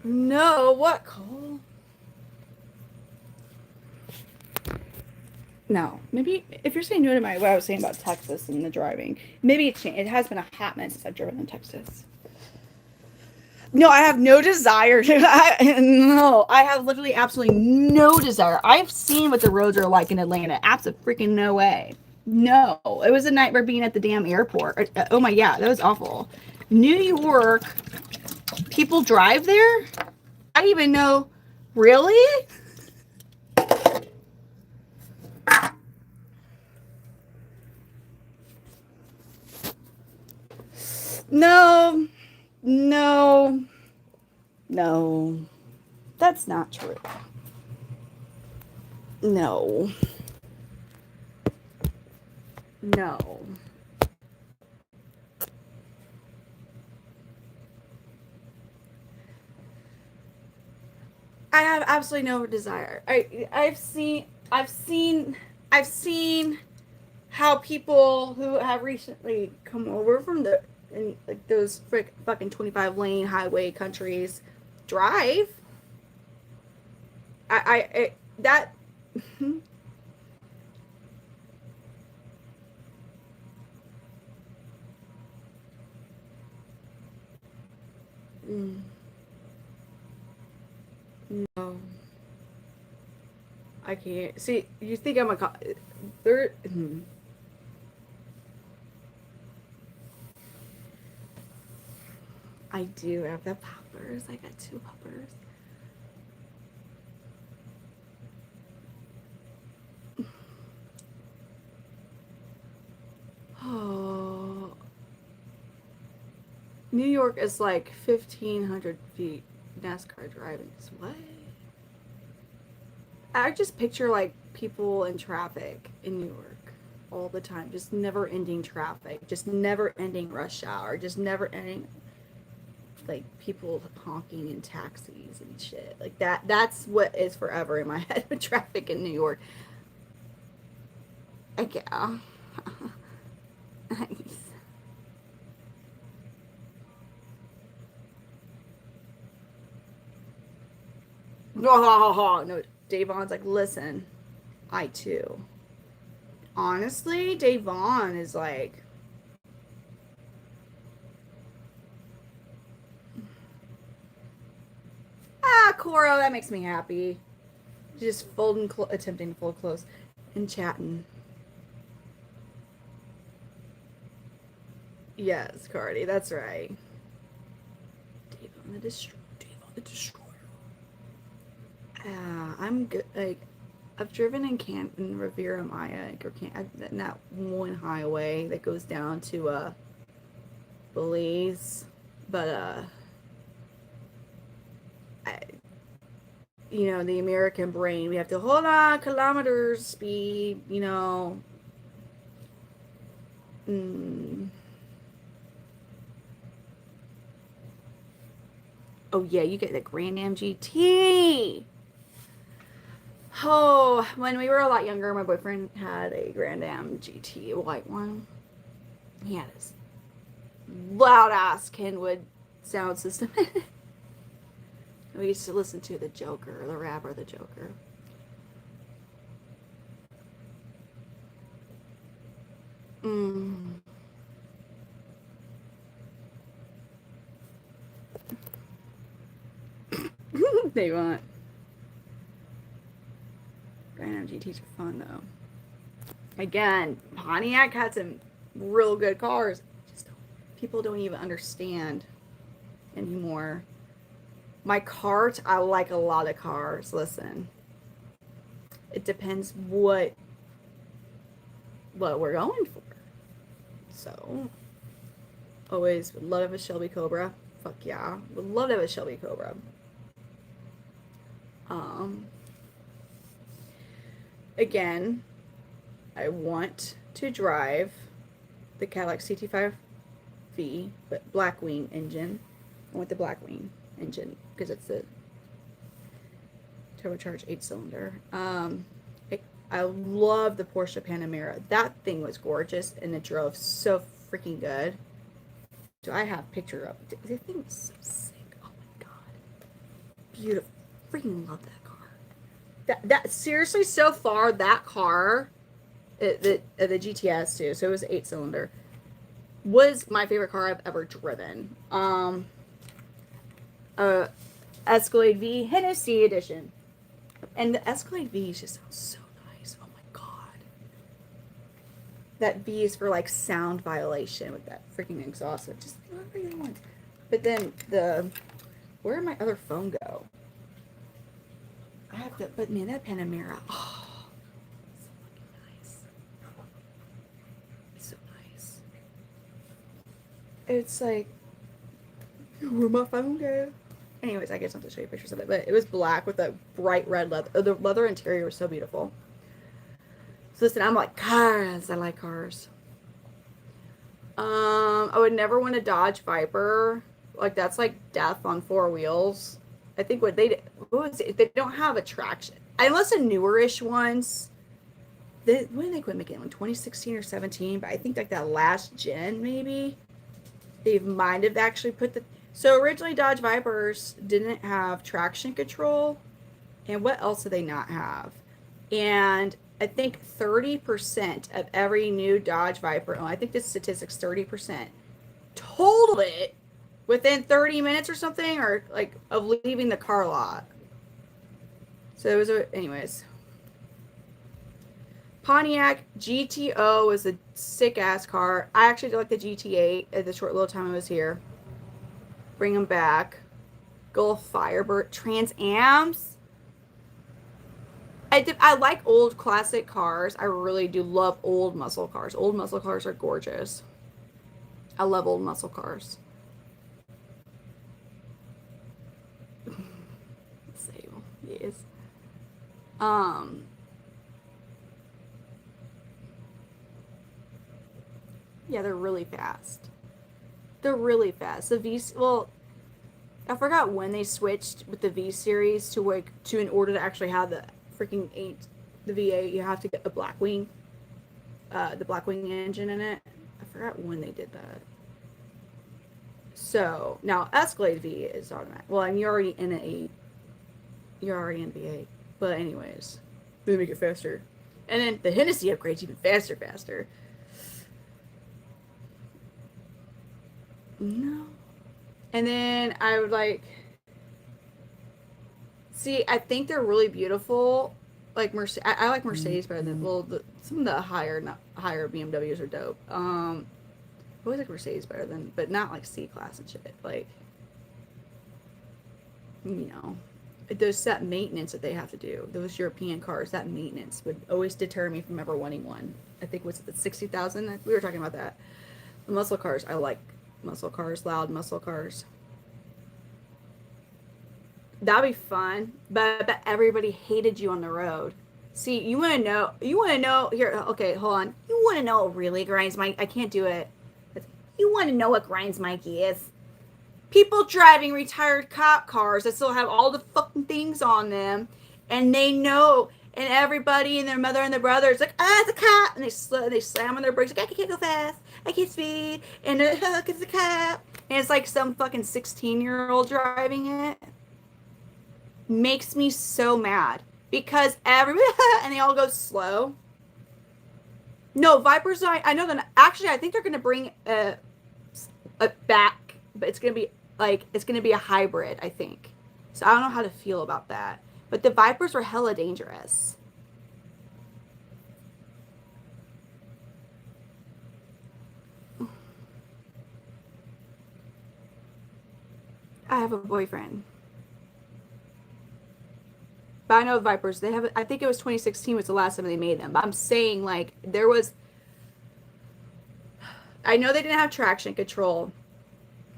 no, what Cole? No, maybe if you're saying no to my what I was saying about Texas and the driving, maybe it changed. It has been a hot minute since I've driven in Texas. No, I have no desire to. No, I have literally absolutely no desire. I've seen what the roads are like in Atlanta. Absolutely freaking no way. No, it was a nightmare being at the damn airport. Oh my, yeah, that was awful. New York, people drive there? I didn't even know. Really? No, no, no. That's not true. No, no. I have absolutely no desire. I've seen how people who have recently come over from the in like those fucking 25 lane highway countries drive. I that no, I can't. See, you think I'm a there? I do have the poppers. I got two poppers. Oh, New York is like 1,500 feet NASCAR driving. What? I just picture like people in traffic in New York all the time, just never ending traffic, just never ending rush hour, just never ending like people honking in taxis and shit. Like that's what is forever in my head with traffic in New York. Like, yeah. Nice. No, Davon's like, listen, I too. Honestly, Davon is like, Coro, that makes me happy. Just folding, attempting to fold close and chatting. Yes, Cardi, that's right. Davon the Destroyer. Davon the Destroyer. I'm good. Like, I've driven in in Riviera Maya, like, or in that one highway that goes down to Belize, but I, the American brain, we have to hold on kilometers speed, Mm. Oh yeah, you get the Grand Am GT. Oh, when we were a lot younger, my boyfriend had a Grand Am GT, a white one. He had his loud ass Kenwood sound system. We used to listen to the Joker, the rapper, the Joker. They want. Grand GTs are fun though. Again, Pontiac had some real good cars. Just people don't even understand anymore. My cart, I like a lot of cars. Listen, it depends what we're going for. So, always would love a Shelby Cobra. Fuck yeah, would love to have a Shelby Cobra. Again, I want to drive the Cadillac CT5V, but Blackwing engine. I want the Blackwing engine because it's a turbocharged 8-cylinder. I love the Porsche Panamera. That thing was gorgeous and it drove so freaking good. Do I have a picture of it? The thing was so sick. Oh my god, beautiful. Freaking love that car. That seriously, so far that car, the GTS too. So it was 8-cylinder. Was my favorite car I've ever driven. Escalade V Hennessy edition, and the Escalade V just sounds so nice. Oh my god, that V is for like sound violation with that freaking exhaust. Just whatever you want. But then where did my other phone go? I have to. But man, that Panamera. Oh, so fucking nice. It's so nice. It's like, where my phone go? Anyways, I guess I'll have to show you pictures of it. But it was black with a bright red leather. The leather interior was so beautiful. So listen, I'm like, cars. I like cars. I would never want a Dodge Viper. Like, that's like death on 4 wheels. I think what was it? They don't have a traction. Unless the newer-ish ones. When did they quit making? Like 2016 or 17? But I think like that last gen, maybe. They might have actually put the... So originally Dodge Vipers didn't have traction control. And what else do they not have? And I think 30% of every new Dodge Viper, I think this statistic's 30%, totaled it within 30 minutes or something, or like of leaving the car lot. So it was, anyways. Pontiac GTO was a sick ass car. I actually like the GT8 at the short little time I was here. Bring them back. Gulf Firebird Trans Ams. I like old classic cars. I really do love old muscle cars. Old muscle cars are gorgeous. I love old muscle cars. Sale, yes. Yeah, they're really fast. They're really fast. The V, well, I forgot when they switched with the V series to in order to actually have the freaking the V8, you have to get the Blackwing engine in it. I forgot when they did that. So now Escalade V is automatic. Well, and you're already in V8. But anyways, they make it faster. And then the Hennessy upgrades even faster. No. And then I would like... See, I think they're really beautiful. Like I like Mercedes better than... Well, some of the higher BMWs are dope. I always like Mercedes better than... But not like C-Class and shit. Like... You know... That maintenance that they have to do. Those European cars, that maintenance would always deter me from ever wanting one. I think was it 60,000? We were talking about that. The muscle cars, I like muscle cars, loud muscle cars. That'd be fun, but everybody hated you on the road. See, you want to know, here, okay, hold on. You want to know what really grinds my, I can't do it. You want to know what grinds my gears? People driving retired cop cars that still have all the fucking things on them, and they know, and everybody and their mother and their brother is like, ah, it's a cop, and they slam on their brakes like, I can't go fast, I can't speed, and look, it's a cop, and it's like some fucking 16-year-old driving it. Makes me so mad because everybody and they all go slow. No, Vipers. I know that. Actually, I think they're gonna bring a back, but it's gonna be a hybrid. I think. So I don't know how to feel about that. But the Vipers were hella dangerous. I have a boyfriend. But I know Vipers, they have, I think it was 2016 was the last time they made them. But I'm saying, like, I know they didn't have traction control.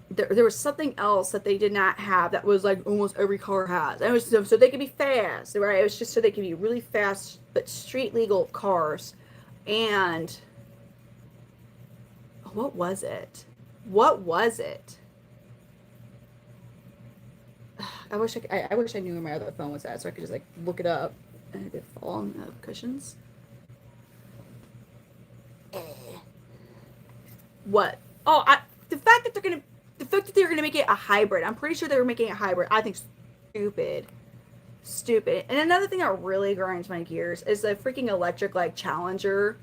There was something else that they did not have that was like almost every car has. And it was so they could be fast, right? It was just so they could be really fast, but street legal cars. And what was it? What was it? I wish I knew where my other phone was at, so I could just like look it up. And did it fall on the cushions? What? Oh, the fact that they're gonna make it a hybrid. I'm pretty sure they were making it a hybrid. I think stupid. And another thing that really grinds my gears is the freaking electric like Challenger.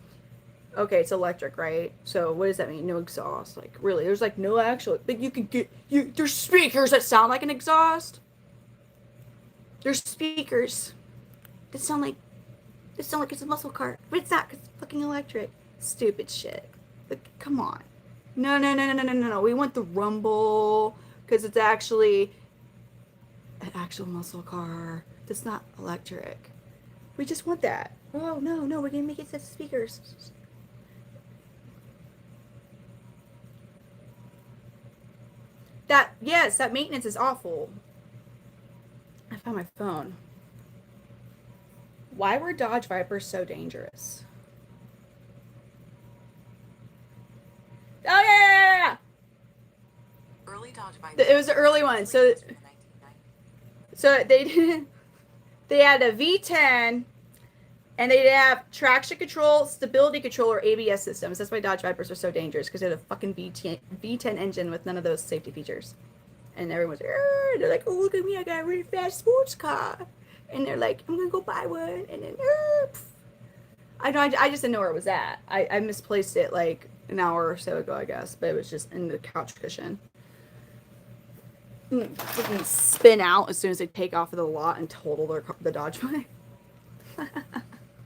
Okay, it's electric, right? So what does that mean? No exhaust. Like really, there's like no actual. But you can get there's speakers that sound like an exhaust. There's speakers that sound like it's a muscle car, but it's not. 'Cause it's fucking electric. Stupid shit. Like, come on. No. We want the rumble because it's actually an actual muscle car that's not electric. We just want that. Oh no, we're gonna make it set speakers. That maintenance is awful. I found my phone. Why were Dodge Vipers so dangerous? Oh yeah! Early Dodge Vipers. It was the early one. So they had a V10 and they didn't have traction control, stability control, or ABS systems. That's why Dodge Vipers are so dangerous because they had a fucking V10 engine with none of those safety features. And everyone's they're like, oh look at me, I got a really fast sports car. And they're like, I'm gonna go buy one. And then I just didn't know where it was at. I misplaced it like an hour or so ago, I guess, but it was just in the couch cushion. Freaking spin out as soon as they take off of the lot and total the Dodge bike.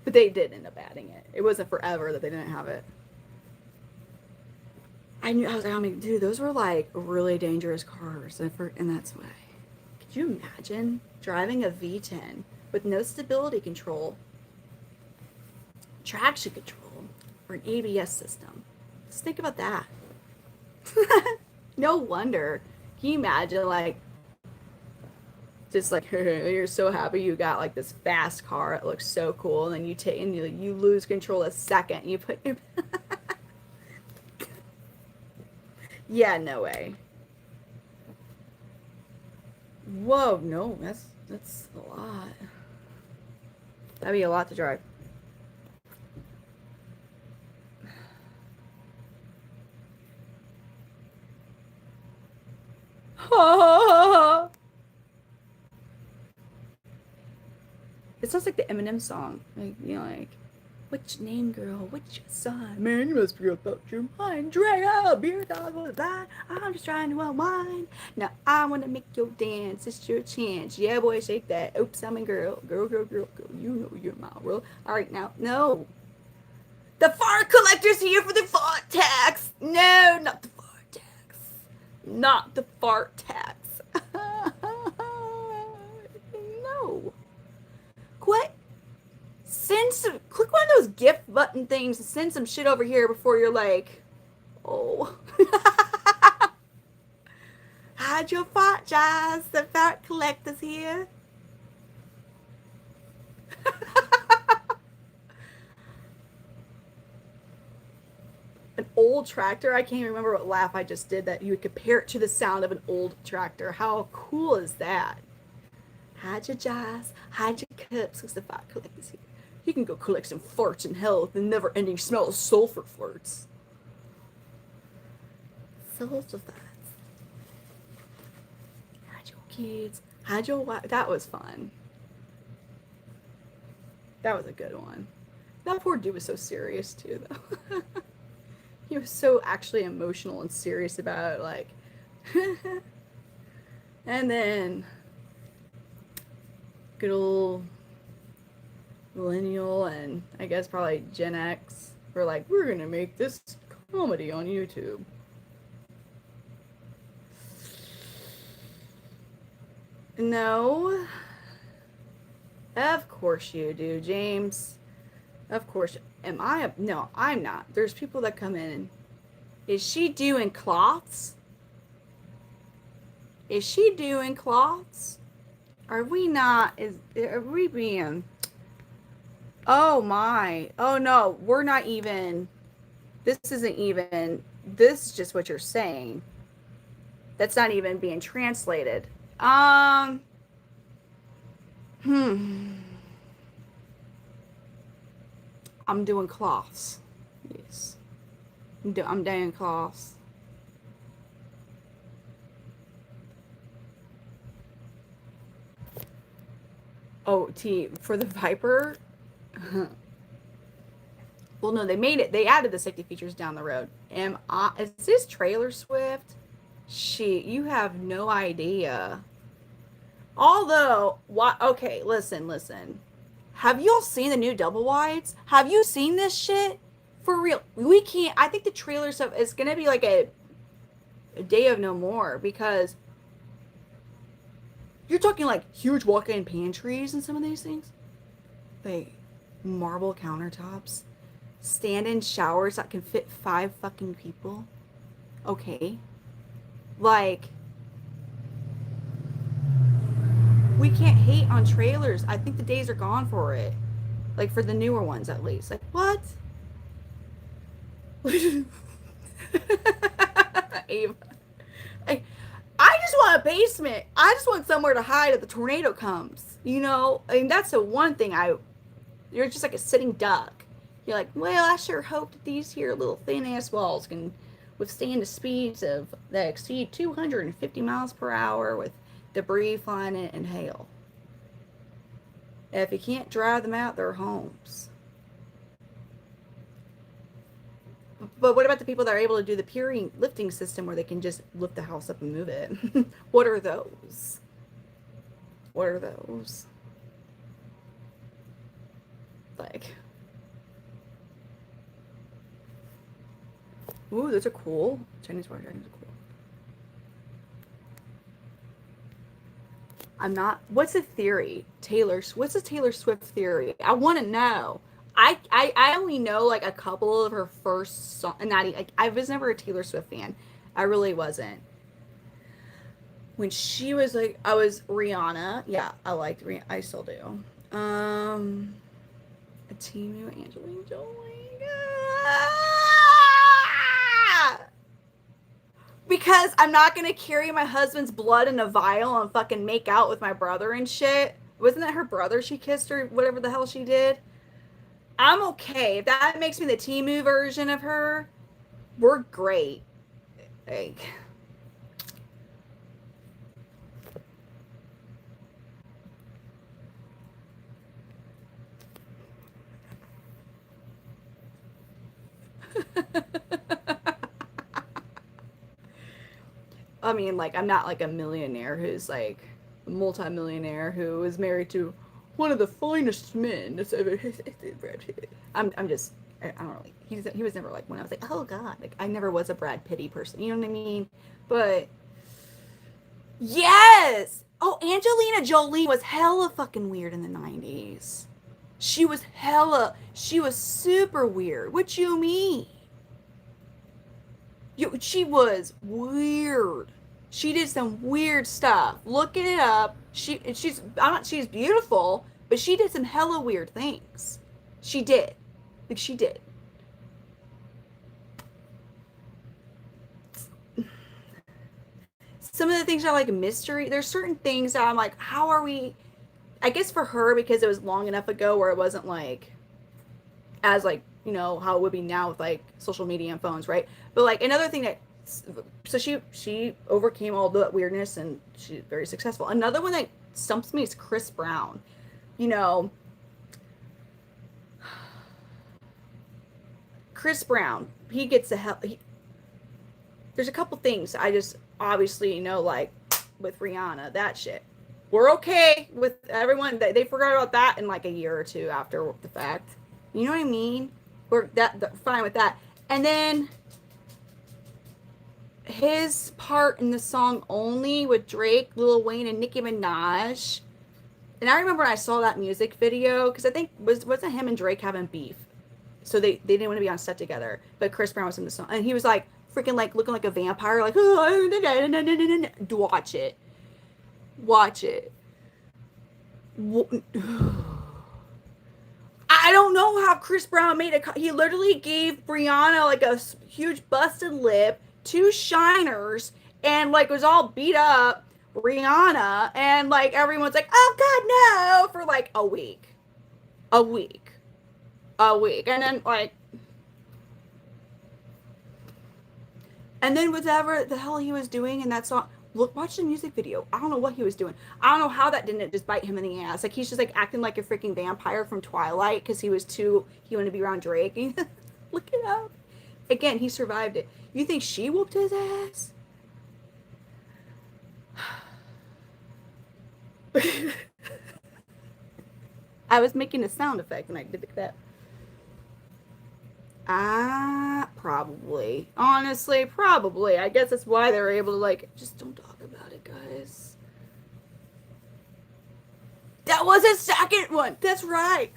But they did end up adding it. It wasn't forever that they didn't have it. I was like, I mean, dude, those were like really dangerous cars, and that's why. Could you imagine driving a V10 with no stability control, traction control, or an ABS system? Just think about that. No wonder. Can you imagine, like, just like you're so happy you got like this fast car, it looks so cool, and then you lose control a second. You put your yeah, no way. Whoa, no, that's a lot. That'd be a lot to drive. It sounds like the Eminem song. Like, you know, like, what's your name, girl? What's your sign? Man, you must be about your mind. Drag out, beer dog was blind. I'm just trying to unwind. Now I want to make you dance. It's your chance. Yeah, boy, shake that. Oops, I'm a girl. Girl. You know you're my world. All right, now, no. The fart collector's here for the fart tax. No, not the fart tax. Not the fart tax. No. Quit. Click one of those gift button things and send some shit over here before you're like, oh. Hide your fart jars. The fart collector's here. An old tractor. I can't even remember what laugh I just did that you would compare it to the sound of an old tractor. How cool is that? Hide your jars, hide your cups because the fat collector's here. You can go collect some farts in hell with the never-ending smell of sulfur farts. Sulfur farts. Hide your kids. Hide your wife. That was fun. That was a good one. That poor dude was so serious too, though. He was so actually emotional and serious about it, like. And then good old millennial and I guess probably Gen X were like, we're gonna make this comedy on YouTube. No. Of course you do, James. Of course. Am I? No, I'm not. There's people that come in and, is she doing cloths? Is she doing cloths? Are we not? Are we being? Oh my. Oh no, we're not even. This isn't even. This is just what you're saying. That's not even being translated. I'm doing cloths. Yes. I'm doing cloths. Oh, T, for the Viper? Well, no, they made it. They added the safety features down the road. Is this Trailer Swift? Shit, you have no idea. Although, okay, listen. Have y'all seen the new double wides? Have you seen this shit? For real. We can't, I think the trailer stuff is going to be like a day of no more because you're talking like huge walk-in pantries and some of these things. Like marble countertops, stand-in showers that can fit 5 fucking people. Okay. Like, we can't hate on trailers. I think the days are gone for it. Like, for the newer ones, at least. Like, what? Ava. I just want a basement. I just want somewhere to hide if the tornado comes. You know? I mean, that's the one thing you're just like a sitting duck. You're like, well, I sure hope that these here little thin-ass walls can withstand the speeds that exceed 250 miles per hour with debris flying in and hail. If you can't drive them out their homes. But what about the people that are able to do the piering lifting system where they can just lift the house up and move it? What are those? What are those? Like, ooh, those are cool. Chinese water dragons are cool. I'm not. What's a theory? What's a Taylor Swift theory? I want to know. I only know like a couple of her first songs. Like, I was never a Taylor Swift fan. I really wasn't. When she was like, I was Rihanna. Yeah, I liked Rihanna. I still do. A Timu, Angelina Jolie. Because I'm not gonna carry my husband's blood in a vial and fucking make out with my brother and shit. Wasn't that her brother she kissed or whatever the hell she did? I'm okay. If that makes me the Timu version of her, we're great. Like, I mean, like, I'm not like a millionaire who's like a multimillionaire who is married to one of the finest men that's ever. I'm just, I don't know. He was never like when I was like, oh god, like I never was a Brad Pitty person. You know what I mean? But yes. Oh, Angelina Jolie was hella fucking weird in the 90s. She was super weird. What you mean? She was weird. She did some weird stuff. Look it up. She's beautiful, but she did some hella weird things. She did. Like, she did. Some of the things are like a mystery. There's certain things that I'm like, how are we I guess for her, because it was long enough ago where it wasn't like as like, you know, how it would be now with like social media and phones, right? But like another thing that, so she overcame all the weirdness and she's very successful. Another one that stumps me is Chris Brown. You know, Chris Brown, he gets the hell. There's a couple things I just obviously know, like with Rihanna, that shit. We're okay with everyone. They forgot about that in like a year or two after the fact. You know what I mean? We're fine with that. And then his part in the song "Only" with Drake, Lil Wayne, and Nicki Minaj. And I remember when I saw that music video because I think wasn't him and Drake having beef, so they didn't want to be on set together. But Chris Brown was in the song, and he was like freaking like looking like a vampire, like watch it, watch it. I don't know how Chris Brown made it. He literally gave Brianna like a huge busted lip, two shiners, and like was all beat up. Rihanna, and like everyone's like, oh God, no, for like a week, a week, a week, and then like, and then whatever the hell he was doing in that song. Look, watch the music video. I don't know what he was doing. I don't know how that didn't just bite him in the ass. Like he's just like acting like a freaking vampire from Twilight because he wanted to be around Drake. Look it up. Again, he survived it. You think she whooped his ass? I was making a sound effect when I did that. Probably. Honestly, probably. I guess that's why they were able to like, just don't talk about it, guys. That was his second one. That's right.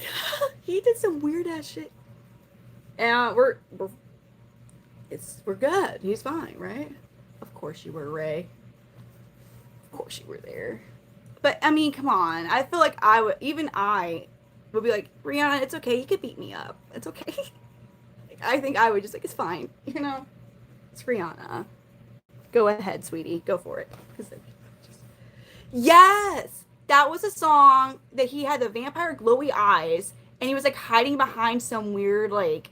He did some weird ass shit. And we're good. He's fine, right? Of course you were, Ray. Of course you were there. But I mean, come on. I feel like I would be like, Rihanna, it's okay. You could beat me up. It's okay. I think I would just like, it's fine. You know, it's Rihanna. Go ahead, sweetie. Go for it. Yes, that was a song that he had the vampire glowy eyes, and he was like hiding behind some weird like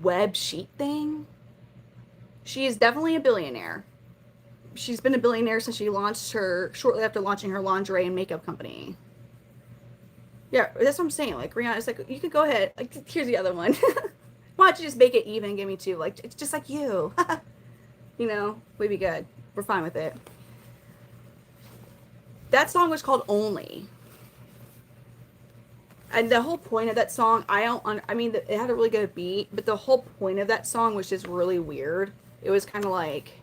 web sheet thing. She is definitely a billionaire. She's been a billionaire since she launched shortly after launching her lingerie and makeup company. Yeah, that's what I'm saying. Like Rihanna, it's like you could go ahead. Like here's the other one. Why don't you just make it even? Give me two. Like it's just like you. You know, we'd be good. We're fine with it. That song was called "Only," and the whole point of that song, I mean, it had a really good beat, but the whole point of that song was just really weird. It was kind of like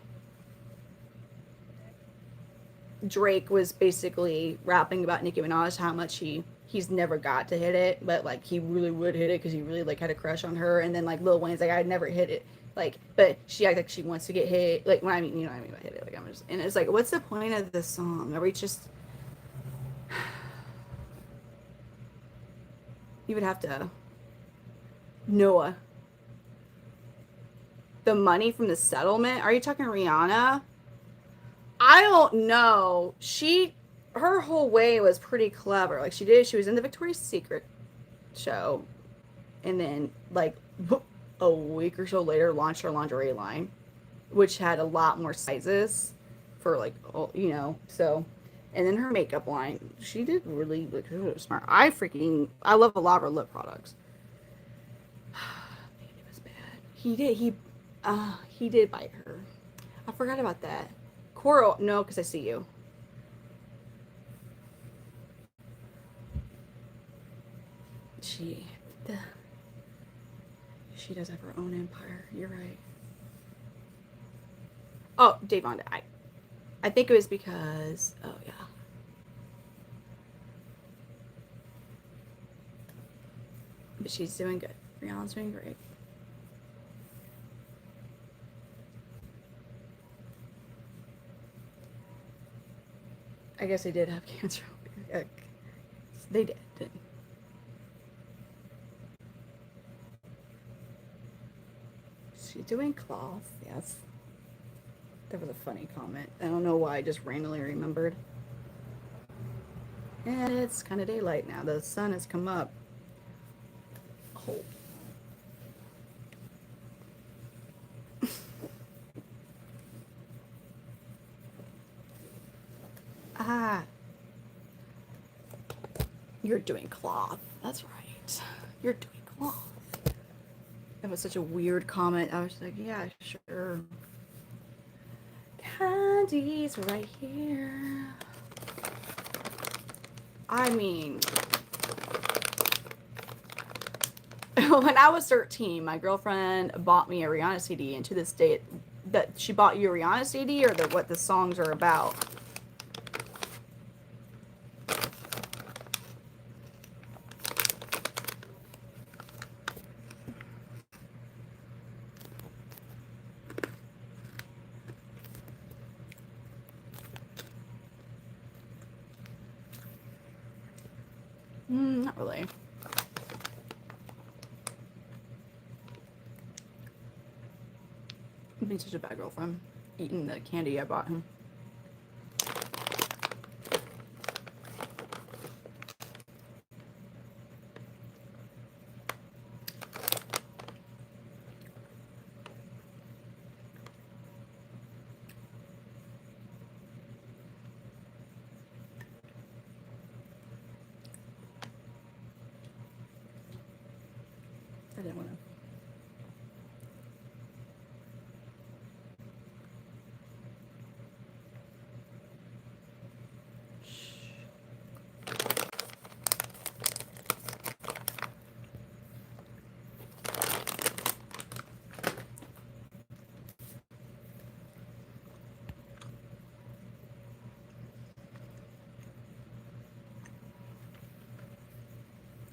Drake was basically rapping about Nicki Minaj, how much he's never got to hit it, but like he really would hit it because he really like had a crush on her. And then like Lil Wayne's like, I'd never hit it, like, but she acts like she wants to get hit. Like when I mean, you know what I mean by hit it. Like I'm just, and it's like, what's the point of this song? Are we just? You would have to. Noah. The money from the settlement? Are you talking Rihanna? I don't know. Her whole way was pretty clever. Like she was in the Victoria's Secret show, and then like a week or so later launched her lingerie line, which had a lot more sizes for like, you know, so. And then her makeup line, she did really like smart. I love a lot of her lip products. Man, it was bad. He did bite her. I forgot about that. Coral, no, because I see you. She does have her own empire. You're right. Oh, Davon, I think it was because, oh yeah. But she's doing good. Rihanna's doing great. I guess they did have cancer. They did. She's doing cloth, yes. That was a funny comment. I don't know why I just randomly remembered. And it's kind of daylight now. The sun has come up. Oh. Ah. You're doing cloth. That's right. You're doing cloth. That was such a weird comment. I was like, yeah, sure. Candy's right here. I mean, when I was 13, my girlfriend bought me a Rihanna CD, and to this day, that she bought you a Rihanna CD or what the songs are about. Not really. I've been such a bad girlfriend, eating the candy I bought him. I didn't want to.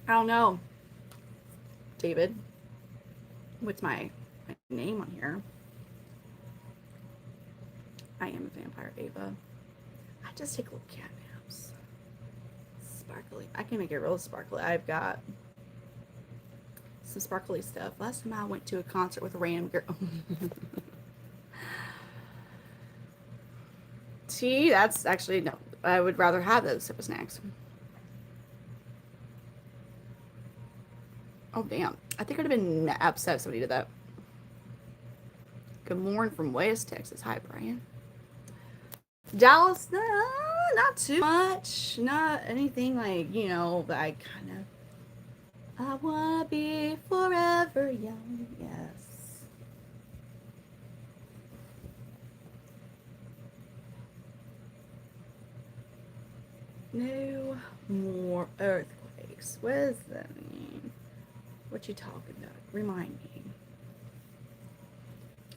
I don't know, David. What's my name on here? I am a vampire, Ava. I just take little cat naps. Sparkly. I can make it real sparkly. I've got some sparkly stuff. Last time I went to a concert with a random girl. See, that's actually, no. I would rather have those type of snacks. Oh, damn. I think I'd have been upset if somebody did that. Good morning from West Texas. Hi, Brian. Dallas, not too much. Not anything like, you know, but I kind of, I want to be forever young. Yes. No more earthquakes. What does that mean? What you talking about? Remind me.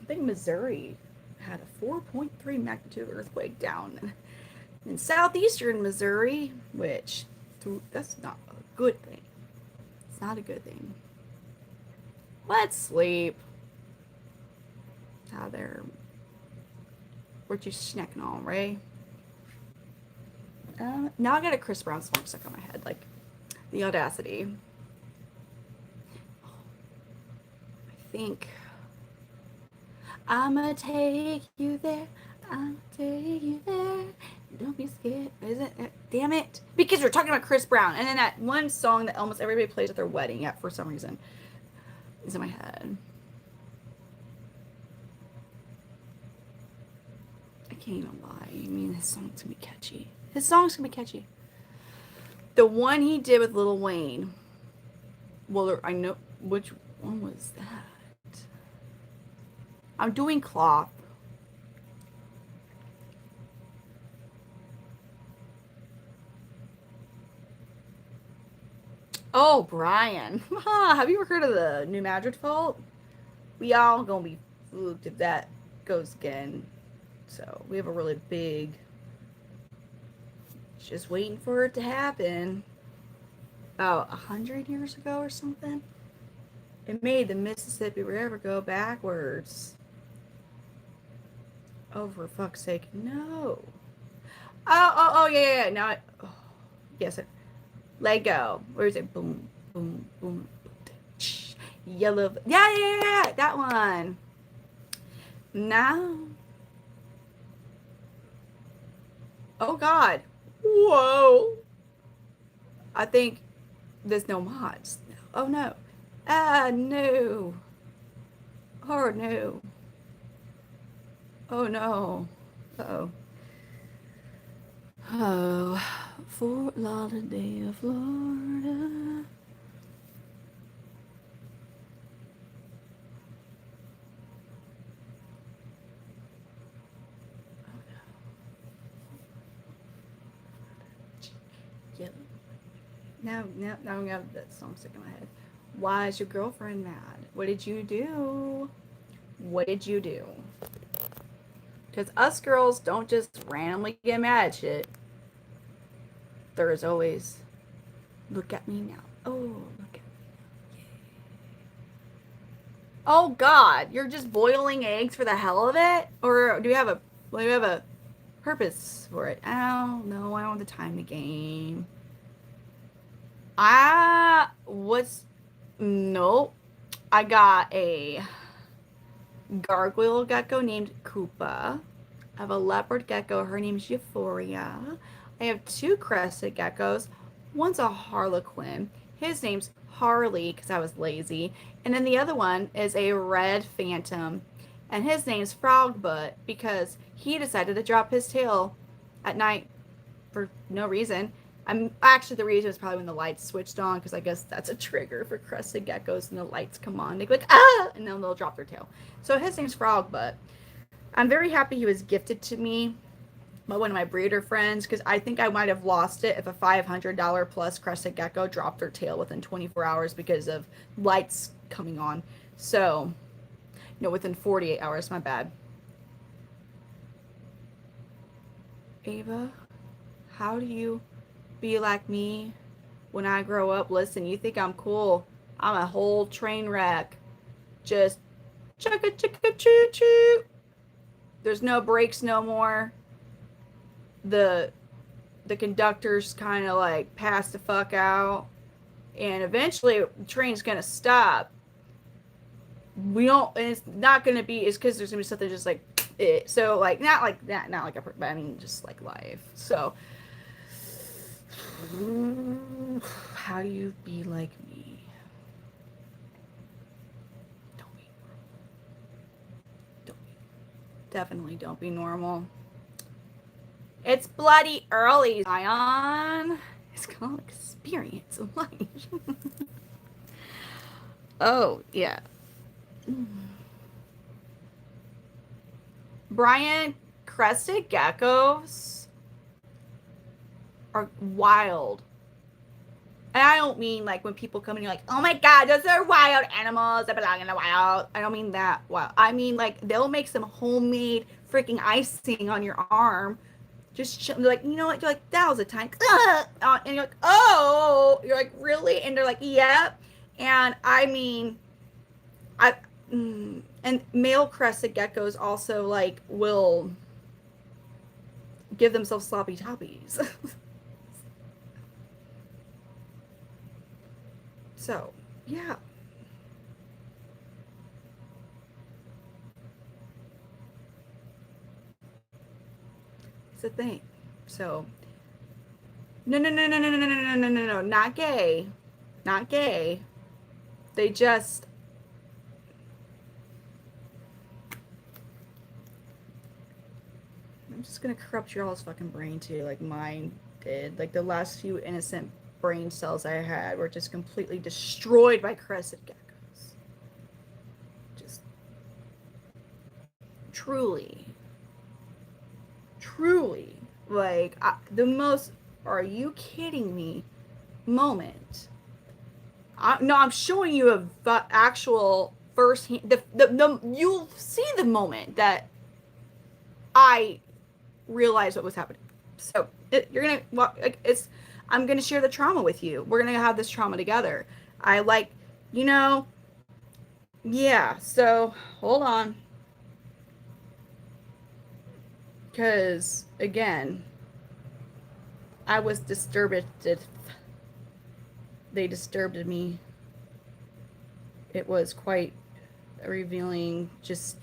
I think Missouri had a 4.3 magnitude earthquake down in southeastern Missouri, which that's not a good thing. It's not a good thing. Let's sleep. How there? What you snacking on, Ray? Now I got a Chris Brown song stuck on my head, like the audacity. I think I'ma take you there. I'll take you there. Don't be scared. Is it? Damn it. Because we're talking about Chris Brown. And then that one song that almost everybody plays at their wedding, yeah, for some reason, is in my head. I can't even lie. I mean, his song's gonna be catchy. His song's gonna be catchy. The one he did with Lil Wayne. Well, I know. Which one was that? I'm doing cloth. Oh, Brian. Have you ever heard of the New Madrid fault? We all gonna be spooked if that goes again. So we have a really big, just waiting for it to happen. About 100 years ago or something. It made the Mississippi River go backwards. Oh, for fuck's sake, no. Oh, yeah. Now, yes, let go. Where is it? Boom, boom, boom. Yellow. Yeah. That one. Now. Oh, God. Whoa. I think there's no mods. Oh no. Ah, no. Oh no. Oh no. Uh-oh. Oh, Fort Lauderdale, Florida. Yep. Now I have that song stuck in my head. Why is your girlfriend mad? What did you do? What did you do? Because us girls don't just randomly get mad at shit. There is always, look at me now. Oh, look at me now. Yay. Oh God, you're just boiling eggs for the hell of it? Or do you have a purpose for it? Oh no, I don't have the time to game. Nope. I got a gargoyle gecko named Koopa. I have a leopard gecko. Her name's Euphoria. I have 2 crested geckos. One's a harlequin. His name's Harley because I was lazy. And then the other one is a red phantom. And his name's Frogbutt because he decided to drop his tail at night for no reason. Actually, the reason is probably when the lights switched on, because I guess that's a trigger for crested geckos, and the lights come on. They go like, ah, and then they'll drop their tail. So his name's Frogbutt. I'm very happy he was gifted to me by one of my breeder friends, because I think I might have lost it if a $500 plus crested gecko dropped their tail within 24 hours because of lights coming on. So, no, within 48 hours, my bad. Ava, how do you be like me when I grow up? Listen, you think I'm cool. I'm a whole train wreck. Just chugga chugga choo choo. There's no brakes no more. The conductor's kind of like pass the fuck out, and eventually the train's gonna stop. We don't, and it's not gonna be, it's because there's gonna be something just like it. So like not like that, not like a, but I mean just like life. So how do you be like me? Definitely don't be normal. It's bloody early, Zion. It's called experience of life. Oh, yeah. Brian, crested geckos are wild. And I don't mean like when people come in and you're like, oh my God, those are wild animals that belong in the wild. I don't mean that wild. I mean like they'll make some homemade freaking icing on your arm. Just they're like, you know what? You're like, that was a time. And you're like, oh, you're like, really? And they're like, yep. And I mean, and male crested geckos also like will give themselves sloppy toppies. So, yeah. It's a thing. So, no, not gay. Not gay. They just, I'm just gonna corrupt your all's fucking brain too, like mine did. Like the last few innocent brain cells I had were just completely destroyed by crested geckos. Just truly, like the most, are you kidding me moment. No, I'm showing you a actual first hand, you'll see the moment that I realized what was happening. So you're gonna, well, it's, I'm gonna share the trauma with you. We're gonna have this trauma together. I like, you know, yeah. So hold on, because again, I was disturbed. They disturbed me. It was quite revealing. Just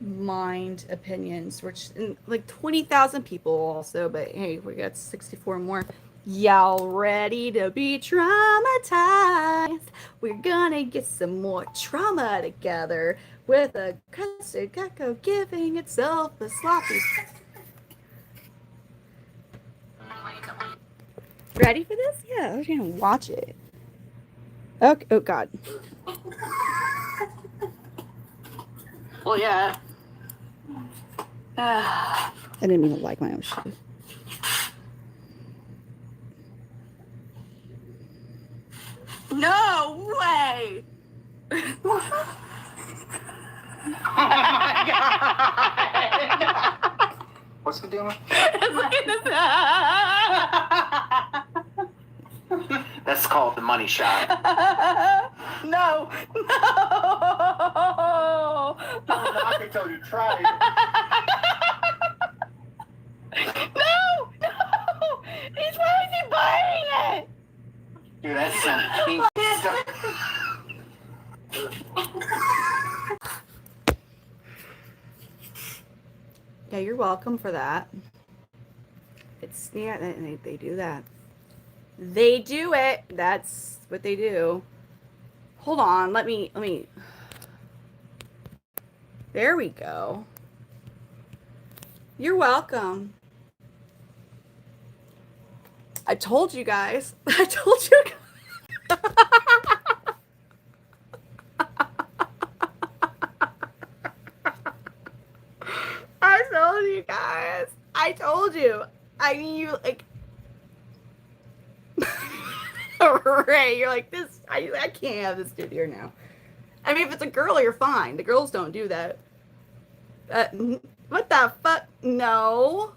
mind opinions, which like 20,000 people also, but hey, we got 64 more. Y'all ready to be traumatized? We're gonna get some more trauma together with a crested gecko giving itself a sloppy. Ready for this? Yeah, we're gonna watch it. Okay. Oh God. Well, yeah. I didn't even like my own shit. No way! What's he doing? Look at this. That's called the money shot. No! No! I can tell you tried. No! No! Why is he biting it? Dude, that's some pink stuff. Yeah, you're welcome for that. It's yeah, they do that. They do it. That's what they do. Hold on, let me. There we go. You're welcome. I told you guys. I told you guys. I told you guys. I told you. I mean, you like. Ray, you're like this. I can't have this dude here now. I mean, if it's a girl, you're fine. The girls don't do that. What the fuck? No.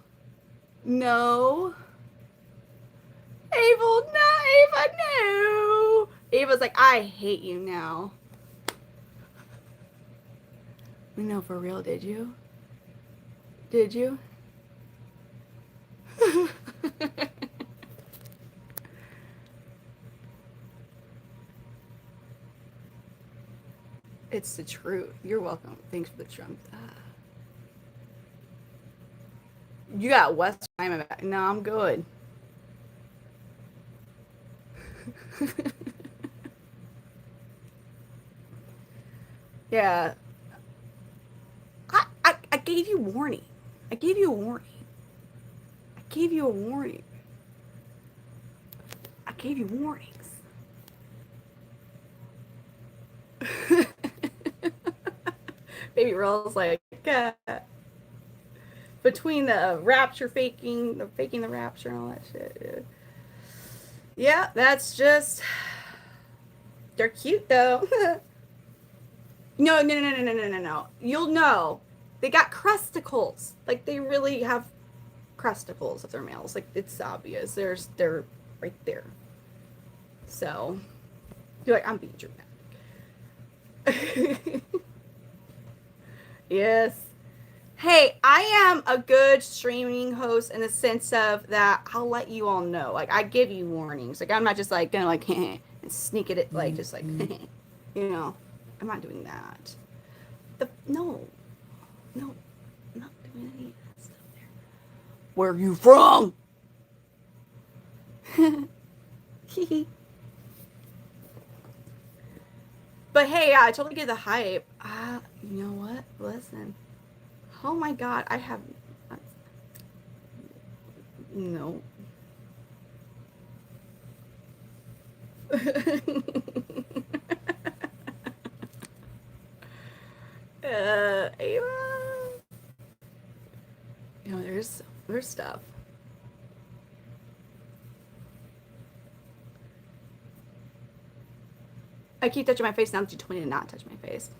No. Ava, no, Ava, no. Ava's like, I hate you now. No, for real, did you? Did you? It's the truth. You're welcome. Thanks for the trump. You got West China back. No, I'm good. Yeah. I gave you warning. I gave you a warning. I gave you a warning. I gave you warnings. Baby Roll's like, between the rapture faking the rapture and all that shit. Dude. Yeah, that's just. They're cute though. No. You'll know. They got cresticles. Like they really have cresticles if they're males. Like it's obvious. They're right there. So you're like, I'm being dramatic. Yes. Hey, I am a good streaming host in the sense of that I'll let you all know. Like I give you warnings. Like I'm not just like gonna like and sneak it like just like you know. I'm not doing that. No, I'm not doing any of that stuff there. Where are you from? But hey, yeah, I totally get the hype. You know what? Listen. Oh my God, I have no. Ava. You know, there's stuff. I keep touching my face now that you told me to not touch my face.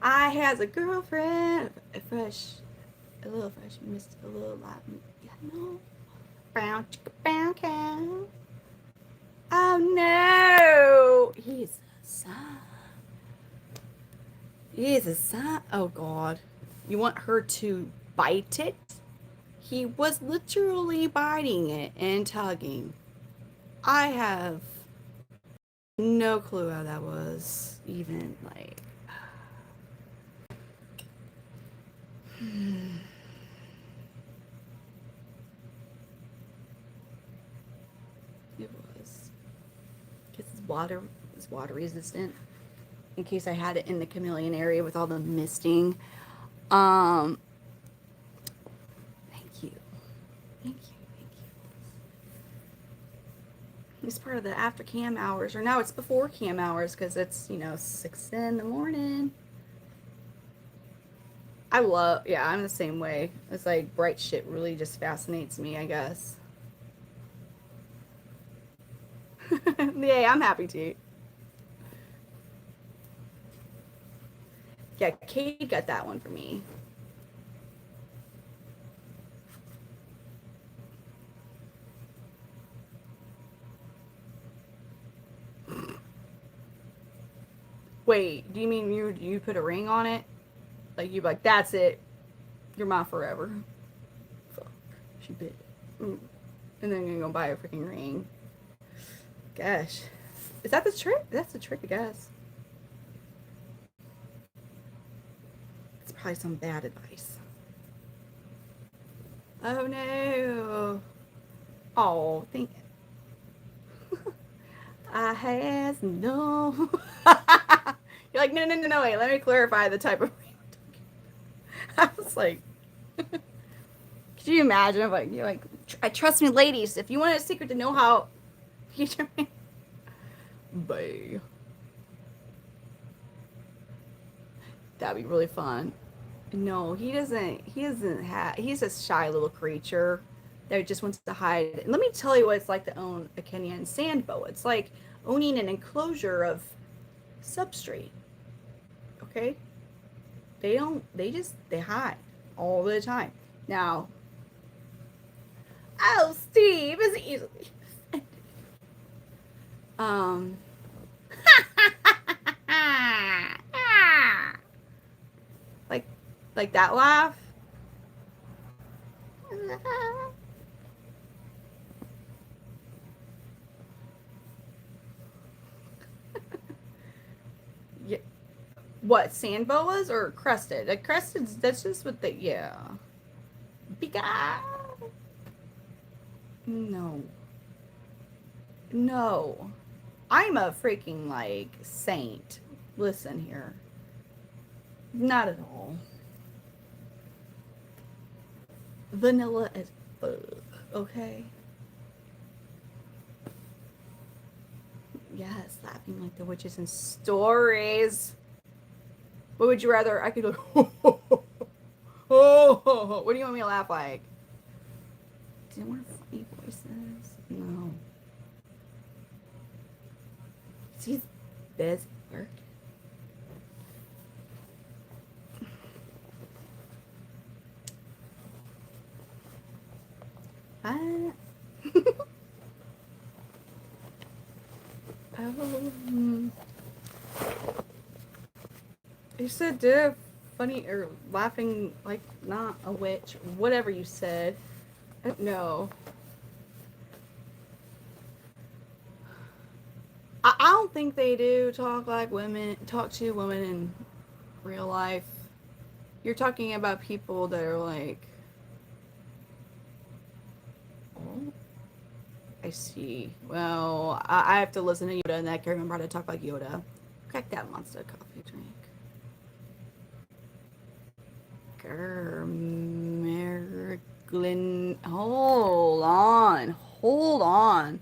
I has a girlfriend, a little fresh, missed a little lot, yeah, no. Brown cow. Oh no, he's a son. He's a son. Oh God, you want her to bite it? He was literally biting it and tugging. I have no clue how that was even like. is water resistant. In case I had it in the chameleon area with all the misting. Thank you. Thank you. Thank you. It's part of the after cam hours, or now it's before cam hours because it's, 6 in the morning. Yeah, I'm the same way. It's like bright shit really just fascinates me, I guess. Yeah, I'm happy to. Yeah, Kate got that one for me. Wait, do you mean you put a ring on it? Like you like, that's it. You're mine forever. Fuck. She bit. And then you're gonna buy a freaking ring. Gosh. Is that the trick? That's the trick, I guess. It's probably some bad advice. Oh no. Oh, thank you. I has no. You're like, no, wait, let me clarify the type of ring. I was like, could you imagine if you're like, I trust me, ladies, if you want a secret to know how you Bye. That'd be really fun. No, he doesn't have, he's a shy little creature that just wants to hide. And let me tell you what it's like to own a Kenyan sand boa. It's like owning an enclosure of substrate. Okay? They hide all the time. Now, oh, Steve is easily like that laugh. Yeah. What, sand boas or crested? Like crested, that's just what they, yeah. Because no. No. I'm a freaking like saint. Listen here. Not at all. Vanilla as fuck, okay? Yes, laughing like the witches in stories. What would you rather? I could go, oh, what do you want me to laugh like? Do you want funny voices? No. She's busy working. You said did funny or laughing like not a witch, whatever you said. I don't know. I don't think they do talk to women in real life. You're talking about people that are like, oh, I see. Well, I have to listen to Yoda, and I can't remember how to talk like Yoda. Crack that monster coffee drink. Merglin. Hold on.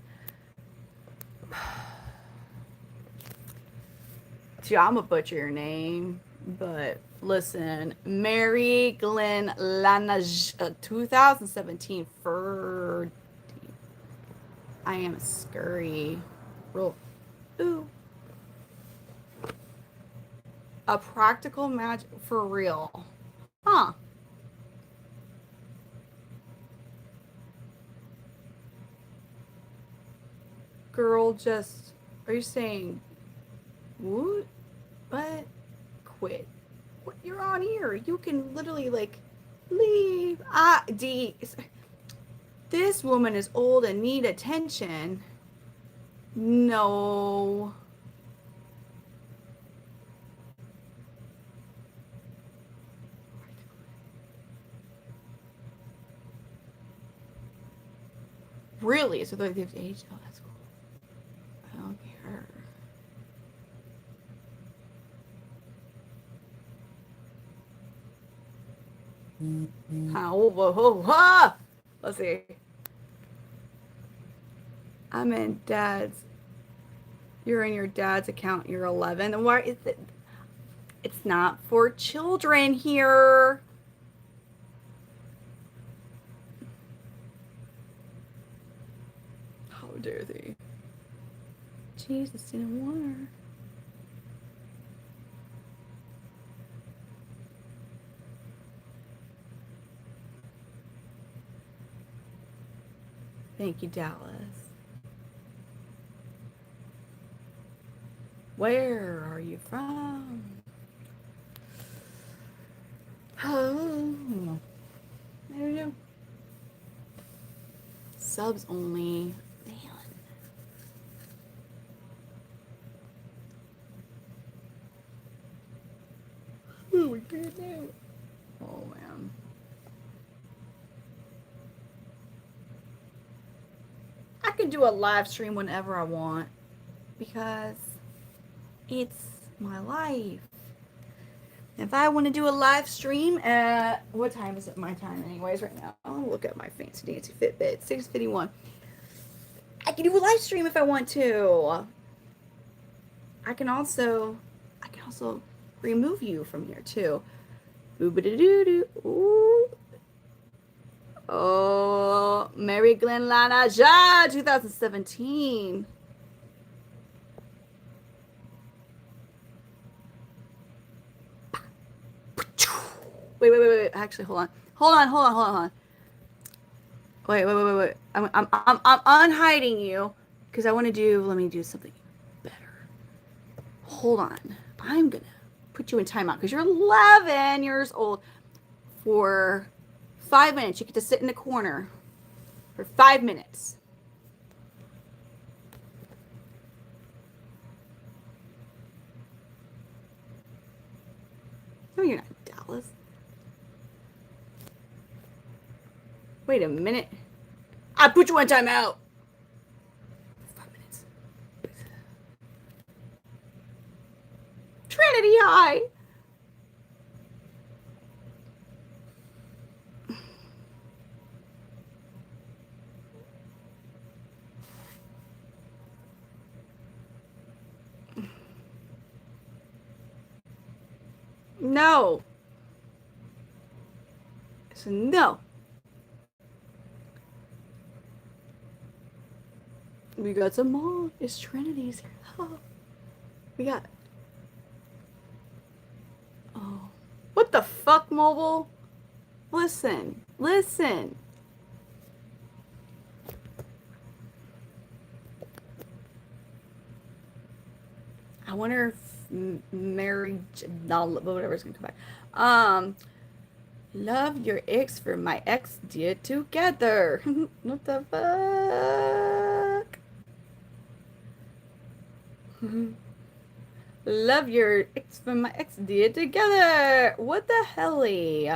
See, I'm gonna butcher your name, but listen, Mary Glenn Lanage, 2017 Fur. I am a scurry. Real. Ooh. A practical magic for real. Huh. Girl, just. Are you saying. What? What? Quit. What? You're on here. You can literally, like, leave. This woman is old and need attention. No. Really? So they've aged? Oh, that's cool. I don't care. Whoa, whoa, whoa, whoa. Let's see. I'm in dad's. You're in your dad's account. You're 11. Why is it? It's not for children here. How dare they? Jesus didn't want her. Thank you, Dallas. Where are you from? Oh, I don't know. Subs only. Man. Oh my goodness. Oh man. I can do a live stream whenever I want because it's my life. If I want to do a live stream at what time is it my time anyways right now? I'll look at my fancy dancy Fitbit. 6:51. I can do a live stream if I want to. I can also remove you from here too. Ooh. Oh, Mary Glenn Lana Ja 2017. Wait. Actually, hold on. Wait. I'm unhiding you because I want to do. Let me do something better. Hold on. I'm gonna put you in timeout because you're 11 years old. For 5 minutes, you get to sit in the corner for 5 minutes. No, you're not, Dallas. Wait a minute. I put you on timeout. 5 minutes. Trinity High. No. So no. We got some more. It's Trinity's here. Oh. We got. Oh. What the fuck, mobile? Listen. I wonder if Mary, whatever's gonna come back. Love your ex for my ex did together. What the fuck? Love your ex for my ex did together. What the helly?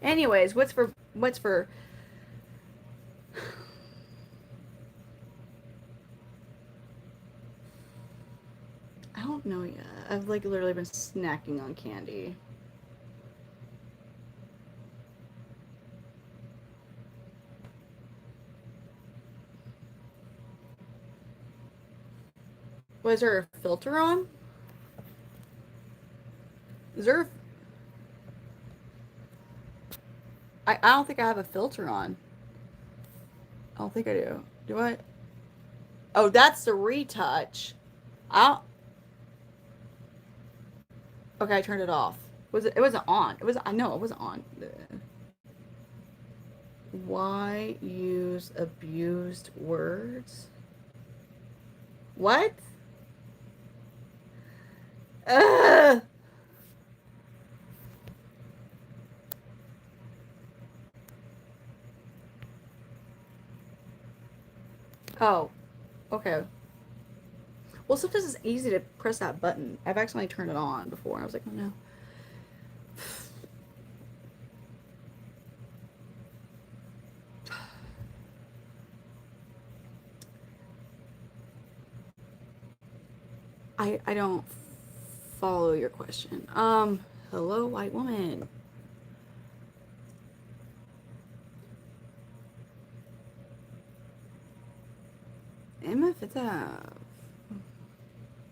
Anyways, what's for? I don't know yet. I've like literally been snacking on candy. Was there a filter on? Is there? I don't think I have a filter on. I don't think I do. Do I? Oh, that's the retouch. Okay, I turned it off. It wasn't on. I know it wasn't on. Why use abused words? What? Ugh. Oh, okay. Well, sometimes it's easy to press that button. I've accidentally turned it on before, and I was like, oh no. I don't follow your question. Hello, white woman.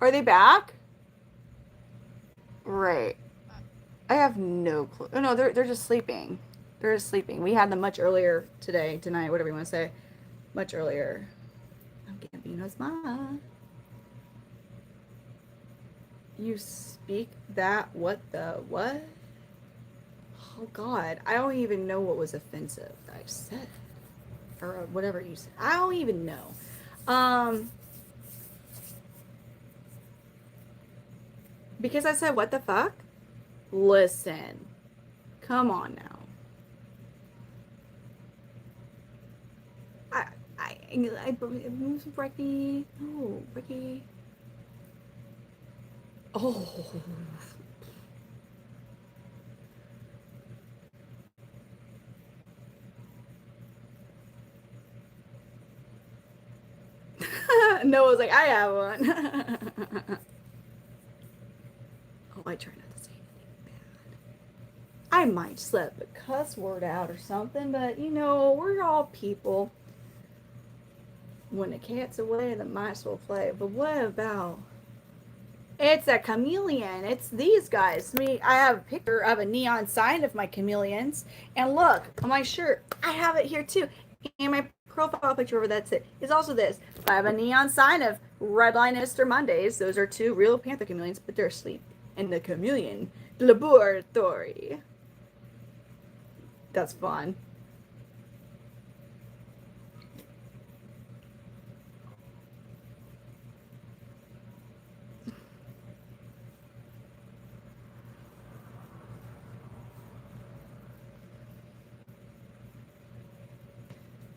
Are they back? Right. I have no clue. Oh, no, they're just sleeping. They're just sleeping. We had them much earlier today, tonight, whatever you want to say. Much earlier. I'm Gambino's mom. You speak that? What the what? Oh God, I don't even know what was offensive that I said, or whatever you said. I don't even know. Because I said what the fuck? Listen, come on now. I Ricky. No, Ricky. Oh. Noah's like, I have one. Oh, I try not to say anything bad. I might slip a cuss word out or something, but you know, we're all people. When the cat's away, the mice will play. But what about? It's a chameleon. It's these guys. I have a picture of a neon sign of my chameleons. And look, on my shirt, I have it here too. And my profile picture over that's it. Is also this. I have a neon sign of Redline Easter Mondays. Those are two real panther chameleons, but they're asleep in the chameleon laboratory. That's fun.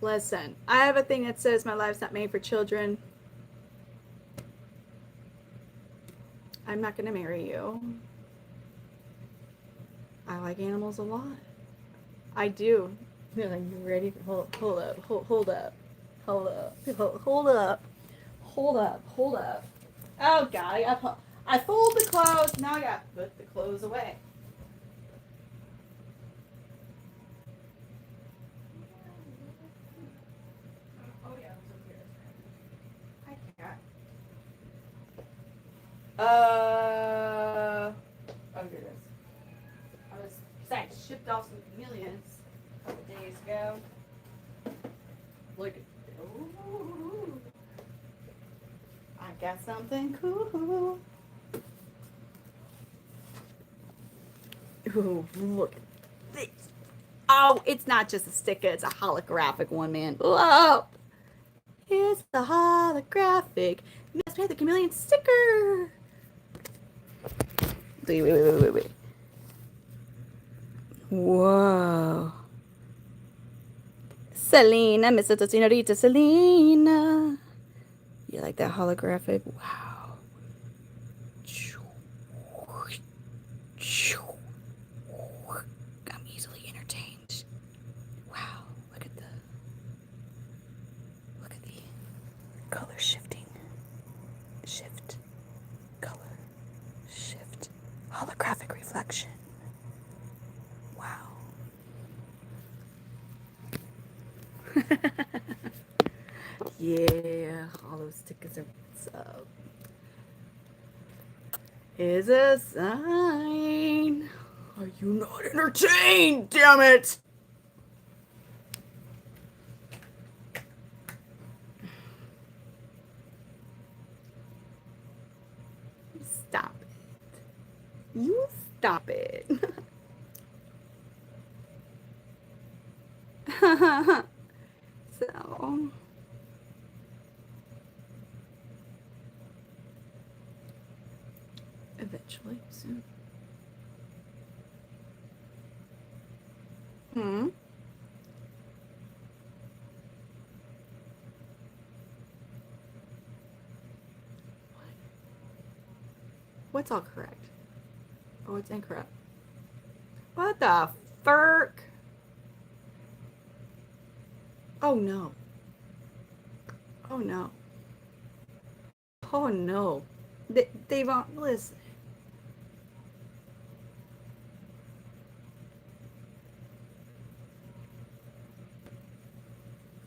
Listen, I have a thing that says my life's not made for children. I'm not going to marry you. I like animals a lot. I do. You're like, you ready? Hold up. Hold up. Hold up. Hold up. Hold up. Oh, God. I fold the clothes. Now I got to put the clothes away. Oh, here it is. I shipped off some chameleons a couple days ago. Look at, ooh, I got something cool. Ooh, look at this. Oh, it's not just a sticker, it's a holographic one, man. Whoa! Here's the holographic Miss Panther Chameleon sticker. Wait. Whoa. Selena, Miss Little Senorita Selena. You like that holographic? Wow. I'm easily entertained. Wow. Look at the color shifting. Shift. Color. Shift. Holographic reflection. Wow. Yeah, all those stickers are what's up. Is a sign. Are you not entertained? Damn it! Stop it. You stop it. So, eventually, soon. What's all correct? Oh, it's incorrect. What the furk? Oh no. Oh no. Oh no. They won't listen.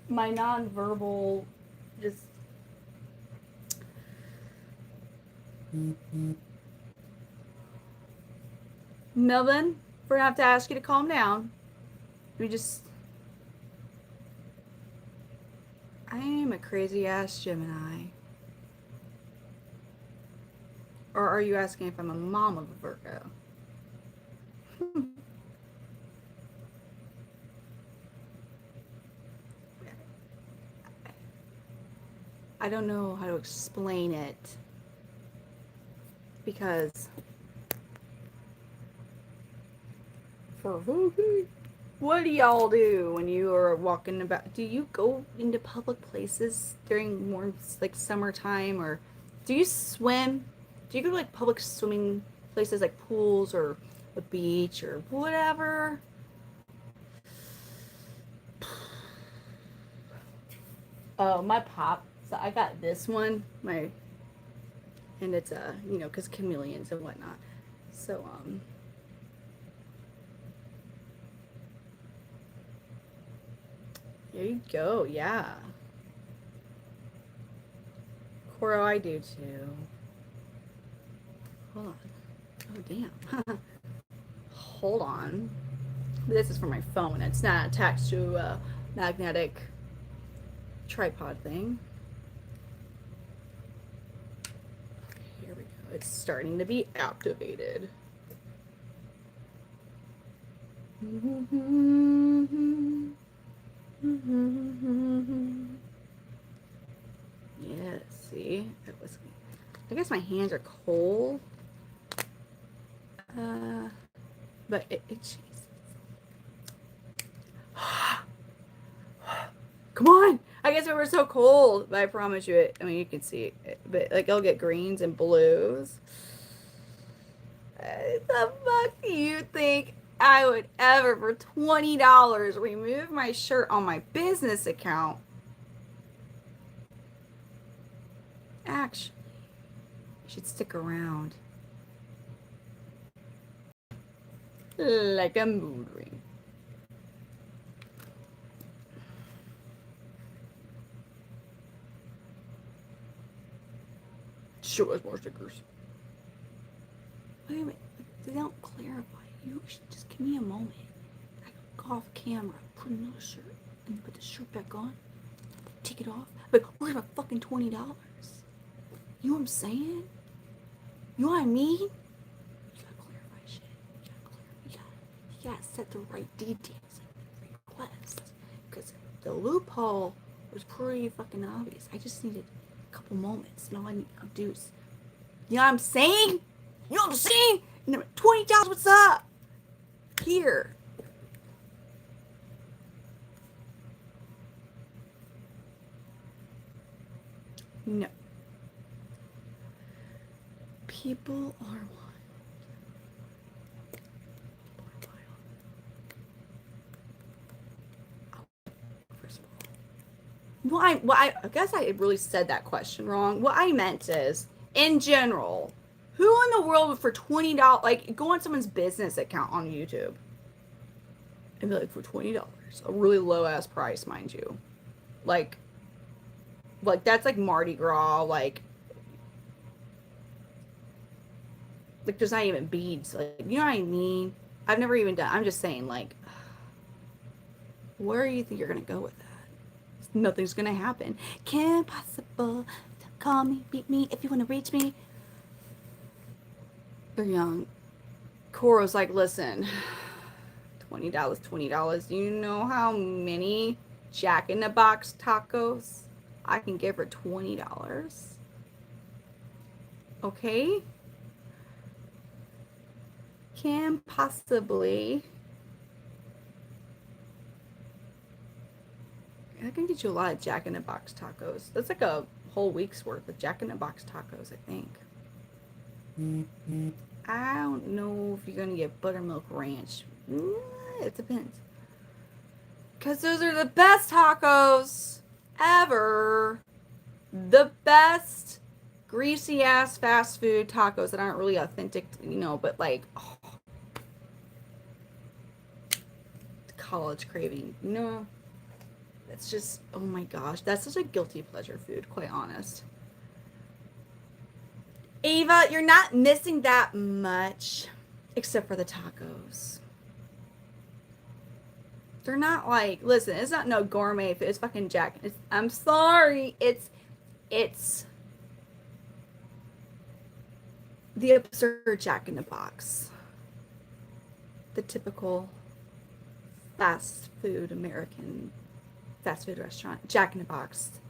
My nonverbal just Melvin, we're gonna have to ask you to calm down. I am a crazy ass Gemini. Or are you asking if I'm a mom of a Virgo? I don't know how to explain it because what do y'all do when you are walking about? Do you go into public places during more like summertime, or do you swim? Do you go to like public swimming places like pools or a beach or whatever? Oh, my pop. So I got this one, and it's because chameleons and whatnot. So there you go. Yeah. Coro, I do too. Hold on. Oh damn. Hold on. This is for my phone. It's not attached to a magnetic tripod thing. Here we go. It's starting to be activated. Yeah, see? I guess my hands are cold. But it come on! I guess it was so cold, but I promise you it. I mean, you can see it, but like I'll get greens and blues. The fuck do you think I would ever, for $20, remove my shirt on my business account? Actually, you should stick around. Like a mood ring. Show us more stickers. Wait a minute. They don't clarify. You should just give me a moment. I go off camera, put another shirt, and put the shirt back on. Take it off. But where's my fucking $20? You know what I'm saying? You know what I mean? You gotta clarify shit. You gotta set the right details in the request. Because the loophole was pretty fucking obvious. I just needed a couple moments. And all I need to do is, you know what I'm saying? You know what I'm saying? $20, what's up? Here. No. People are one. First of all, I guess I really said that question wrong. What I meant is, in general, who in the world would for $20, like, go on someone's business account on YouTube and be like, for $20, a really low ass price, mind you, like that's like Mardi Gras, like there's not even beads, like, you know what I mean? I've never even done. I'm just saying, like, where do you think you're gonna go with that? Nothing's gonna happen. Can't possible. Call me, beat me if you want to reach me. They're young. Coro's like, listen, $20. Do you know how many Jack in the Box tacos I can get for $20? Okay? Can possibly. I can get you a lot of Jack in the Box tacos. That's like a whole week's worth of Jack in the Box tacos, I think. I don't know if you're gonna get buttermilk ranch. It depends. Because those are the best tacos ever. The best greasy ass fast food tacos that aren't really authentic, you know, but like, oh, college craving. You know, that's just, oh my gosh, that's such a guilty pleasure food, quite honest. Ava, you're not missing that much, except for the tacos. They're not like, listen, it's not no gourmet food. It's fucking Jack. I'm sorry. It's the absurd Jack in the Box. The typical fast food American fast food restaurant, Jack in the Box,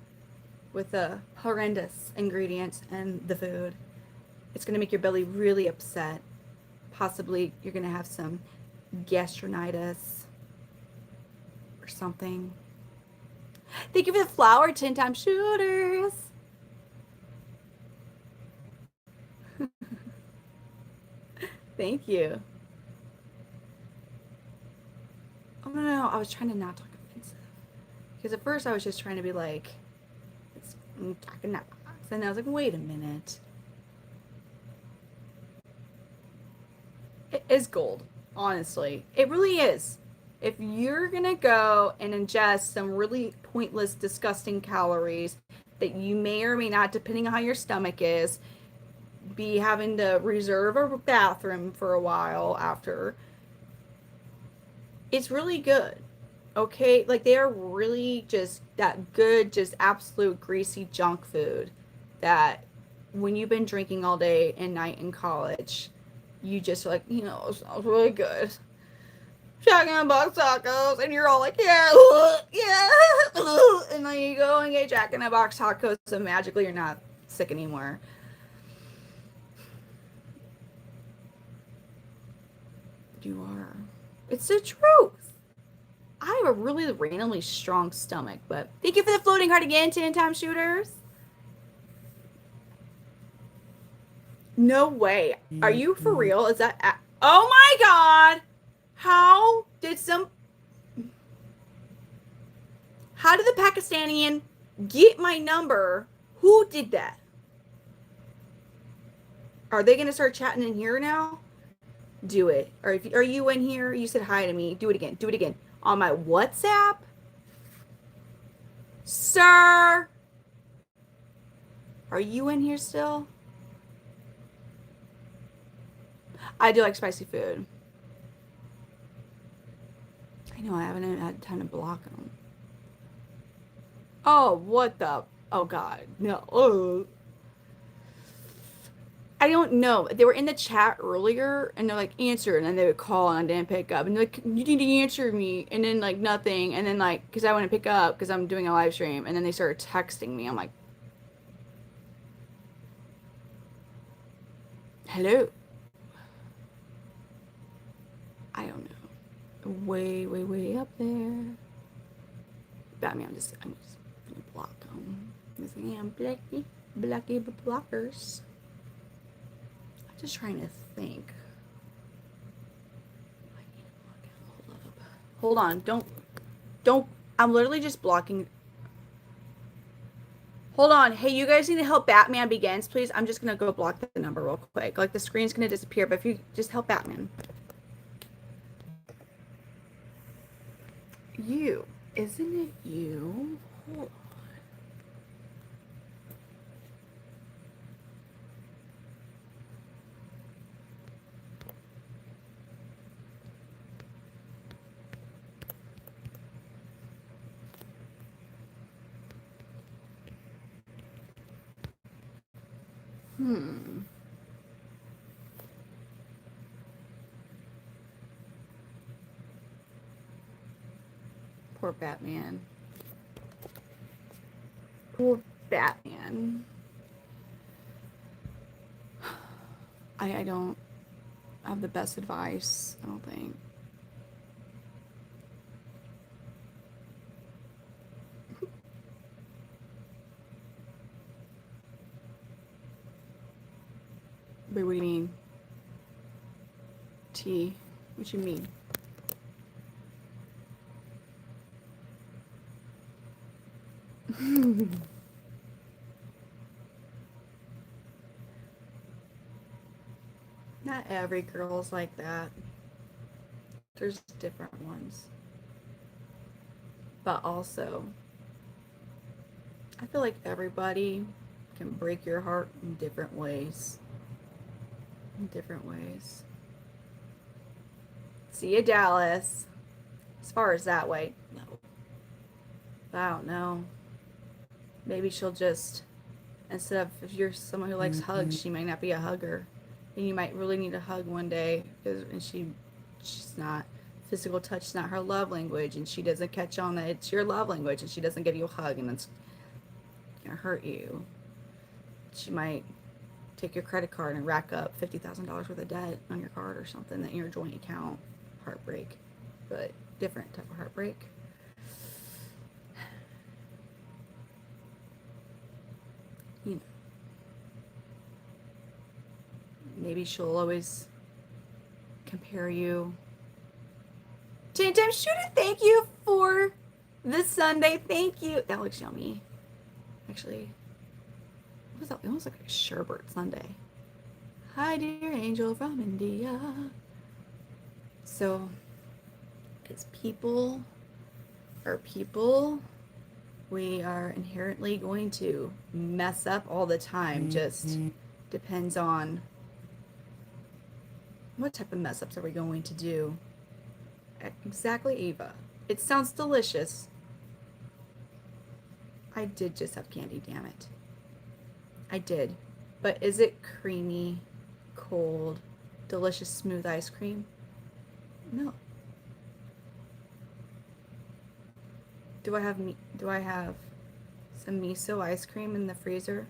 with the horrendous ingredients and the food. It's going to make your belly really upset. Possibly you're going to have some gastronitis or something. Thank you for the flower, 10 time shooters. Thank you. Oh no, I was trying to not talk offensive. Because at first I was just trying to be like, it's talking that box. And I was like, wait a minute. It is gold, honestly. It really is. If you're gonna go and ingest some really pointless, disgusting calories that you may or may not, depending on how your stomach is, be having to reserve a bathroom for a while after, it's really good. Okay, like they are really just that good, just absolute greasy junk food that when you've been drinking all day and night in college, you just like, you know, it sounds really good. Jack in the Box tacos, and you're all like, yeah, yeah, and then you go and get Jack in the Box tacos, so magically you're not sick anymore. You are. It's the truth. I have a really randomly strong stomach, but thank you for the floating heart again, 10 time shooters. No way. Are you for real? Is that... Oh my god! How did the Pakistani get my number? Who did that? Are they going to start chatting in here now? Do it. Or if are you in here? You said hi to me. Do it again. Do it again. On my WhatsApp? Sir? Are you in here still? I do like spicy food. I know, I haven't had time to block them. Oh, what the... Oh, God. No. Oh. I don't know. They were in the chat earlier, and they're like, answer, and then they would call, and I didn't pick up. And they're like, you need to answer me. And then, like, nothing. And then, like, because I want to pick up, because I'm doing a live stream. And then they started texting me. I'm like, hello? I don't know. Way, way, way up there. Batman, I'm just gonna block them. Yes, I am. Blacky blockers. I'm just trying to think. Hold on. Don't. I'm literally just blocking. Hold on. Hey, you guys need to help Batman Begins, please. I'm just gonna go block the number real quick. Like the screen's gonna disappear, but if you just help Batman. You. Isn't it you? Hold on. Poor Batman. Poor Batman. I don't have the best advice, I don't think. Wait, what do you mean? T? What you mean? Not every girl's like that. There's different ones. But also, I feel like everybody can break your heart in different ways. in different ways. See you, Dallas. As far as that way, no. I don't know. Maybe she'll just, instead of, if you're someone who likes hugs, she might not be a hugger. And you might really need a hug one day, and she's not, physical touch is not her love language, and she doesn't catch on that it's your love language, and she doesn't give you a hug, and it's gonna hurt you. She might take your credit card and rack up $50,000 worth of debt on your card or something, that in your joint account. Heartbreak, but different type of heartbreak. You know, maybe she'll always compare you. Tim Shooter, thank you for this Sunday. Thank you. That looks yummy. Actually, what was that? It was like a sherbet Sunday. Hi, dear angel from India. So, as people are people, we are inherently going to mess up all the time. Just depends on what type of mess ups are we going to do. Exactly, Eva. It sounds delicious. I did just have candy, damn it. I did. But is it creamy, cold, delicious, smooth ice cream? No. Do I have some miso ice cream in the freezer?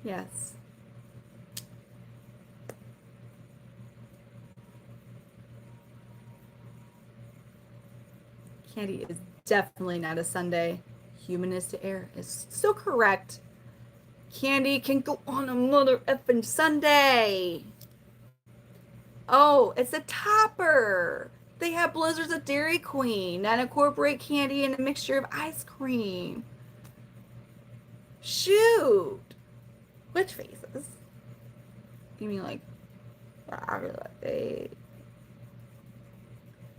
Yes. Candy is definitely not a sundae. Human is to air is so correct. Candy can go on a mother effing sundae. Oh, it's a topper. They have blizzards at Dairy Queen that incorporate candy in a mixture of ice cream. Shoot. Which faces? You mean like, or like,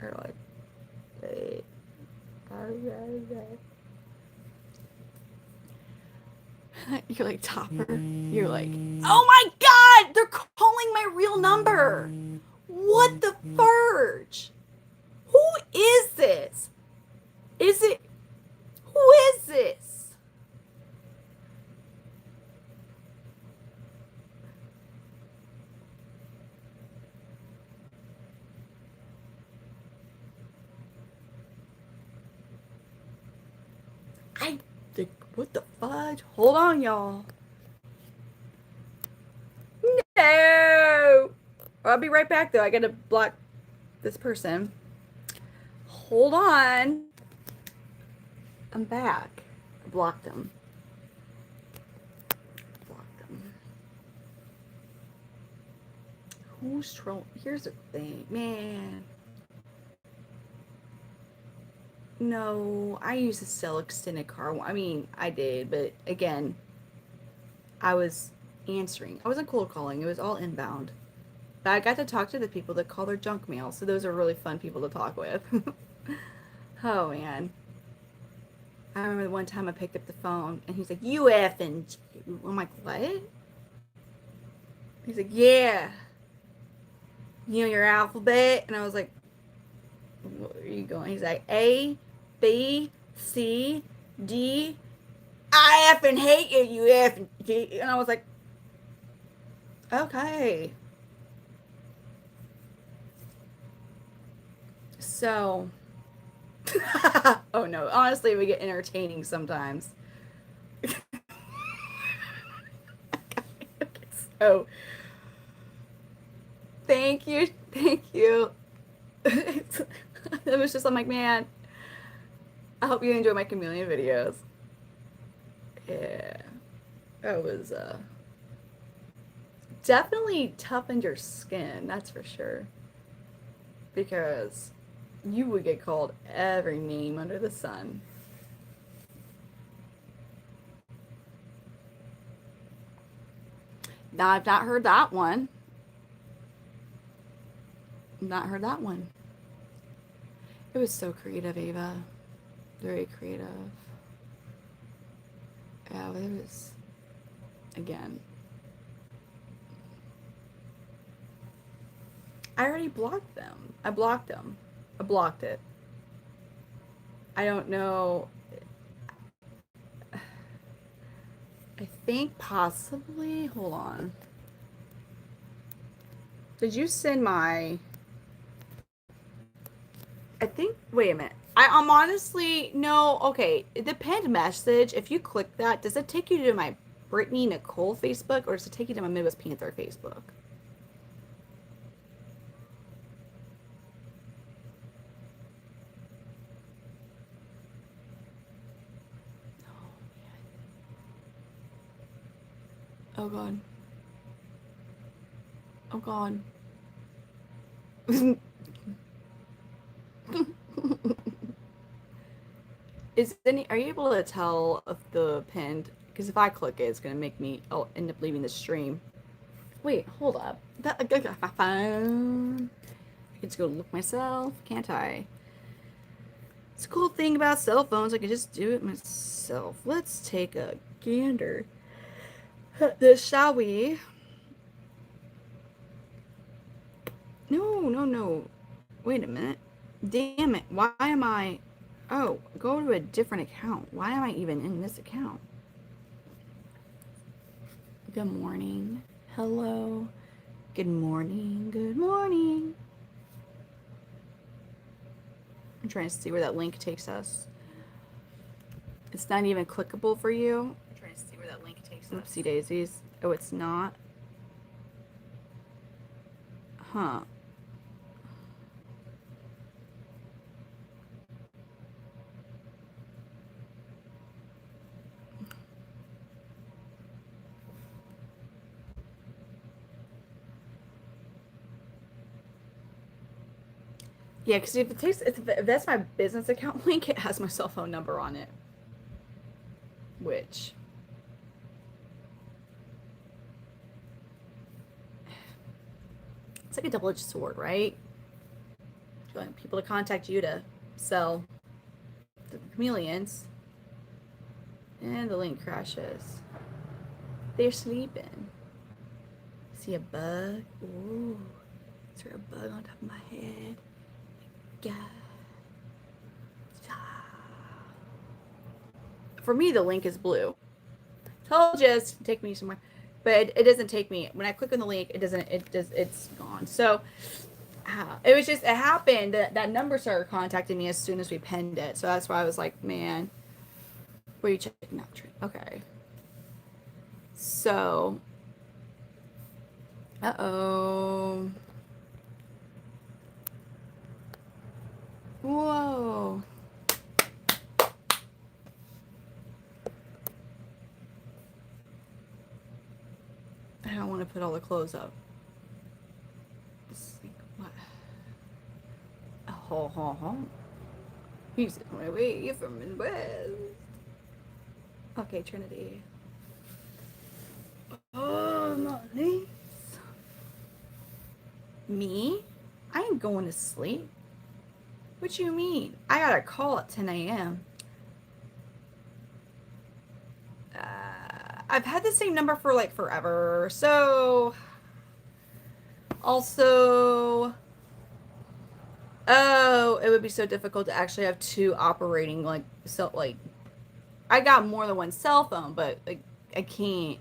you're like topper. You're like, oh my God, they're calling my real number. What the furge? Who is this? Who is this? What the fudge? Hold on, y'all. No! I'll be right back, though. I gotta block this person. Hold on. I'm back. I blocked him. Who's trolling? Here's the thing, man. No, I used to sell extended car. I mean, I did, but again, I was answering. I wasn't cold calling. It was all inbound. But I got to talk to the people that call their junk mail, so those are really fun people to talk with. Oh, man. I remember the one time I picked up the phone, and he's like, you effing... I'm like, what? He's like, yeah. You know your alphabet? And I was like, where are you going? He's like, A, B, C, D. I effing hate you, you effing G. And I was like, okay. So, oh no, honestly, we get entertaining sometimes. So, thank you. It was just, I'm like, man, I hope you enjoy my chameleon videos. Yeah, that was definitely toughened your skin, that's for sure, because you would get called every name under the sun. Now, I've not heard that one. Not heard that one. It was so creative, Ava. Very creative. Yeah, it was, again. I already blocked them. I blocked them. I blocked it. I don't know. I think possibly. Hold on. Did you send my? I think. Wait a minute. I'm honestly no. Okay, the pinned message. If you click that, does it take you to my Brittany Nicole Facebook, or does it take you to my Midwest Panther Facebook? Oh god. Oh god. Are you able to tell if the pinned, because if I click it, it's gonna make me, I'll end up leaving the stream. Wait, hold up. I got my phone. I can just go look myself, can't I? It's a cool thing about cell phones, I can just do it myself. Let's take a gander. This, shall we? No. Wait a minute. Damn it. Why am I... Oh, go to a different account. Why am I even in this account? Good morning. Hello. Good morning. Good morning. I'm trying to see where that link takes us. It's not even clickable for you. I'm trying to see where that link takes us. Oopsie daisies. Oh, it's not. Huh. Yeah, because if that's my business account link, it has my cell phone number on it. Which... It's like a double-edged sword, right? You want people to contact you to sell the chameleons. And the link crashes. They're sleeping. See a bug? Ooh. Is there a bug on top of my head? God. For me, the link is blue. Told you it's to take me somewhere. But it doesn't take me. When I click on the link, it's gone. So it happened that number started contacting me as soon as we pinned it. So that's why I was like, man, where are you checking out? Okay. So, uh-oh. Whoa. I don't want to put all the clothes up. Like, what? Oh. He's my way from the west. Okay, Trinity. Oh, not nice. Me? I ain't going to sleep. What you mean? I got a call at 10 a.m. I've had the same number for like forever. So, also, oh, it would be so difficult to actually have two operating I got more than one cell phone, but like I can't.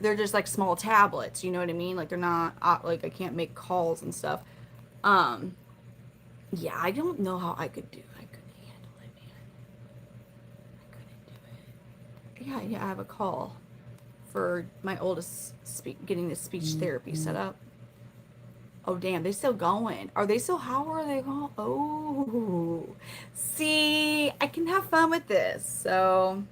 They're just like small tablets, you know what I mean? Like they're not like I can't make calls and stuff. Yeah, I don't know how I could handle it, man. I couldn't do it. Yeah, I have a call for my oldest getting this speech therapy set up. Oh damn, they're still going. How are they going? Oh, see, I can have fun with this. So,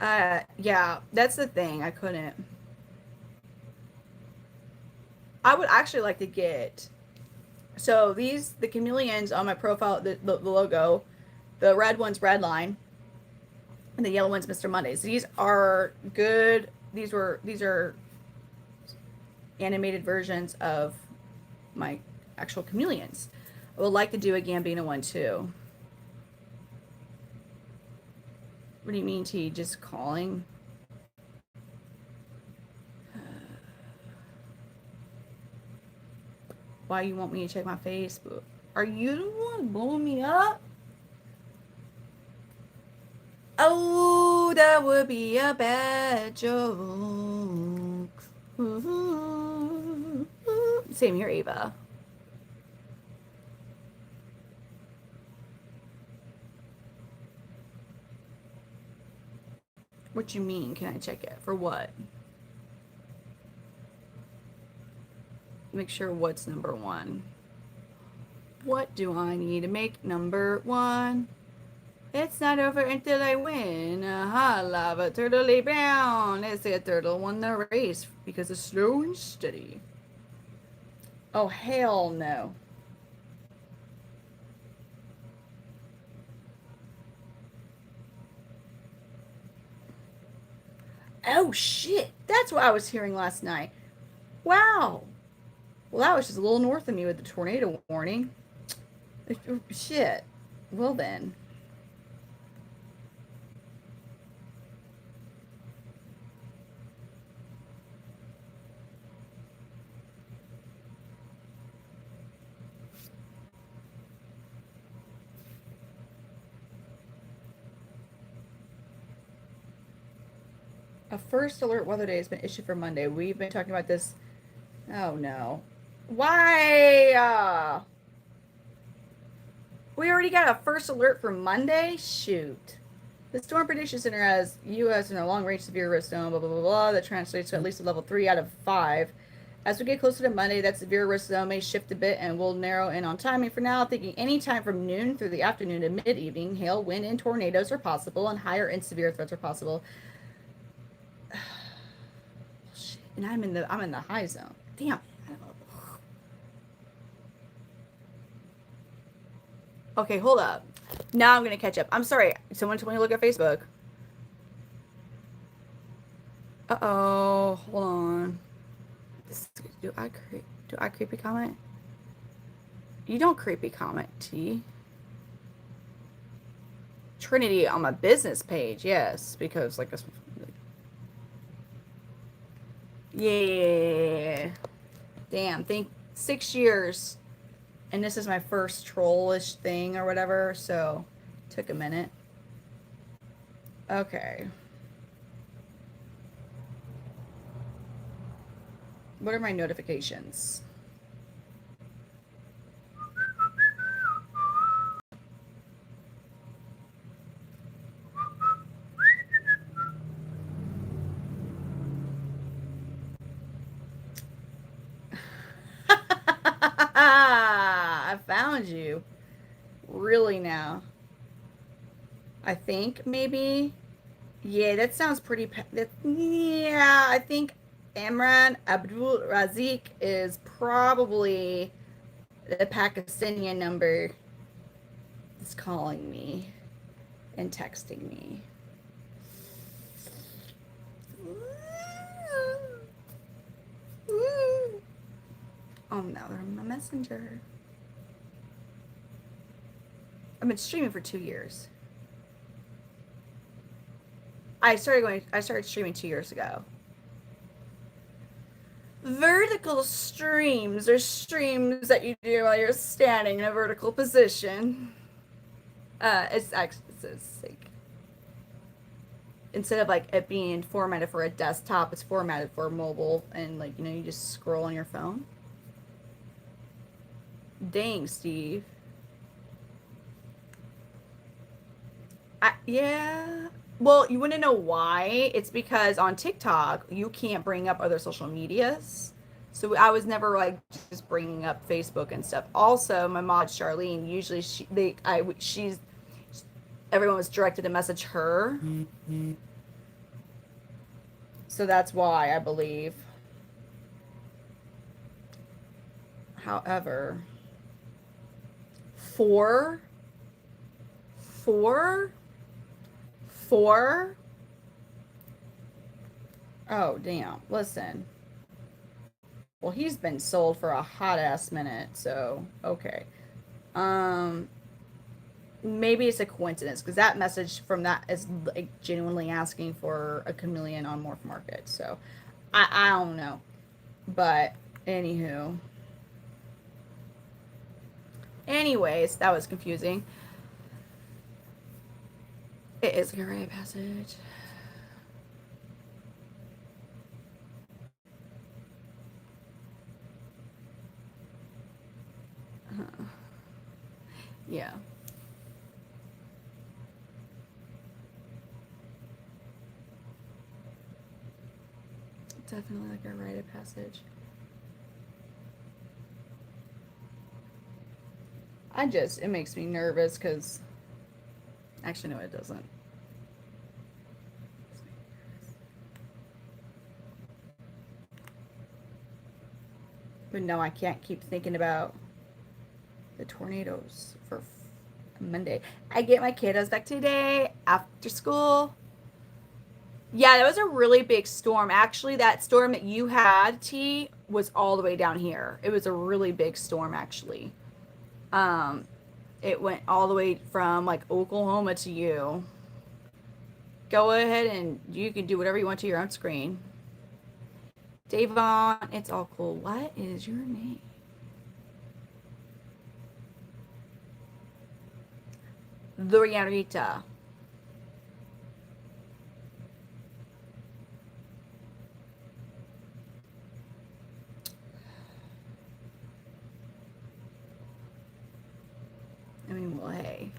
yeah, that's the thing. I couldn't. I would actually like to get. So the chameleons on my profile, the logo, the red one's Redline, and the yellow one's Mr. Mondays. These are good. These are animated versions of my actual chameleons. I would like to do a Gambino one too. What do you mean, T? Just calling? Why you want me to check my Facebook? Are you the one blowing me up? Oh, that would be a bad joke. Same here, Ava. What you mean? Can I check it? For what? Make sure what's number one. What do I need to make number one? It's not over until I win. Aha, lava turtle brown. It's a turtle won the race because it's slow and steady. Oh, hell no. Oh, shit. That's what I was hearing last night. Wow. Well, that was just a little north of me with the tornado warning. Shit. Well, then. A first alert weather day has been issued for Monday. We've been talking about this. Oh, no. Why? We already got a first alert for Monday? Shoot. The Storm Prediction Center has U.S. in a long-range severe risk zone, blah, blah, blah, blah. That translates to at least a level 3 out of 5. As we get closer to Monday, that severe risk zone may shift a bit and we'll narrow in on timing. For now, thinking any time from noon through the afternoon to mid-evening, hail, wind, and tornadoes are possible, and higher and severe threats are possible. And I'm in the high zone. Damn. Okay, hold up. Now I'm gonna catch up. I'm sorry. Someone told me to look at Facebook. Uh-oh. Hold on. Do I creepy comment? You don't creepy comment, T. Trinity on my business page, yes, because like this. Yeah. Damn. Think 6 years. And this is my first trollish thing or whatever, so took a minute. Okay. What are my notifications? I found you. Really now? I think maybe. Yeah, that sounds pretty. Yeah, I think Imran Abdul Razik is probably the Pakistani number that's calling me and texting me. Oh no, they're on my messenger. I've been streaming for 2 years. I started streaming 2 years ago. Vertical streams are streams that you do while you're standing in a vertical position. It's like instead of like it being formatted for a desktop, it's formatted for mobile, and like you just scroll on your phone. Dang, Steve. Yeah. Well, you want to know why? It's because on TikTok, you can't bring up other social medias. So I was never like just bringing up Facebook and stuff. Also, my mod Charlene, usually everyone was directed to message her. Mm-hmm. So that's why I believe. However, four. Oh, damn. Listen. Well, he's been sold for a hot ass minute, so okay. Maybe it's a coincidence because that message from that is like genuinely asking for a chameleon on Morph Market. So I don't know. But anywho. Anyways, that was confusing. It is like a rite of passage. Yeah. Definitely like a rite of passage. It makes me nervous because, actually, no, it doesn't. But no, I can't keep thinking about the tornadoes for Monday. I get my kiddos back today after school. Yeah, that was a really big storm. Actually, that storm that you had, T, was all the way down here. It was a really big storm, actually. Um, it went all the way from like Oklahoma to you. Go ahead and you can do whatever you want to your own screen. Davon, it's all cool. What is your name? Lorianita. I mean, well, hey.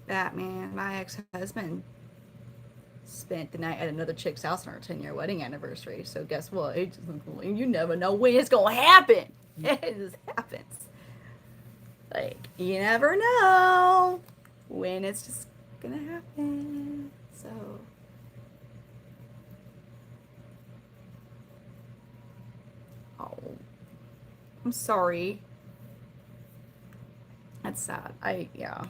Batman, my ex-husband, spent the night at another chick's house on our 10-year wedding anniversary. So guess what? You never know when it's going to happen. It just happens. Like, you never know when it's just going to happen. So... Oh. I'm sorry. That's sad. Yeah.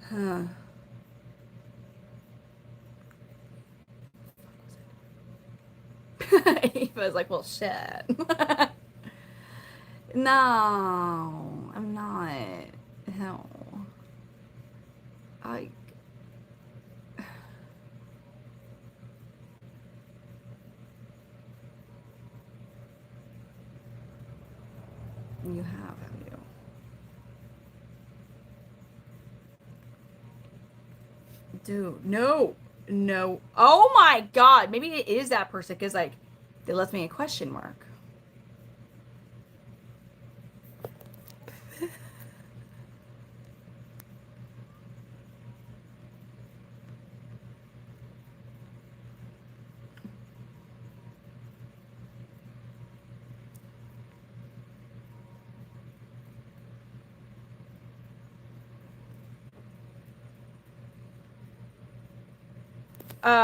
Huh. He was like, well, shit. No, I'm not. No. I... You have you? Dude, no. No. Oh my god. Maybe it is that person because, like, they left me a question mark.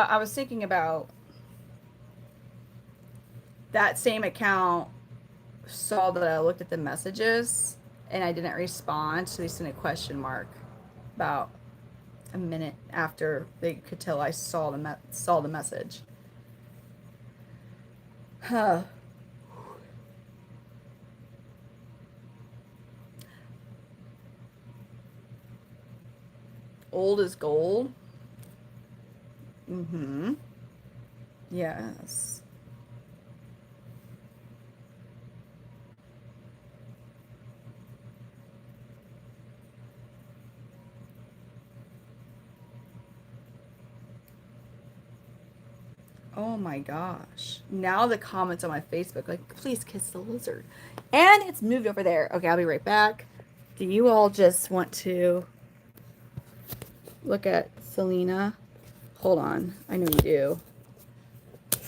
I was thinking about that same account saw that I looked at the messages and I didn't respond, so they sent a question mark about a minute after they could tell I saw the message. Huh. Old is gold. Mm-hmm. Yes. Oh my gosh. Now the comments on my Facebook, like, please kiss the lizard. And it's moved over there. Okay, I'll be right back. Do you all just want to look at Selena? Hold on. I know you do.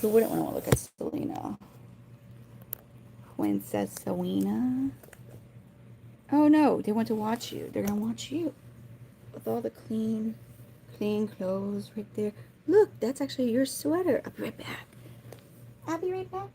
Who wouldn't want to look at Selena? Princess Selena. Oh no, they want to watch you. They're gonna watch you. With all the clean clothes right there. Look, that's actually your sweater. I'll be right back. I'll be right back.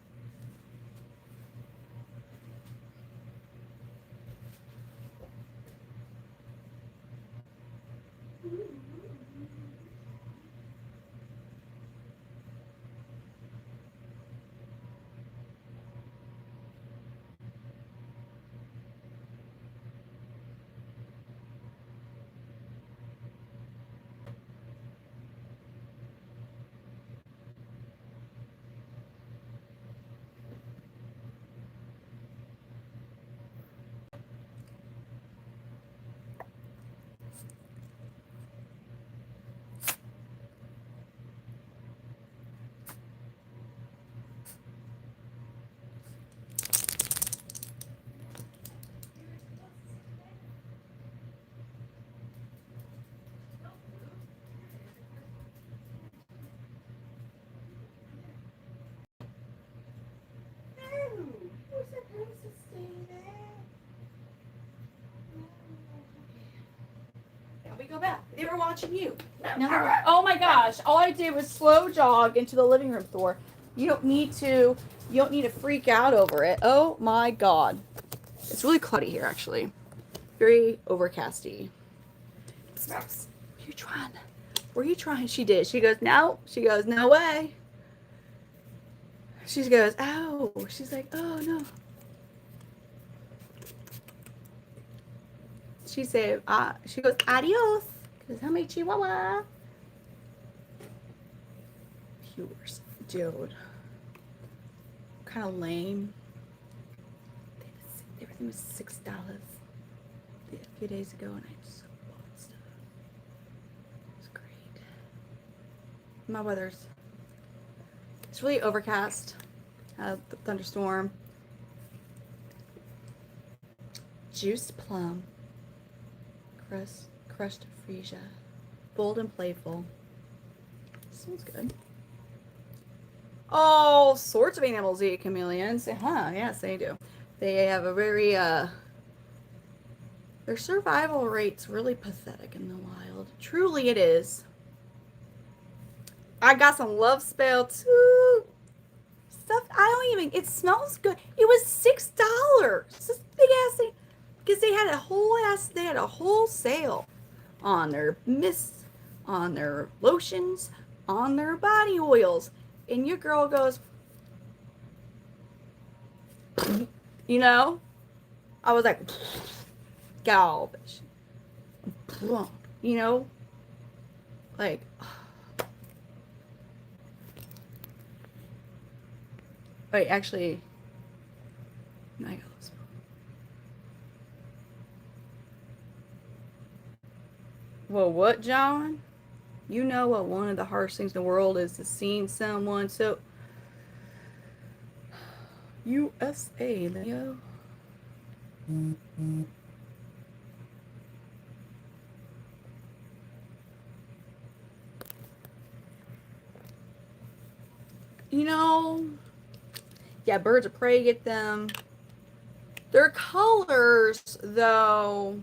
watching you. Oh my gosh! All I did was slow jog into the living room door. You don't need to freak out over it. Oh my god! It's really cloudy here, actually. Very overcasty. You trying? Were you trying? She did. She goes, no. She goes, no way. She goes, ow. She's like, oh no. She said, she goes, adios. Because how many chihuahua? Viewers. Dude. Kind of lame. Everything was $6 a few days ago, and I just bought stuff. It was great. My weather's, it's really overcast. The thunderstorm. Juiced plum. Crushed freesia. Bold and playful. Smells good. All sorts of animals eat chameleons. Huh, yes, they do. They have a very, their survival rate's really pathetic in the wild. Truly it is. I got some love spell too. Stuff, I don't even, it smells good. It was $6. This big ass thing. Because they had a whole sale on their mists, on their lotions, on their body oils. And your girl goes, you know, I was like, garbage. You know, like, wait, actually, I got this. Well, what, John? You know what one of the hardest things in the world is to seeing someone so USA, Leo. You know, yeah, birds of prey get them. Their colors, though,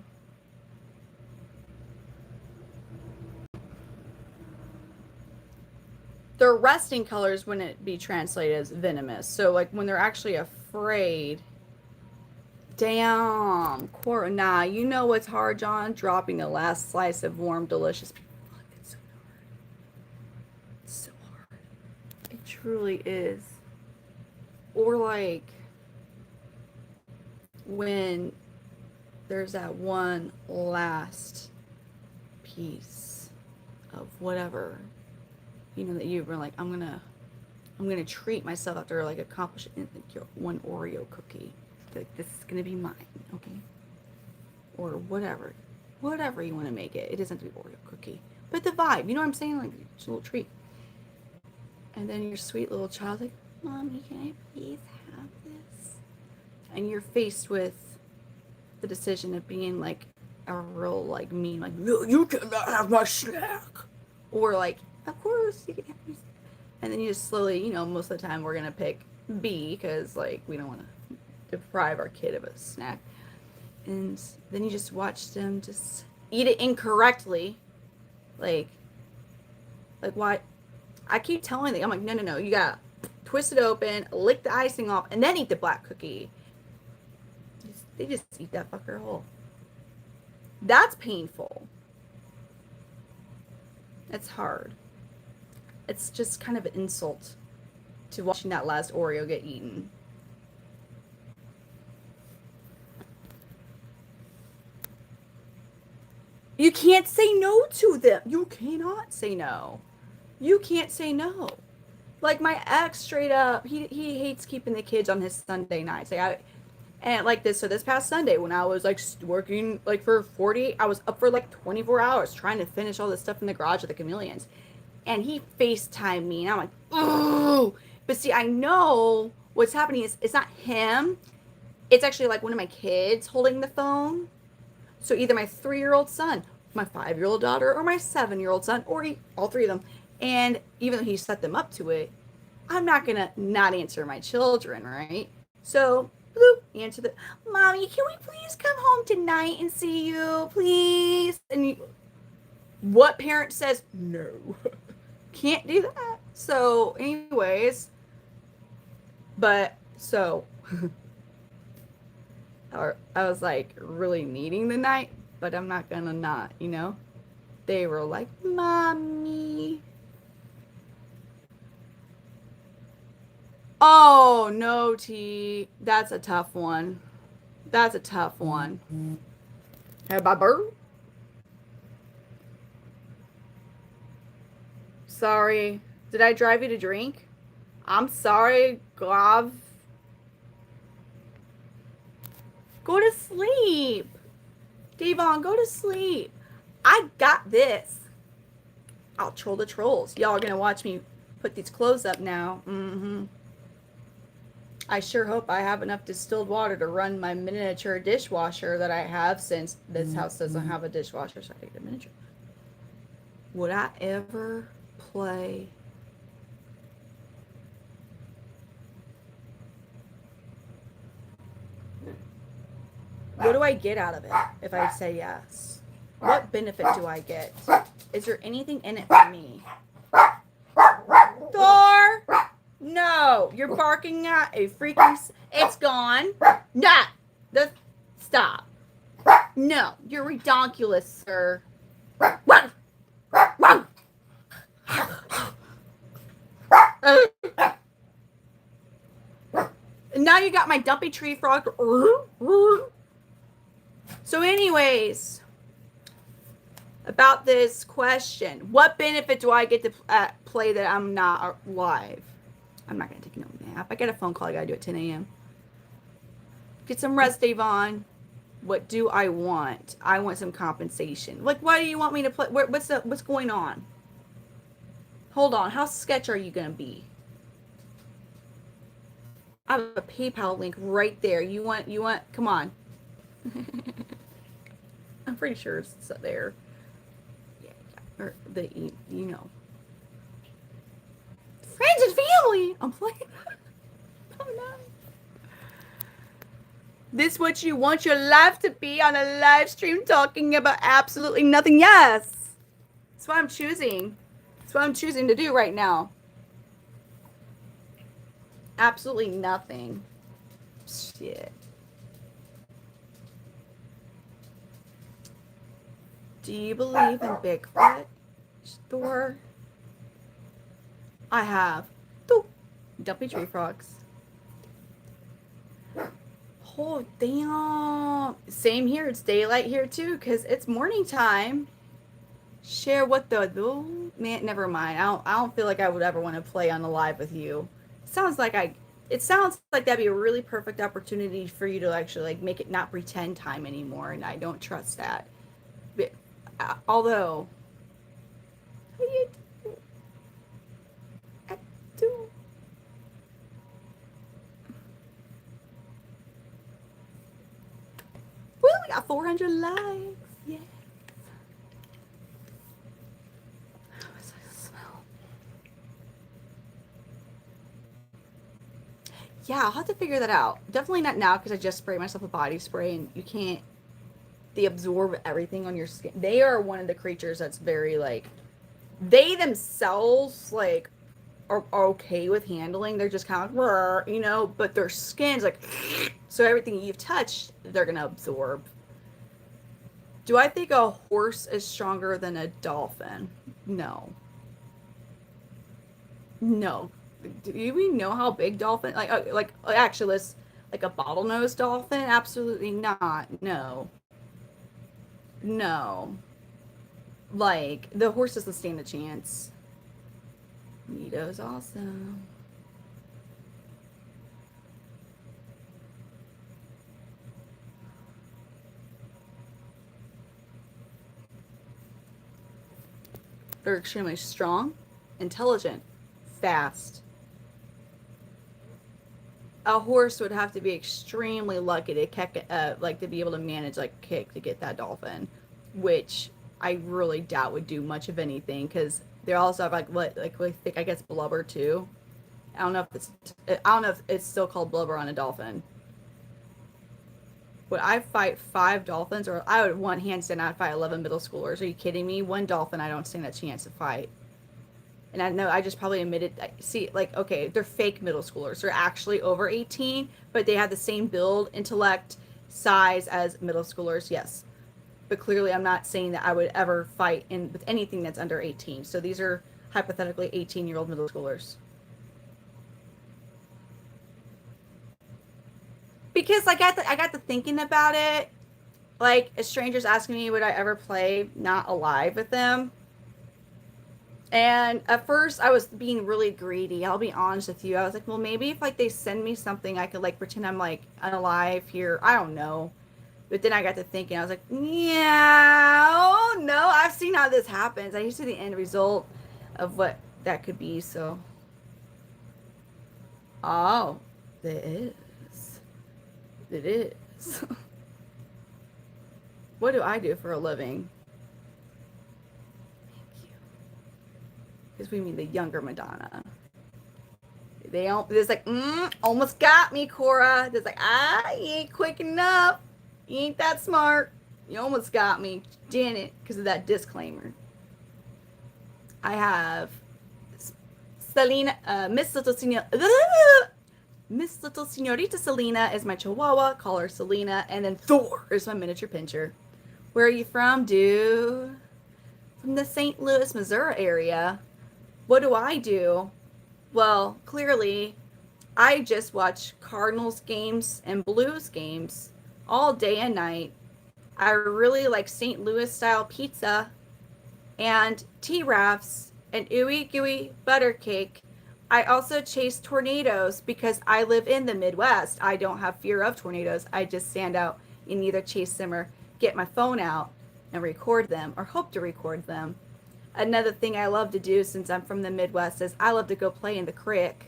their resting colors wouldn't be translated as venomous. So, like, when they're actually afraid, damn, nah, you know what's hard, John? Dropping the last slice of warm, delicious. Look, it's so hard. It's so hard. It truly is. Or, like, when there's that one last piece of whatever, you know, that you were like, I'm gonna treat myself after like accomplishing one Oreo cookie. Like, this is gonna be mine, okay? Or whatever you want to make it. It doesn't have to be Oreo cookie, but the vibe, you know what I'm saying? Like, it's a little treat. And then your sweet little child's like, Mommy, can I please have this? And you're faced with the decision of being like a real like mean, like, no, you cannot have my snack, or like, of course you can have me. And then you just slowly, you know, most of the time we're gonna pick B because like we don't want to deprive our kid of a snack. And then you just watch them just eat it incorrectly, like why? I keep telling them, I'm like, no, you gotta twist it open, lick the icing off, and then eat the black cookie. They just eat that fucker whole. That's painful. It's hard. It's just kind of an insult to watching that last Oreo get eaten. You can't say no to them. You cannot say no. You can't say no. Like, my ex, straight up, he hates keeping the kids on his Sunday nights. Like, so this past Sunday when I was like working like for 40, I was up for like 24 hours trying to finish all this stuff in the garage of the Chameleons. And he FaceTimed me, and I'm like, oh. But see, I know what's happening is it's not him. It's actually like one of my kids holding the phone. So either my 3-year-old son, my 5-year-old daughter, or my 7-year-old son, or all three of them. And even though he set them up to it, I'm not going to not answer my children, right? So, bloop, answer the, Mommy, can we please come home tonight and see you, please? And What parent says no? Can't do that. So, anyways, but so I was like really needing the night, but I'm not gonna not, you know? They were like, Mommy. Oh, no, T. That's a tough one. That's a tough one. Hey, Bobber. Sorry. Did I drive you to drink? I'm sorry, Gav. Go to sleep. Devon, go to sleep. I got this. I'll troll the trolls. Y'all are gonna watch me put these clothes up now. I sure hope I have enough distilled water to run my miniature dishwasher that I have, since this house doesn't have a dishwasher, so I get a miniature. Would I ever play? What do I get out of it if I say yes? What benefit do I get? Is there anything in it for me? Thor! No, you're barking at a freaking... It's gone. Nah, stop. No, you're redonkulous, sir. Now you got my dumpy tree frog. So anyways, about this question, what benefit do I get to play that I'm not live? I'm not going to take no nap. I got a phone call I got to do at 10 a.m. Get some rest, Devon. What do I want? I want some compensation. Like, why do you want me to play? What's going on? Hold on. How sketch are you going to be? I have a PayPal link right there. You want, come on. I'm pretty sure it's there. Yeah, or you know. Friends and family. I'm playing. Oh no. This what you want your life to be, on a live stream talking about absolutely nothing? Yes. That's what I'm choosing. That's what I'm choosing to do right now. Absolutely nothing. Shit. Do you believe in Bigfoot, Thor? I have. Dumpy tree frogs. Oh, damn. Same here. It's daylight here, too, because it's morning time. Share what the... Man, never mind. I don't feel like I would ever want to play on the live with you. It sounds like that'd be a really perfect opportunity for you to actually, like, make it not pretend time anymore, and I don't trust that. But, although... How do you do? I do... Woo, we got 400 likes. Yeah. What's that smell? Yeah, I'll have to figure that out. Definitely not now, because I just sprayed myself with body spray, and you can't... They absorb everything on your skin. They are one of the creatures that's very, like... They themselves, like, are okay with handling. They're just kind of, you know, but their skin's like... So everything you've touched, they're going to absorb. Do I think a horse is stronger than a dolphin? No. No. Do we know how big dolphin... Like actually, let's... Like a bottlenose dolphin? Absolutely not. No. No. Like, the horse doesn't stand a chance. Nito's awesome. They're extremely strong, intelligent, fast. A horse would have to be extremely lucky to kick, to be able to manage like kick to get that dolphin, which I really doubt would do much of anything, because they also have really thick, I guess, blubber too. I don't know if it's still called blubber on a dolphin. Would I fight 5 dolphins? Or I would one hands down, I'd fight 11 middle schoolers. Are you kidding me? 1 dolphin, I don't stand a chance to fight. And I know I just probably admitted, see, like, okay, they're fake middle schoolers. They're actually over 18, but they have the same build, intellect, size as middle schoolers, yes. But clearly I'm not saying that I would ever fight with anything that's under 18. So these are hypothetically 18-year-old middle schoolers. Because I got to thinking about it. Like, a stranger's asking me, would I ever play not alive with them? And at first I was being really greedy. I'll be honest with you. I was like, well, maybe if like they send me something, I could like pretend I'm like unalive here. I don't know. But then I got to thinking, I was like, yeah, oh no, I've seen how this happens. I used to see the end result of what that could be. So, oh, it is. It is. What do I do for a living? Because we mean the younger Madonna. They don't. It's like, almost got me, Cora. It's like, you ain't quick enough. You ain't that smart. You almost got me, Janet, because of that disclaimer. I have Selena, Miss Little Senorita Selena is my Chihuahua. Call her Selena, and then Thor is my miniature pincher. Where are you from, dude? From the St. Louis, Missouri area. What do I do? Well, clearly, I just watch Cardinals games and Blues games all day and night. I really like St. Louis style pizza and T-Raffs and ooey gooey butter cake. I also chase tornadoes because I live in the Midwest. I don't have fear of tornadoes. I just stand out and either chase them or get my phone out and record them or hope to record them. Another thing I love to do since I'm from the Midwest is I love to go play in the creek.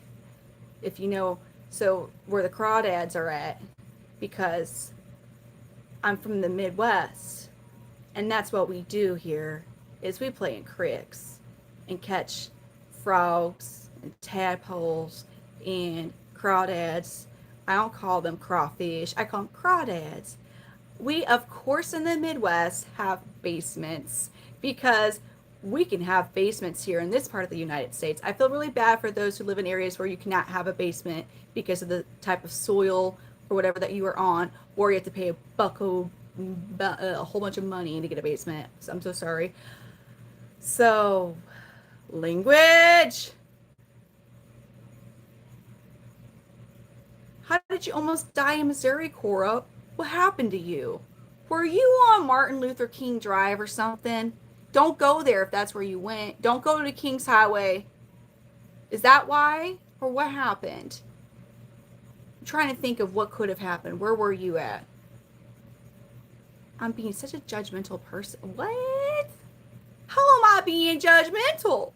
If you know, so where the crawdads are at, because I'm from the Midwest. And that's what we do here, is we play in creeks and catch frogs and tadpoles and crawdads. I don't call them crawfish, I call them crawdads. We, of course, in the Midwest have basements because we can have basements here in this part of the United States. I feel really bad for those who live in areas where you cannot have a basement because of the type of soil or whatever that you are on, or you have to pay a whole bunch of money to get a basement. So I'm so sorry. So, language. How did you almost die in Missouri, Cora? What happened to you? Were you on Martin Luther King Drive or something? Don't go there if that's where you went. Don't go to King's Highway. Is that why? Or what happened? I'm trying to think of what could have happened. Where were you at? I'm being such a judgmental person. What? How am I being judgmental?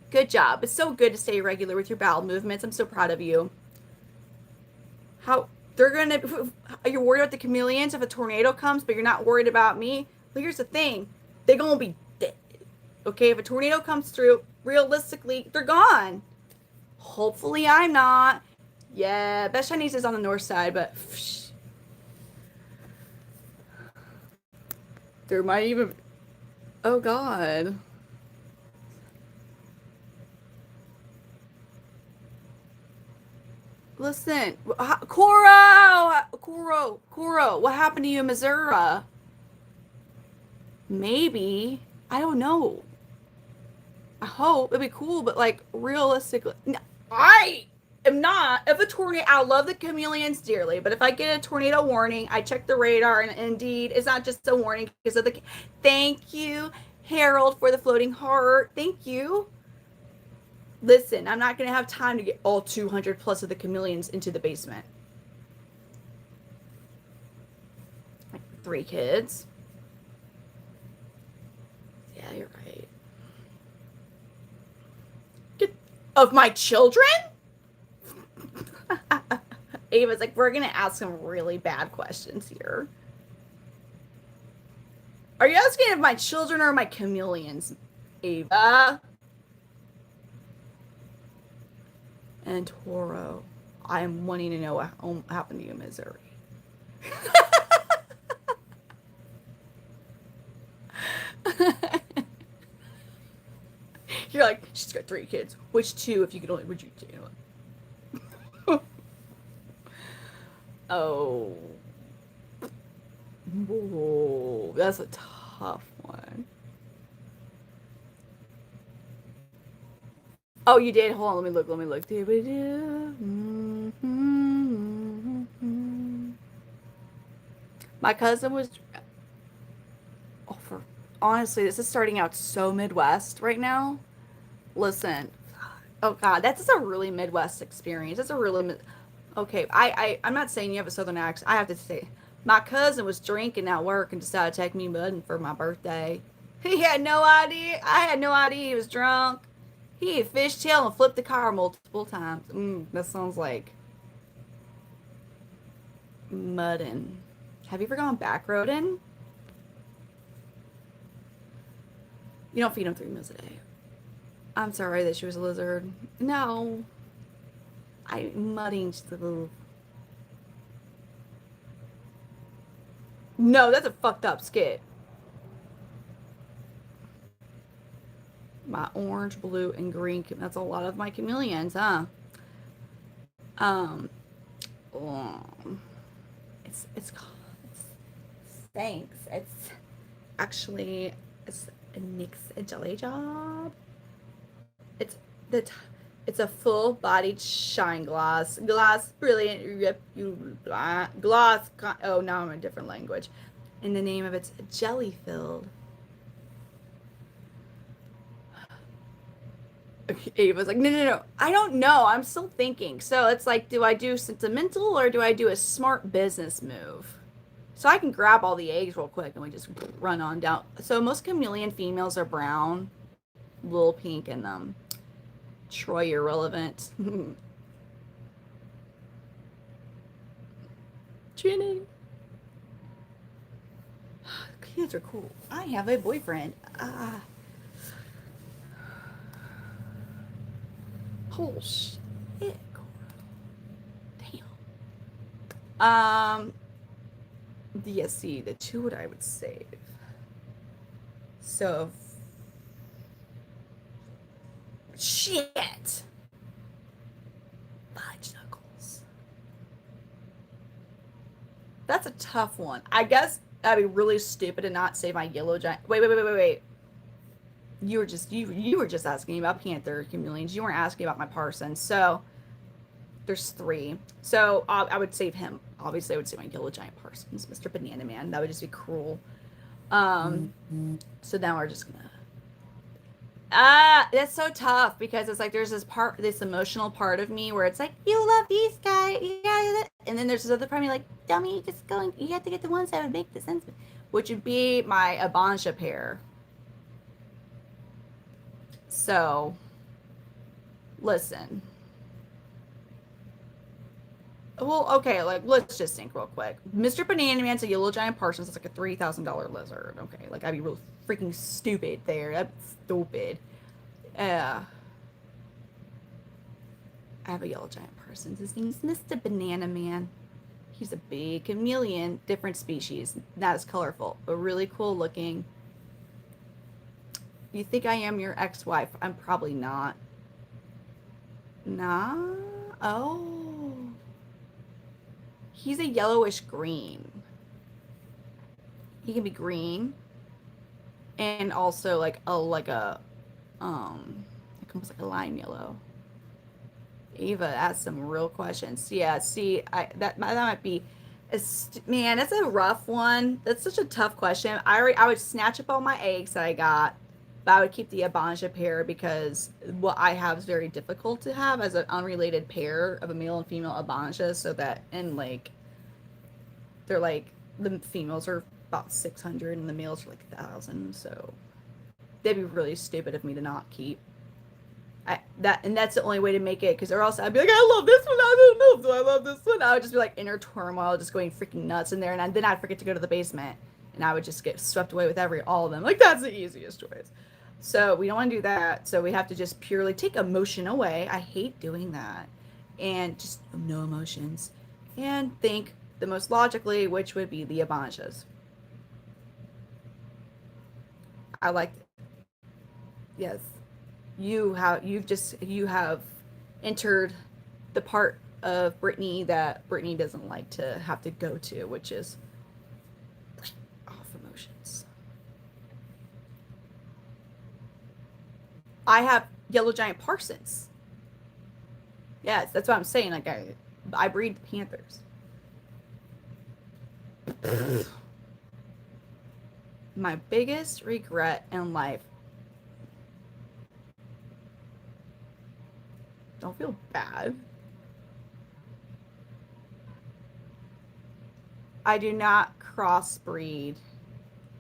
Good job. It's so good to stay regular with your bowel movements. I'm so proud of you. How they're gonna, you're worried about the chameleons if a tornado comes, but you're not worried about me? Well, here's the thing. They're gonna be dead. Okay, if a tornado comes through, realistically, they're gone. Hopefully I'm not. Yeah, Best Chinese is on the north side, but there might even, oh God. Listen, Koro, what happened to you in Missouri? Maybe, I don't know. I hope it'd be cool, but like realistically, I am not. If a tornado, I love the chameleons dearly, but if I get a tornado warning, I check the radar, and indeed, it's not just a warning because of the. Thank you, Harold, for the floating heart. Thank you. Listen, I'm not going to have time to get all 200 plus of the chameleons into the basement. Like 3 kids. Yeah, you're right. Of my children? Ava's like, we're going to ask some really bad questions here. Are you asking if my children are my chameleons, Ava? And Toro. I am wanting to know what happened to you in Missouri. You're like, she's got 3 kids. Which 2, if you could only, would you do? Oh. Whoa, that's a tough one. Oh, you did? Hold on, let me look. My cousin was... Oh, honestly, this is starting out so Midwest right now. Listen. Oh, God, that's a really Midwest experience. That's a really... Okay, I'm not saying you have a Southern accent. I have to say, my cousin was drinking at work and decided to take me mudding for my birthday. He had no idea. I had no idea he was drunk. He had fishtailed and flipped the car multiple times. That sounds like mudding. Have you ever gone backroading? You don't feed them 3 meals a day. I'm sorry that she was a lizard. No. Mudding the... No, that's a fucked up skit. My orange, blue, and green. That's a lot of my chameleons, huh? It's thanks. It's actually a NYX jelly job. It's a full-bodied shine gloss. Gloss brilliant gloss. Oh, now I'm in a different language. And the name of it's jelly filled. Ava's like, no. I don't know. I'm still thinking. So it's like, do I do sentimental or do I do a smart business move? So I can grab all the eggs real quick and we just run on down. So most chameleon females are brown, little pink in them. Troy, irrelevant. Trinity. Kids are cool. I have a boyfriend. Oh shit, damn. DSC, the 2 what I would save. So shit. Fudge knuckles. That's a tough one. I guess I'd be really stupid to not save my yellow giant. Wait. You were just asking about Panther Chameleons. You weren't asking about my Parson. So there's 3. So I would save him. Obviously, I would save my yellow giant Parsons, Mr. Banana Man. That would just be cruel. So now we're just gonna. That's so tough because it's like there's this emotional part of me where it's like, you love these guys, yeah, and then there's this other part of me like, dummy, you have to get the ones that would make the sense, which would be my Abansha pair. So, listen. Well, okay, like, let's just think real quick. Mr. Banana Man's a yellow giant Parsons. It's like a $3,000 lizard. Okay, like, I'd be real freaking stupid there. That's stupid. I have a yellow giant Parsons. His name's Mr. Banana Man. He's a big chameleon, different species. Not as colorful, but really cool looking. You think I am your ex-wife? I'm probably not. Nah? Oh. He's a yellowish green. He can be green. And also like almost like a lime yellow. Ava asked some real questions. Yeah, see, that might be man, that's a rough one. That's such a tough question. I would snatch up all my eggs that I got. But I would keep the Abansha pair because what I have is very difficult to have as an unrelated pair of a male and female Abansha. So that, and like, they're like, the females are about 600 and the males are like 1,000. So that'd be really stupid of me to not keep. That's the only way to make it, because or else I'd be like, I love this one, I don't know, do I love this one? I would just be like inner turmoil, just going freaking nuts in there, and then I'd forget to go to the basement, and I would just get swept away with all of them. Like, that's the easiest choice. So we don't want to do that. So we have to just purely take emotion away. I hate doing that. and just no emotions. And think the most logically, which would be the Abanjas. I like it. Yes. You have entered the part of Brittany that Brittany doesn't like to have to go to, which is off emotions. I have yellow giant parsons. Yes, that's what I'm saying. Like I breed panthers. My biggest regret in life. Don't feel bad. I do not crossbreed.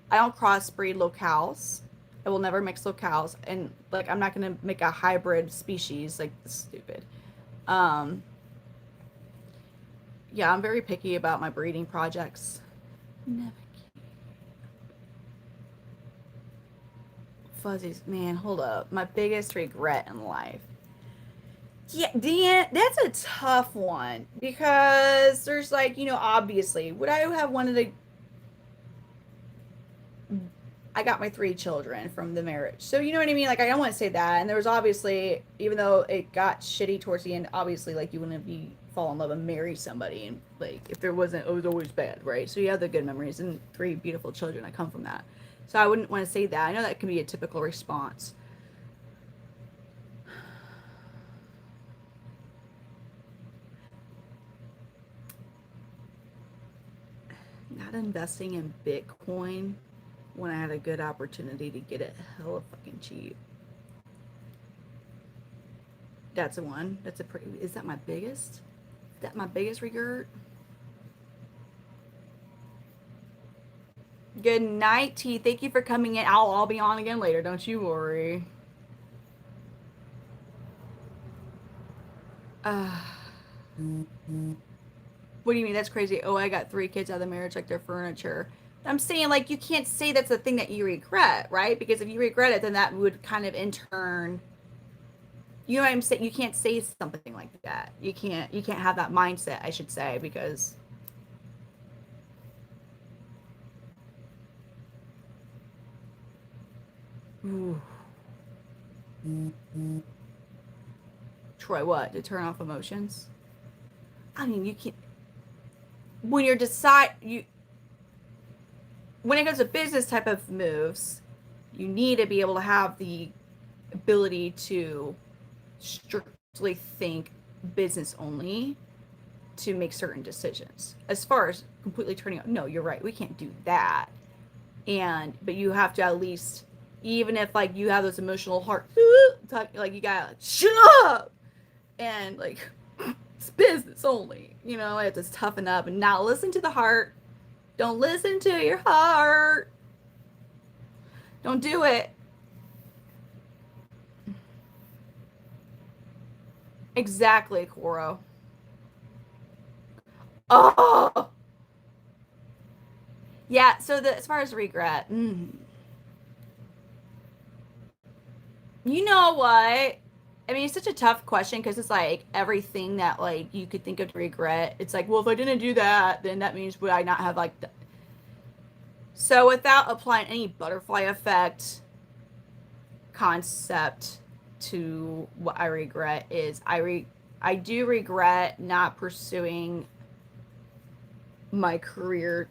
I don't crossbreed locales. I will never mix locales, and like I'm not gonna make a hybrid species. Like stupid. Um, yeah, I'm very picky about my breeding projects. Never. Fuzzies, man, hold up. My biggest regret in life. Yeah, Dan, that's a tough one because there's like, obviously, would I have wanted to? I got my 3 children from the marriage. So, you know what I mean? Like, I don't want to say that. And there was obviously, even though it got shitty towards the end, obviously, like, you wouldn't fall in love and marry somebody. And, like, if there wasn't, it was always bad, right? So, you have the good memories and 3 beautiful children that come from that. So, I wouldn't want to say that. I know that can be a typical response. Not investing in Bitcoin when I had a good opportunity to get it hella fucking cheap. That's a one. That's a pretty. Is that my biggest? Is that my biggest regret? Good night, T. Thank you for coming in. I'll be on again later. Don't you worry. What do you mean? That's crazy. Oh, I got 3 kids out of the marriage like they're furniture. I'm saying, like, you can't say that's the thing that you regret, right? Because if you regret it, then that would kind of in turn, you know what I'm saying? You can't say something like that. You can't have that mindset, I should say, because ooh. Troy, what? To turn off emotions? I mean, you can't. When you're when it comes to business type of moves, you need to be able to have the ability to strictly think business only to make certain decisions. As far as completely turning on, no, you're right. We can't do that. But you have to at least, even if like you have those emotional heart, like you gotta like, shut up and like it's business only. You have to toughen up and not listen to the heart. Don't listen to your heart. Don't do it. Exactly, Koro. Oh. Yeah, so as far as regret, you know what? I mean, it's such a tough question because it's like everything that like you could think of to regret. It's like, well, if I didn't do that, then that means would I not have like. So without applying any butterfly effect concept to what I regret is I do regret not pursuing my career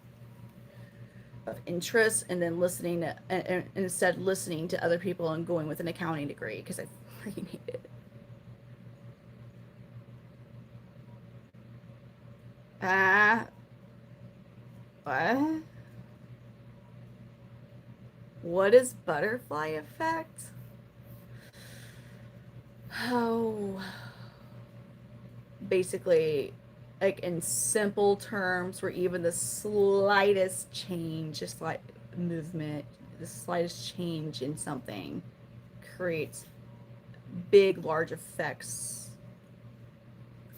of interest and then listening to and instead listening to other people and going with an accounting degree because I freaking hate it. What? What is butterfly effect? Oh, basically, like in simple terms, where even the slightest change, just like movement, the slightest change in something creates big, large effects.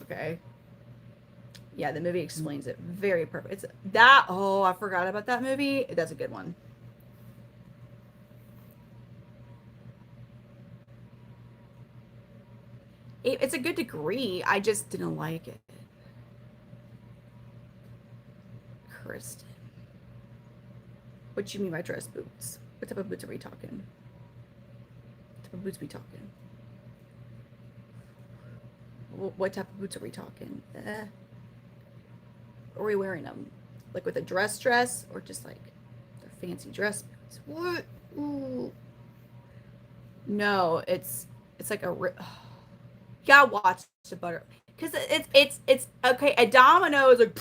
Okay. Yeah, the movie explains it very perfect. It's that. Oh, I forgot about that movie. That's a good one. It's a good degree. I just didn't like it. Kristen. What do you mean by dress boots? What type of boots are we talking? What type of boots are we talking? What type of boots are we talking? Are we wearing them? Like with a dress or just like the fancy dress boots? What? Ooh. No, it's like a you gotta watch the butter because it's okay. A domino is like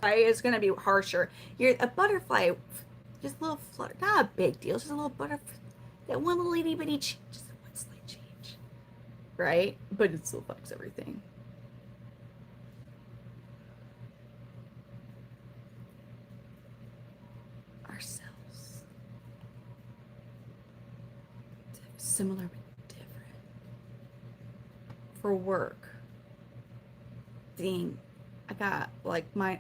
right, it's gonna be harsher. You're a butterfly, just a little flutter, not a big deal, just a little butterfly. That one little itty bitty change, just one slight change, right? But it still fucks everything. Ourselves, similar but different. For work, dang, I got like my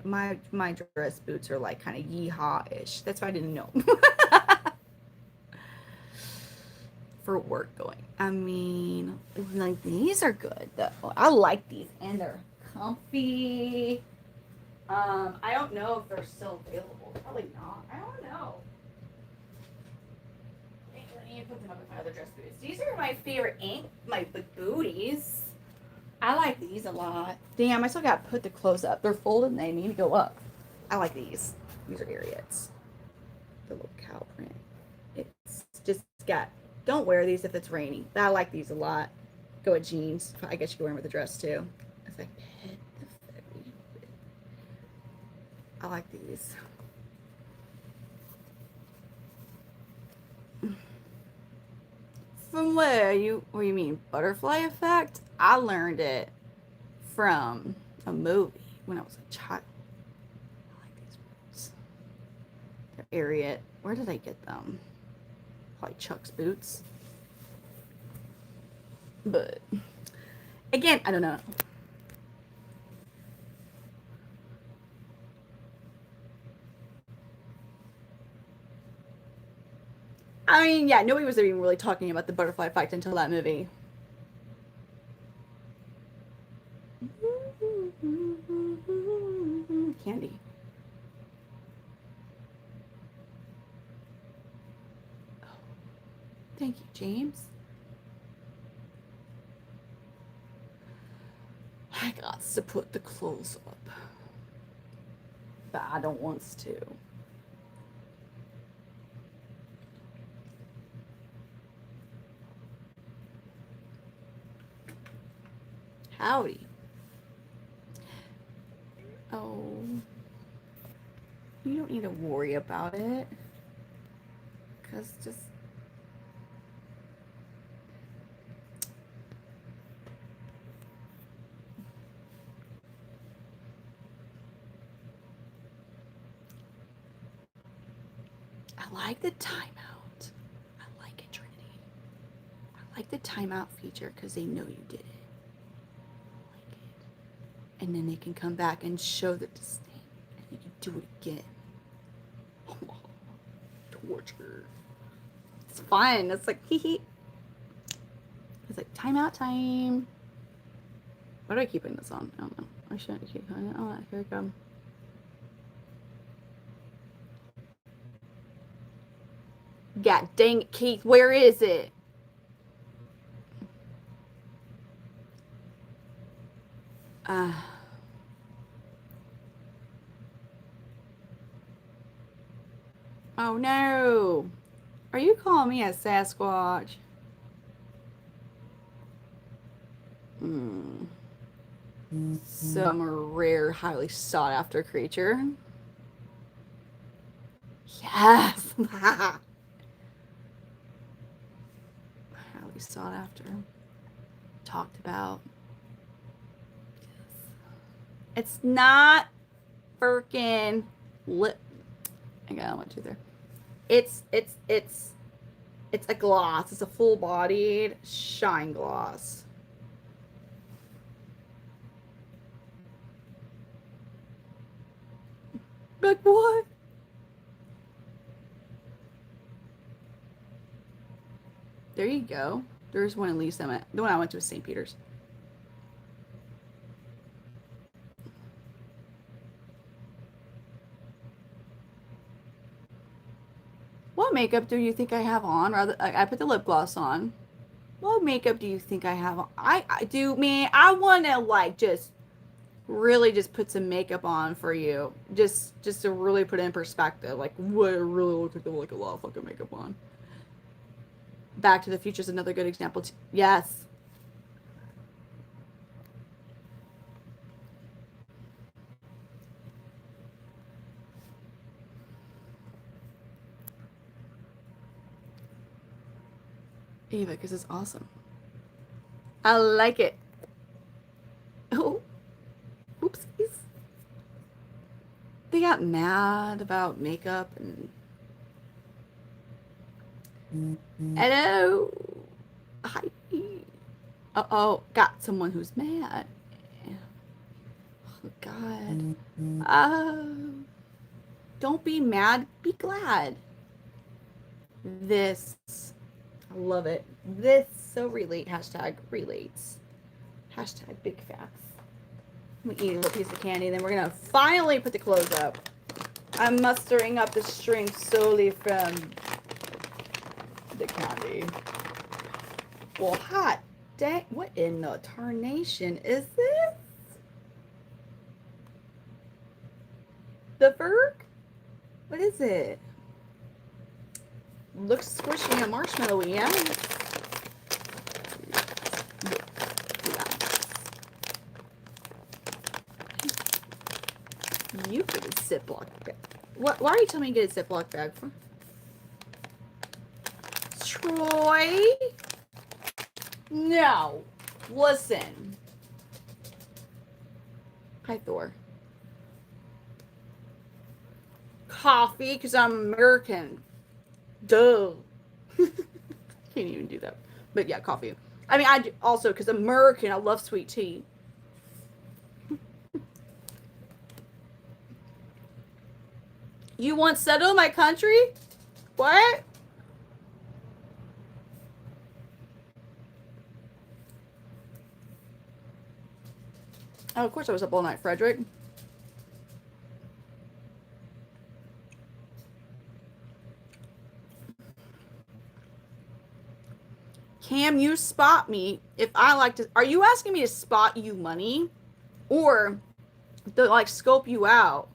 dress boots are like kind of yeehaw-ish. That's why I didn't know. For work going, I mean, like these are good though. I like these and they're comfy. I don't know if they're still available. Probably not. I don't know. Let me put them up with my other dress boots. These are my favorite my booties. I like these a lot. Damn, I still got to put the clothes up. They're folded and they need to go up. I like these. These are Ariats. The little cow print. It's just got, don't wear these if it's raining. But I like these a lot. Go with jeans. I guess you can wear them with a dress too. It's like, I like these. From where you mean butterfly effect? I learned it from a movie when I was a child. I like these boots. They're Ariat. Where did I get them? Probably Chuck's boots. But again, I don't know. I mean, yeah, nobody was even really talking about the butterfly effect until that movie. Candy. Oh, thank you, James. I got to put the clothes up, but I don't want to. Howdy. Oh, you don't need to worry about it, because just I like the timeout. I like it, Trinity. I like the timeout feature because they know you did it. And then they can come back and show the disdain, and you can do it again. Oh, torture. It's fun. It's like hee hee. It's like timeout time. Why do I keep putting this on? I don't know. I shouldn't keep putting it on. Here it comes. God dang it, Keith. Where is it? Oh no. Are you calling me a Sasquatch? Some rare, highly sought after creature. Yes. Highly sought after. Talked about. It's not freaking lip. I got one, two there. It's a gloss. It's a full-bodied shine gloss. Like what? There you go. There's one in Lisa. The one I went to was St. Peter's. makeup do you think I have on? Rather, I put the lip gloss on. What makeup do you think I have on? I do, man. I want to like just really just put some makeup on for you, just to really put it in perspective, like what it really looks like a lot of fucking makeup on. Back to the Future is another good example. Yes. Eva, because it's awesome. I like it. Oh, oopsies. They got mad about makeup and. Hello. Hi. Uh-oh, got someone who's mad. Oh, God. Don't be mad, be glad. This. I love it. This so relate. Hashtag relates. Hashtag big facts. I'm gonna eat a little piece of candy, and then we're gonna finally put the clothes up. I'm mustering up the strength solely from the candy. Well, hot dang. What in the tarnation is this? The Ferg? What is it? Looks squishy and marshmallowy, yeah? You get a Ziploc bag. What? Why are you telling me to get a Ziploc bag for? Troy? No. Listen. Hi, Thor. Coffee, because I'm American. Duh. Can't even do that. But yeah, coffee. I mean, I do also, because I'm American, I love sweet tea. You want to settle my country? What? Oh, of course I was up all night, Frederick. Cam, you spot me if I like to. Are you asking me to spot you money? Or to like scope you out?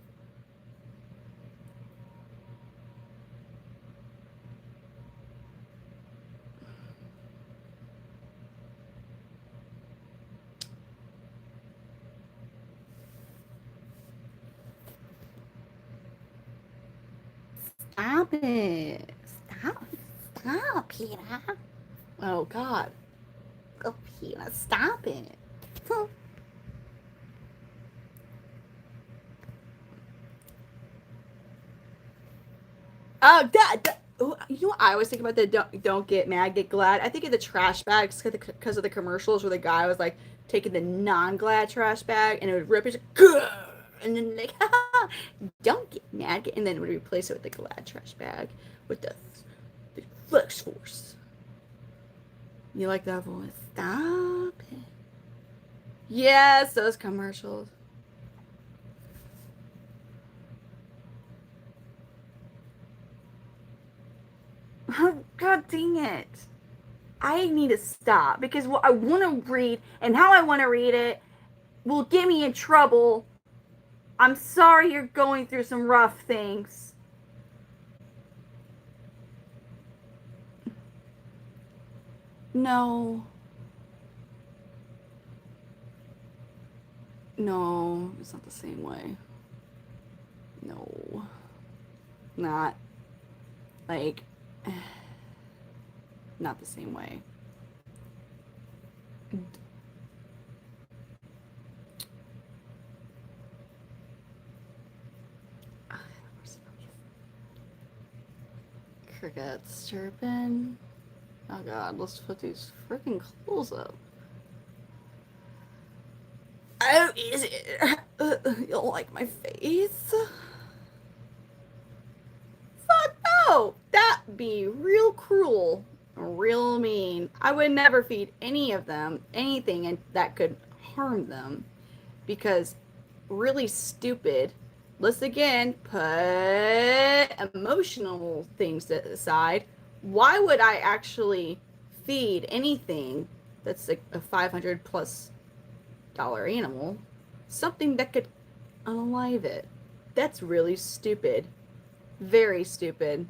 Stop it. Stop, Peter. Oh, God. Oh, Peter, stop it. Oh, you know what I always think about the don't get mad, get glad? I think of the trash bags because of the commercials where the guy was like taking the non-glad trash bag and it would rip it, and then like, don't get mad, and then it would replace it with the glad trash bag with the flex force. You like that voice? Stop it. Yes, those commercials. God dang it. I need to stop because what I want to read and how I want to read it will get me in trouble. I'm sorry you're going through some rough things. No. No, it's not the same way. No. Not. Like, not the same way. Crickets chirping. Oh God, let's put these freaking clothes up. Oh, is it? You don't like my face? Fuck no! That'd be real cruel. Real mean. I would never feed any of them anything that could harm them. Because really stupid let's again put emotional things aside. Why would I actually feed anything that's like a $500+ animal something that could unalive it? That's really stupid. Very stupid.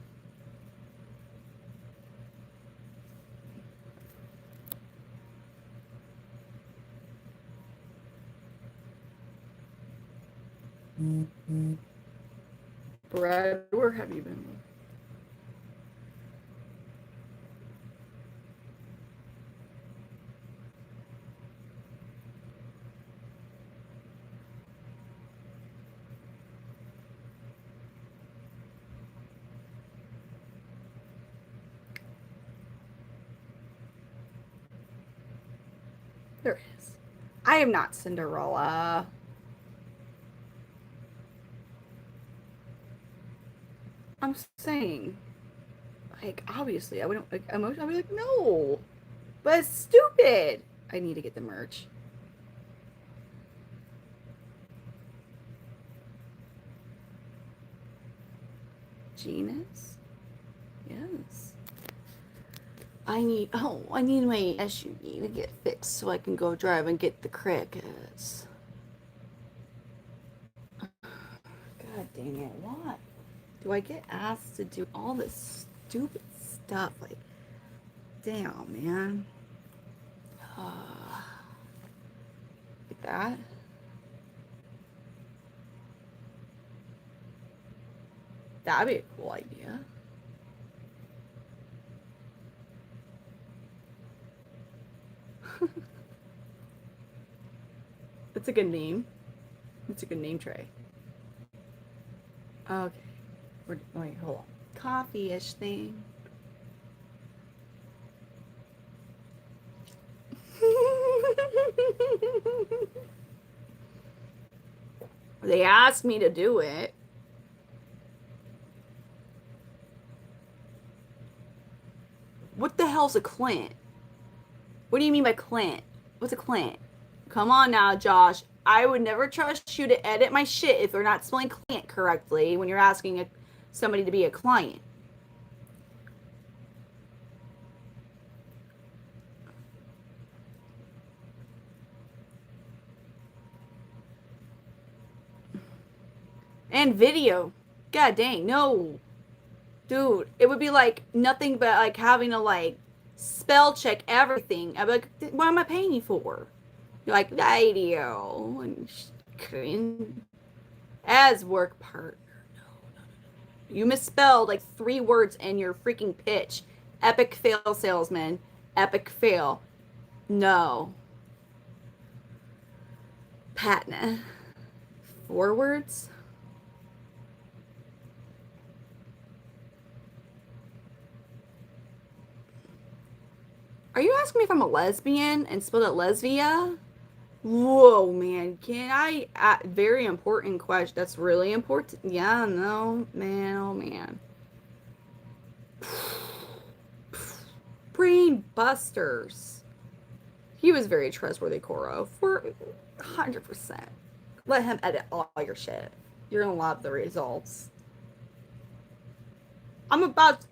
Brad, where have you been? There it is. I am not Cinderella. I'm saying, like, obviously, I wouldn't, like, emotion, I'd be like, no. But it's stupid. I need to get the merch. Genus? Yes. I need my SUV to get fixed so I can go drive and get the crickets. God dang it, what? Do I get asked to do all this stupid stuff? Like, damn, man. Like that? That'd be a cool idea. It's a good name. It's a good name, Trey. Okay. Wait, hold on. Coffee-ish thing. They asked me to do it. What the hell's a Clint? What do you mean by Clint? What's a Clint? Come on now, Josh. I would never trust you to edit my shit if they're not spelling client correctly when you're asking somebody to be a client. And video. God dang, no. Dude, it would be like nothing but like having to like spell check everything. I'd be like, what am I paying you for? You're like, video. And as work partner. No. You misspelled like 3 words in your freaking pitch. Epic fail, salesman. Epic fail. No. Patna. 4 words? Are you asking me if I'm a lesbian and spelled it lesbia? Whoa, man. Can I? Very important question. That's really important. Yeah, no, man. Oh, man. Brain busters. He was very trustworthy, Koro. For 100%. Let him edit all your shit. You're gonna love the results. I'm about to...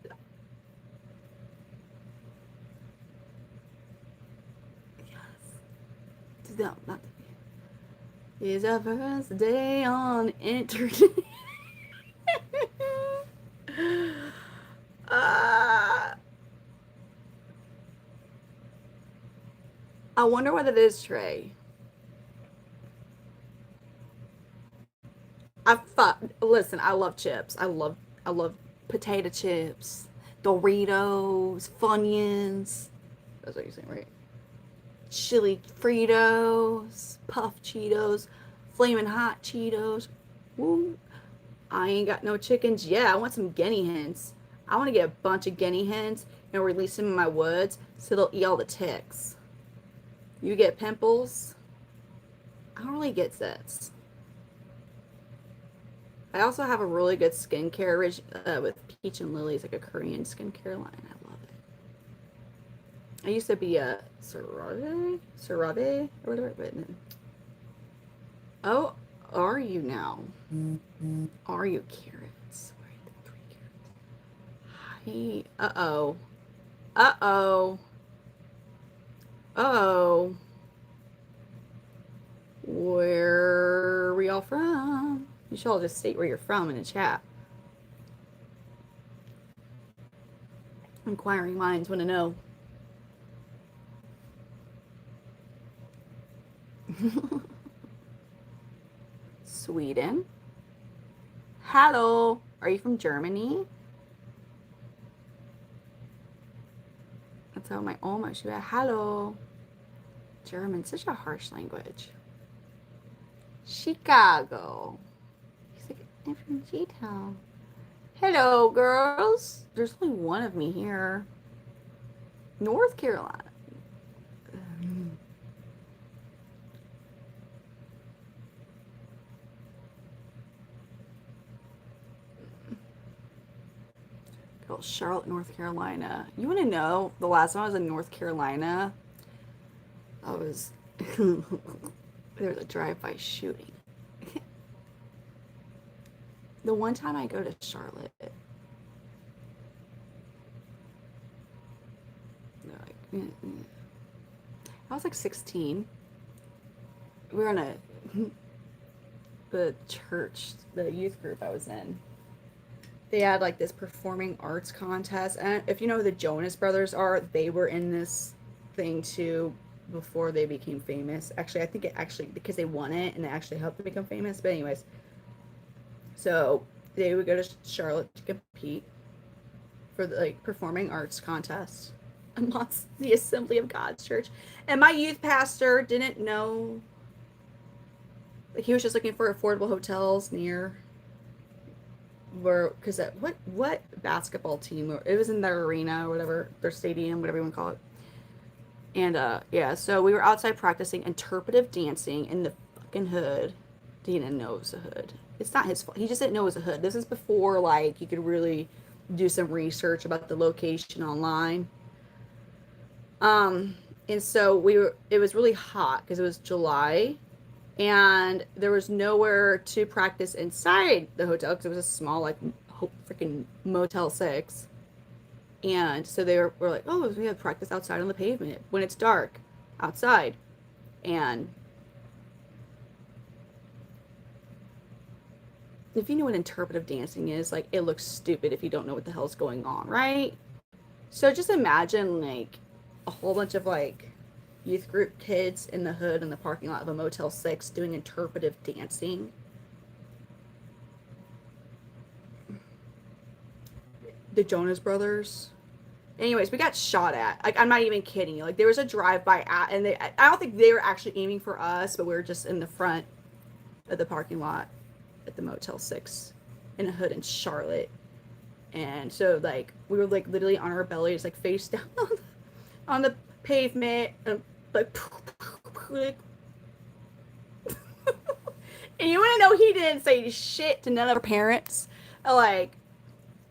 No, not it's our first day on internet. I wonder what it is, Trey. Listen, I love chips. I love potato chips, Doritos, Funyuns. That's what you're saying, right? Chili Fritos, Puff Cheetos, Flamin' Hot Cheetos. Woo. I ain't got no chickens. Yeah, I want some guinea hens. I want to get a bunch of guinea hens and release them in my woods so they'll eat all the ticks. You get pimples. I don't really get zits. I also have a really good skincare with Peach and Lily's, like a Korean skincare line. I love it. I used to be a CeraVe or whatever, but then... Oh, are you now? Are you carrots? Where are the 3 carrots? Hi. Uh-oh. Uh-oh. Uh-oh. Where are we all from? You should all just state where you're from in the chat. Inquiring minds want to know. Sweden. Hello. Are you from Germany? That's how my Oma should be. Hello. German, such a harsh language. Chicago. He's like, I'm from G-Town. Hello, girls. There's only one of me here. North Carolina. Oh, Charlotte, North Carolina. You want to know, the last time I was in North Carolina, I was, there was a drive-by shooting. The one time I go to Charlotte, I was like 16. We were in the church, the youth group I was in. They had like this performing arts contest. And if you know who the Jonas Brothers are, they were in this thing too before they became famous. Actually, I think it actually, because they won it and it actually helped them become famous. But anyways, so they would go to Charlotte to compete for the like performing arts contest amongst the Assembly of God's Church. And my youth pastor didn't know, like he was just looking for affordable hotels near where, because what basketball team, it was in their arena or whatever, their stadium, whatever you want to call it. And yeah, so we were outside practicing interpretive dancing in the fucking hood. He didn't know it was a hood. It's not his fault. He just didn't know it was a hood. This is before like you could really do some research about the location online. And so it was really hot because it was July and there was nowhere to practice inside the hotel because it was a small, like, freaking Motel 6. And so they were like, oh, we have practice outside on the pavement when it's dark outside. And if you know what interpretive dancing is, like, it looks stupid if you don't know what the hell's going on, right? So just imagine, like, a whole bunch of, like, youth group kids in the hood in the parking lot of a Motel 6 doing interpretive dancing. The Jonas Brothers. Anyways, we got shot at. Like, I'm not even kidding you. Like, there was a drive-by at, and I don't think they were actually aiming for us, but we were just in the front of the parking lot at the Motel 6 in a hood in Charlotte. And so, like, we were, like, literally on our bellies, like, face down on the pavement, and, like, and you want to know, he didn't say shit to none of our parents. Like,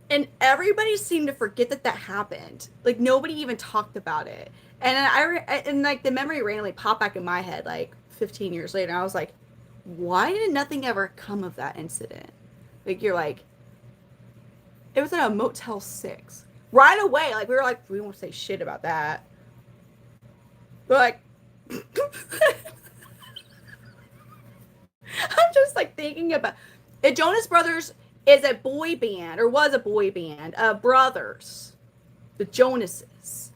and everybody seemed to forget that happened. Like, nobody even talked about it. And then like, the memory randomly popped back in my head, like, 15 years later. And I was like, why did nothing ever come of that incident? Like, you're like, it was at a Motel 6. Right away, like, we were like, we won't say shit about that. We're like, I'm just, like, thinking about, the Jonas Brothers is a boy band, or was a boy band, brothers, the Jonases.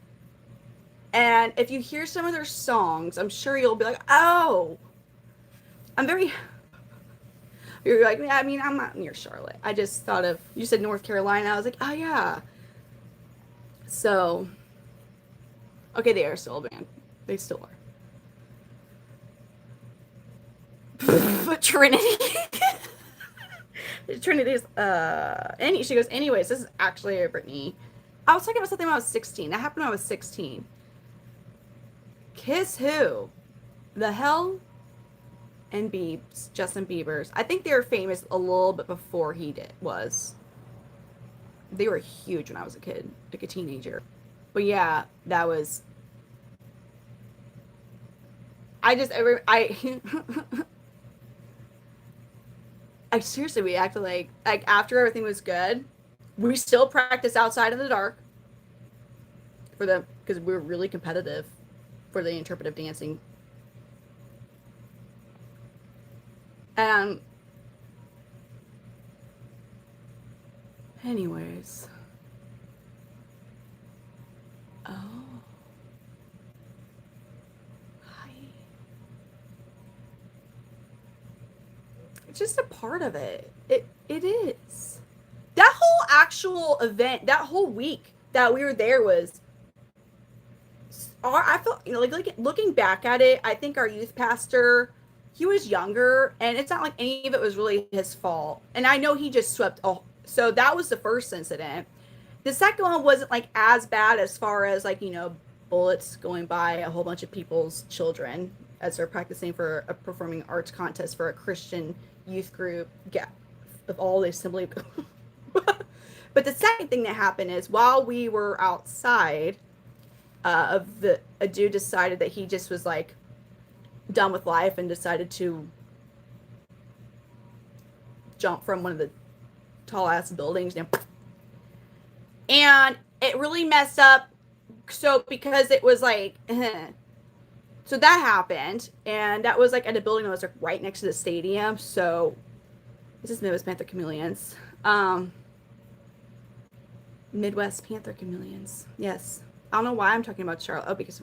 And if you hear some of their songs, I'm sure you'll be like, oh, you're like, I mean, I'm not near Charlotte. I just thought of, you said North Carolina. I was like, oh, yeah. So, okay, they are still a band. They still are. But Trinity. Trinity's, she goes, anyways, this is actually Brittany. I was talking about something when I was 16. That happened when I was 16. Kiss who? The Hell and Biebs, Justin Bieber's. I think they were famous a little bit before he was. They were huge when I was a kid, like a teenager. But yeah, that was, I seriously, we acted like after everything was good, we still practiced outside in the dark because we were really competitive for the interpretive dancing. And anyways, oh, hi. It's just a part of it. It is. That whole actual event, that whole week that we were there was. I felt, like looking back at it, I think our youth pastor, he was younger, and it's not like any of it was really his fault. And I know he just swept. Oh, so that was the first incident. The second one wasn't like as bad as far as like bullets going by a whole bunch of people's children as they're practicing for a performing arts contest for a Christian youth group. Yeah, of all the assembly. But the second thing that happened is while we were outside. A dude decided that he just was like done with life and decided to jump from one of the tall ass buildings, and it really messed up. So because it was like, so that happened, and that was like at a building that was like right next to the stadium. So this is Midwest Panther Chameleons, Midwest Panther Chameleons. Yes. I don't know why I'm talking about Charlotte. Oh, because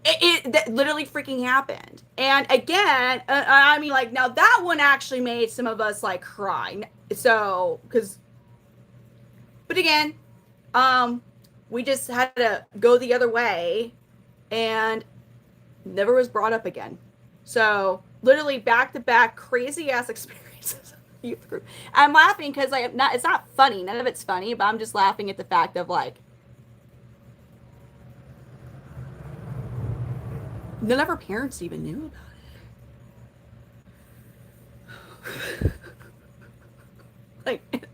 it that literally freaking happened. And again, I mean, like, now that one actually made some of us like cry. So, but again, we just had to go the other way, and never was brought up again. So, literally back to back crazy ass experiences. Youth group. I'm laughing because it's not funny. None of it's funny, but I'm just laughing at the fact of like. None of our parents even knew about it. Like,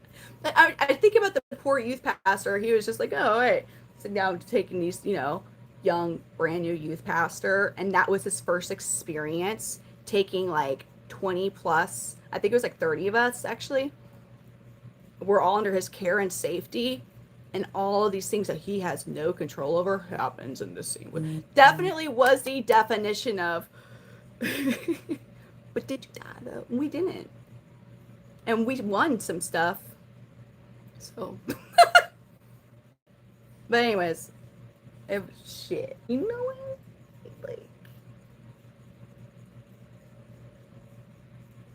I think about the poor youth pastor. He was just like, oh, hey, sitting down taking these, young, brand new youth pastor. And that was his first experience taking like 20 plus, I think it was like 30 of us actually. We're all under his care and safety. And all of these things that he has no control over happens in this scene. Definitely was the definition of. But did you die though? We didn't, and we won some stuff. So, but anyways, it was shit. Like,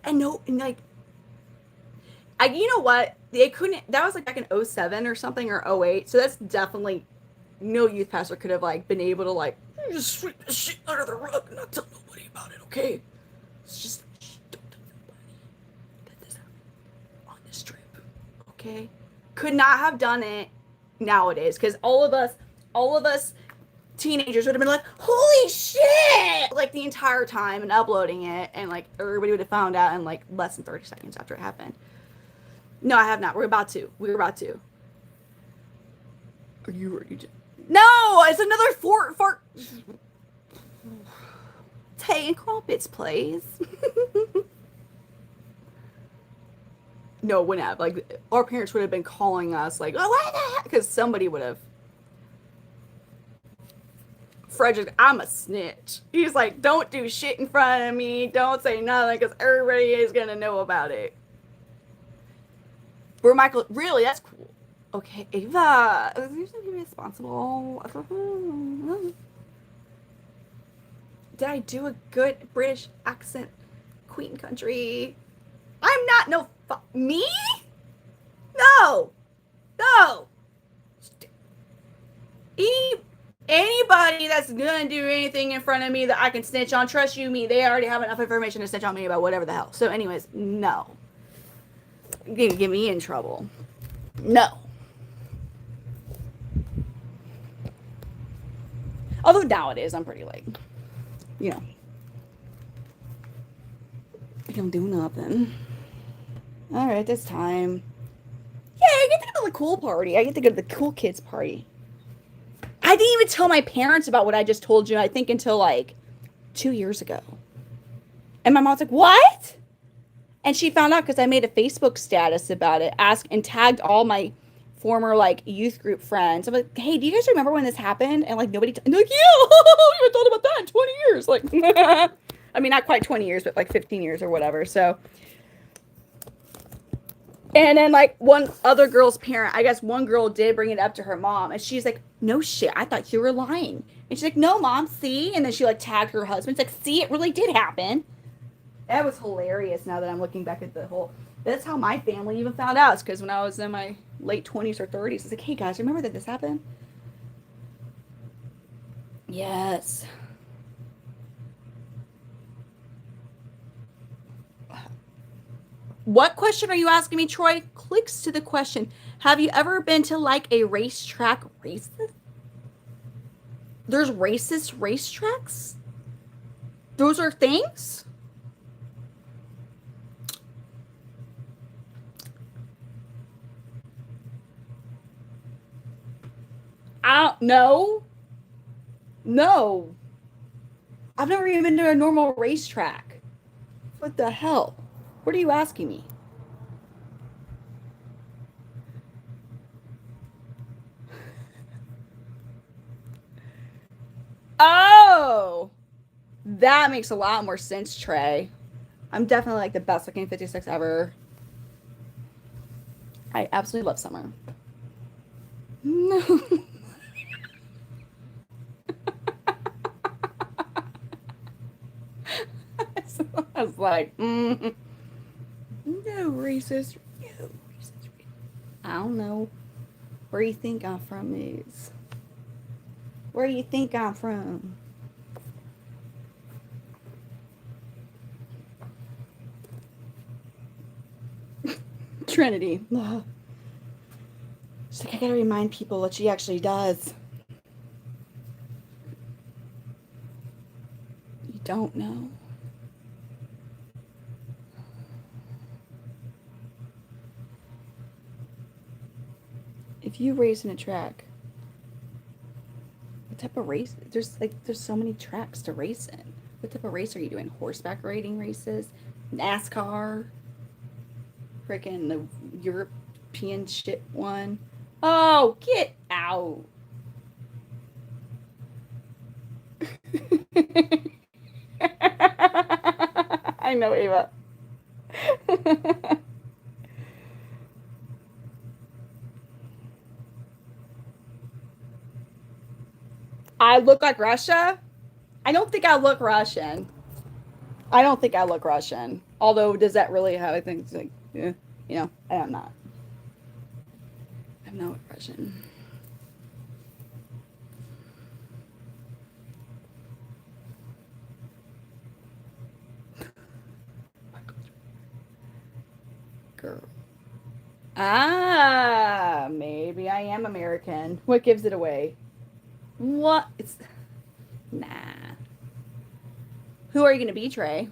and no, and like. You know what? They couldn't. That was like back in 07 or something, or 08. So that's definitely no youth pastor could have like been able to like just sweep the shit under the rug and not tell nobody about it. Okay, it's just don't tell nobody that this happened on this trip. Okay, could not have done it nowadays because all of us teenagers would have been like, holy shit, like the entire time and uploading it, and like everybody would have found out in like less than 30 seconds after it happened. No, I have not. We're about to. Are you ready to? No, it's another fort. Tay and Crumpets, please. No, wouldn't have. Like, our parents would have been calling us, like, oh, what the heck? Because somebody would have. Frederick, I'm a snitch. He's like, don't do shit in front of me. Don't say nothing, because everybody is going to know about it. Where Michael, really, that's cool. Okay, Ava, you're going to be responsible. Did I do a good British accent? Queen country. I'm not no me? No. Anybody that's gonna do anything in front of me that I can snitch on, trust you me, they already have enough information to snitch on me about whatever the hell. So anyways, no. You're gonna get me in trouble. No. Although nowadays I'm pretty like, I don't do nothing. Alright, this time. Yeah, I get to go to the cool party. I get to go to the cool kids party. I didn't even tell my parents about what I just told you, I think, until like 2 years ago. And my mom's like, what? And she found out because I made a Facebook status about it, and tagged all my former like youth group friends. I'm like, hey, do you guys remember when this happened? And like nobody, and they're like, yeah, we haven't thought about that in 20 years. Like, I mean, not quite 20 years, but like 15 years or whatever. So, and then like one other girl's parent, I guess one girl did bring it up to her mom, and she's like, no shit, I thought you were lying. And she's like, no, mom, see? And then she like tagged her husband. It's like, see, it really did happen. That was hilarious now that I'm looking back at the whole. That's how my family even found out. It's because when I was in my late 20s or 30s, it's like, hey guys, remember that this happened? Yes. What question are you asking me, Troy? Clicks to the question. Have you ever been to like a racetrack? Racist? There's racist racetracks? Those are things? I don't know. No. I've never even been to a normal racetrack. What the hell? What are you asking me? Oh, that makes a lot more sense, Trey. I'm definitely like the best looking 56 ever. I absolutely love summer. No. I was like, no racist. No racist. I don't know. Where you think I'm from is. Where you think I'm from? Trinity. She's like, I gotta remind people what she actually does. You don't know. If you race in a track, what type of race? There's so many tracks to race in. What type of race are you doing? Horseback riding races? NASCAR? Freaking the European shit one? Oh, get out. I know, Ava. I look like Russia? I don't think I look Russian. I don't think I look Russian. Although, does that really have, I think, it's like, yeah, you know, I'm not. I'm not Russian. Girl. Ah, maybe I am American. What gives it away? What? It's nah. Who are you gonna be, Trey?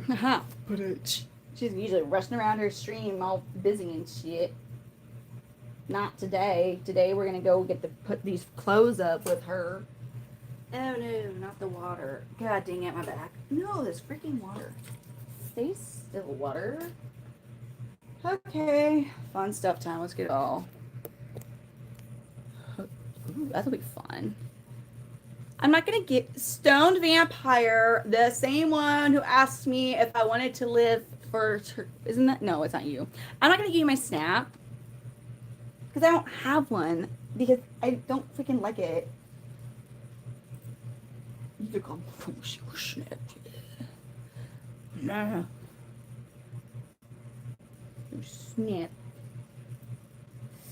Haha. She's usually rushing around her stream all busy and shit. Not today. Today we're gonna go put these clothes up with her. Oh no, not the water. God dang it, my back. No, this freaking water. Stay still, water. Okay, fun stuff time. Let's get it all. Ooh, that'll be fun. I'm not gonna get Stoned Vampire, the same one who asked me if I wanted to live for. Isn't that? No, it's not you. I'm not gonna give you my snap because I don't have one because I don't freaking like it. You go snap. Nah. Snap.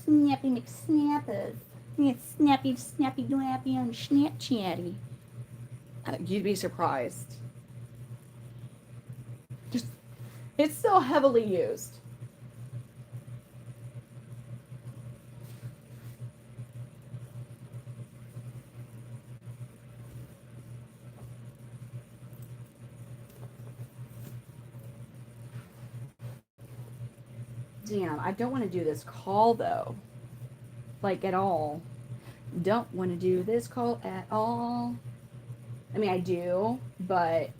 Snappy McSnappers. It's snappy, snappy, glappy on Snapchatty. You'd be surprised. Just, it's still heavily used. Damn, I don't want to do this call though. Like at all. Don't want to do this call at all. I mean, I do, but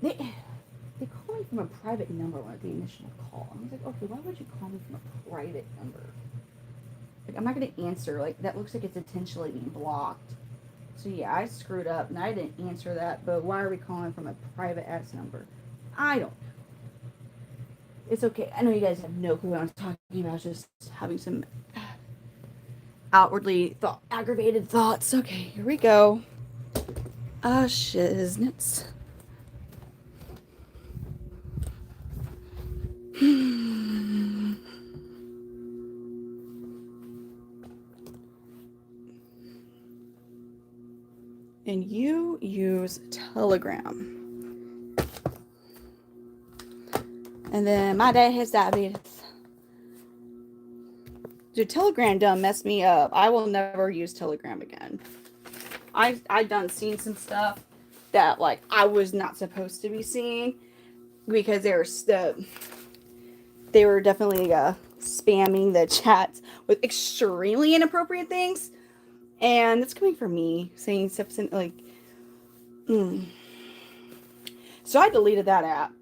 they call me from a private number when at the initial call. I was like, okay, why would you call me from a private number? Like, I'm not gonna answer. Like, that looks like it's intentionally being blocked. So yeah, I screwed up and I didn't answer that. But why are we calling from a private ass number? I don't know. It's okay. I know you guys have no clue what I'm talking about. Just having some outwardly aggravated thoughts. Okay, here we go. Shiznits. And you use Telegram. And then my dad has diabetes. Dude, Telegram done messed me up. I will never use Telegram again. I done seen some stuff that like I was not supposed to be seeing because they were definitely spamming the chats with extremely inappropriate things. And it's coming from me saying stuff like, So I deleted that app.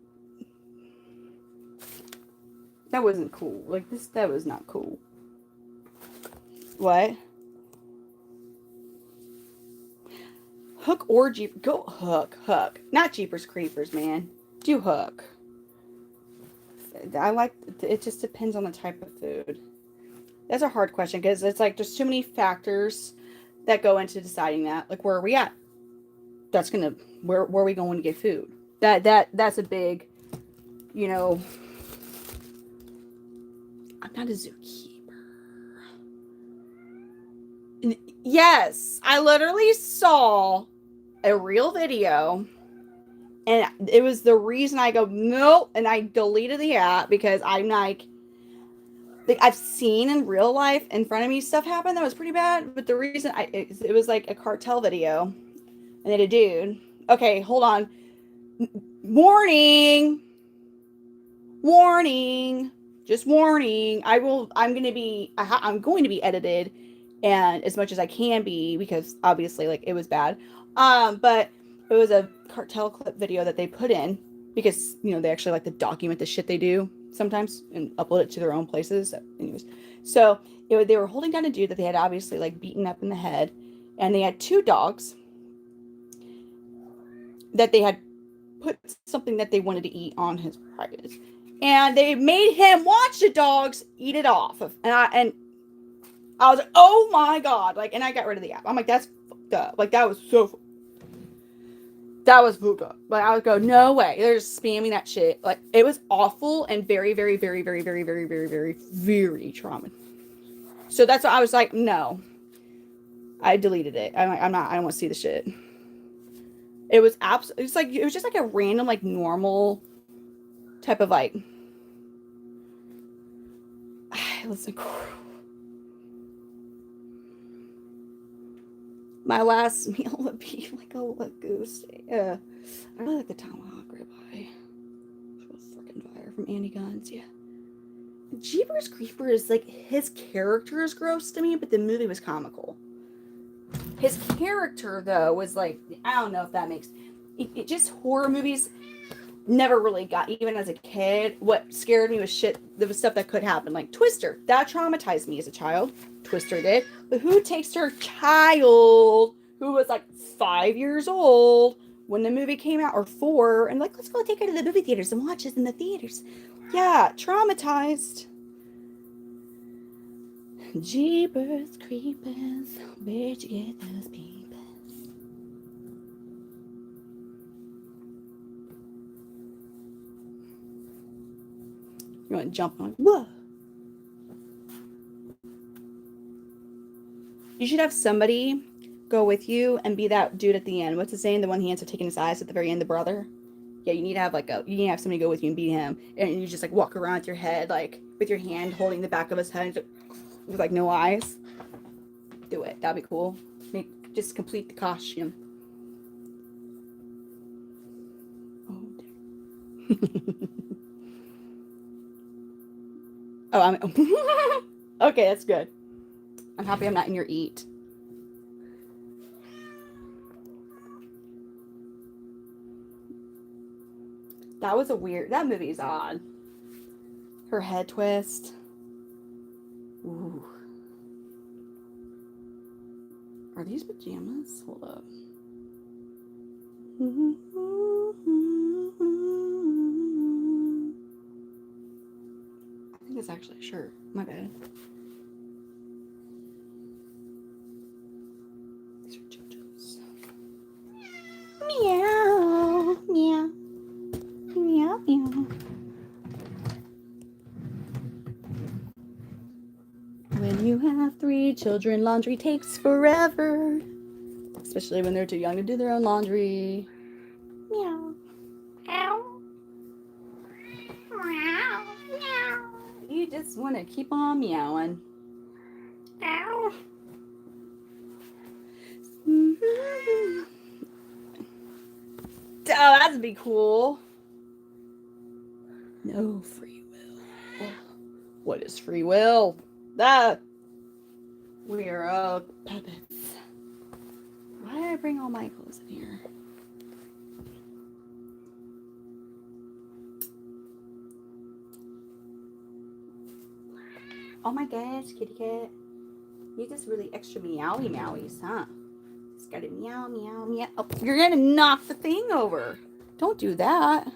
That wasn't cool. Like that was not cool. What? Hook or Jeep? Go Hook. Not Jeepers Creepers, man. Do Hook. I like. It just depends on the type of food. That's a hard question because it's like there's too many factors that go into deciding that. Like, where are we at? That's gonna where are we going to get food? That's a big, you know. I'm not a zookeeper. Yes, I literally saw a real video, and it was the reason I go nope, and I deleted the app because I'm like I've seen in real life in front of me stuff happen that was pretty bad, but the reason it was like a cartel video, and then a dude. Okay, hold on. Warning. Just warning. I'm going to be edited, and as much as I can be, because obviously like it was bad. But it was a cartel clip video that they put in because, you know, they actually like to document the shit they do sometimes and upload it to their own places. Anyways, so they were holding down a dude that they had obviously like beaten up in the head, and they had two dogs that they had put something that they wanted to eat on his private, and they made him watch the dogs eat it off. And I was like, oh my god, like, and I got rid of the app. I'm like, that's fucked up. Like, that was fucked up. Like, I would go, no way. They're just spamming that shit. Like, it was awful and very, very, very, very, very, very, very, very, very traumatizing. So that's why I was like, no. I deleted it. I'm like, I don't want to see the shit. It was it was just like a random, like, normal type of like, listen, my last meal would be like a lagoose. I really like the tomahawk ribeye. Freaking fire from Andy Guns, yeah. Jeepers Creepers, like, his character is gross to me, but the movie was comical. His character, though, was like, I don't know if that makes it just horror movies never really got, even as a kid. What scared me was shit. There was stuff that could happen, like Twister. That traumatized me as a child. Twister did. But who takes their child who was like 5 years old when the movie came out, or 4, and like, let's go take her to the movie theaters and watch it in the theaters? Yeah, traumatized. Jeepers Creepers, where'd you get those peepers? You want to jump on? Whoa! You should have somebody go with you and be that dude at the end. What's his name? The one he ends up taking his eyes at the very end, the brother. Yeah, you need to have somebody go with you and be him, and you just like walk around with your head, like with your hand holding the back of his head, with like no eyes. Do it. That'd be cool. Just complete the costume. Oh, I'm okay. That's good. I'm happy I'm not in your eat. That movie's odd. Her head twist. Ooh. Are these pajamas? Hold up. I think it's actually a shirt. My bad. These are JoJo's. Meow. Meow. Meow. Meow. When you have 3 children, laundry takes forever. Especially when they're too young to do their own laundry. Meow. Ow. Meow. Meow. You just want to keep on meowing. Ow. Oh, that'd be cool. No free will. What is free will? That we are all puppets. Why did I bring all my clothes in here? Oh my gosh, kitty cat. You just really extra meowy meowies, huh? Just gotta meow, meow, meow. Oh, you're gonna knock the thing over. Don't do that.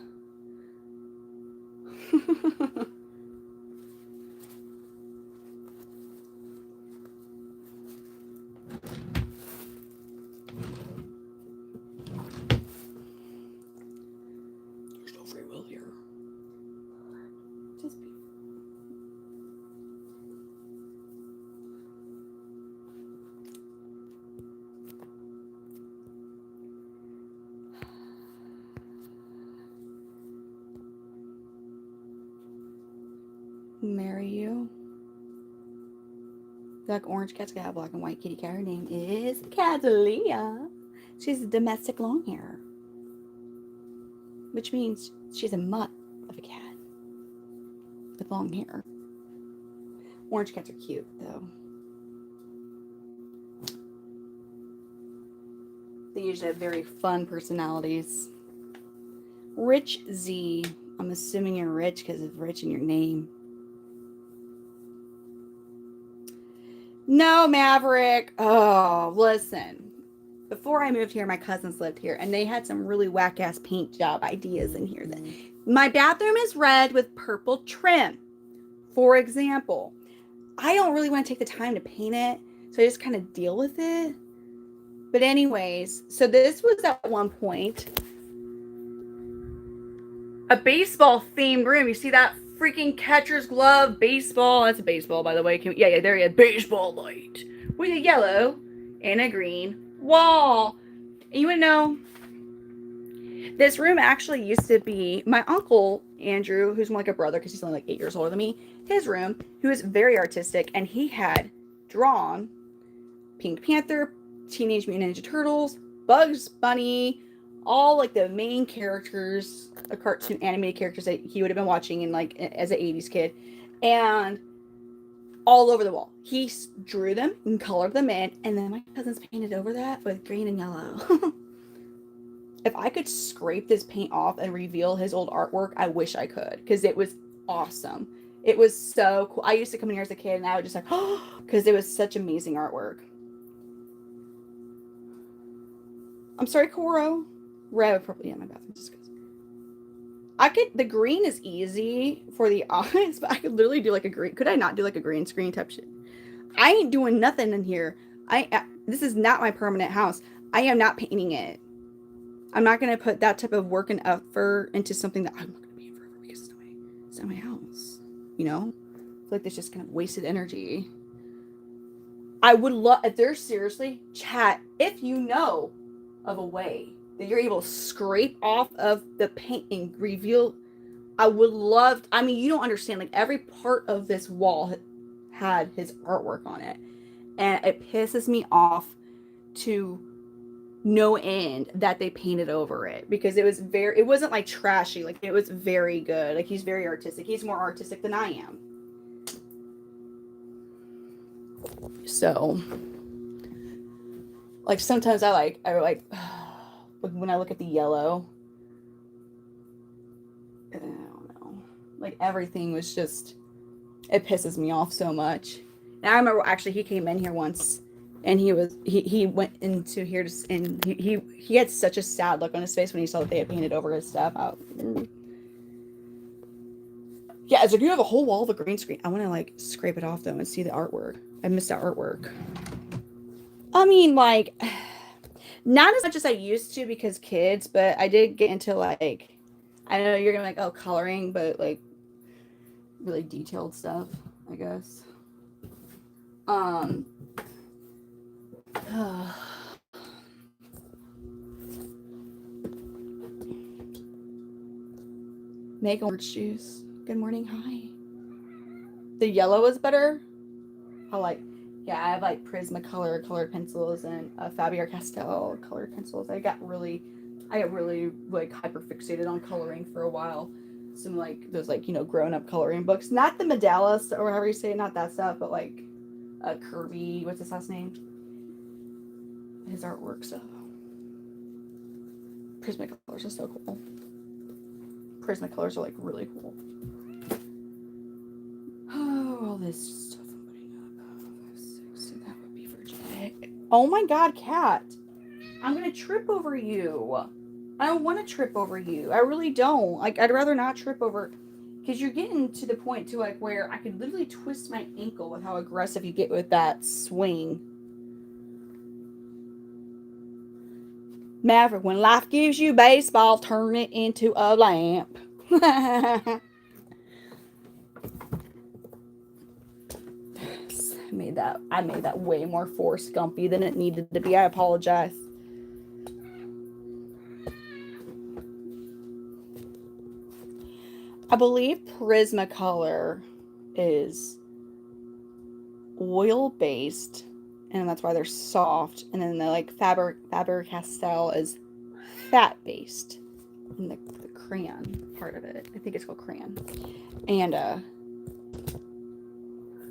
There's no free will here. Just be. Marry you. Like orange cat's got a black and white kitty cat. Her name is Catalina. She's a domestic long hair, which means she's a mutt of a cat with long hair. Orange cats are cute though. They usually have very fun personalities. Rich Z. I'm assuming you're rich because it's rich in your name. No, Maverick. Oh, listen. Before I moved here, my cousins lived here, and they had some really whack-ass paint job ideas in here. My bathroom is red with purple trim, for example. I don't really want to take the time to paint it, so I just kind of deal with it. But anyways, so this was at one point a baseball-themed room. You see that? Freaking catcher's glove, baseball. That's a baseball, by the way. Yeah, there you go. Baseball light with a yellow and a green wall. And you want to know, this room actually used to be my uncle Andrew, who's more like a brother because he's only like 8 years older than me. His room, who is very artistic, and he had drawn Pink Panther, Teenage Mutant Ninja Turtles, Bugs Bunny, all like the main characters, the cartoon animated characters that he would have been watching in like as an 80s kid, and all over the wall. He drew them and colored them in, and then my cousins painted over that with green and yellow. If I could scrape this paint off and reveal his old artwork, I wish I could, because it was awesome. It was so cool. I used to come in here as a kid and I would just like, oh, because it was such amazing artwork. I'm sorry, Koro. Red, purple. Yeah, my bathroom's disgusting. The green is easy for the eyes, but I could literally do like a green. Could I not do like a green screen type shit? I ain't doing nothing in here. This is not my permanent house. I am not painting it. I'm not going to put that type of work and effort into something that I'm not going to be in forever because it's not my house. You know? I feel like that's just kind of wasted energy. I would love, if there's seriously, chat, if you know of a way that you're able to scrape off of the paint and reveal, I would love, I mean, you don't understand, like every part of this wall had his artwork on it. And it pisses me off to no end that they painted over it, because it wasn't like trashy, like it was very good. Like he's very artistic. He's more artistic than I am. So like sometimes I like when I look at the yellow, Like everything was just, it pisses me off so much. And I remember actually he came in here once and he went into here and he had such a sad look on his face when he saw that they had painted over his stuff out. Yeah, it's like you have a whole wall of a green screen. I want to like scrape it off though and see the artwork. I missed that artwork. I mean, like, not as much as I used to because kids, but I did get into like, I know you're gonna be like, oh, coloring, but like really detailed stuff, I guess. Make orange juice. Good morning, hi. The yellow is better. I like, yeah, I have like Prismacolor colored pencils and Faber-Castell colored pencils. I got really like hyper fixated on coloring for a while. Some like those like, you know, grown up coloring books. Not the Medalis or however you say it, not that stuff, but like Kirby, what's his last name? His artwork stuff. Prismacolors are so cool. Prismacolors are like really cool. Oh, all this stuff I'm putting up. 5, 6, so that would be for today. Oh my god, cat. I'm gonna trip over you. I don't want to trip over you. I really don't. Like, I'd rather not trip over, because you're getting to the point to like where I could literally twist my ankle with how aggressive you get with that swing. Maverick, when life gives you baseball, turn it into a lamp. I made that way more Forrest Gumpy than it needed to be. I apologize. I believe Prismacolor is oil based, and that's why they're soft. And then the like Faber-Castell is fat based, and the crayon part of it, I think it's called crayon. And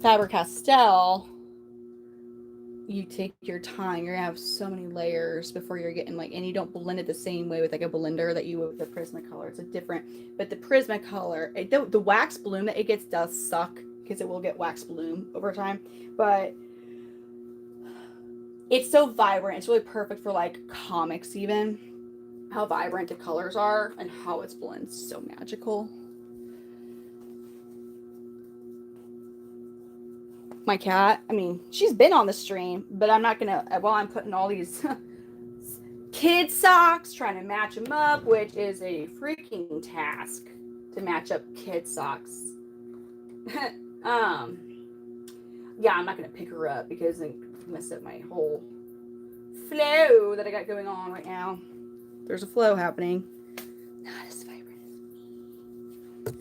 Faber-Castell, you take your time. You're gonna have so many layers before you're getting like, and you don't blend it the same way with like a blender that you would with the Prismacolor. It's a different, but the Prismacolor, the wax bloom that it gets does suck because it will get wax bloom over time, but it's so vibrant. It's really perfect for like comics, even how vibrant the colors are and how it's blends so magical. My cat, I mean, she's been on the stream, but I'm not gonna, while I'm putting all these kid socks, trying to match them up, which is a freaking task to match up kid socks. Yeah, I'm not gonna pick her up because I mess up my whole flow that I got going on right now. There's a flow happening. Not as vibrant as me.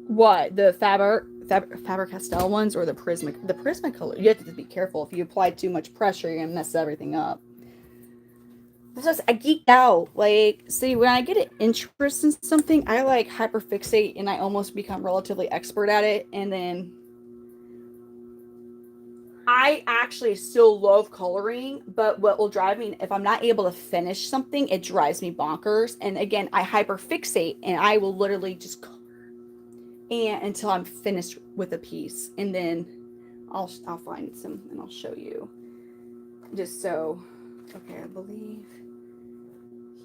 What? The Faber-Castell ones or the Prismacolor? You have to be careful. If you apply too much pressure, you're gonna mess everything up. I geeked out. Like, see, when I get an interest in something, I like hyperfixate and I almost become relatively expert at it. And then I actually still love coloring, but what will drive me, if I'm not able to finish something, it drives me bonkers. And again, I hyperfixate and I will literally just color and until I'm finished with a piece, and then I'll find some and I'll show you. Just so, okay, I believe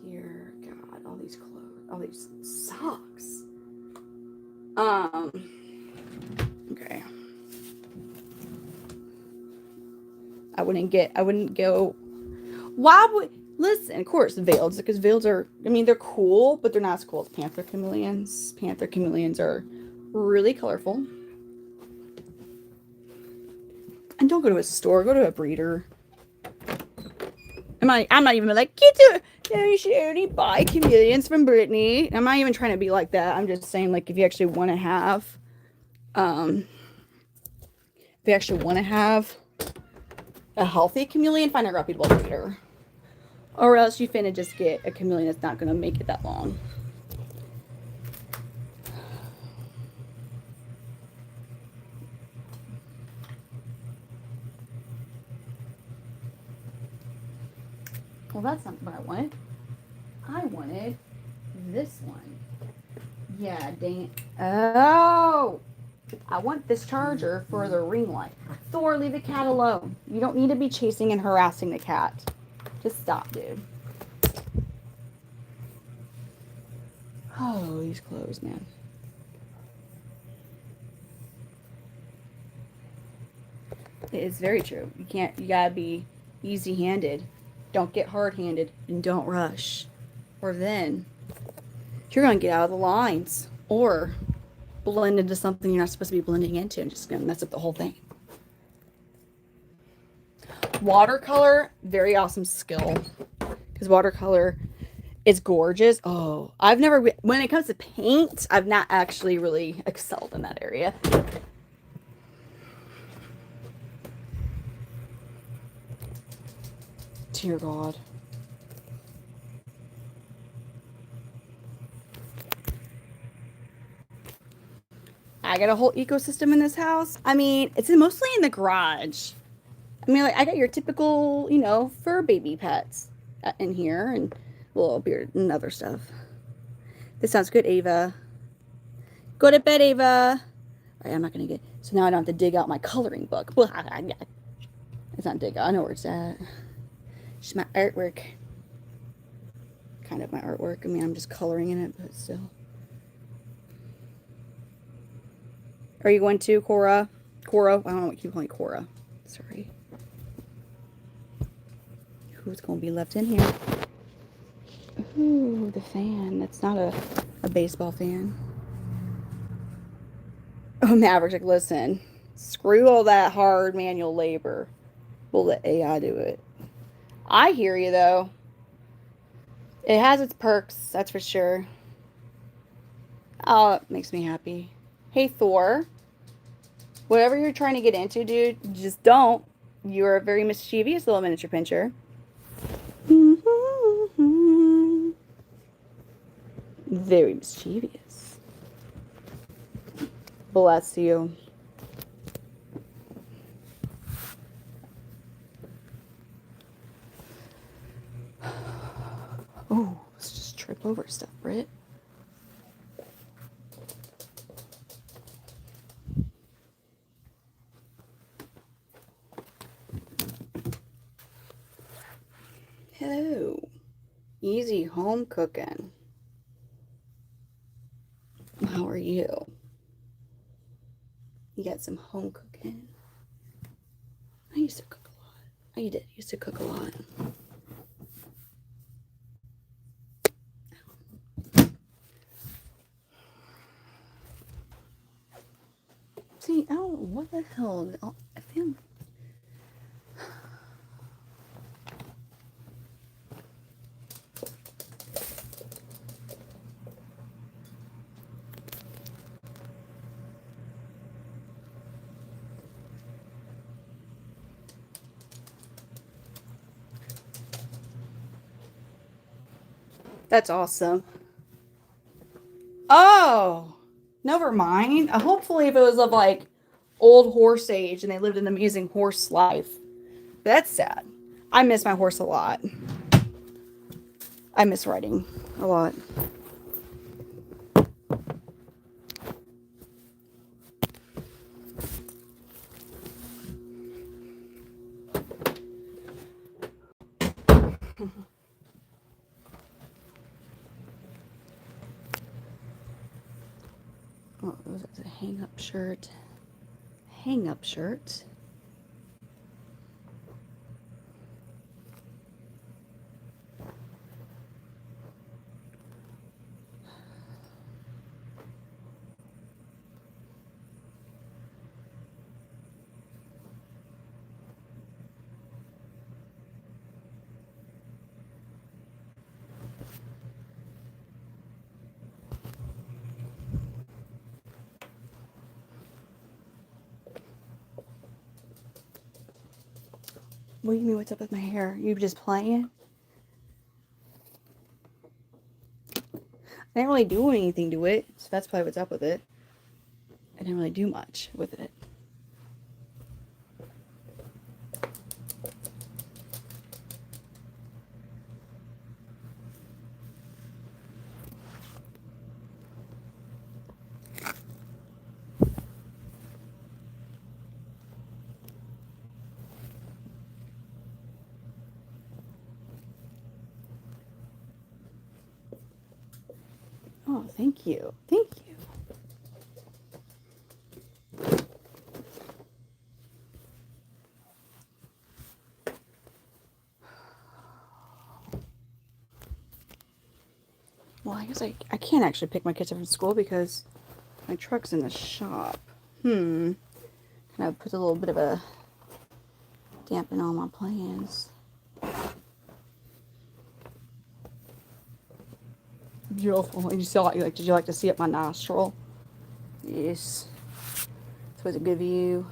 here. God, all these clothes, all these socks. Okay. I wouldn't go. Why would listen? Of course, veils, because veils are. I mean, they're cool, but they're not as cool as Panther Chameleons. Panther Chameleons are really colorful. And don't go to a store. Go to a breeder. I'm not even like, you should only buy chameleons from Brittany. I'm not even trying to be like that. I'm just saying, like, if you actually want to have, a healthy chameleon, find a reputable breeder. Or else you finna just get a chameleon that's not gonna make it that long. Well, that's not what I wanted. I wanted this one. Yeah, dang it. Oh! I want this charger for the ring light. Thor, leave the cat alone. You don't need to be chasing and harassing the cat. Just stop, dude. Oh, these clothes, man. It is very true. You gotta be easy-handed. Don't get hard-handed and don't rush. Or then you're gonna get out of the lines. Or blend into something you're not supposed to be blending into and just gonna mess up the whole thing. Watercolor, very awesome skill. Because watercolor is gorgeous. Oh, when it comes to paint, I've not actually really excelled in that area. Dear God. I got a whole ecosystem in this house. I mean, it's mostly in the garage. I mean, like, I got your typical, fur baby pets in here and a little beard and other stuff. This sounds good, Ava. Go to bed, Ava. All right, I'm not going to get... So now I don't have to dig out my coloring book. It's not dig out. I know where it's at. It's my artwork. Kind of my artwork. I mean, I'm just coloring in it, but still. Are you going to, Cora? Cora? I don't know what you keep calling Cora. Sorry. Who's going to be left in here? Ooh, the fan. That's not a baseball fan. Oh, Maverick's like, listen, screw all that hard manual labor. We'll let AI do it. I hear you, though. It has its perks, that's for sure. Oh, it makes me happy. Hey, Thor. Whatever you're trying to get into, dude, just don't. You're a very mischievous little miniature pincher. Very mischievous. Bless you. Oh, let's just trip over stuff, Britt. Hello. Easy home cooking. How are you? You got some home cooking? I used to cook a lot. I used to cook a lot. See, I don't know what the hell. I feel. That's awesome. Oh, never mind. Hopefully, if it was of like old horse age and they lived an amazing horse life. That's sad. I miss my horse a lot. I miss riding a lot. Oh, that's a hang-up shirt. Hang-up shirt. What do you mean, what's up with my hair? You just playing? I didn't really do anything to it, so that's probably what's up with it. I didn't really do much with it. Oh, thank you. Thank you. Well, I guess I can't actually pick my kids up from school because my truck's in the shop. Kind of puts a little bit of a dampen on my plans. Beautiful. And you saw it. Did you like to see up my nostril? Yes. This was a good view.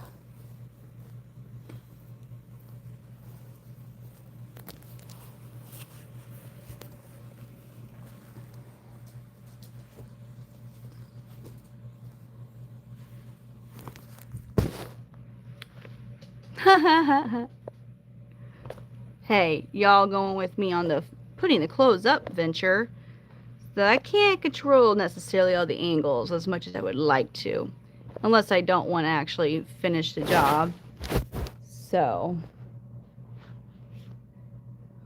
Hey, y'all going with me on the putting the clothes up venture. So I can't control necessarily all the angles as much as I would like to. Unless I don't want to actually finish the job. So,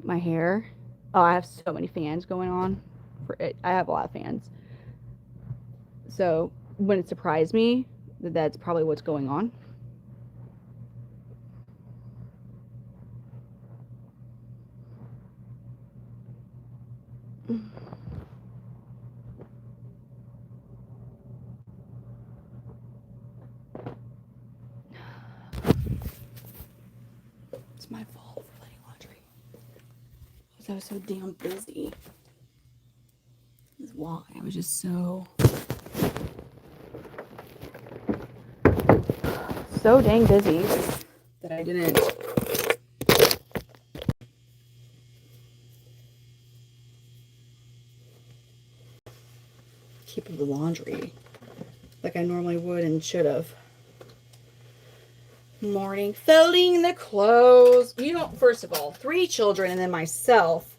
my hair. Oh, I have so many fans going on. For it. I have a lot of fans. So, wouldn't it surprise me that that's probably what's going on. It's my fault for letting laundry. Because I was so damn busy. That's why. I was just so dang busy that I didn't keep up the laundry like I normally would and should have. Morning folding the clothes. You know, first of all, 3 children and then myself.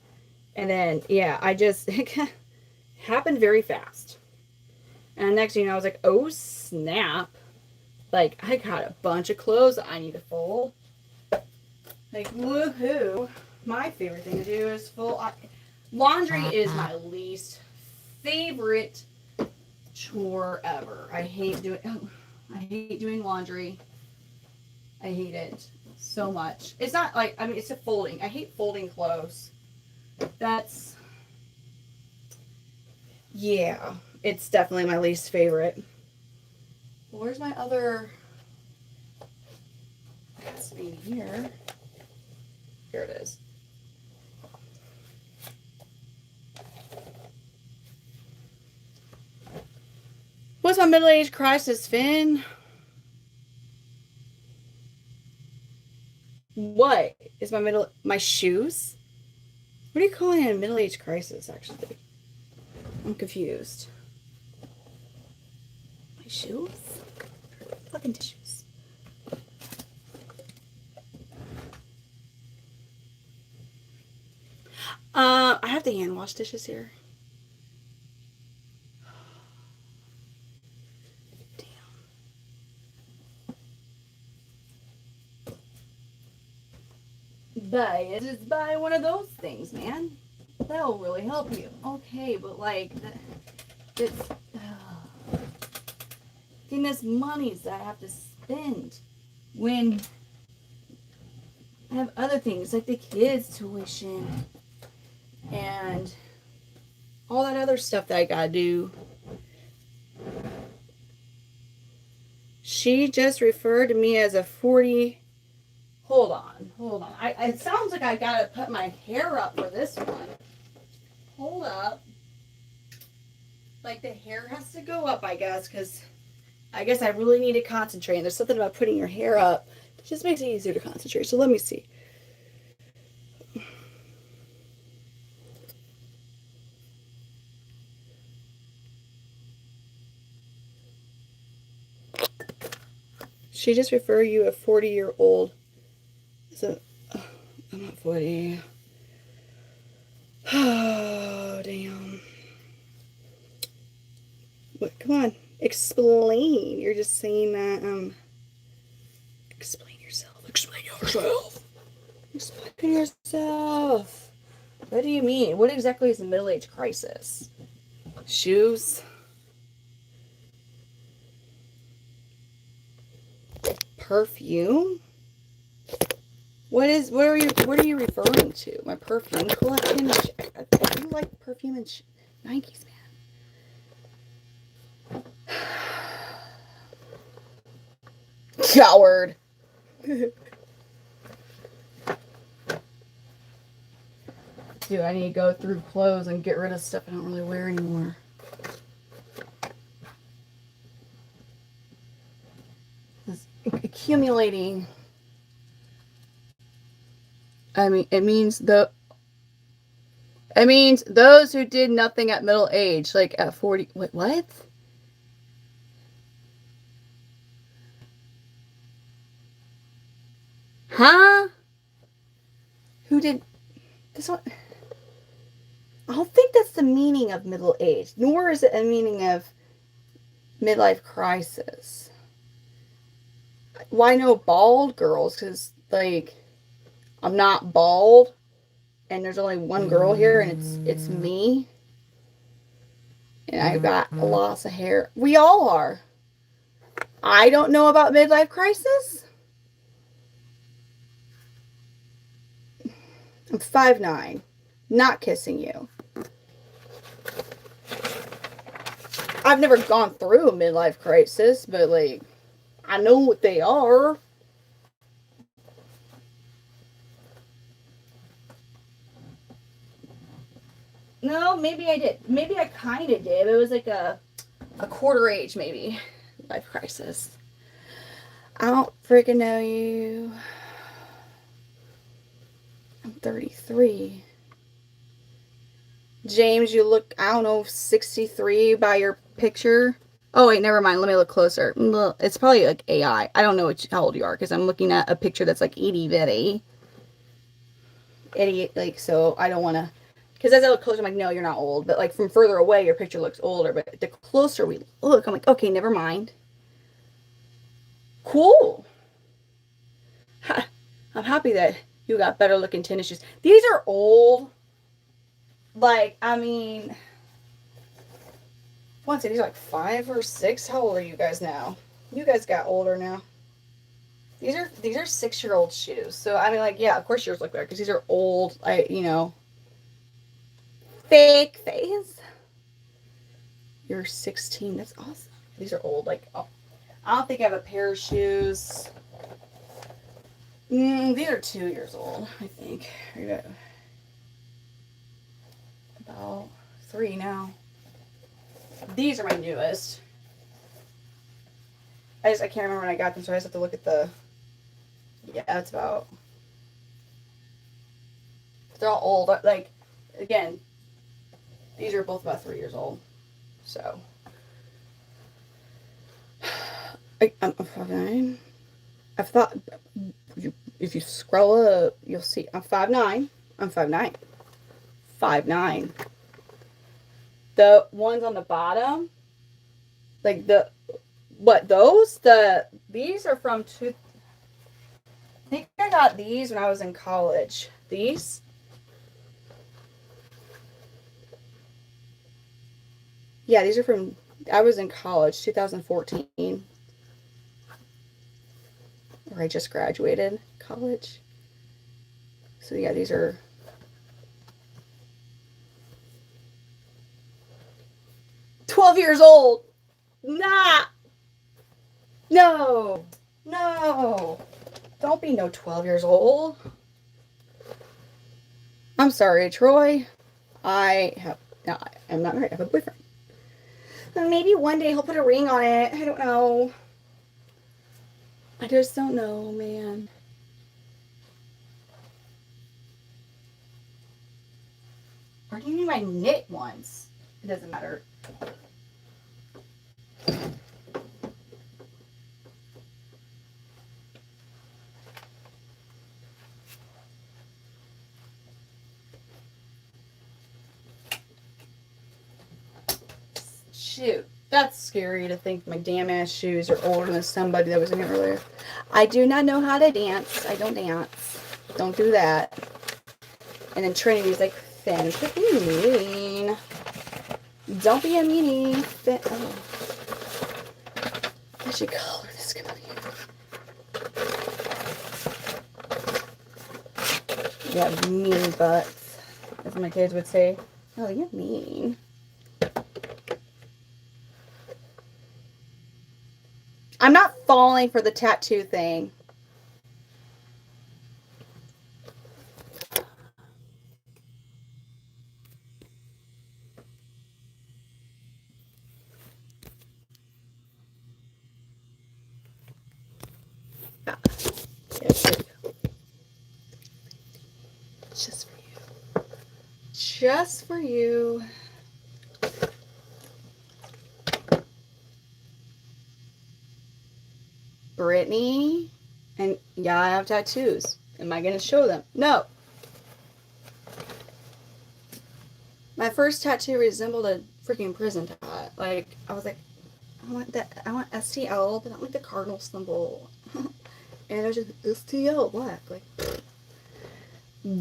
And then, yeah, it happened very fast. And next thing you know, I was like, oh snap. Like, I got a bunch of clothes I need to fold. Like, woohoo. My favorite thing to do is fold. Laundry is my least favorite chore ever. I hate doing laundry. I hate it so much. It's not like, I mean, it's a folding. I hate folding clothes. Yeah, it's definitely my least favorite. Where's my other, it has to be here. Here it is. What's my middle-age crisis, Finn? What is my shoes? What are you calling it a middle-age crisis, actually? I'm confused. My shoes? Fucking tissues. I have the hand wash dishes here. Just buy one of those things, man. That'll really help you. Okay, but like, getting this money that I have to spend when I have other things like the kids' tuition and all that other stuff that I gotta do. She just referred to me as a 40. Hold on. It sounds like I gotta put my hair up for this one. Hold up. Like the hair has to go up, I guess, because I guess I really need to concentrate. And there's something about putting your hair up that just makes it easier to concentrate. So let me see. She just referred you a 40-year-old. So, I'm not 40. Oh, damn. What? Come on. Explain. You're just saying that, explain yourself. Explain yourself. Explain yourself. What do you mean? What exactly is a middle-age crisis? Shoes. Perfume. What are you referring to? My perfume collection? I do like perfume and Nikes, man. Coward. Dude, I need to go through clothes and get rid of stuff I don't really wear anymore. It's accumulating. I mean, it means those who did nothing at middle age, like at 40. Wait, what? Huh? Who did this one? I don't think that's the meaning of middle age, nor is it a meaning of midlife crisis. Why no bald girls? Because, like, I'm not bald, and there's only one girl here, and it's me. And I've got lots of hair. We all are. I don't know about midlife crisis. I'm 5'9", not kissing you. I've never gone through a midlife crisis, but, like, I know what they are. No, maybe I did. Maybe I kind of did. It was like a quarter age, maybe. Life crisis. I don't freaking know you. I'm 33. James, you look, I don't know, 63 by your picture. Oh, wait, never mind. Let me look closer. It's probably like AI. I don't know how old you are because I'm looking at a picture that's like itty bitty. Idiot, like, so I don't want to. Because as I look closer, I'm like, no, you're not old. But, like, from further away, your picture looks older. But the closer we look, I'm like, okay, never mind. Cool. Ha, I'm happy that you got better looking tennis shoes. These are old. Like, I mean, once these are like 5 or 6. How old are you guys now? You guys got older now. These are 6-year-old shoes. So, I mean, like, yeah, of course yours look better because these are old. Fake face. You're 16. That's awesome. These are old. Like, oh, I don't think I have a pair of shoes. These are 2 years old, I think. About 3 now. These are my newest. I can't remember when I got them, so I just have to look at the. Yeah, it's about. They're all old. Like, again. These are both about 3 years old. So. I'm 5'9". I've thought. If you scroll up, you'll see. I'm 5'9". I'm 5'9". 5'9". The ones on the bottom. Like these are from I think I got these when I was in college. These. Yeah, these are from, I was in college, 2014. Or I just graduated college. So yeah, these are. $12 old. Nah. No. Don't be no 12 years old. I'm sorry, Troy. I'm not married. I have a boyfriend. Maybe one day he'll put a ring on it. I don't know. I just don't know, man. Or do you need my knit ones? It doesn't matter. Shoot, that's scary to think my damn ass shoes are older than somebody that was in here earlier. I do not know how to dance. I don't dance. Don't do that. And then Trinity's like, Finn, quit being mean. Don't be a meanie. Oh. I should color this company. Yeah, mean butts, as my kids would say. Oh, you're mean. I'm not falling for the tattoo thing. Ah, yes, there we go. Just for you. Just for you. Brittany, and yeah, I have tattoos. Am I going to show them? No. My first tattoo resembled a freaking prison tat. Like, I was like, I want STL, but not like the cardinal symbol. And it was just STL black. Like,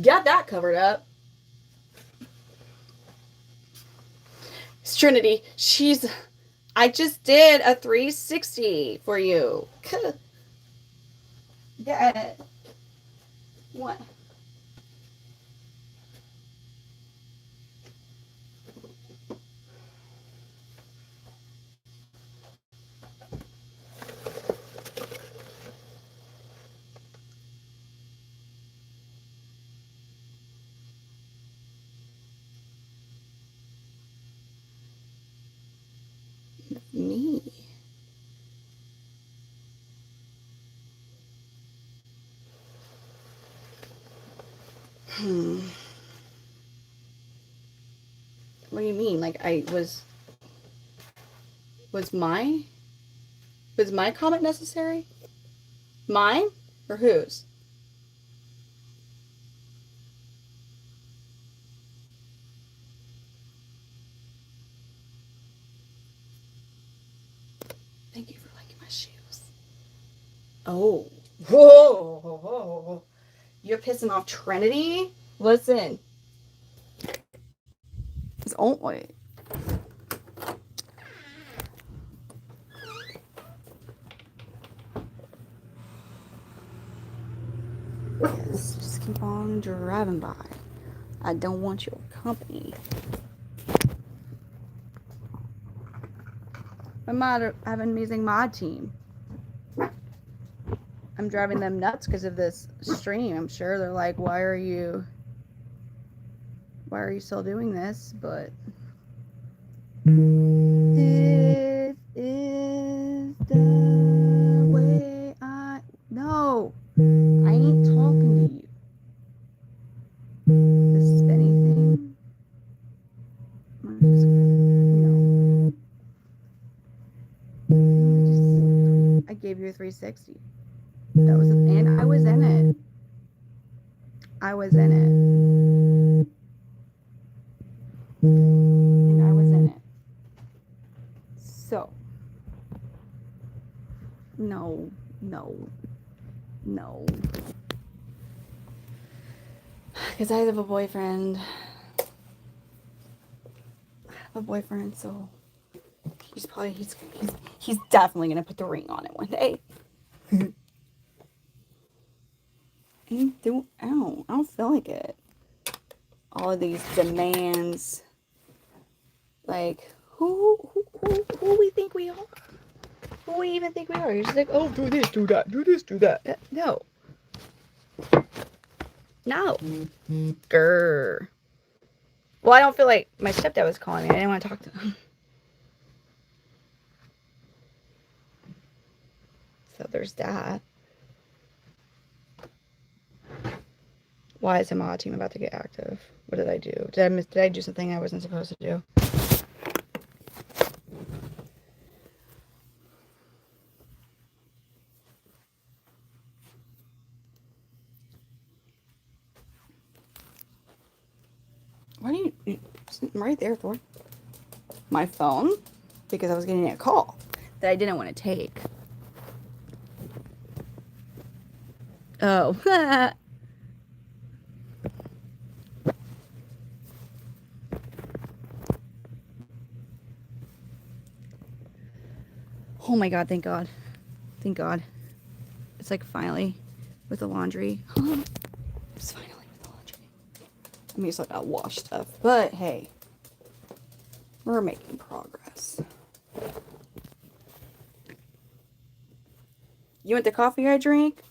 got that covered up. It's Trinity. I just did a 360 for you. Get it. What? Me. What do you mean? Like was my comment necessary? Mine or whose? Thank you for liking my shoes. Oh. Whoa. You're pissing off Trinity? Listen. It's only. Yes, just keep on driving by. I don't want your company. I have an amazing mod team. I'm driving them nuts because of this stream. I'm sure they're like, why are you still doing this? But this is the way no, I ain't talking to you. The spinny thing. No. I gave you a 360. That was, and I was in it. I was in it. And I was in it. So. No. Because I have a boyfriend. So he's definitely gonna put the ring on it one day. I don't feel like it. All of these demands. Like, who we think we are? Who we even think we are? You're just like, oh, do this, do that, do this, do that. No. Grr. Well, I don't feel like my stepdad was calling me. I didn't want to talk to him. So there's that. Why is the mod team about to get active? What did I do? Did I do something I wasn't supposed to do? Why do you... I'm right there, Thor. My phone? Because I was getting a call that I didn't want to take. Oh. Oh my God, thank God. Thank God. It's like finally with the laundry. It's finally with the laundry. I mean, it's like I wash stuff, but hey, we're making progress. You want the coffee I drink?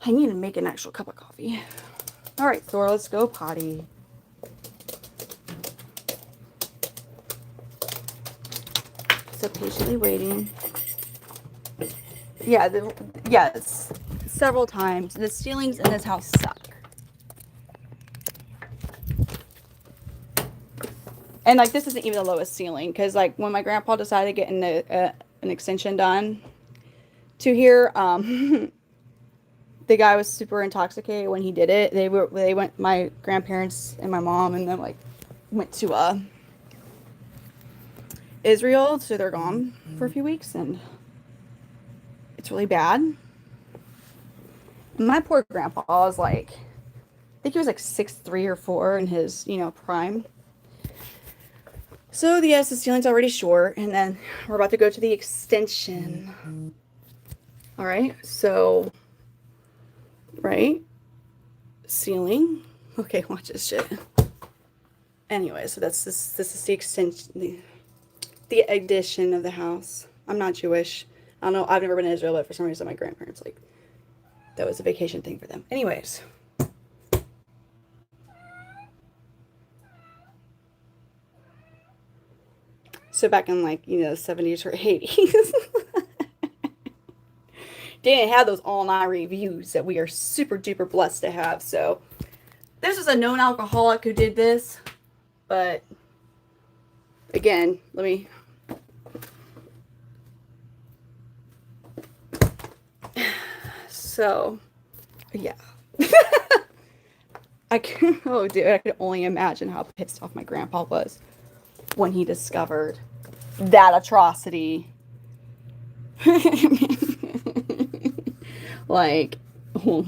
I need to make an actual cup of coffee. All right, Thor, let's go potty. So patiently waiting. Yeah, yes, several times. The ceilings in this house suck. And like this isn't even the lowest ceiling because like when my grandpa decided to get an extension done to here, the guy was super intoxicated when he did it. They went, my grandparents and my mom and them like went to Israel, so they're gone for a few weeks and it's really bad. And my poor grandpa was like, I think he was like 6'3" or 4 in his, prime. So yes, the ceiling's already short, and then we're about to go to the extension. All right, so right, ceiling. Okay, watch this shit. Anyway, so this is the extension, the addition of the house. I'm not Jewish. I don't know. I've never been to Israel, but for some reason my grandparents like that was a vacation thing for them. Anyways. So back in like, the 70s or 80s. Didn't have those all-night reviews that we are super duper blessed to have. So this is a known alcoholic who did this. But again, let me... So, yeah. Oh dude, I could only imagine how pissed off my grandpa was when he discovered that atrocity. Like, oh.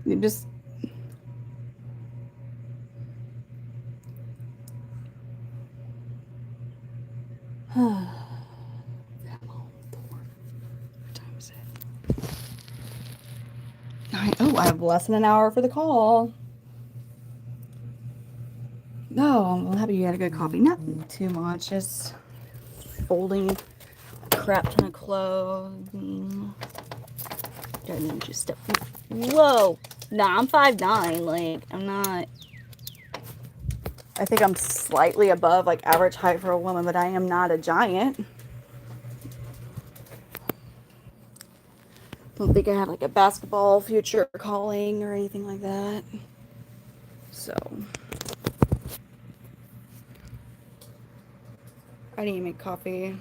You just... Come on, Thor. What time is it? I have less than an hour for the call. No, I'm happy you had a good coffee. Nothing too much. Just folding a crap ton of clothing. Gotta just step. Whoa. Nah, I'm 5'9". Like, I'm not. I think I'm slightly above like average height for a woman, but I am not a giant. Don't think I have like a basketball future calling or anything like that. So I didn't make coffee.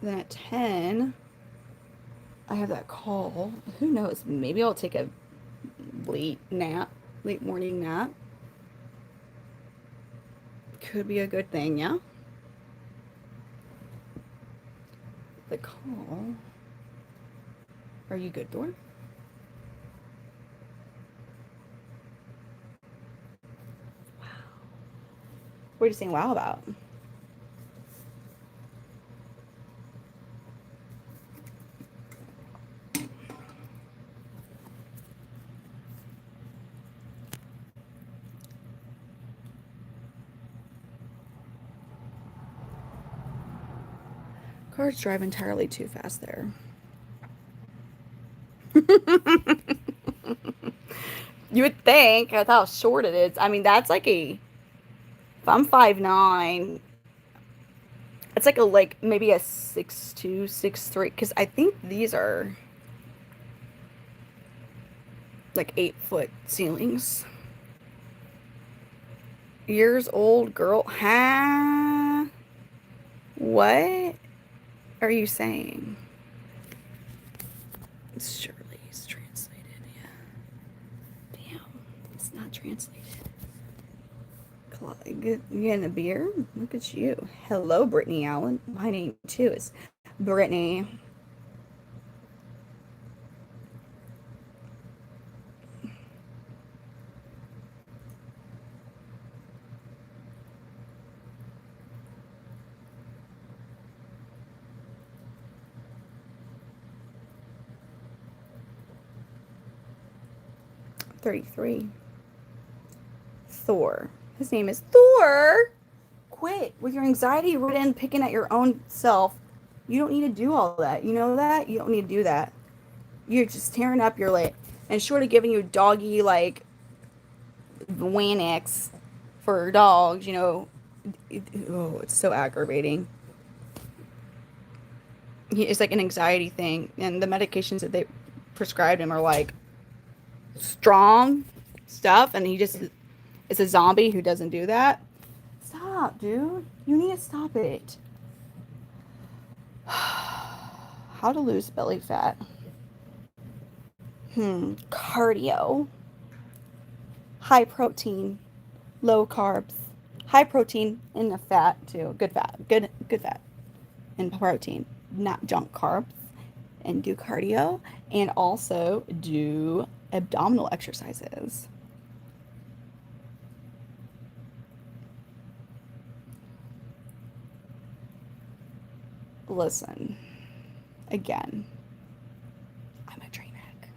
Then at 10, I have that call. Who knows? Maybe I'll take a late morning nap. Could be a good thing, yeah? The call. Are you good, Thor? Wow. What are you saying wow about? Cars drive entirely too fast there. You would think, that's how short it is. I mean, that's like if I'm 5'9", it's like maybe a 6'2", 6'3", because I think these are like 8-foot ceilings. Years old girl, huh? What are you saying? It's Shirley's translated, yeah. Damn, it's not translated. You getting a beer? Look at you. Hello, Brittany Allen. My name too is Brittany. 33. Thor. His name is Thor. Quit with your anxiety ridden picking at your own self. You don't need to do all that. You know that? You don't need to do that. You're just tearing up your leg. And short of giving you doggy, like, Xanax for dogs, you know, it's so aggravating. It's like an anxiety thing. And the medications that they prescribed him are, like, strong stuff. And he just is a zombie who doesn't do that. Stop, dude. You need to stop it. How to lose belly fat. Cardio. High protein. Low carbs. High protein and the fat too. Good fat. Good fat. And protein. Not junk carbs. And do cardio. And also do abdominal exercises. Listen, again, I'm a train wreck.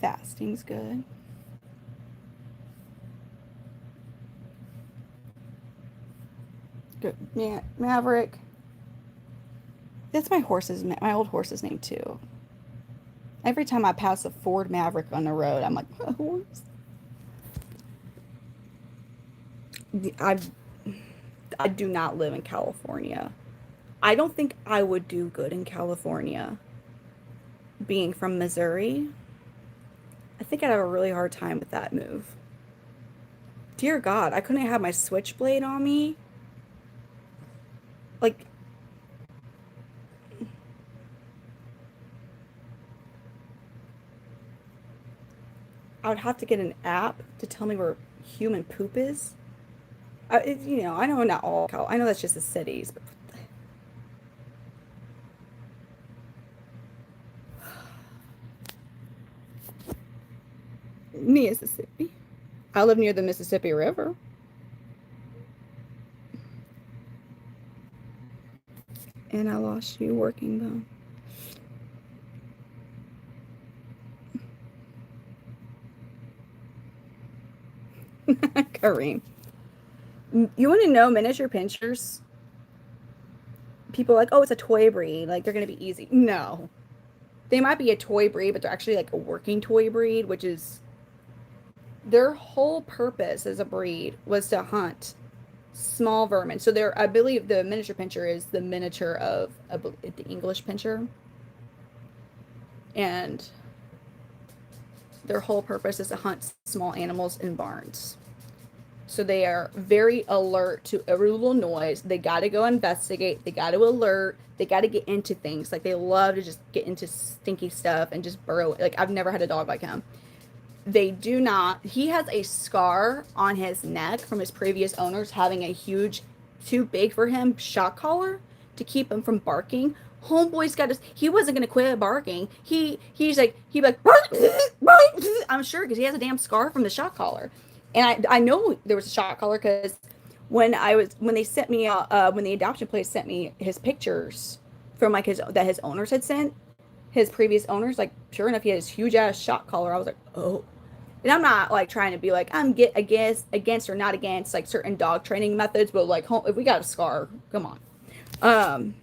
Fasting's good. Good. Yeah, Maverick. That's my old horse's name too. Every time I pass a Ford Maverick on the road, I'm like, a horse. I do not live in California. I don't think I would do good in California. Being from Missouri, I think I'd have a really hard time with that move. Dear God, I couldn't have my switchblade on me. Like, I would have to get an app to tell me where human poop is. I know not all I know that's just the cities, but Mississippi. I live near the Mississippi River. And I lost you working though. Kareem. You want to know miniature pinchers? People are like, oh, it's a toy breed. Like, they're going to be easy. No. They might be a toy breed, but they're actually like a working toy breed, which is their whole purpose as a breed was to hunt small vermin. So I believe the miniature pincher is the miniature of the English pincher. And their whole purpose is to hunt small animals in barns. So they are very alert to every little noise. They got to go investigate. They got to alert. They got to get into things. Like, they love to just get into stinky stuff and just burrow. Like, I've never had a dog like him. They do not. He has a scar on his neck from his previous owners having a huge, too big for him shock collar to keep him from barking. Homeboy's got his. He wasn't gonna quit barking. He's like I'm sure, because he has a damn scar from the shock collar. And I know there was a shock collar because when they sent me when the adoption place sent me his pictures from like his owners had sent, his previous owners, like, sure enough, he had his huge ass shock collar. I was like, oh. And I'm not like trying to be like I'm against or not against like certain dog training methods, but like, if we got a scar, come on.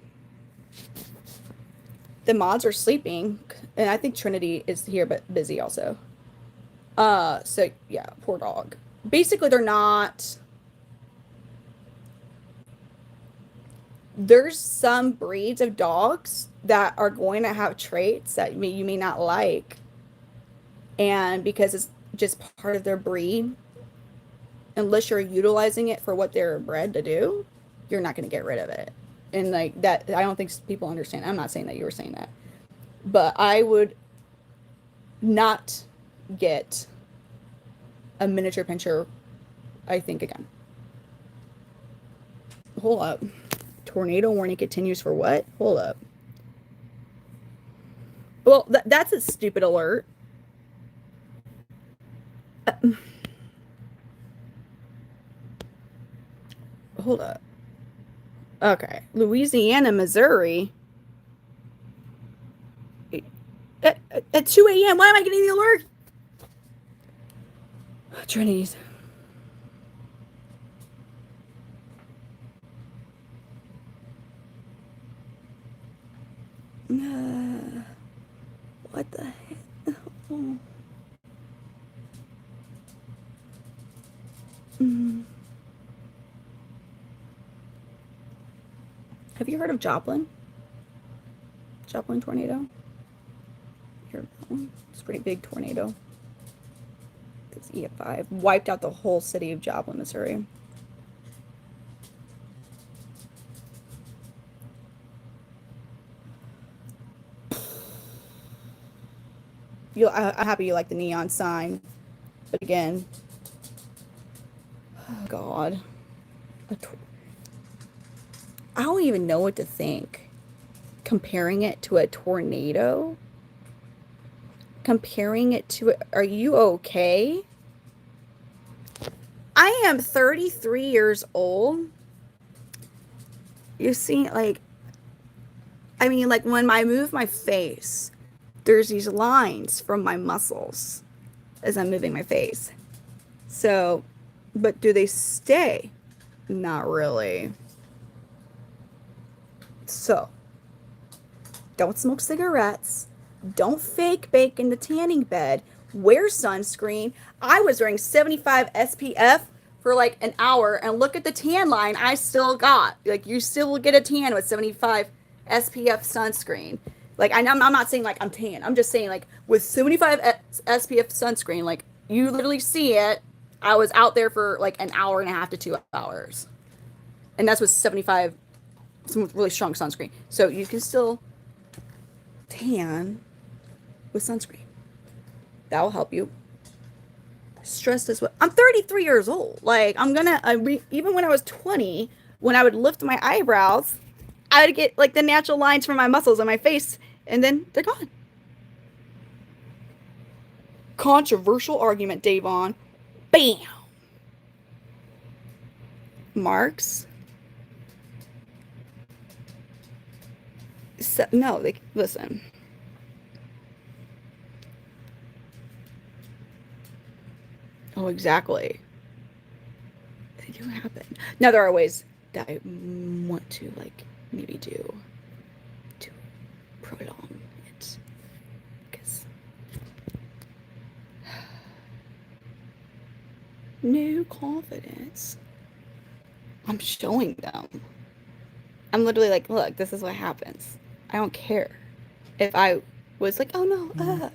The mods are sleeping, and I think Trinity is here but busy also. So yeah, poor dog. Basically, they're not. There's some breeds of dogs that are going to have traits that you may not like, and because it's just part of their breed, unless you're utilizing it for what they're bred to do, you're not going to get rid of it. And like that, I don't think people understand. I'm not saying that you were saying that, but I would not get a miniature pincher, I think, again. Hold up. Tornado warning continues for what? Hold up. Well, that's a stupid alert. Hold up. Okay. Louisiana, Missouri. At 2 a.m. Why am I getting the alert? Trinity's. What the heck? Oh. Have you heard of Joplin? Joplin tornado? Heard of that one? It's a pretty big tornado. It's EF5. Wiped out the whole city of Joplin, Missouri. I'm happy you like the neon sign. But again, oh God. I don't even know what to think. Comparing it to a tornado? Comparing it to it. Are you okay? I am 33 years old. You see, like, I mean, like when I move my face, there's these lines from my muscles as I'm moving my face. So, but do they stay? Not really. So, don't smoke cigarettes. Don't fake bake in the tanning bed. Wear sunscreen. I was wearing 75 SPF for like an hour, and look at the tan line I still got. Like, you still will get a tan with 75 SPF sunscreen. Like, I'm not saying like I'm tan. I'm just saying like with 75 SPF sunscreen, like you literally see it. I was out there for like an hour and a half to 2 hours. And that's with 75, some really strong sunscreen. So you can still tan with sunscreen. That will help you. Stress as well. I'm 33 years old. Like, even when I was 20, when I would lift my eyebrows, I would get like the natural lines from my muscles on my face, and then they're gone. Controversial argument, Davon. Bam. Marks. So, no, like, listen. Oh, exactly. They do happen. Now, there are ways that I want to, like, maybe do to prolong it. Because new confidence. I'm showing them. I'm literally like, look, this is what happens. I don't care. If I was like, oh no,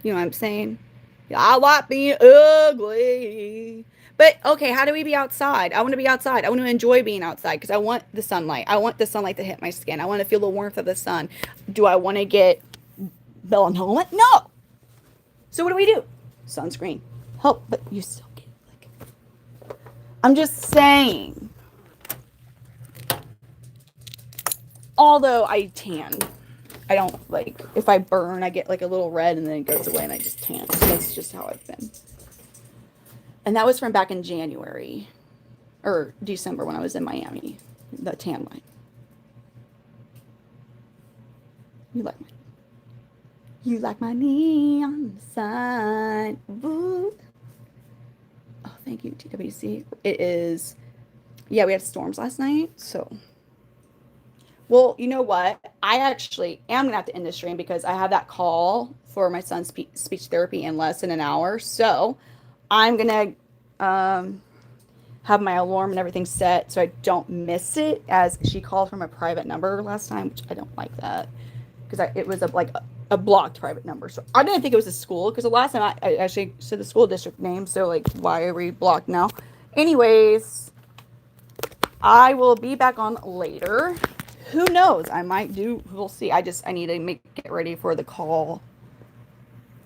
you know what I'm saying? I like being ugly. But okay, how do we be outside? I want to be outside. I want to enjoy being outside because I want the sunlight. I want the sunlight to hit my skin. I want to feel the warmth of the sun. Do I want to get melanoma? No. So what do? Sunscreen. Help, but you still get like. I'm just saying. Although I tan. I don't, like, if I burn, I get, like, a little red, and then it goes away, and I just tan. So that's just how I've been. And that was from back in January. Or December when I was in Miami. The tan line. You like my neon sign. Woo. Oh, thank you, TWC. It is, yeah, we had storms last night, so... Well, you know what? I actually am going to have to end the stream because I have that call for my son's speech therapy in less than an hour. So I'm going to have my alarm and everything set so I don't miss it, as she called from a private number last time, which I don't like that because it was a blocked private number. So I didn't think it was a school because the last time I actually said the school district name. So, like, why are we blocked now? Anyways, I will be back on later. Who knows? I might do. We'll see. I need to get ready for the call.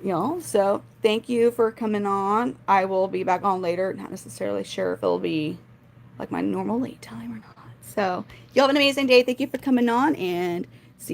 You know, so thank you for coming on. I will be back on later. Not necessarily sure if it'll be like my normal late time or not. So you have an amazing day. Thank you for coming on, and